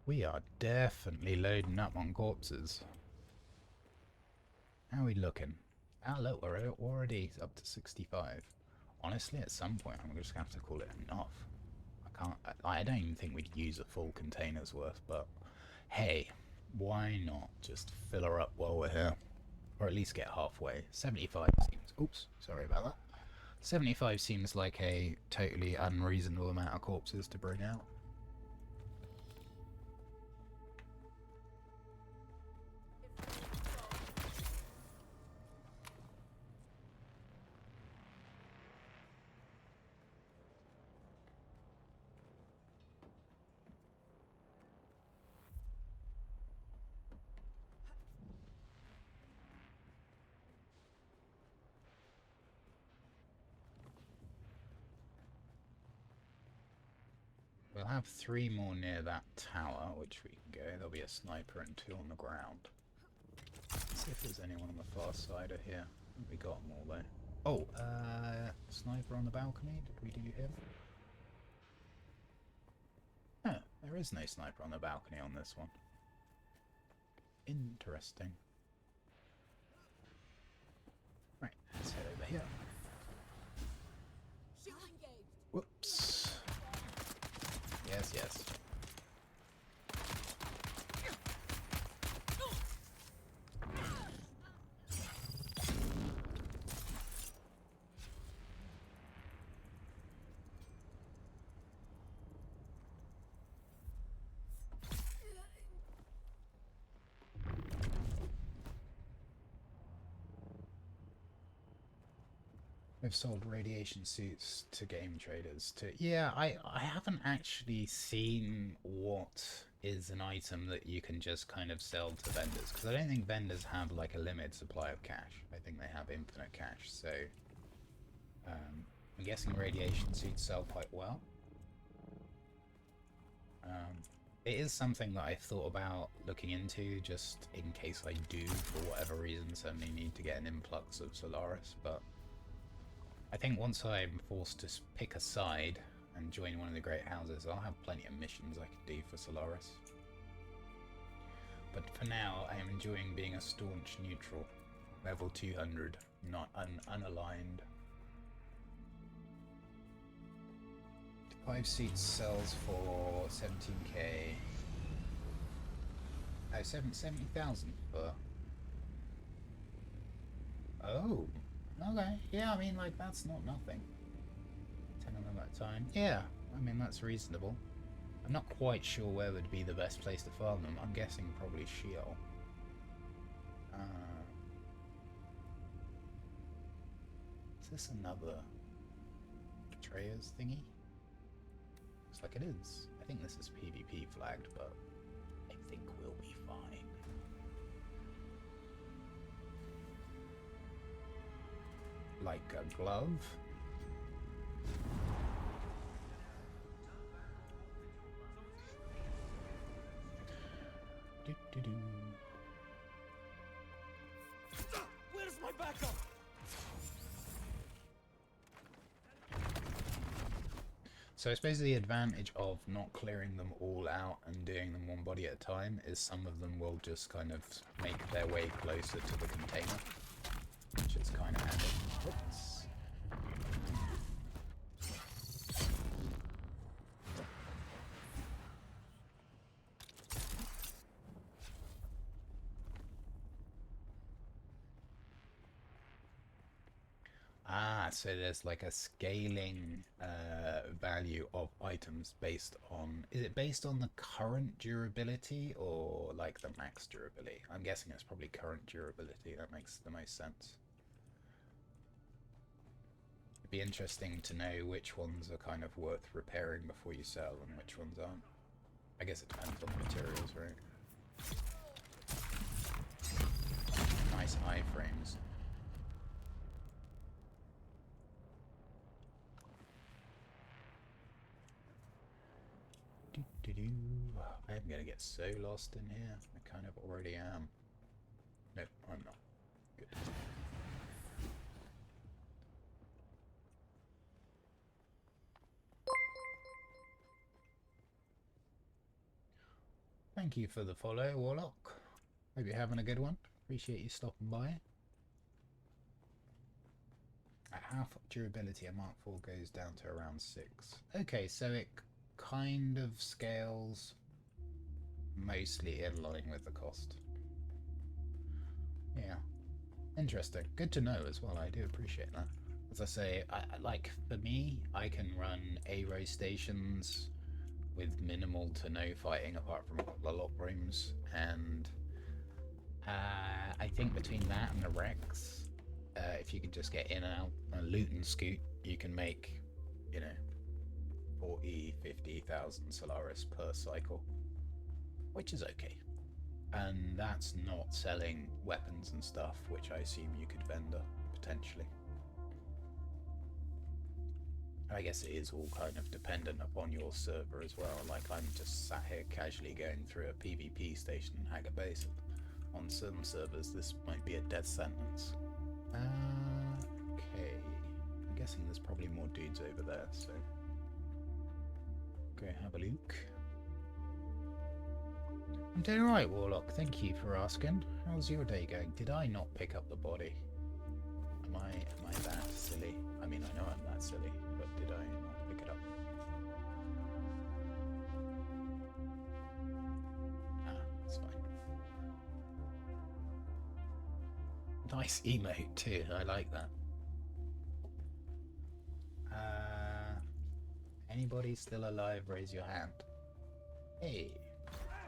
We are definitely loading up on corpses. How are we looking? Ah, look, we're already up to 65. Honestly, at some point, I'm just going to have to call it enough. I don't even think we'd use a full container's worth, but hey, why not just fill her up while we're here? Or at least get halfway. 75 seems... Oops, sorry about that. 75 seems like a totally unreasonable amount of corpses to bring out. We'll have 3 more near that tower, which we can go. There'll be a sniper and 2 on the ground. Let's see if there's anyone on the far side of here. We got them all though. Oh, sniper on the balcony. Did we do him? No, there is no sniper on the balcony on this one. Interesting. Right, let's head over here. Whoops. Yes, yes. I've sold radiation suits to game traders to... Yeah, I haven't actually seen what is an item that you can just kind of sell to vendors, because I don't think vendors have like a limited supply of cash. I think they have infinite cash, so... I'm guessing radiation suits sell quite well. It is something that I've thought about looking into, just in case I do, for whatever reason, suddenly need to get an influx of Solaris, but... I think once I'm forced to pick a side and join one of the great houses, I'll have plenty of missions I could do for Solaris. But for now, I am enjoying being a staunch neutral. Level 200, not unaligned. 5 seats sells for 17k. Oh, 70,000 for... Oh! Okay, yeah, I mean, like, that's not nothing. 10 of them at a time. Yeah, I mean, that's reasonable. I'm not quite sure where would be the best place to farm them. I'm guessing probably Sheol. Is this another Betrayers thingy? Looks like it is. I think this is PvP flagged, but I think we'll be fine. Like a glove. Do-do-do. Where's my backup? So I suppose the advantage of not clearing them all out and doing them one body at a time is some of them will just kind of make their way closer to the container, which is kind of handy. Whoops. Ah, so there's like a scaling value of items based on... Is it based on the current durability or like the max durability? I'm guessing it's probably current durability. That makes the most sense. It'd be interesting to know which ones are kind of worth repairing before you sell and which ones aren't. I guess it depends on the materials, right? Nice iframes. I'm gonna get so lost in here. I kind of already am. Nope, I'm not. Good. Thank you for the follow, Warlock. Hope you're having a good one. Appreciate you stopping by. At half durability, a Mark IV goes down to around 6. Okay, so it kind of scales mostly in line with the cost. Yeah. Interesting. Good to know as well. I do appreciate that. As I say, like for me, I can run A-row stations with minimal to no fighting apart from the lock rooms, and I think between that and the Rex, if you could just get in and out and loot and scoot, you can make, you know, 40, 50,000 Solaris per cycle, which is okay. And that's not selling weapons and stuff, which I assume you could vendor, potentially. I guess it is all kind of dependent upon your server as well. Like, I'm just sat here casually going through a PvP station in Haggard Base. On some servers, this might be a death sentence. Okay. I'm guessing there's probably more dudes over there, so... go have a look. I'm doing alright, Warlock. Thank you for asking. How's your day going? Did I not pick up the body? Am I that silly? I mean, I know I'm that silly, but did I not pick it up? Ah, that's fine. Nice emote too. I like that. Anybody still alive? Raise your hand. Hey.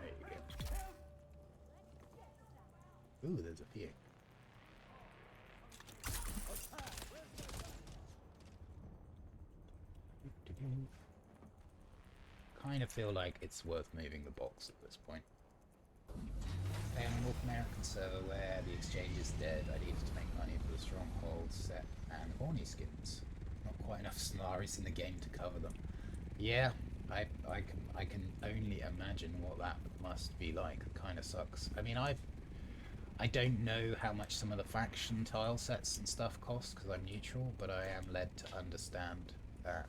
There you go. Ooh, there's a few. Kind of feel like it's worth moving the box at this point. Playing a North American server where the exchange is dead, I needed to make money for the Stronghold set and Horny skins. Not quite enough Solaris in the game to cover them. Yeah, I can only imagine what that must be like. It kind of sucks. I mean, I don't know how much some of the faction tile sets and stuff cost because I'm neutral, but I am led to understand that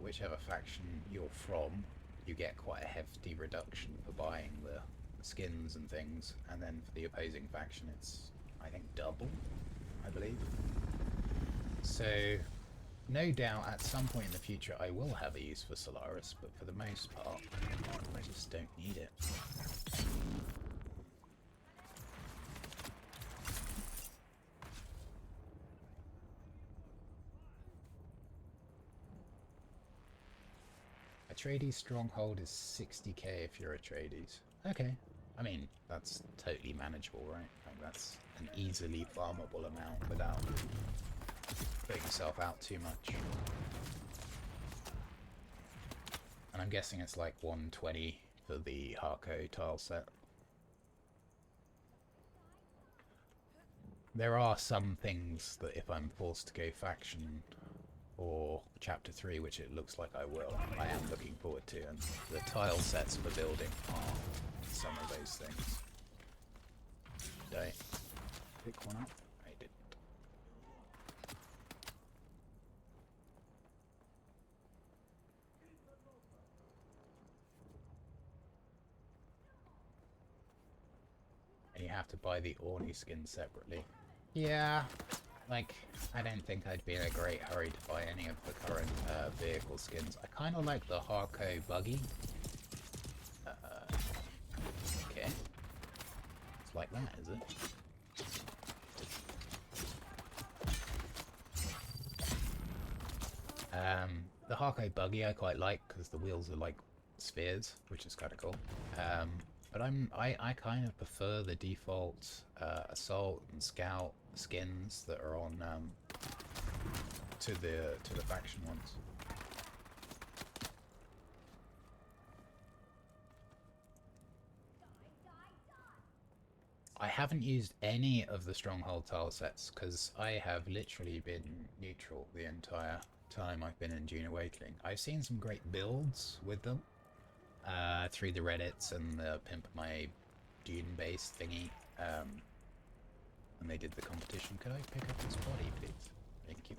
whichever faction you're from, you get quite a hefty reduction for buying the skins and things, and then for the opposing faction it's, I think, double, I believe. So, no doubt at some point in the future I will have a use for Solaris, but for the most part, I just don't need it. Atreides Stronghold is 60k if you're Atreides. Okay. I mean, that's totally manageable, right? Like, that's an easily farmable amount without putting yourself out too much. And I'm guessing it's like 120 for the Harco tile set. There are some things that if I'm forced to go faction or Chapter 3, which it looks like I will. I am looking forward to, and the tile sets for building are some of those things. Did I pick one up? I didn't. And you have to buy the Orny skin separately. Yeah, like, I don't think I'd be in a great hurry to buy any of the current vehicle skins. I kind of like the Harco buggy. Okay. It's like that, is it? The Harco buggy I quite like because the wheels are like spheres, which is kind of cool. But I kind of prefer the default assault and scout skins that are on to the faction ones. I haven't used any of the stronghold tile sets because I have literally been neutral the entire time I've been in Dune Awakening. I've seen some great builds with them through the Reddits and the Pimp My Dune base thingy. When they did the competition. Could I pick up this body, please? Thank you.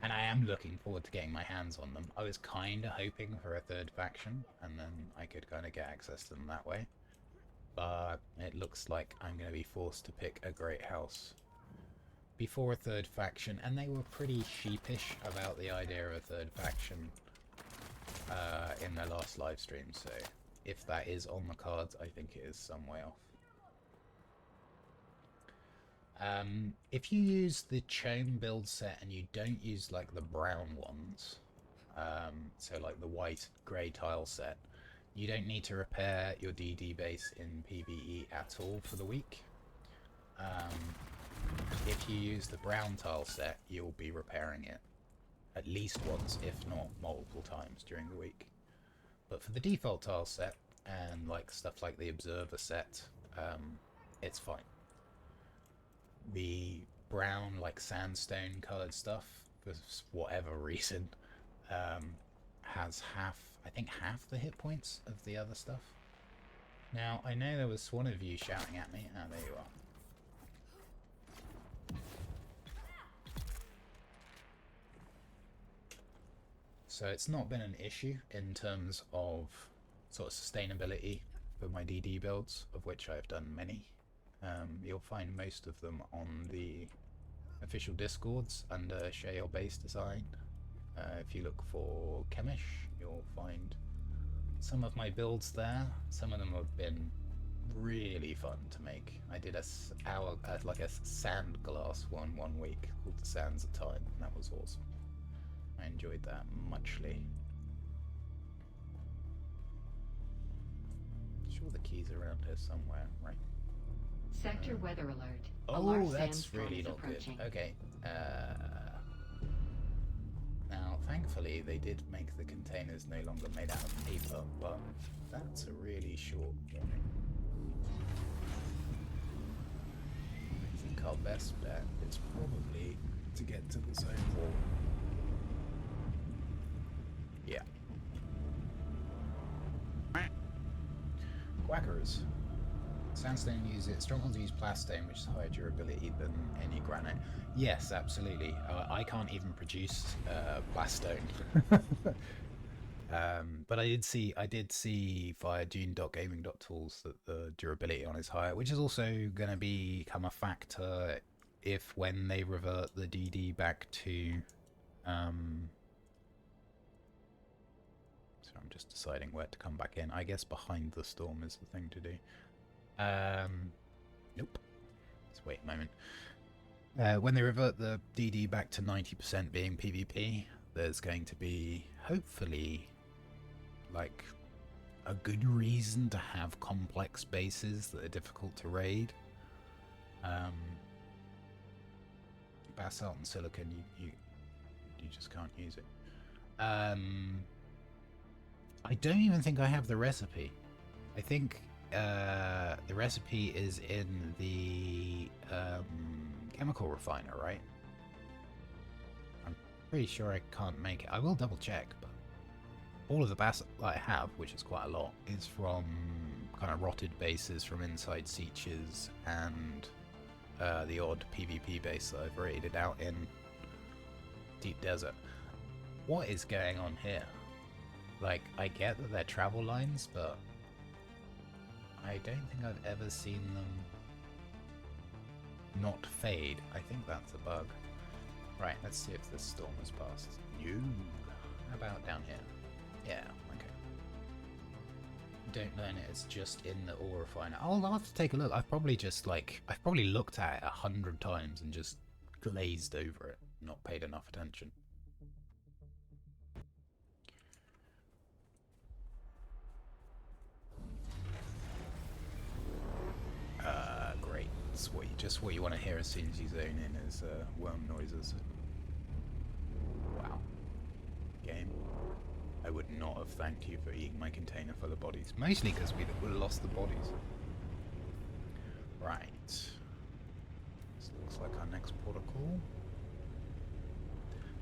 And I am looking forward to getting my hands on them. I was kind of hoping for a third faction, and then I could kind of get access to them that way. But it looks like I'm going to be forced to pick a great house before a third faction, and they were pretty sheepish about the idea of a third faction in their last live stream, so if that is on the cards, I think it is some way off. If you use the Chome build set and you don't use like the brown ones, so like the white grey tile set, you don't need to repair your DD base in PvE at all for the week. If you use the brown tile set, you'll be repairing it at least once, if not multiple times during the week. But for the default tile set and like stuff like the observer set, it's fine. The brown, like sandstone coloured stuff, for whatever reason, has I think half the hit points of the other stuff. Now, I know there was one of you shouting at me. Ah, there you are. So it's not been an issue in terms of sort of sustainability for my DD builds, of which I've done many. You'll find most of them on the official Discords under Share Your Base Design. If you look for Chemish, you'll find some of my builds there. Some of them have been really fun to make. I did like a sand glass one week called the Sands of Time, and that was awesome. I enjoyed that muchly. Sure, the key's around here somewhere, right? Sector weather alert. A Oh, large that's sandstorm really is not approaching. good. Okay. Now, thankfully, they did make the containers no longer made out of paper, but that's a really short warning. I think our best bet is probably to get to the zone wall. Yeah. Quackers. Sandstone strongholds use plastone, which is higher durability than any granite. Yes, absolutely. I can't even produce plastone. But I did see via Dune.gaming.tools that the durability on is higher, which is also going to become a factor if when they revert the DD back to. So I'm just deciding where to come back in. I guess behind the storm is the thing to do. Nope. Let's wait a moment. When they revert the DD back to 90% being PvP, there's going to be, hopefully, like, a good reason to have complex bases that are difficult to raid. Basalt and silicon, you just can't use it. I don't even think I have the recipe. I think the recipe is in the chemical refiner, right? Pretty sure I can't make it. I will double check, but all of the basalt I have, which is quite a lot, is from kind of rotted bases from inside sieges and the odd PvP base that I've raided out in deep desert. What is going on here? Like, I get that they're travel lines, but I don't think I've ever seen them not fade. I think that's a bug. Right, let's see if this storm has passed. No. How about down here? Yeah, okay. Don't learn it, it's just in the ore refiner. I'll have to take a look. I've probably looked at it 100 times and just glazed over it, not paid enough attention. Great. That's just what you want to hear as soon as you zone in is worm noises. Wow. Game. I would not have thanked you for eating my container full of bodies. Mostly because we would have lost the bodies. Right. This looks like our next protocol.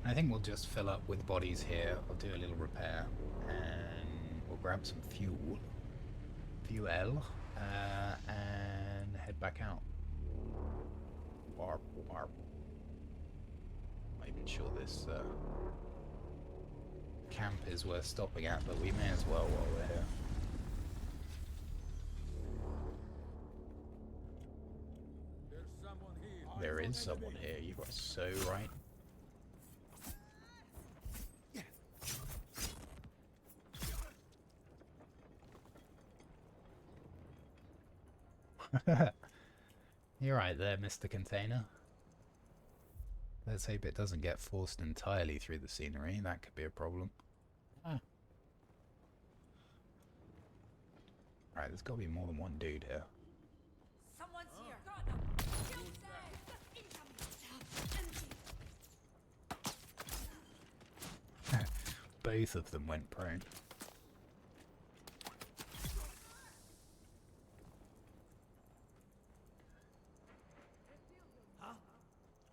I think we'll just fill up with bodies here. I'll do a little repair. And we'll grab some fuel. And head back out. Warp, warp. Not even sure this camp is worth stopping at, but we may as well while we're here. There's someone here. There is someone here, you are so right. You're right there, Mr. Container. Let's hope it doesn't get forced entirely through the scenery. That could be a problem. Ah. Alright, there's got to be more than one dude here. Someone's here. Got them. Shield there. Both of them went prone.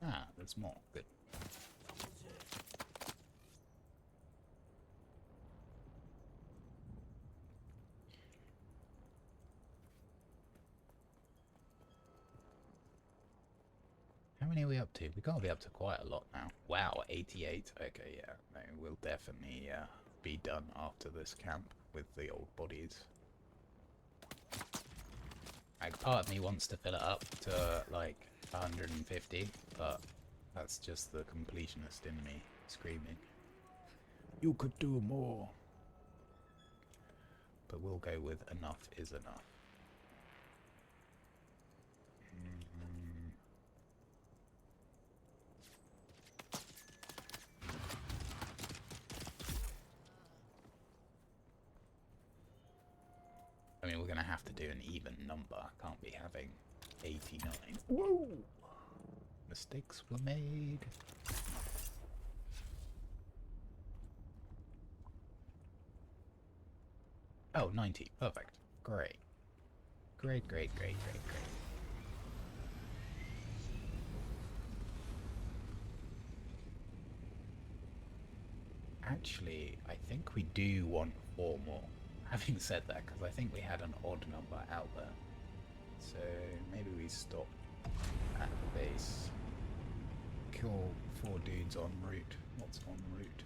Ah, there's more. Good. How many are we up to? We've got to be up to quite a lot now. Wow, 88. Okay, yeah. No, we'll definitely be done after this camp with the old bodies. Like, part of me wants to fill it up to, like, 150, but that's just the completionist in me screaming. You could do more. But we'll go with enough is enough. I mean, we're going to have to do an even number. Can't be having 89. Whoa! Mistakes were made. Oh, 90. Perfect. Great. Great, great, great, great, great. Actually, I think we do want 4 more. Having said that, because I think we had an odd number out there. So maybe we stop at the base. Kill 4 dudes en route. What's en route?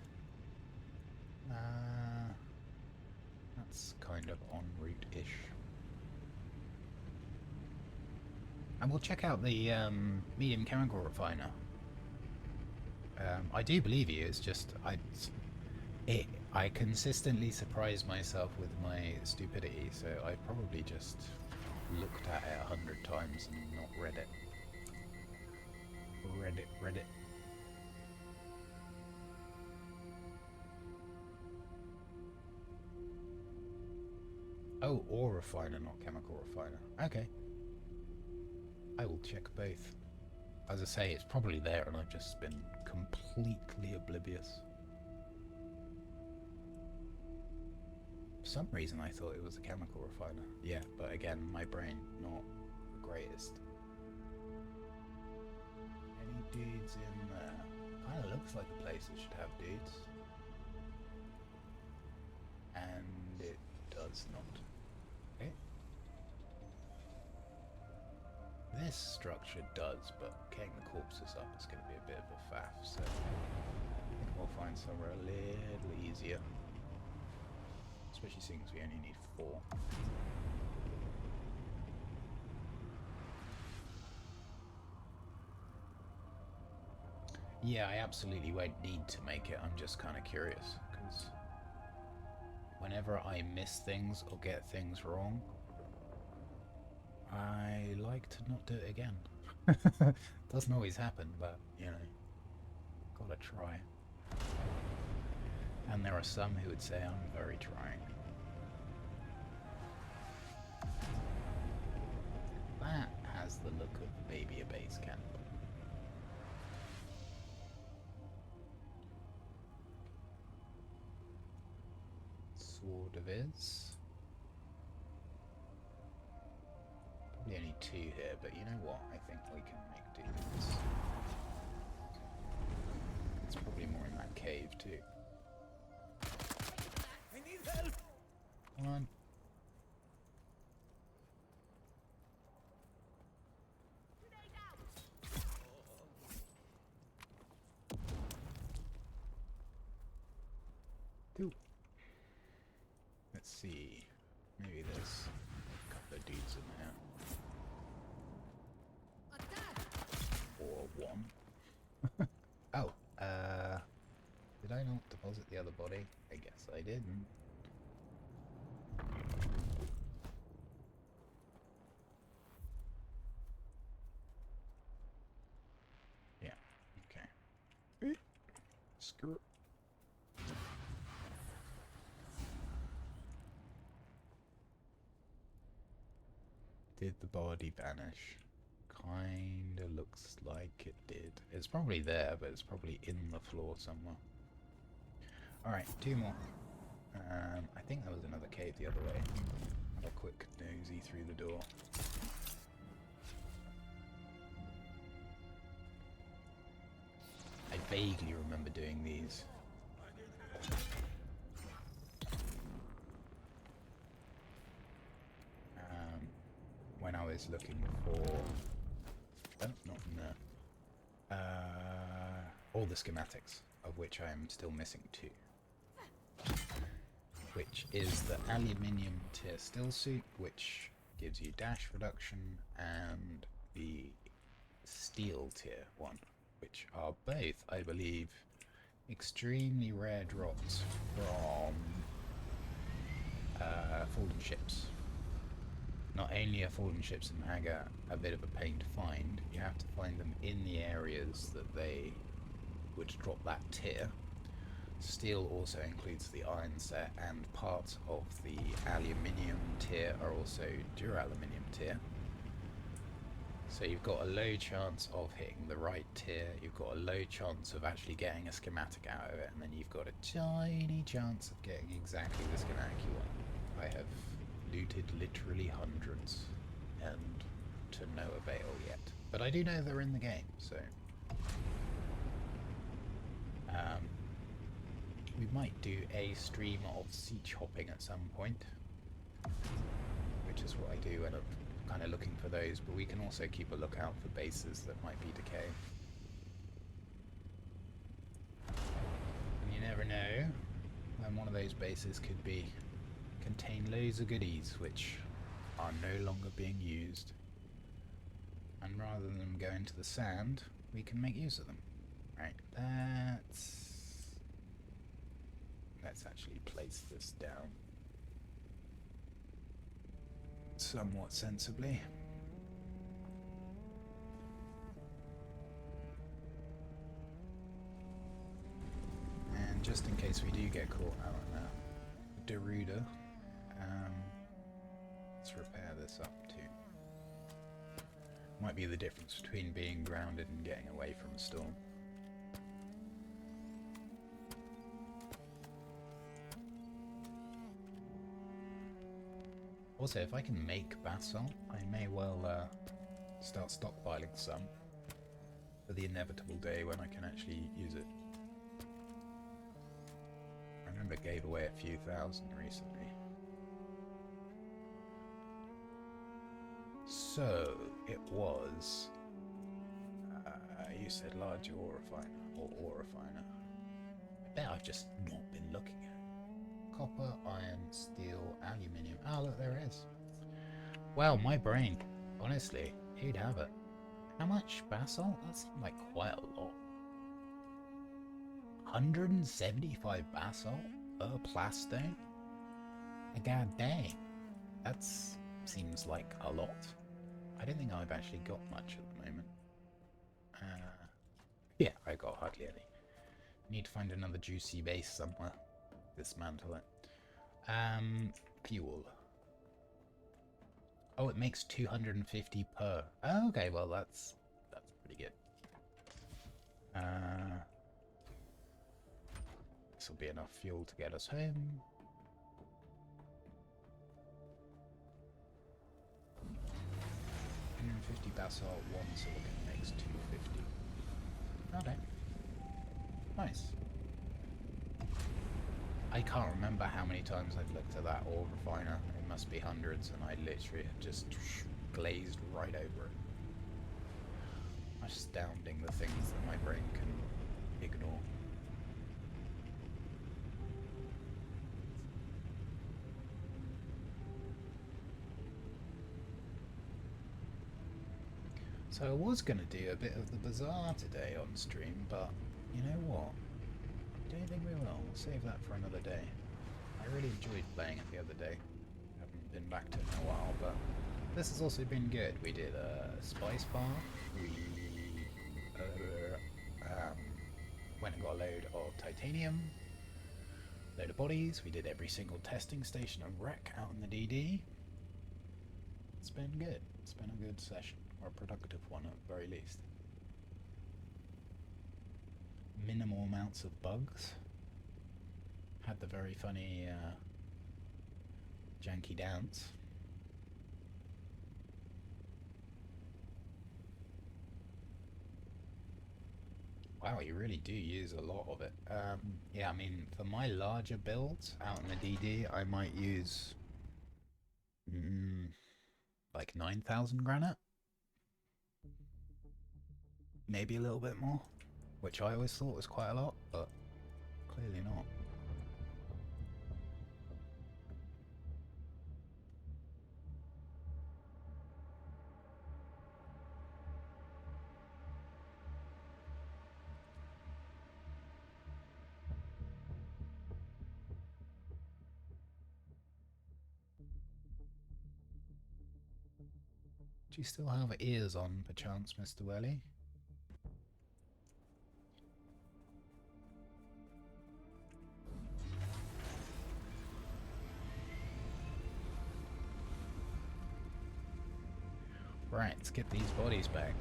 That's kind of en route-ish. And we'll check out the medium chemical refiner. I do believe you, it's just I consistently surprise myself with my stupidity, so I probably just looked at it 100 times and not read it. Read it. Oh, ore refiner, not chemical refiner. Okay. I will check both. As I say, it's probably there and I've just been completely oblivious. For some reason I thought it was a chemical refiner. Yeah, but again, my brain, not the greatest. Any dudes in there? Kinda looks looks like a place that should have dudes. And it does not. Okay. This structure does, but getting the corpses up is going to be a bit of a faff, so I think we'll find somewhere a little easier. Especially seeing as we only need 4. Yeah, I absolutely won't need to make it. I'm just kind of curious, because whenever I miss things or get things wrong, I like to not do it again. Doesn't always happen, but, you know, gotta try. And there are some who would say I'm very trying. That has the look of maybe a base camp. Sort of is. Probably only 2 here, but you know what? I think we can make do with this. It's probably more in that cave too. I need help! Come on. Cool. Let's see. Maybe there's a couple of dudes in there. Or 1. Oh, did I not deposit the other body? I guess I didn't. Yeah, okay. Screw it. Did the body vanish? Kinda looks like it did. It's probably there, but it's probably in the floor somewhere. Alright, 2 more. I think there was another cave the other way. Have a quick nosy through the door. I vaguely remember doing these. When I was looking for... Oh, not in there. All the schematics, of which I am still missing 2. Which is the aluminium tier still suit, which gives you dash reduction, and the steel tier one, which are both, I believe, extremely rare drops from fallen ships. Not only are fallen ships in Haga a bit of a pain to find, you have to find them in the areas that they would drop that tier. Steel also includes the iron set, and parts of the aluminium tier are also duraluminium tier. So you've got a low chance of hitting the right tier, you've got a low chance of actually getting a schematic out of it, and then you've got a tiny chance of getting exactly the schematic you want. I have looted literally hundreds, and to no avail yet. But I do know they're in the game, so... we might do a stream of siege hopping at some point, which is what I do when I'm kind of looking for those, but we can also keep a lookout for bases that might be decay. And you never know when one of those bases could contain loads of goodies which are no longer being used. And rather than them go into the sand, we can make use of them. Right, let's actually place this down somewhat sensibly. And just in case we do get caught out on Daruda, let's repair this up too. Might be the difference between being grounded and getting away from a storm. Also, if I can make basalt, I may well start stockpiling some for the inevitable day when I can actually use it. gave away a few thousand recently. So, it was... you said larger ore refiner, or ore refiner. I bet I've just not been looking at it. Copper, iron, steel, aluminium. Oh, look, there it is. Wow, my brain. Honestly, who'd have it? How much basalt? That seemed like quite a lot. 175 basalt per plastone? God dang. That seems like a lot. I don't think I've actually got much at the moment. Yeah, I got hardly any. Need to find another juicy base somewhere. Dismantle it. Fuel. Oh, it makes 250 per. Oh, okay, well that's pretty good. This will be enough fuel to get us home. $150 basalt, 1 silicon makes 250. Okay. Nice. I can't remember how many times I've looked at that ore refiner. It must be hundreds, and I literally have just glazed right over it. Astounding, the things that my brain can ignore. So I was going to do a bit of the bazaar today on stream, but you know what? I don't think we will. We'll save that for another day. I really enjoyed playing it the other day. Haven't been back to it in a while, but this has also been good. We did a spice bar. We went and got a load of titanium, load of bodies. We did every single testing station and wreck out in the DD. It's been good. It's been a good session, or a productive one at the very least. Minimal amounts of bugs. Had the very funny janky dance. Wow, you really do use a lot of it. Yeah, I mean, for my larger builds out in the DD, I might use like 9,000 granite. Maybe a little bit more, which I always thought was quite a lot, but clearly not. Do you still have ears on, perchance, Mr. Welly? Right, let's get these bodies back.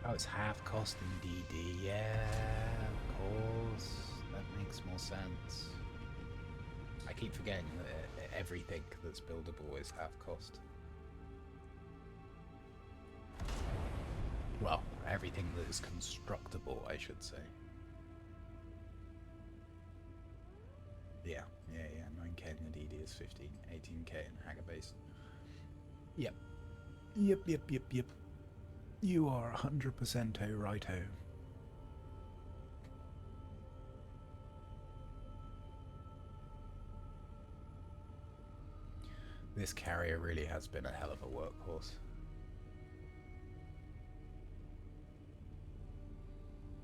Oh, it's half cost in DD. Yeah, of course. That makes more sense. I keep forgetting that everything that's buildable is half cost. Well, everything that is constructible, I should say. Yeah. 9k in the DD is 15, 18k in Hacker Base. Yep. Yep. You are 100% righto. This carrier really has been a hell of a workhorse.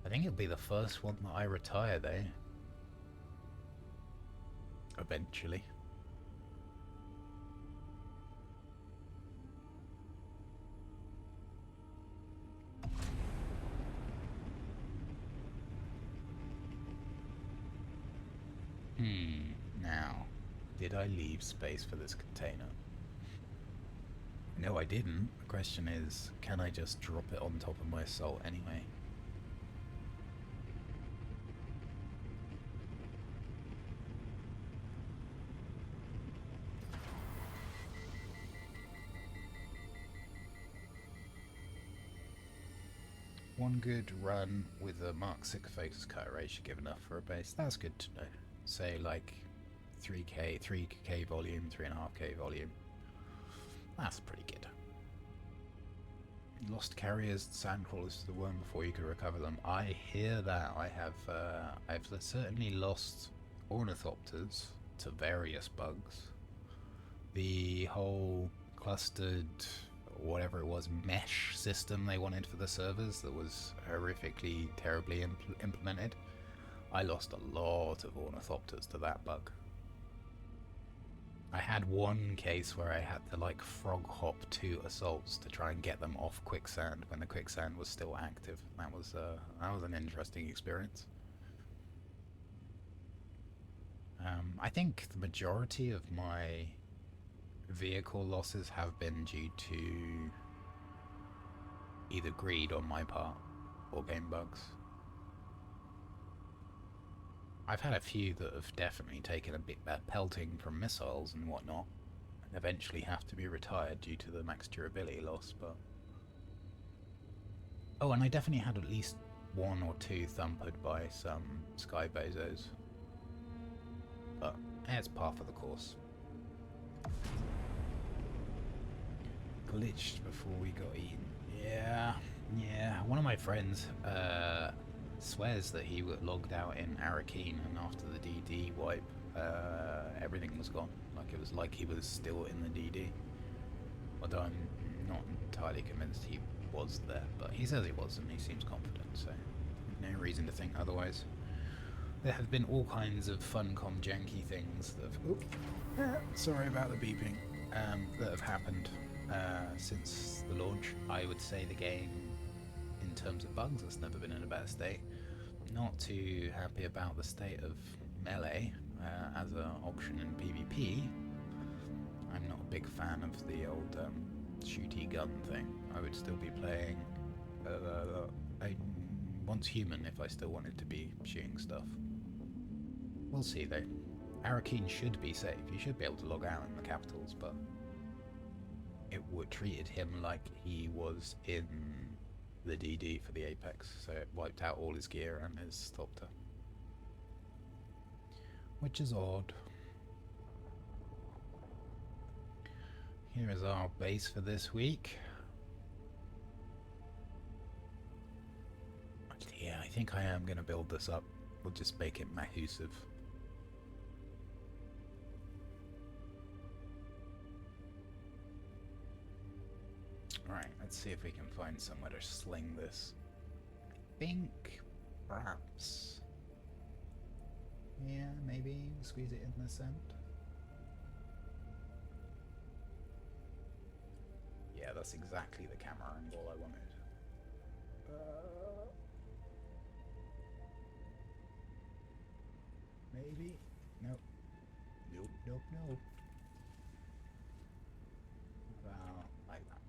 I think it'll be the first one that I retire though. Eventually. Now. Did I leave space for this container? No, I didn't. The question is, can I just drop it on top of my assault anyway? One good run with a Mark 6 focus cutter rate should give enough for a base. That's good to know. Say like 3k volume, 3.5k volume. That's pretty good. Lost carriers, sandcrawlers to the worm before you could recover them. I hear that. I've certainly lost ornithopters to various bugs. The whole clustered, whatever it was, mesh system they wanted for the servers that was horrifically, terribly implemented. I lost a lot of ornithopters to that bug. I had one case where I had to like frog hop 2 assaults to try and get them off quicksand when the quicksand was still active. That was an interesting experience. I think the majority of my vehicle losses have been due to either greed on my part or game bugs. I've had a few that have definitely taken a bit pelting from missiles and whatnot, and eventually have to be retired due to the max durability loss, but... Oh, and I definitely had at least 1 or 2 thumpered by some sky bozos. But it's par for the course. Glitched before we got eaten. Yeah. One of my friends swears that he logged out in Arakeen, and after the DD wipe, everything was gone. Like it was like he was still in the DD. Although I'm not entirely convinced he was there, but he says he was, and he seems confident, so no reason to think otherwise. There have been all kinds of funcom janky things that have... sorry about the beeping. That have happened since the launch. I would say the game, in terms of bugs, has never been in a better state. Not too happy about the state of melee as an option in PvP. I'm not a big fan of the old shooty gun thing. I would still be playing once human if I still wanted to be shooting stuff. We'll see though. Arakeen should be safe. You should be able to log out in the capitals, but it would treated him like he was in the DD for the Apex, so it wiped out all his gear and his Thopter. Which is odd. Here is our base for this week. Yeah, I think I am going to build this up. We'll just make it massive. Alright, let's see if we can find somewhere to sling this. I think perhaps... yeah, maybe squeeze it in the center. Yeah, that's exactly the camera angle I wanted. Maybe? Nope. Nope. About like that.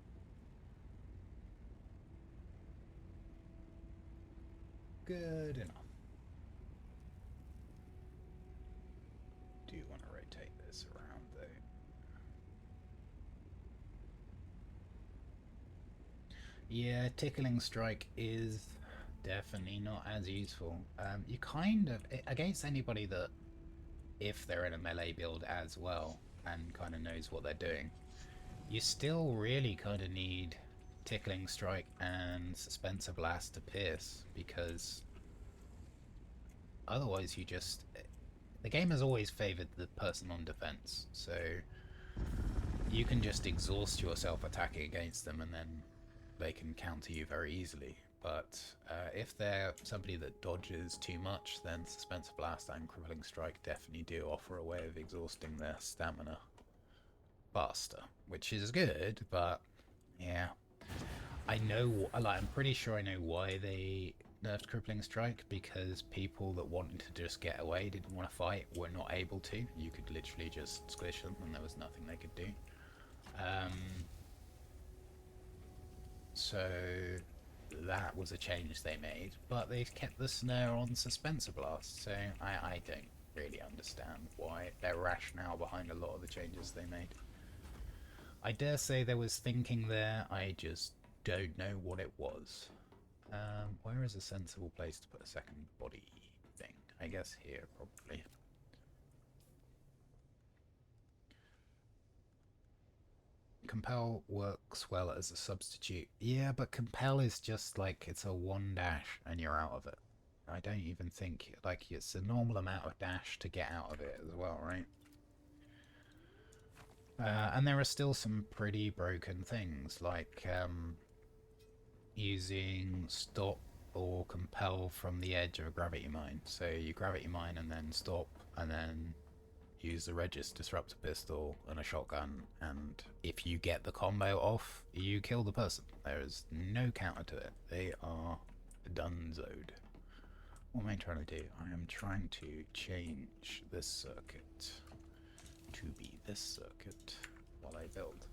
Good enough. Do want to rotate this around though. Yeah, Tickling Strike is definitely not as useful. You kind of, against anybody that, if they're in a melee build as well and kind of knows what they're doing, you still really kind of need Tickling Strike and Suspensor Blast to pierce, because otherwise you just... the game has always favoured the person on defense, so you can just exhaust yourself attacking against them and then they can counter you very easily. But if they're somebody that dodges too much, then Suspensor Blast and Crippling Strike definitely do offer a way of exhausting their stamina faster, which is good, but yeah. I know, like, I'm pretty sure I know why they nerfed Crippling Strike because people that wanted to just get away, didn't want to fight, were not able to. You could literally just squish them and there was nothing they could do. So that was a change they made, but they've kept the snare on Suspensor Blast, so I don't really understand why their rationale behind a lot of the changes they made. I dare say there was thinking there, I just don't know what it was. Where is a sensible place to put a second body thing? I guess here, probably. Compel works well as a substitute. Yeah, but Compel is just like, it's a one dash and you're out of it. I don't even think, like, it's a normal amount of dash to get out of it as well, right? And there are still some pretty broken things, like using stop or compel from the edge of a gravity mine. So you gravity mine and then stop, and then use the Regis Disruptor Pistol and a shotgun, and if you get the combo off, you kill the person. There is no counter to it. They are donezoed. What am I trying to do? I am trying to change this circuit to be this circuit while I build.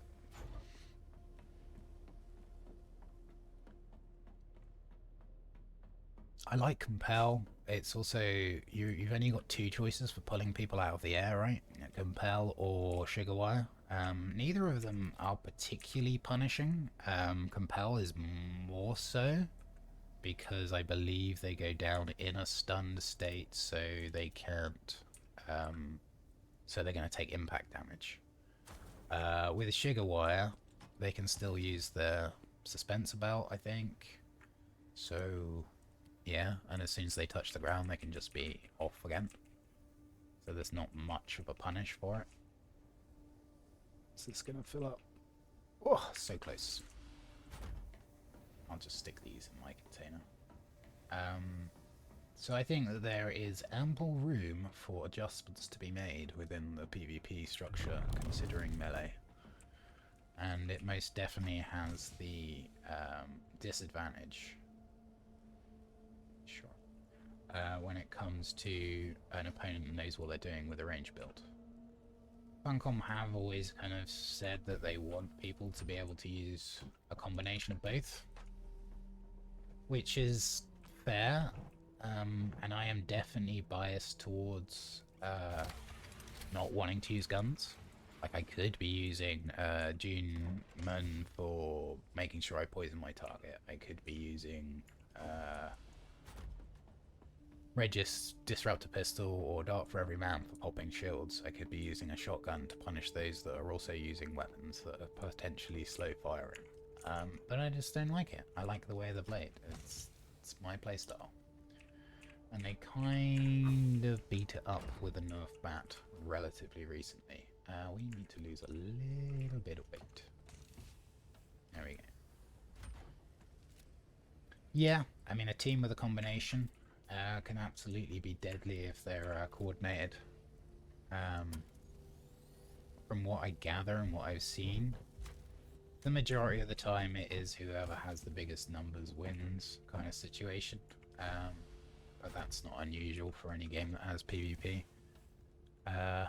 I like Compel. It's also, you've only got two choices for pulling people out of the air, right? Compel or Sugar Wire. Neither of them are particularly punishing. Compel is more so, because I believe they go down in a stunned state, so they can't, so they're going to take impact damage. With Sugar Wire, they can still use their Suspensor Belt, I think. So yeah, and as soon as they touch the ground, they can just be off again. So there's not much of a punish for it. Is this gonna fill up? Oh, so close. I'll just stick these in my container. So I think that there is ample room for adjustments to be made within the PvP structure, considering melee. And it most definitely has the disadvantage when it comes to an opponent that knows what they're doing with a range build. Funcom have always kind of said that they want people to be able to use a combination of both, which is fair, and I am definitely biased towards not wanting to use guns. Like, I could be using Dune Awakening for making sure I poison my target. I could be using Regis Disruptor Pistol or Dart for Every Man for popping shields. I could be using a shotgun to punish those that are also using weapons that are potentially slow firing. But I just don't like it. I like the way they're played. It's my playstyle. And they kind of beat it up with a nerf bat relatively recently. We need to lose a little bit of weight. There we go. Yeah, I mean, a team with a combination can absolutely be deadly if they're coordinated. From what I gather and what I've seen, the majority of the time it is whoever has the biggest numbers wins kind of situation. But that's not unusual for any game that has PvP. A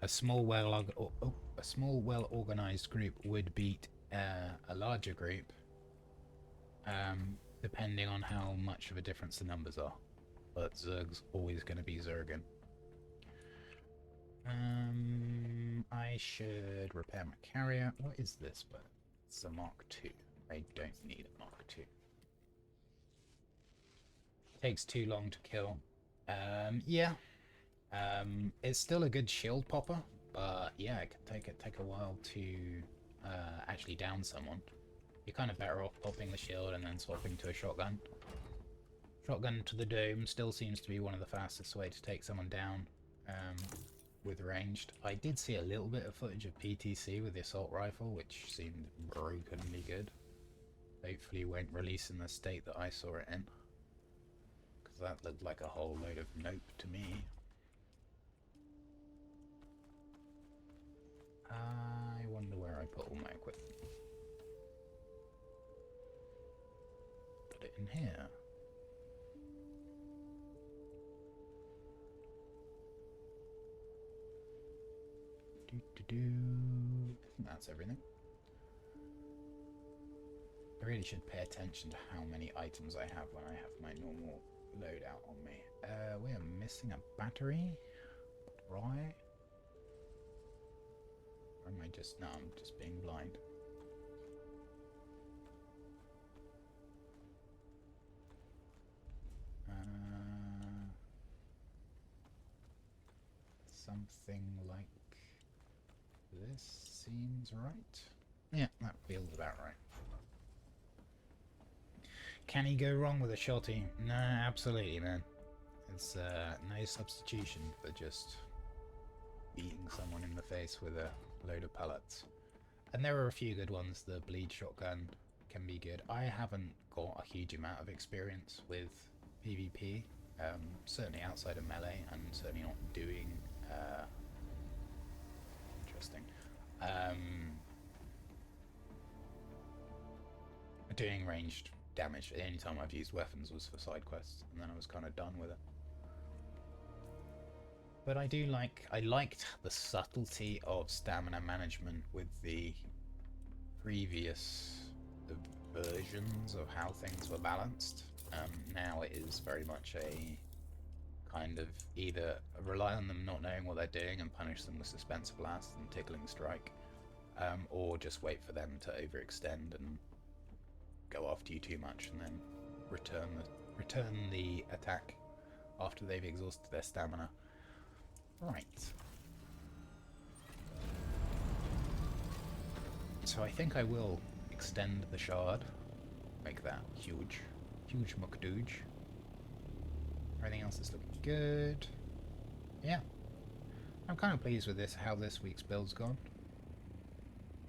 small, well-organized group would beat a larger group, depending on how much of a difference the numbers are. But Zerg's always going to be Zergan. I should repair my carrier. What is this? But it's a Mark II. I don't need a Mark II. Takes too long to kill. Yeah. It's still a good shield popper, but yeah, it can take a while to actually down someone. You're kind of better off popping the shield and then swapping to a shotgun. Shotgun to the dome still seems to be one of the fastest way to take someone down with ranged. I did see a little bit of footage of PTC with the assault rifle, which seemed brokenly good. Hopefully won't release in the state that I saw it in, because that looked like a whole load of nope to me. I wonder where I put all my equipment. Put it in here. think that's everything. I really should pay attention to how many items I have when I have my normal loadout on me. We are missing a battery. Right? Or am I just... No, I'm just being blind. Something like this seems right. Yeah, that feels about right. Can he go wrong with a shotty? Nah, absolutely, man. It's no substitution for just beating someone in the face with a load of pellets. And there are a few good ones. The bleed shotgun can be good. I haven't got a huge amount of experience with PvP, certainly outside of melee, and certainly not doing interesting. Doing ranged damage. The only time I've used weapons was for side quests, and then I was kind of done with it. But I liked the subtlety of stamina management with the previous versions of how things were balanced. Now it is very much a kind of either rely on them not knowing what they're doing and punish them with suspense blast and tickling strike, or just wait for them to overextend and go after you too much and then return the attack after they've exhausted their stamina. Right. So I think I will extend the shard, make that huge muckdooge. Everything else is looking good. Yeah. I'm kind of pleased with how this week's build's gone.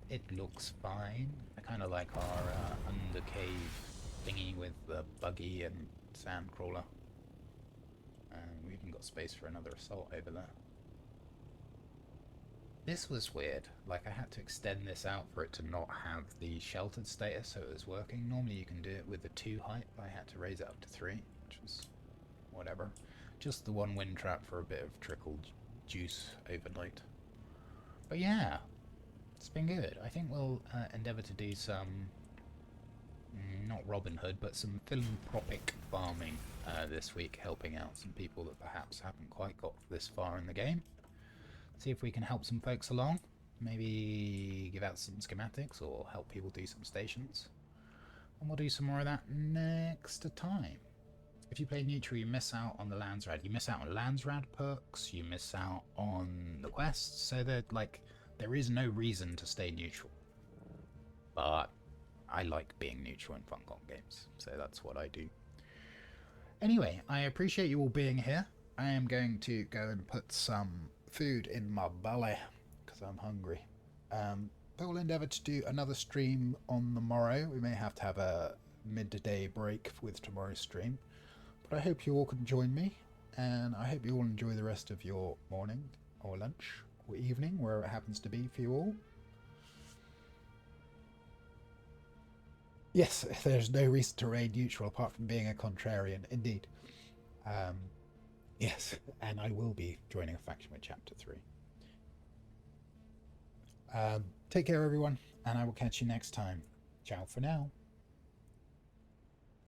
It looks fine. I kind of like our under cave thingy with the buggy and sand crawler. And we even got space for another assault over there. This was weird. Like, I had to extend this out for it to not have the sheltered status so it was working. Normally you can do it with the 2 height, but I had to raise it up to 3, which was whatever. Just the 1 wind trap for a bit of trickled juice overnight. But yeah, it's been good. I think we'll endeavour to do some, not Robin Hood, but some philanthropic farming this week, helping out some people that perhaps haven't quite got this far in the game. See if we can help some folks along. Maybe give out some schematics or help people do some stations. And we'll do some more of that next time. If you play neutral, you miss out on the Landsrad. You miss out on Landsrad perks, you miss out on the quests, so that, like, there is no reason to stay neutral. But I like being neutral in Funcom games, so that's what I do. Anyway, I appreciate you all being here. I am going to go and put some food in my belly, because I'm hungry. But we'll endeavour to do another stream on the morrow. We may have to have a midday break with tomorrow's stream. But I hope you all can join me, and I hope you all enjoy the rest of your morning, or lunch, or evening, wherever it happens to be for you all. Yes, there's no reason to raid neutral apart from being a contrarian, indeed. Yes, and I will be joining a faction with Chapter 3. Take care, everyone, and I will catch you next time. Ciao for now.